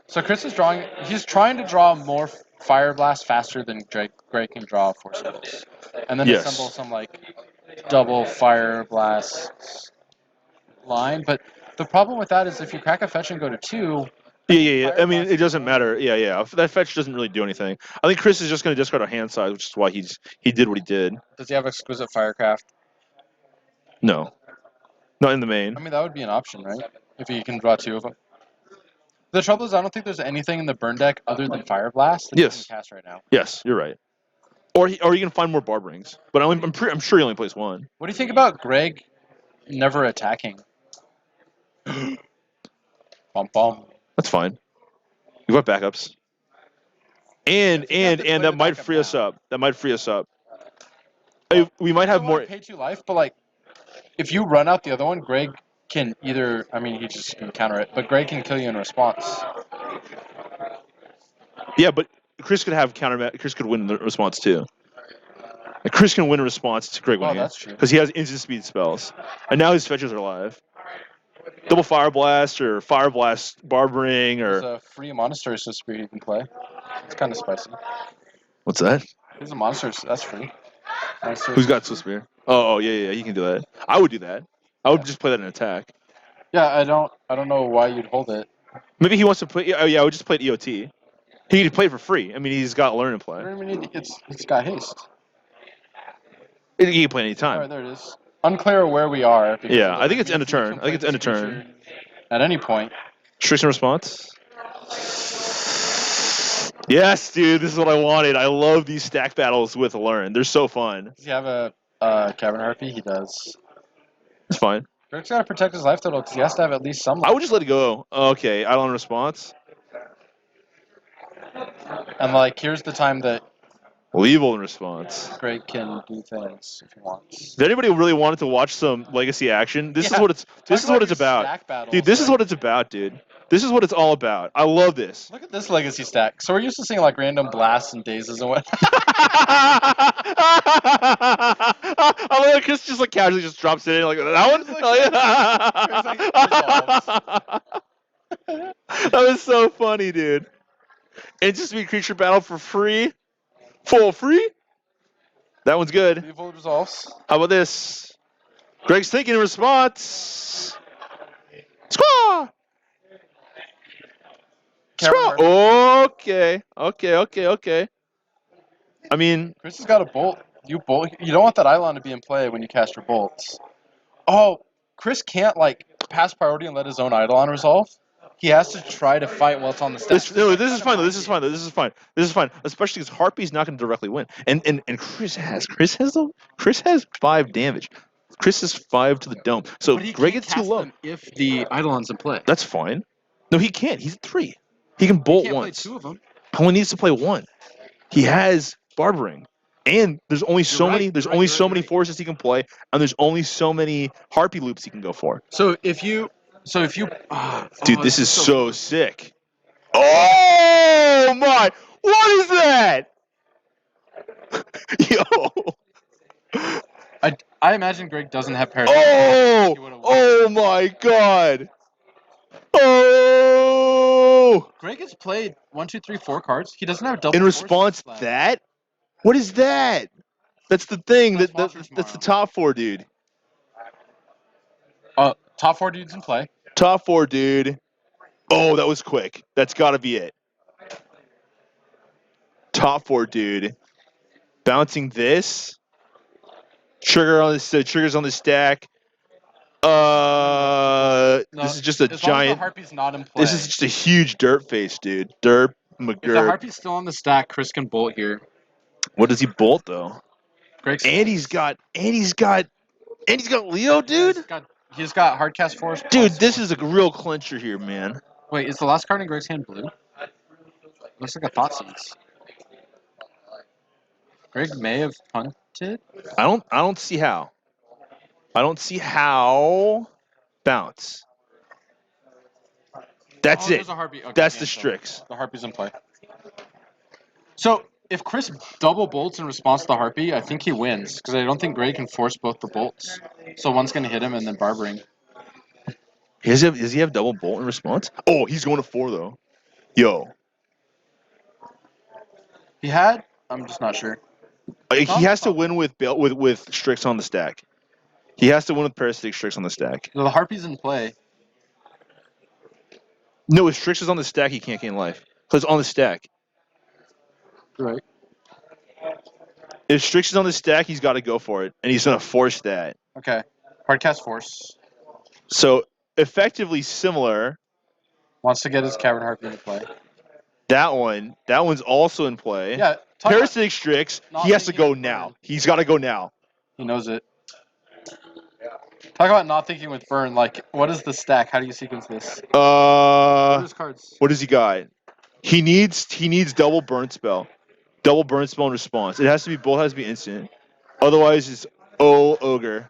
So Chris is drawing. He's trying to draw more Fire Blast faster than Greg can draw Force Impulse, and then Yes. assemble some like double Fire Blast line. But the problem with that is if you crack a fetch and go to 2, Yeah. Fire I mean, Blast it doesn't is matter. Yeah. That fetch doesn't really do anything. I think Chris is just going to discard a hand size, which is why he did what he did. does he have Exquisite Firecraft? No, not in the main. I mean, that would be an option, right? If he can draw 2 of them. The trouble is, I don't think there's anything in the burn deck other than Fire Blast that he Yes. can cast right now. Yes, you're right. Or you can find more Barb Rings, but I'm sure he only plays one. What do you think about Greg never attacking? Bum bum. That's fine. You've got backups. And Yeah, if you have to play that the might backup free us now. up. That might free us up. Well, We might have I don't wanna more. pay 2 life, but like, if you run out the other one, Greg can either. I mean, he just can counter it, but Greg can kill you in response. Yeah, but Chris could have counter. Chris could win the response too. Like, Chris can win a response to Greg Oh, winning that's true. because he has instant speed spells, and now his fetches are live. Double Fire Blast or Fire Blast Barb Ring There's or a free Monastery Spirit you can play. It's kind of spicy. what's that? There's a monster. That's free. Monastery Who's got Spirit. Swiss Spear? Oh yeah, he can do that. I would do that. I would Yeah. just play that in attack. Yeah, I don't know why you'd hold it. Maybe he wants to play. Oh yeah, I would just play it EOT. He could play it for free. I mean, he's got learn and You play. don't even need. It's got haste. He can play any All time. right, there it is. Unclear where we are. because Yeah, of the I think it's means end of that you turn. can I think play it's end of this turn. creature At any point. Tricks and response. Yes, dude, this is what I wanted. I love these stack battles with learn. They're so fun. Does he have a Cavern Harpy? He does. It's fine. Greg's got to protect his life total because he has to have at least some I life. would just let it go. Okay, Idle response. And like, here's the time that Evil in response. Greg can do things if he wants. If anybody really wanted to watch some legacy action, this is Yeah. what it's Talk what it's your about. stack battles, Dude, this is like- what it's about, dude. This is what it's all about. I love this. Look at this legacy stack. So we're used to seeing like random blasts and dazes and what. I love it. Chris just like casually just drops it in like that one. It's like- Oh, yeah. That was so funny, dude. And just be creature battle for free, full free. That one's good. Lethal resolves. How about this? Greg's thinking in response. Squaw! Cavern Squaw! Harpy. Okay. I mean, Chris has got a bolt. You bolt. You don't want that Eidolon to be in play when you cast your bolts. Oh, Chris can't like pass priority and let his own Eidolon resolve. He has to try to fight while it's on the stack. this is fine. This is fine. Especially because Harpy's not going to directly win. And Chris has 5 damage. Chris is 5 to the dome. So But he Greg can't gets too cast low. them if the Eidolon's in play. That's fine. No, he can't. He's at 3. He can bolt He can't once. play 2 of them. He only needs to play 1. He has Barb Ring. And there's only so many many forces he can play, and there's only so many Harpy loops he can go for. So if you, Dude, this is so sick. Oh my! What is that? Yo! I imagine Greg doesn't have parity. Oh! He would've won. Oh my God! Oh! Greg has played 1, 2, 3, 4 cards. He doesn't have double. In force response to left. that, what is that? That's the thing. That's That's Monsters the tomorrow. top 4, dude. Top 4 dudes in play. Top 4, dude. Oh, that was quick. That's got to be it. Top 4, dude. Bouncing this. Trigger on this. Triggers on the stack. No, This is just a as long as giant. the Harpy's not in play. This is just a huge dirt face, dude. Derp If the McGurk. Harpy's still on the stack, Chris can bolt here. What does he bolt though? Greg's And he's got Leo, dude. He's got Hardcast Force. Dude, plus this one. is a real clincher here, man. Wait, is the last card in Greg's hand blue? Looks like a Thoughtseize. Greg may have punted. I don't see how. Bounce. That's it. There's a Harpy. Okay, That's the game's over. Strix. The Harpy's in play. So If Chris double bolts in response to the Harpy, I think he wins because I don't think Greg can force both the bolts. So one's gonna hit him and then barbering. Does he have double bolt in response? Oh, he's going to 4 though. Yo, He had. I'm just not sure. he has to win with Strix on the stack. He has to win with Parasitic Strix on the stack. The Harpy's in play. No, if Strix is on the stack, he can't gain life. Because it's on the stack. Right. If Strix is on the stack, he's got to go for it, and he's gonna force that. Okay. Hardcast force. So effectively similar. Wants to get his Cavern Harpy into play. That one's also in play. Yeah. talk about- Parasitic Strix, not he has to thinking go with now. burn. He's got to go now. He knows it. Talk about not thinking with burn. Like, what is the stack? How do you sequence this? What are his cards? What does he got? He needs double burn spell. Double burn spell in response. It has to be both has to be instant. Otherwise it's ogre.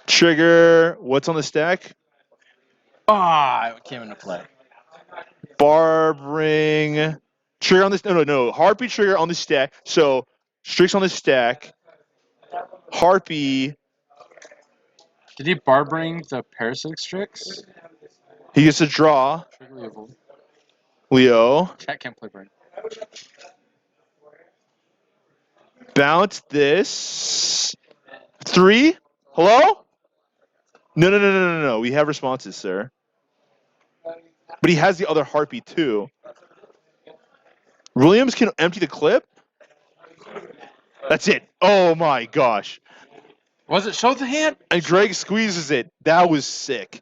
Trigger, what's on the stack? Ah, it came into play. Barbering. Trigger on this no. Harpy trigger on the stack. So Strix on the stack. Harpy. Did he barbering the Parasitic Strix? He gets to draw. Trigger Leo. Chat can't play burn. Bounce this. 3? Hello? No. We have responses, sir. But he has the other Harpy too. Williams can empty the clip? That's it. Oh my gosh. Was it show the hand? And Greg squeezes it. That was sick.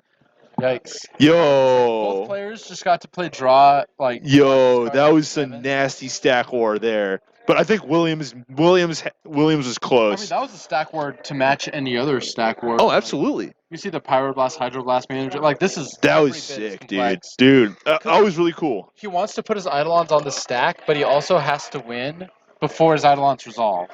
Yikes. Both Yo. players just got to play draw. Like. Yo, that was a 7. nasty stack war there. But I think Williams was I close. mean, that was a stack ward to match any other stack ward. Oh, absolutely. You see the Pyroblast, Hydroblast manager. Like, this is. That every was bit sick, dude. complex. Dude, that was really cool. He wants to put his Eidolons on the stack, but he also has to win before his Eidolons resolve.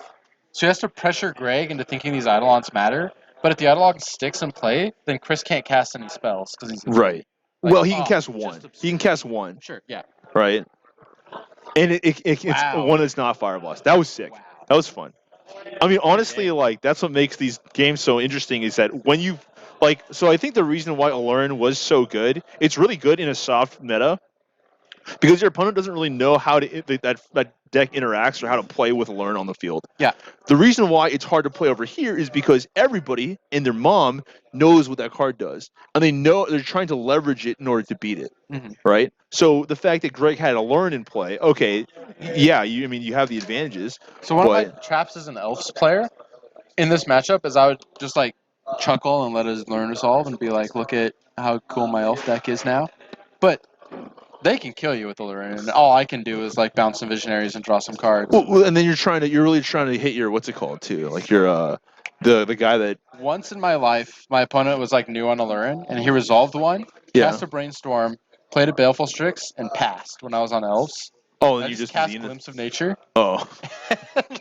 So he has to pressure Greg into thinking these Eidolons matter. But if the Eidolon sticks in play, then Chris can't cast any spells because he's Right. like, Well, he can oh, cast just one. absurd. He can cast one, Sure, yeah. right? And it's Wow. one that's not Fire Blast. That was sick. Wow. That was fun. I mean, honestly, like that's what makes these games so interesting is that when you like. So I think the reason why Allurin was so good, it's really good in a soft meta, because your opponent doesn't really know how to that deck interacts or how to play with Allurin on the field. Yeah. The reason why it's hard to play over here is because everybody and their mom knows what that card does, and they know they're trying to leverage it in order to beat it. Mhm. Right. So the fact that Greg had Allurin in play, okay, yeah, you have the advantages. So one of my But- traps as an Elves player in this matchup is I would just like chuckle and let his learn resolve and be like, look at how cool my Elf deck is now. But they can kill you with the Lurin, and all I can do is like bounce some Visionaries and draw some cards. Well, and then you're really trying to hit your what's it called too, like your the guy that Once in my life, my opponent was like new on Alurin, and he resolved one, yeah. cast a Brainstorm, played a Baleful Strix, and passed when I was on Elves. Oh, I and you just just cast Zenith. Glimpse of Nature. Oh.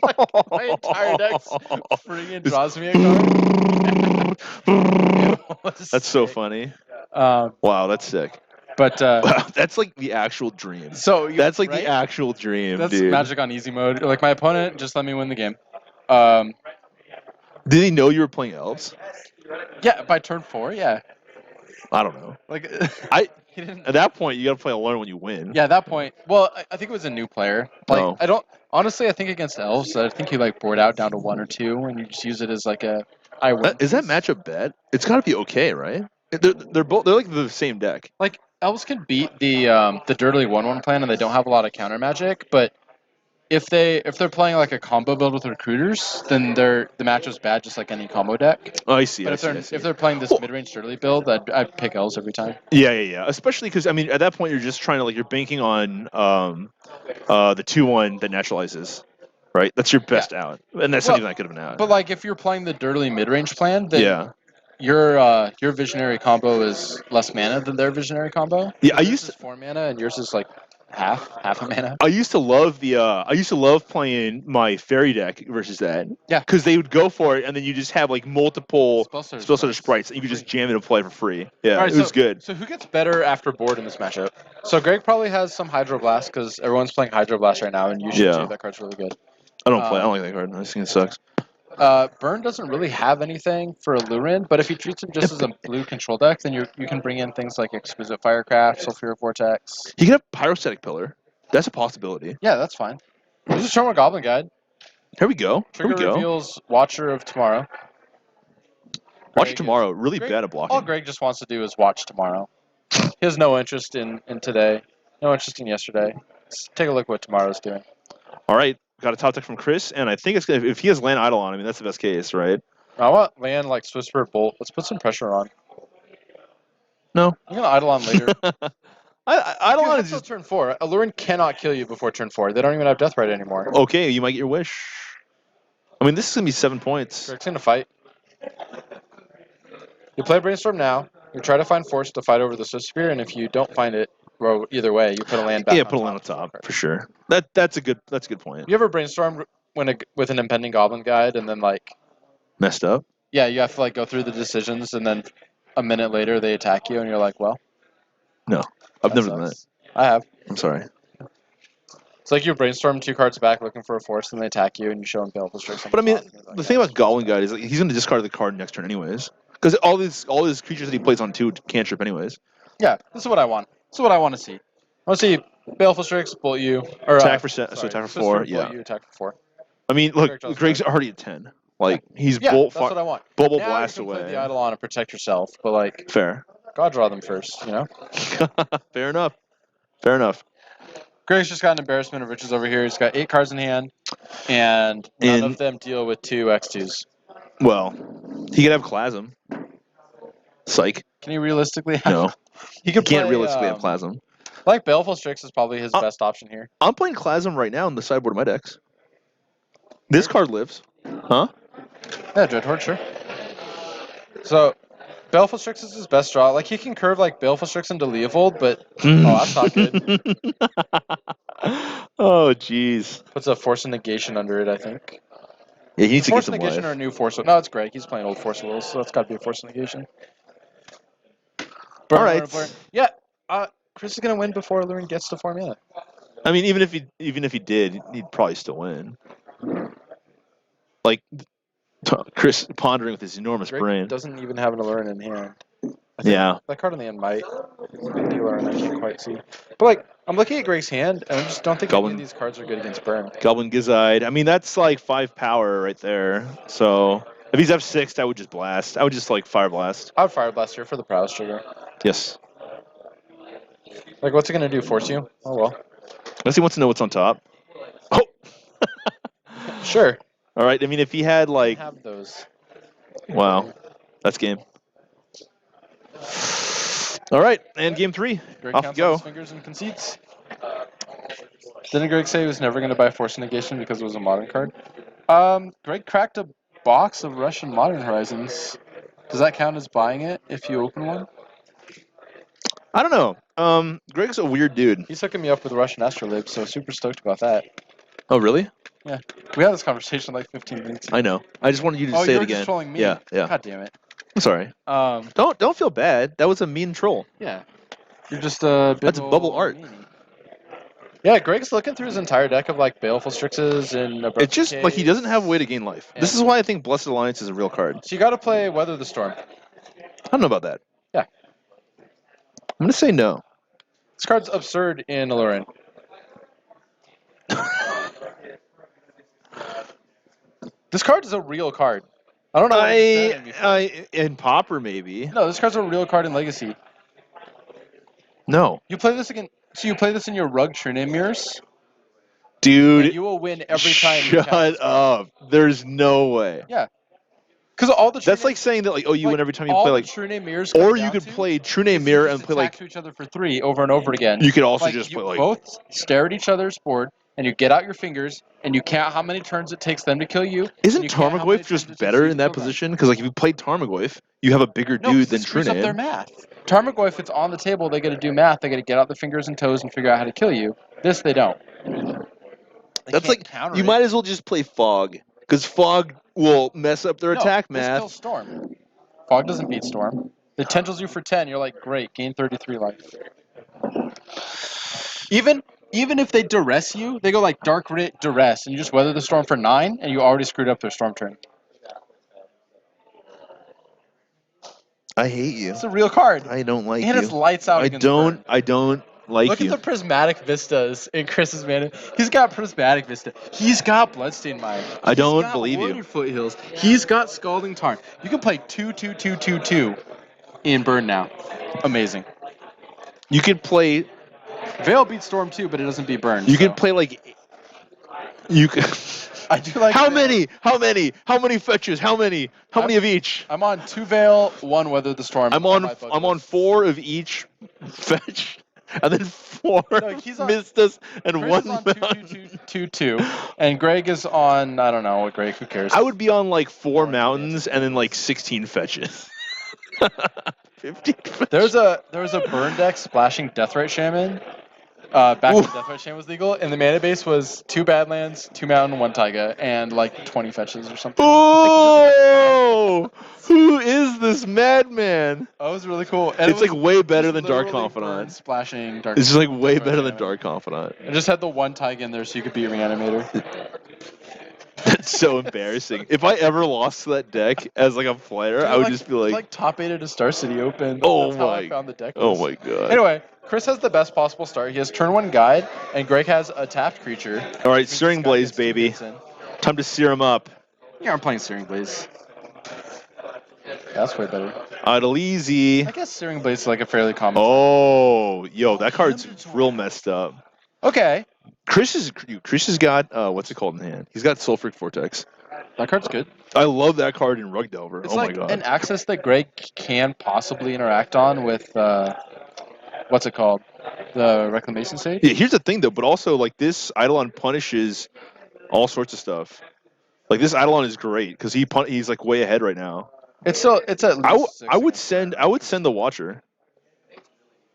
Like, my entire deck friggin' draws me a card. It was That's so sick. funny. Um, Wow, that's sick. but Wow, that's like the actual dream. so you- That's like right? the actual dream, That's dude. Magic on easy mode. Like my opponent just let me win the game. Did he know you were playing elves? Yeah, by turn 4, yeah. I don't know. Like I- he didn't. At that point, you got to play Allurin when you win. Yeah, at that point. Well, I think it was a new player. Like Oh. I don't honestly. I think against elves, I think you like board out down to 1 or 2, and you just use it as like a. I win. Is that piece. matchup bad? It's got to be okay, right? They're like the same deck. Like elves can beat the dirtily 1/1 plan, and they don't have a lot of counter magic. But if they're playing like a combo build with recruiters, then the matchup's bad, just like any combo deck. Oh, I see. But if they're playing this Well- mid-range dirtily build, I'd pick elves every time. Yeah. Especially because I mean, at that point, you're just trying to you're banking on the 2/1 that naturalizes, right? That's your best out, and that's not Well, even that good of an out. But like if you're playing the dirtily mid-range plan, then yeah. your visionary combo is less mana than their visionary combo. Yeah, I Yours used is 4 mana, and yours is like half a mana. I used to love playing my fairy deck versus that. Yeah. Because they would go for it, and then you just have like multiple Spellstutter spell sort of sprites, and you could just jam it to play for free. Yeah, Alright, it was good. So who gets better after board in this matchup? So Greg probably has some Hydroblast because everyone's playing Hydroblast right now, and you should Yeah. too. That card's really good. I don't like that card. I just think it sucks. Burn doesn't really have anything for Lurin, but if he treats him just as a blue control deck, then you can bring in things like Exquisite Firecraft, Sulfuric Vortex. He could have Pyrostatic Pillar. That's a possibility. Yeah, that's fine. This is Turn Goblin Guide. Here we go. Trigger reveals Watcher of Tomorrow. Watch Greg tomorrow. Really Greg- bad at blocking. All Greg just wants to do is watch tomorrow. He has no interest in today, no interest in yesterday. Let's take a look at what tomorrow's doing. All right. Got a top deck from Chris, and I think it's if he has Land Eidolon, I mean, that's the best case, right? I want land like Swiftspear Bolt. Let's put some pressure on. No. I'm going to Eidolon later. Eidolon Dude, is that's just... turn 4. Allurin cannot kill you before turn 4. They don't even have Death Right anymore. Okay, you might get your wish. I mean, this is going to be 7 points. Greg's going to fight. You play Brainstorm now. You try to find Force to fight over the Swiftspear, and if you don't find it, well, either way, you put a land back. Yeah, put a land on top, for sure. That's a good point. You ever brainstorm with an impending Goblin Guide, and then like... Messed up? Yeah, you have to like go through the decisions, and then a minute later they attack you, and you're like, well... No, I've never done that. I have. I'm sorry. It's like you brainstorm 2 cards back looking for a Force, and they attack you, and you show them Baleful Strix. But I mean, the thing about Goblin Guide is like, he's going to discard the card next turn anyways. Because all these creatures that he plays on 2 cantrip anyways. Yeah, this is what I want. This is what I want to see. I want to see Baleful Strix, bolt you, or attack for sorry, attack for Swiftspear, 4. bolt Yeah. you, attack for 4. I mean, look, Greg draws Greg's card. already at 10. Like he's Yeah, bolt that's what I want. bubble Now blast you can away. play the Eidolon and protect yourself, but like, Fair. God draw them first, you know. Fair enough. Fair enough. Greg's just got an embarrassment of riches over here. He's got 8 cards in hand, and none of them deal with 2 X2s. Well, he could have Clasm. Psych. Can he realistically have? No. He could Can't play, realistically have Clasm. Like Baleful Strix is probably his best option here. I'm playing Clasm right now on the sideboard of my decks. This card lives. Huh? Yeah, Dreadhorde, sure. So, Baleful Strix is his best draw. Like, he can curve, like, Baleful Strix into Leovold, but... oh, that's not good. Oh, jeez. Puts a Force of Negation under it, I think. Yeah, he needs to get Force some of Negation or a life. new Force of... No, it's Greg. He's playing old Force of Wills, so that's got to be a Force of Negation. All right. Yeah, Chris is going to win before Lurin gets to Formula. I mean, even if he did, he'd probably still win. Like, Chris pondering with his enormous Greg brain. doesn't even have an Allurin in hand. Yeah. That card on the end might. Allurin, I can't quite see. But, like, I'm looking at Greg's hand, and I just don't think any of these cards are good against Burn. Goblin Gizide. I mean, that's like 5 power right there. So if he's F6, I would just blast. I would just like Fire Blast. I would Fire Blast here for the Prowess trigger. Yes. Like, what's it going to do? Force you? Oh, well. Unless he wants to know what's on top. Oh! Sure. All right. I mean, if he had like... Have those. Wow. That's game. All right. And game 3. Greg Off counts you on go. his fingers and concedes. Didn't Greg say he was never going to buy Force Negation because it was a modern card? Greg cracked a box of Russian Modern Horizons. Does that count as buying it if you open one? I don't know. Greg's a weird dude. He's hooking me up with Russian Astrolabe, so super stoked about that. Oh, really? Yeah. We had this conversation like 15 minutes ago. I know. I just wanted you to Oh, say you it were again. just trolling me. Yeah, yeah. God damn it. I'm sorry. Don't feel bad. That was a mean troll. Yeah. You're just a big That's ol' bubble art. meanie. Yeah, Greg's looking through his entire deck of like Baleful Strixes and Abrupt It's just like he doesn't have a way to gain life. This is why I think Blessed Alliance is a real card. So you got to play Weather the Storm. I don't know about that. Yeah. I'm going to say no. This card's absurd in Allurin. This card is a real card. I don't know. What you're saying before. In Pauper, maybe. No, this card's a real card in Legacy. No. You play this again. So you play this in your Rug Trine mirrors. Dude, And you will win every time. you cast shut this card. up. There's no way. Yeah. Because all the That's Trine- like saying that, like, oh, you like, win every time you all play, the like, Trine mirrors. or come you down could to play is Trune you Mirror just and play, attack like, to each other for 3 over and over again. you could also Like, just you play, like, both stare at each other's board, and you get out your fingers, and you count how many turns it takes them to kill you. Isn't and you count how many Tarmogoyf turns it just takes better you to in that kill them. position? Because like if you played Tarmogoyf, you have a bigger No, dude 'cause than it screws up their Truname. math. Tarmogoyf, it's on the table. They got to do math. They got to get out the fingers and toes and figure out how to kill you. This they don't. They That's can't like counter you it. might as well just play Fog, because Fog will mess up their No, attack this math. kills Storm. Fog doesn't beat Storm. It tendrils you for 10. You're like, great, gain 33 life. Even if they duress you, they go like Dark Rit duress, and you just weather the storm for 9, and you already screwed up their storm turn. I hate you. It's a real card. I don't like And you. it's lights out I against Burn. don't like Look you. at the prismatic vistas in Chris's mana. He's got prismatic vista. He's got Bloodstained Mire. I don't He's got believe you. Warrior Foothills. He's got Scalding Tarn. You can play 2/2/2/2/2 in Burn now. Amazing. You could play. Veil beats Storm too, but it doesn't beat Burn. You so. could play like. You could. I do like How Veil. many? How many? How many fetches? How many? How many of each? I'm on 2 Veil, 1 Weather the Storm. I'm on. my bucket I'm on list. 4 of each fetch, and then 4 No, he's on- Mistas and Chris 1 is on mountain. 2/2/2/2, and Greg is on, I don't know what Greg, who cares? I would be on like 4 Oh, mountains and then like 16 fetches. 15 fetches. There's a burn deck splashing Deathrite Shaman. Back when Ooh. Deathrite Shaman was legal, and the mana base was 2 Badlands, 2 Mountain, 1 Taiga, and like 20 fetches or something. Oh! Who is this madman? That was really cool. And It's like way better than Dark literally burn Confidant. splashing Dark. It's just like way Deathrite better than Shaman. Dark Confidant. I just had the 1 Taiga in there so you could beat Reanimator. That's so embarrassing. If I ever lost to that deck as like a player, I would just be like, top 8 at a Star City Open. Oh That's how I my- found the deck. oh list. my god. Anyway, Chris has the best possible start. He has turn 1 guide, and Greg has a tapped creature. All right, Which means Searing this guy Blaze, gets 2 baby. hits in. Time to sear him up. Yeah, I'm playing Searing Blaze. That's way better. Idle easy. I guess Searing Blaze is like a fairly common. Oh, yo, that card's real messed up. Okay, Chris has got what's it called in hand? He's got Sulfuric Vortex. that card's good. I love that card in Rug Delver. It's Oh like my god. an access that Greg can possibly interact on with, what's it called? The Reclamation Sage? Yeah, here's the thing though, but also like this Eidolon punishes all sorts of stuff. Like this Eidolon is great because he's like way ahead right now. It's at least I would send the Watcher.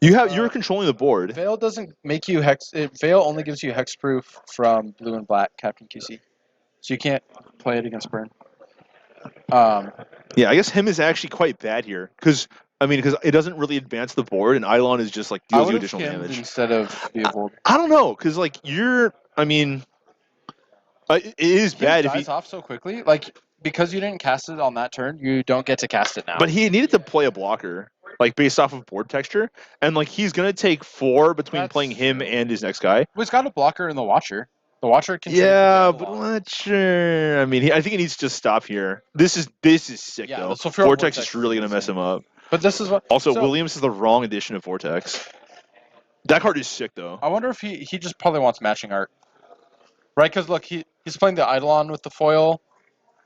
You're controlling the board. Veil doesn't make you hex. Veil only gives you hexproof from blue and black Captain QC, so you can't play it against burn. Yeah, I guess him is actually quite bad here because it doesn't really advance the board, and Eidolon is just like I deals you would have additional skimmed damage. instead of the Evolve. I don't know because like it is bad He if dies he. off so quickly, like because you didn't cast it on that turn, you don't get to cast it now. But he needed to play a blocker, like based off of board texture, and like he's gonna take 4 between That's playing him true. and his next guy. He's got a blocker in the Watcher. The Watcher can. Yeah, take the but Veil off. Watcher. I think he needs to stop here. This is sick Yeah, though. the Sulfuric Vortex Vortex is really is gonna mess insane. him up. But this is what. Also, so, Williams is the wrong edition of Vortex. That card is sick though. I wonder if he just probably wants matching art, right? Because look, he's playing the Eidolon with the foil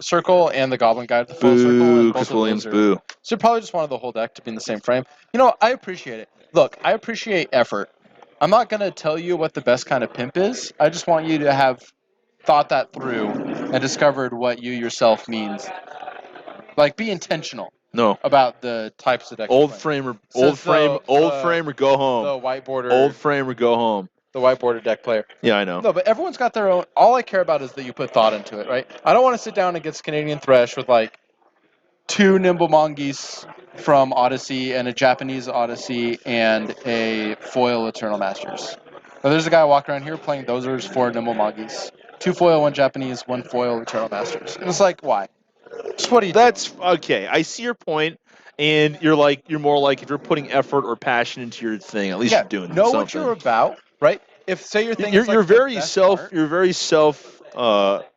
circle and the Goblin Guide with the foil circle. Boo, And both Chris of Williams, those are, boo. So you probably just wanted the whole deck to be in the same frame. You know, I appreciate it. Look, I appreciate effort. I'm not going to tell you what the best kind of pimp is. I just want you to have thought that through and discovered what you yourself means. Like, be intentional No. about the types of decks. Old you're playing. frame or Says old frame, the- old the- frame or go home. The white border, Old frame or go home. the white border deck player. Yeah, I know. No, but everyone's got their own. All I care about is that you put thought into it, right? I don't want to sit down against Canadian Thresh with like 2 Nimble Mongoose from Odyssey and a Japanese Odyssey and a foil Eternal Masters. But there's a guy walking around here playing those are his 4 Nimble Mongoose. 2 foil, 1 Japanese, 1 foil Eternal Masters. And it's like, why? Just what do you That's okay. I see your point, and you're more like if you're putting effort or passion into your thing, at least you're doing know something. what you're about, right? If say your thing You're is like you're the very best self art, you're very self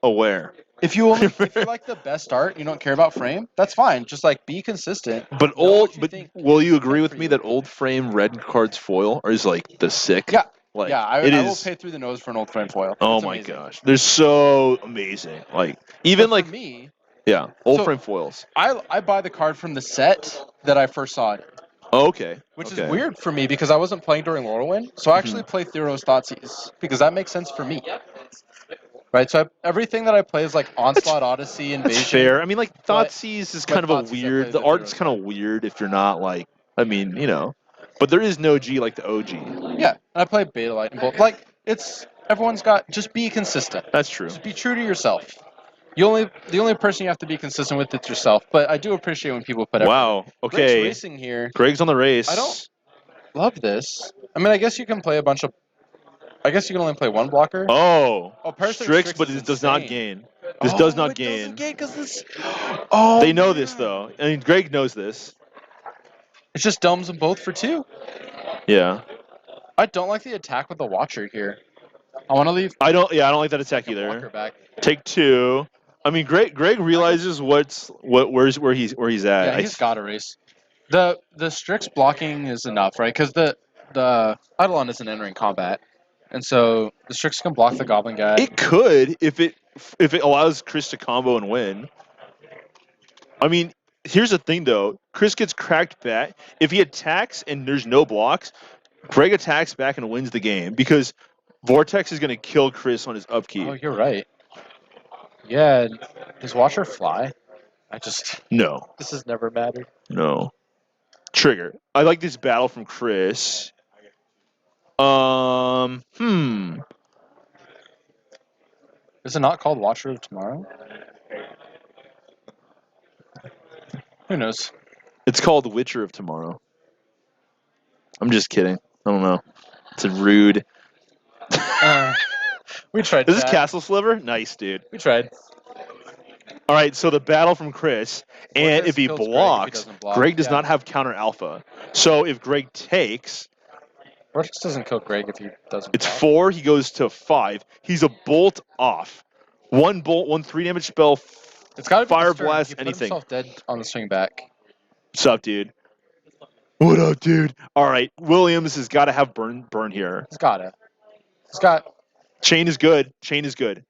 aware. if you like the best art, you don't care about frame, that's fine. Just like be consistent. But Know what you but think will you agree good with for me you. that old frame red cards foil is like the sick? Yeah. Like, Yeah, I it will is. pay through the nose for an old frame foil. Oh It's my amazing. gosh, they're so amazing. Like even But like for me, yeah, old So- frame foils. I buy the card from the set that I first saw it, Oh, okay. which okay. is weird for me because I wasn't playing during Laurelwind. So I actually play Theros Thoughtseize because that makes sense for me. Right, so everything that I play is like Onslaught, Odyssey, Invasion. That's fair. I mean, like but- Thoughtseize is but kind of a Thoughtseize I play weird. as The a art's hero kind of weird if you're not like. I mean, but there is no G like the OG. Yeah, and I play Beta Light and Bolt. Like, everyone's got, just be consistent. That's true. Just be true to yourself. The only person you have to be consistent with is yourself. But I do appreciate when people put Wow. Greg's Okay. racing here. Greg's on the race. I don't- Love this. I mean, I guess you can play a bunch of. I guess you can only play one blocker. Oh. Parasitic Strix, but is it does not insane. gain. This does not it gain. doesn't gain because this. Oh. They know this though. I mean, Greg knows this. It just domes them both for 2. Yeah. I don't like the attack with the Watcher here. I want to leave I don't like that attack Walker either. back. Take 2. I mean, Greg realizes where he's at. Yeah, he's got to race. The Strix blocking is enough, right? Because the Eidolon isn't entering combat, and so the Strix can block the Goblin guy. It could if it allows Chris to combo and win. I mean, here's the thing though. Chris gets cracked back. If he attacks and there's no blocks, Greg attacks back and wins the game because Vortex is going to kill Chris on his upkeep. Oh, you're right. Yeah, does Watcher fly? No. This has never mattered. No. Trigger. I like this battle from Chris. Is it not called Watcher of Tomorrow? Who knows? It's called Witcher of Tomorrow. I'm just kidding. I don't know. It's a rude. We tried. Is this that. Castle Sliver? Nice, dude. We tried. All right, so the battle from Chris, and Vortex if he kills Greg if he blocks, doesn't block. Greg does Yeah. not have counter alpha. So if Greg takes, Vortex doesn't kill Greg if he doesn't. it's block. 4. He goes to 5. He's a bolt off. 1 bolt, 1 3 damage spell. It's got to be Fire the stern. blast, He put anything. himself dead on the swing back. What's up, dude? What up, dude? All right, Williams has got to have burn here. He's got it. He's got. Chain is good. Chain is good.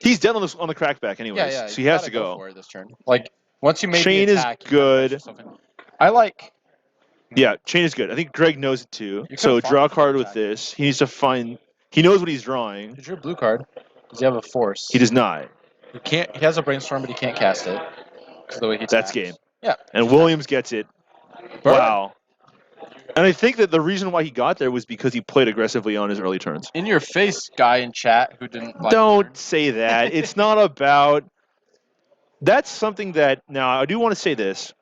He's dead on the crackback anyways, Yeah. so he you has gotta to go. for it this turn. Like once you make Chain the is attack, you gotta good. put yourself in. I like. Yeah, chain is good. I think Greg knows it too. You So could've draw a fought card the with attack. this. He needs to find. He knows what he's drawing. He drew a blue card. Does he have a force? He does not. He can't. He has a brainstorm, but he can't cast it. Because the way he. That's attacks. game. Yeah. And Williams gets it. Burn. Wow. And I think that the reason why he got there was because he played aggressively on his early turns. In your face, guy in chat who didn't. Like Don't burn. say that. It's not about. That's something that. Now I do want to say this.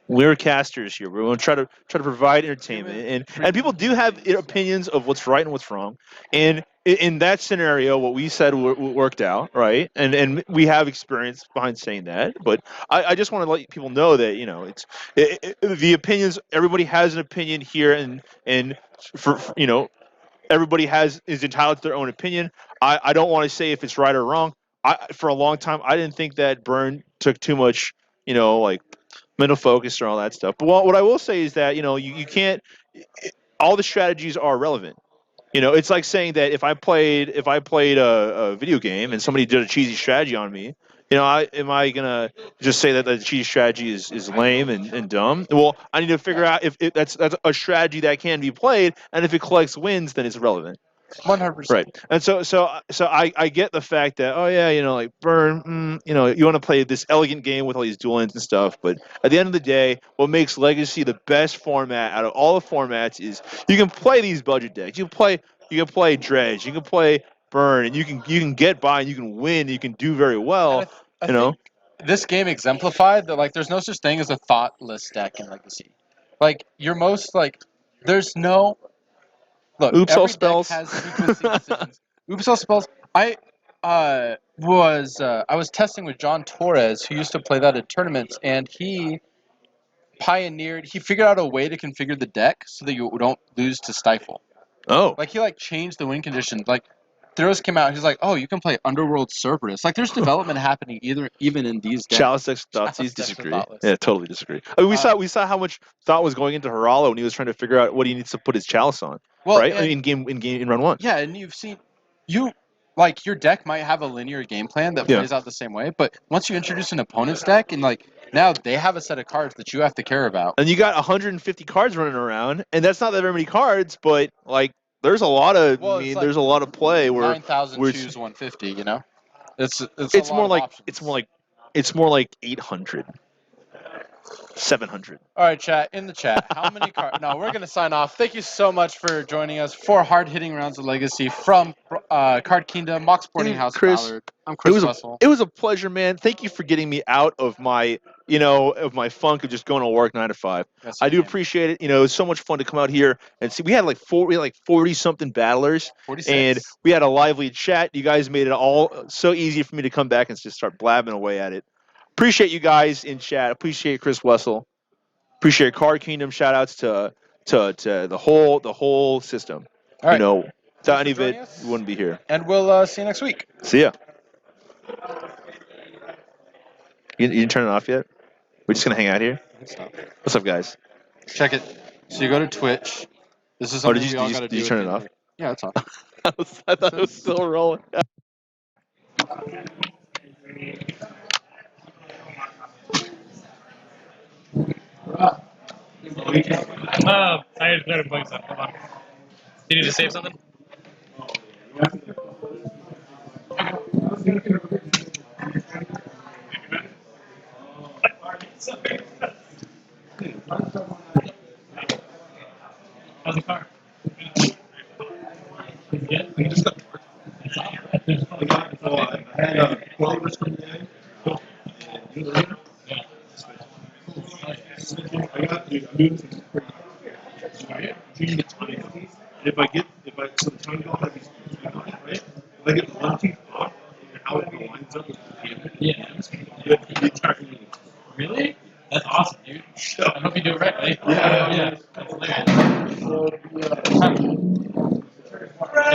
We're casters here. We're going to try to provide entertainment, and people do have opinions of what's right and what's wrong. And in that scenario, what we said worked out, right? And we have experience behind saying that. But I just want to let people know that it's the opinions. Everybody has an opinion here, and for everybody is entitled to their own opinion. I don't want to say if it's right or wrong. For a long time, I didn't think that Burn took too much, like mental focus or all that stuff. But what I will say is that you can't. All the strategies are relevant. It's like saying that if I played a video game and somebody did a cheesy strategy on me, am I gonna just say that the cheesy strategy is lame and dumb? Well, I need to figure out if that's a strategy that can be played, and if it collects wins, then it's relevant. 100%. Right. And so I get the fact that like Burn, you want to play this elegant game with all these dual ends and stuff, but at the end of the day, what makes Legacy the best format out of all the formats is you can play these budget decks. You can play Dredge, you can play Burn, and you can get by and you can win, and you can do very well. I think this game exemplified that there's no such thing as a thoughtless deck in Legacy. Your most there's no. Look, Oops, all every deck spells. has sequencing decisions. Oops, all spells. I was testing with John Torres, who used to play that at tournaments, and he figured out a way to configure the deck so that you don't lose to Stifle. Oh. He changed the win conditions. Theros came out, he's like, oh, you can play Underworld Cerberus. There's development happening even in these decks. Chalice decks with Chalice Thoughtseize decks with disagree. Thoughtless. Yeah, totally disagree. I mean, we saw how much thought was going into Harala when he was trying to figure out what he needs to put his Chalice on. Right? And- In round 1. Yeah, and you've seen your deck might have a linear game plan that plays out the same way, but once you introduce an opponent's deck and now they have a set of cards that you have to care about. And you got 150 cards running around, and that's not that very many cards, but there's a lot of Well, I it's mean, like there's a lot of play where 9,000 we're- choose 150. You know, it's a it's lot more of like options. it's more like 800, 700. All right, chat in the chat. How many cards? No, we're gonna sign off. Thank you so much for joining us for hard-hitting rounds of Legacy from Card Kingdom, Mock Sporting Dude, House, Chris, Ballard. I'm Chris Russell. It was a pleasure, man. Thank you for getting me out of my of my funk of just going to work 9 to 5. Yes, I you do can. appreciate it. It was so much fun to come out here and see. We had like 40 something battlers, 46. and we had a lively chat. You guys made it all so easy for me to come back and just start blabbing away at it. Appreciate you guys in chat. Appreciate Chris Wessel. Appreciate Card Kingdom. Shout outs to the whole system. All right, Without any for of it, joining us. we wouldn't be here. and we'll see you next week. See ya. You didn't turn it off yet? We're just gonna hang out here. What's up, guys? Check it. So you go to Twitch. This is Oh, something did we all you got to did do. you at turn the it end off? of Yeah, it's on. I thought it was still rolling. I just started playing something. Hold on. You need to save something? How's the car? If I so the tongue don't have these teeth on it, right? If I get one tooth off, how it lines up with the camera. Yeah. You track me. Really? That's awesome, dude. I hope you do it right, buddy. Yeah. That's hilarious.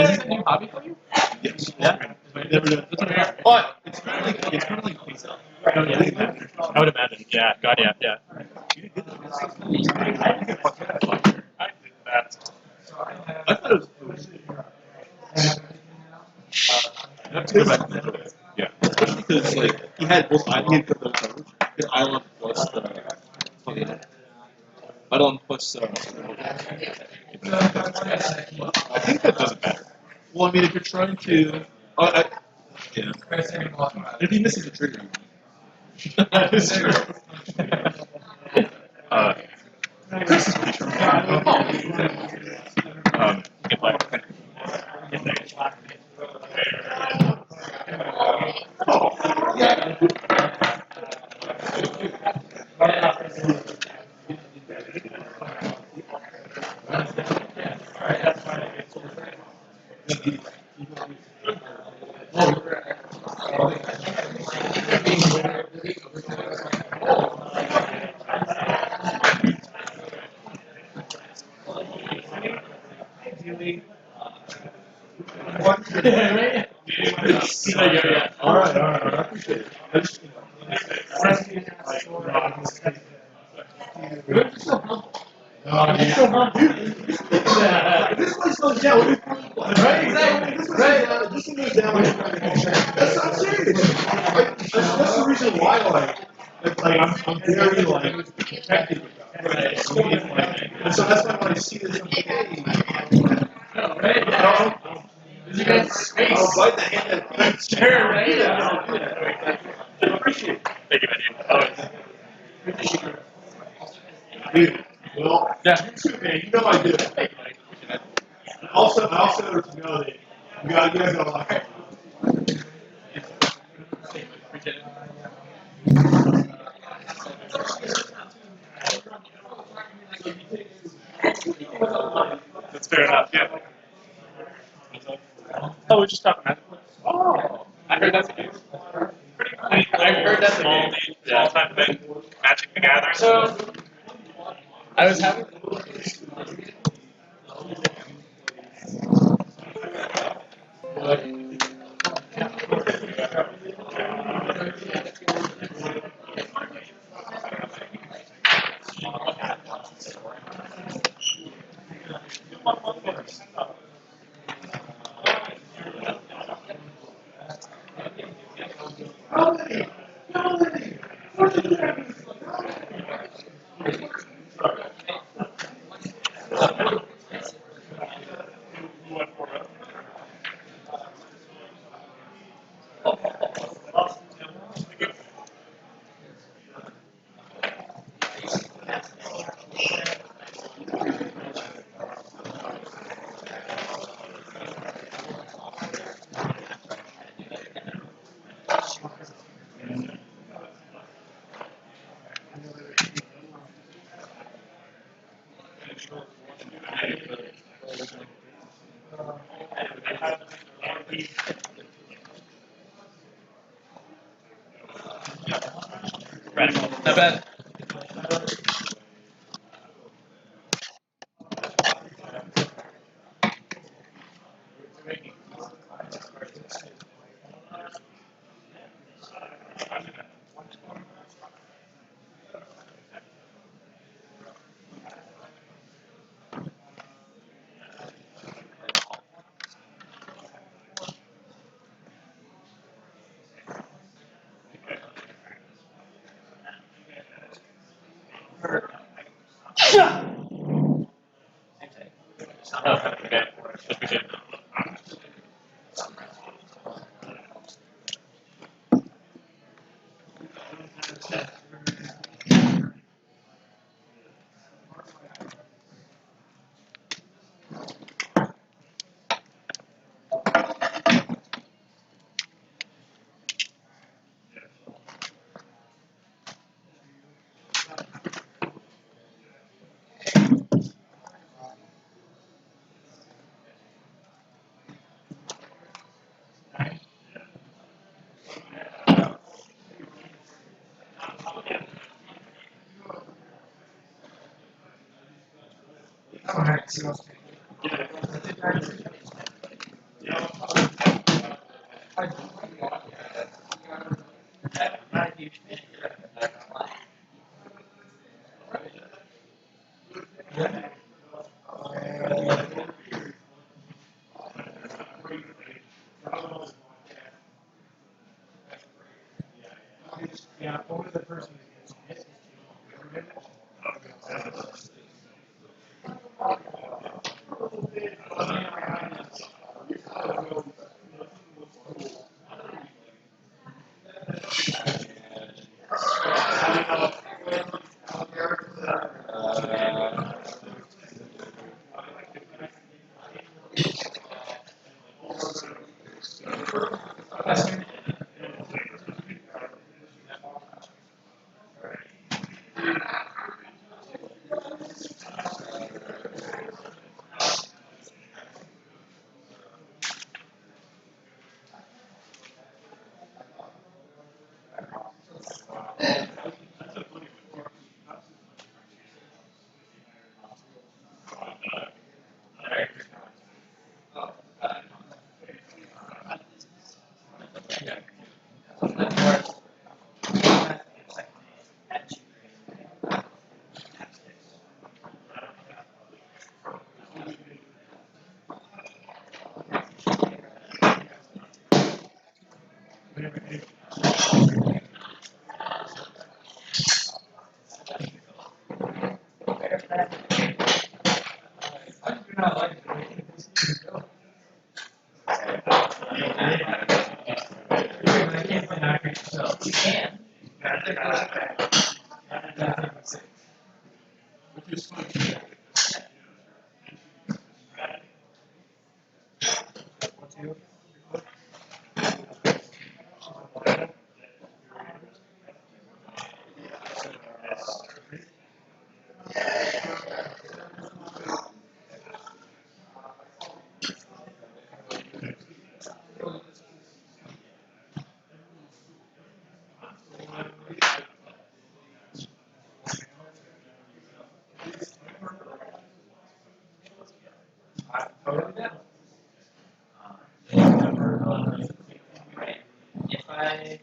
Is this a new hobby for you? Yes. Yeah. Never done. That's rare. But it's kind of like pizza. I would imagine. Yeah. God, yeah. Yeah. I did that. I thought it was. That's good. Yeah. Especially because like he had both. He had the coverage. He had Island plus Island plus. I think that doesn't matter. Well, I mean, if you're trying to, yeah. If he misses the trigger, that's true. Chris is pretty sure. Goodbye. All right. I appreciate it. I just, You're so humble. This place goes down. Right, exactly. Right. This one goes down. That's not serious. That's the reason why, I'm very, protective about it. And so that's why when I see this, I'm like, hey, I'll bite the hand that feeds. Sure, right? I appreciate it. Thank you, man. Dude, well, Yeah. you too, man. You know I do. I also know that you guys got a lot going on. Appreciate it. That's fair enough, yeah. Oh, we're just talking about Oh, I heard that's a game. I've heard that's a game. Small time thing. Magic the Gathering. So, I was having. Not bad. If I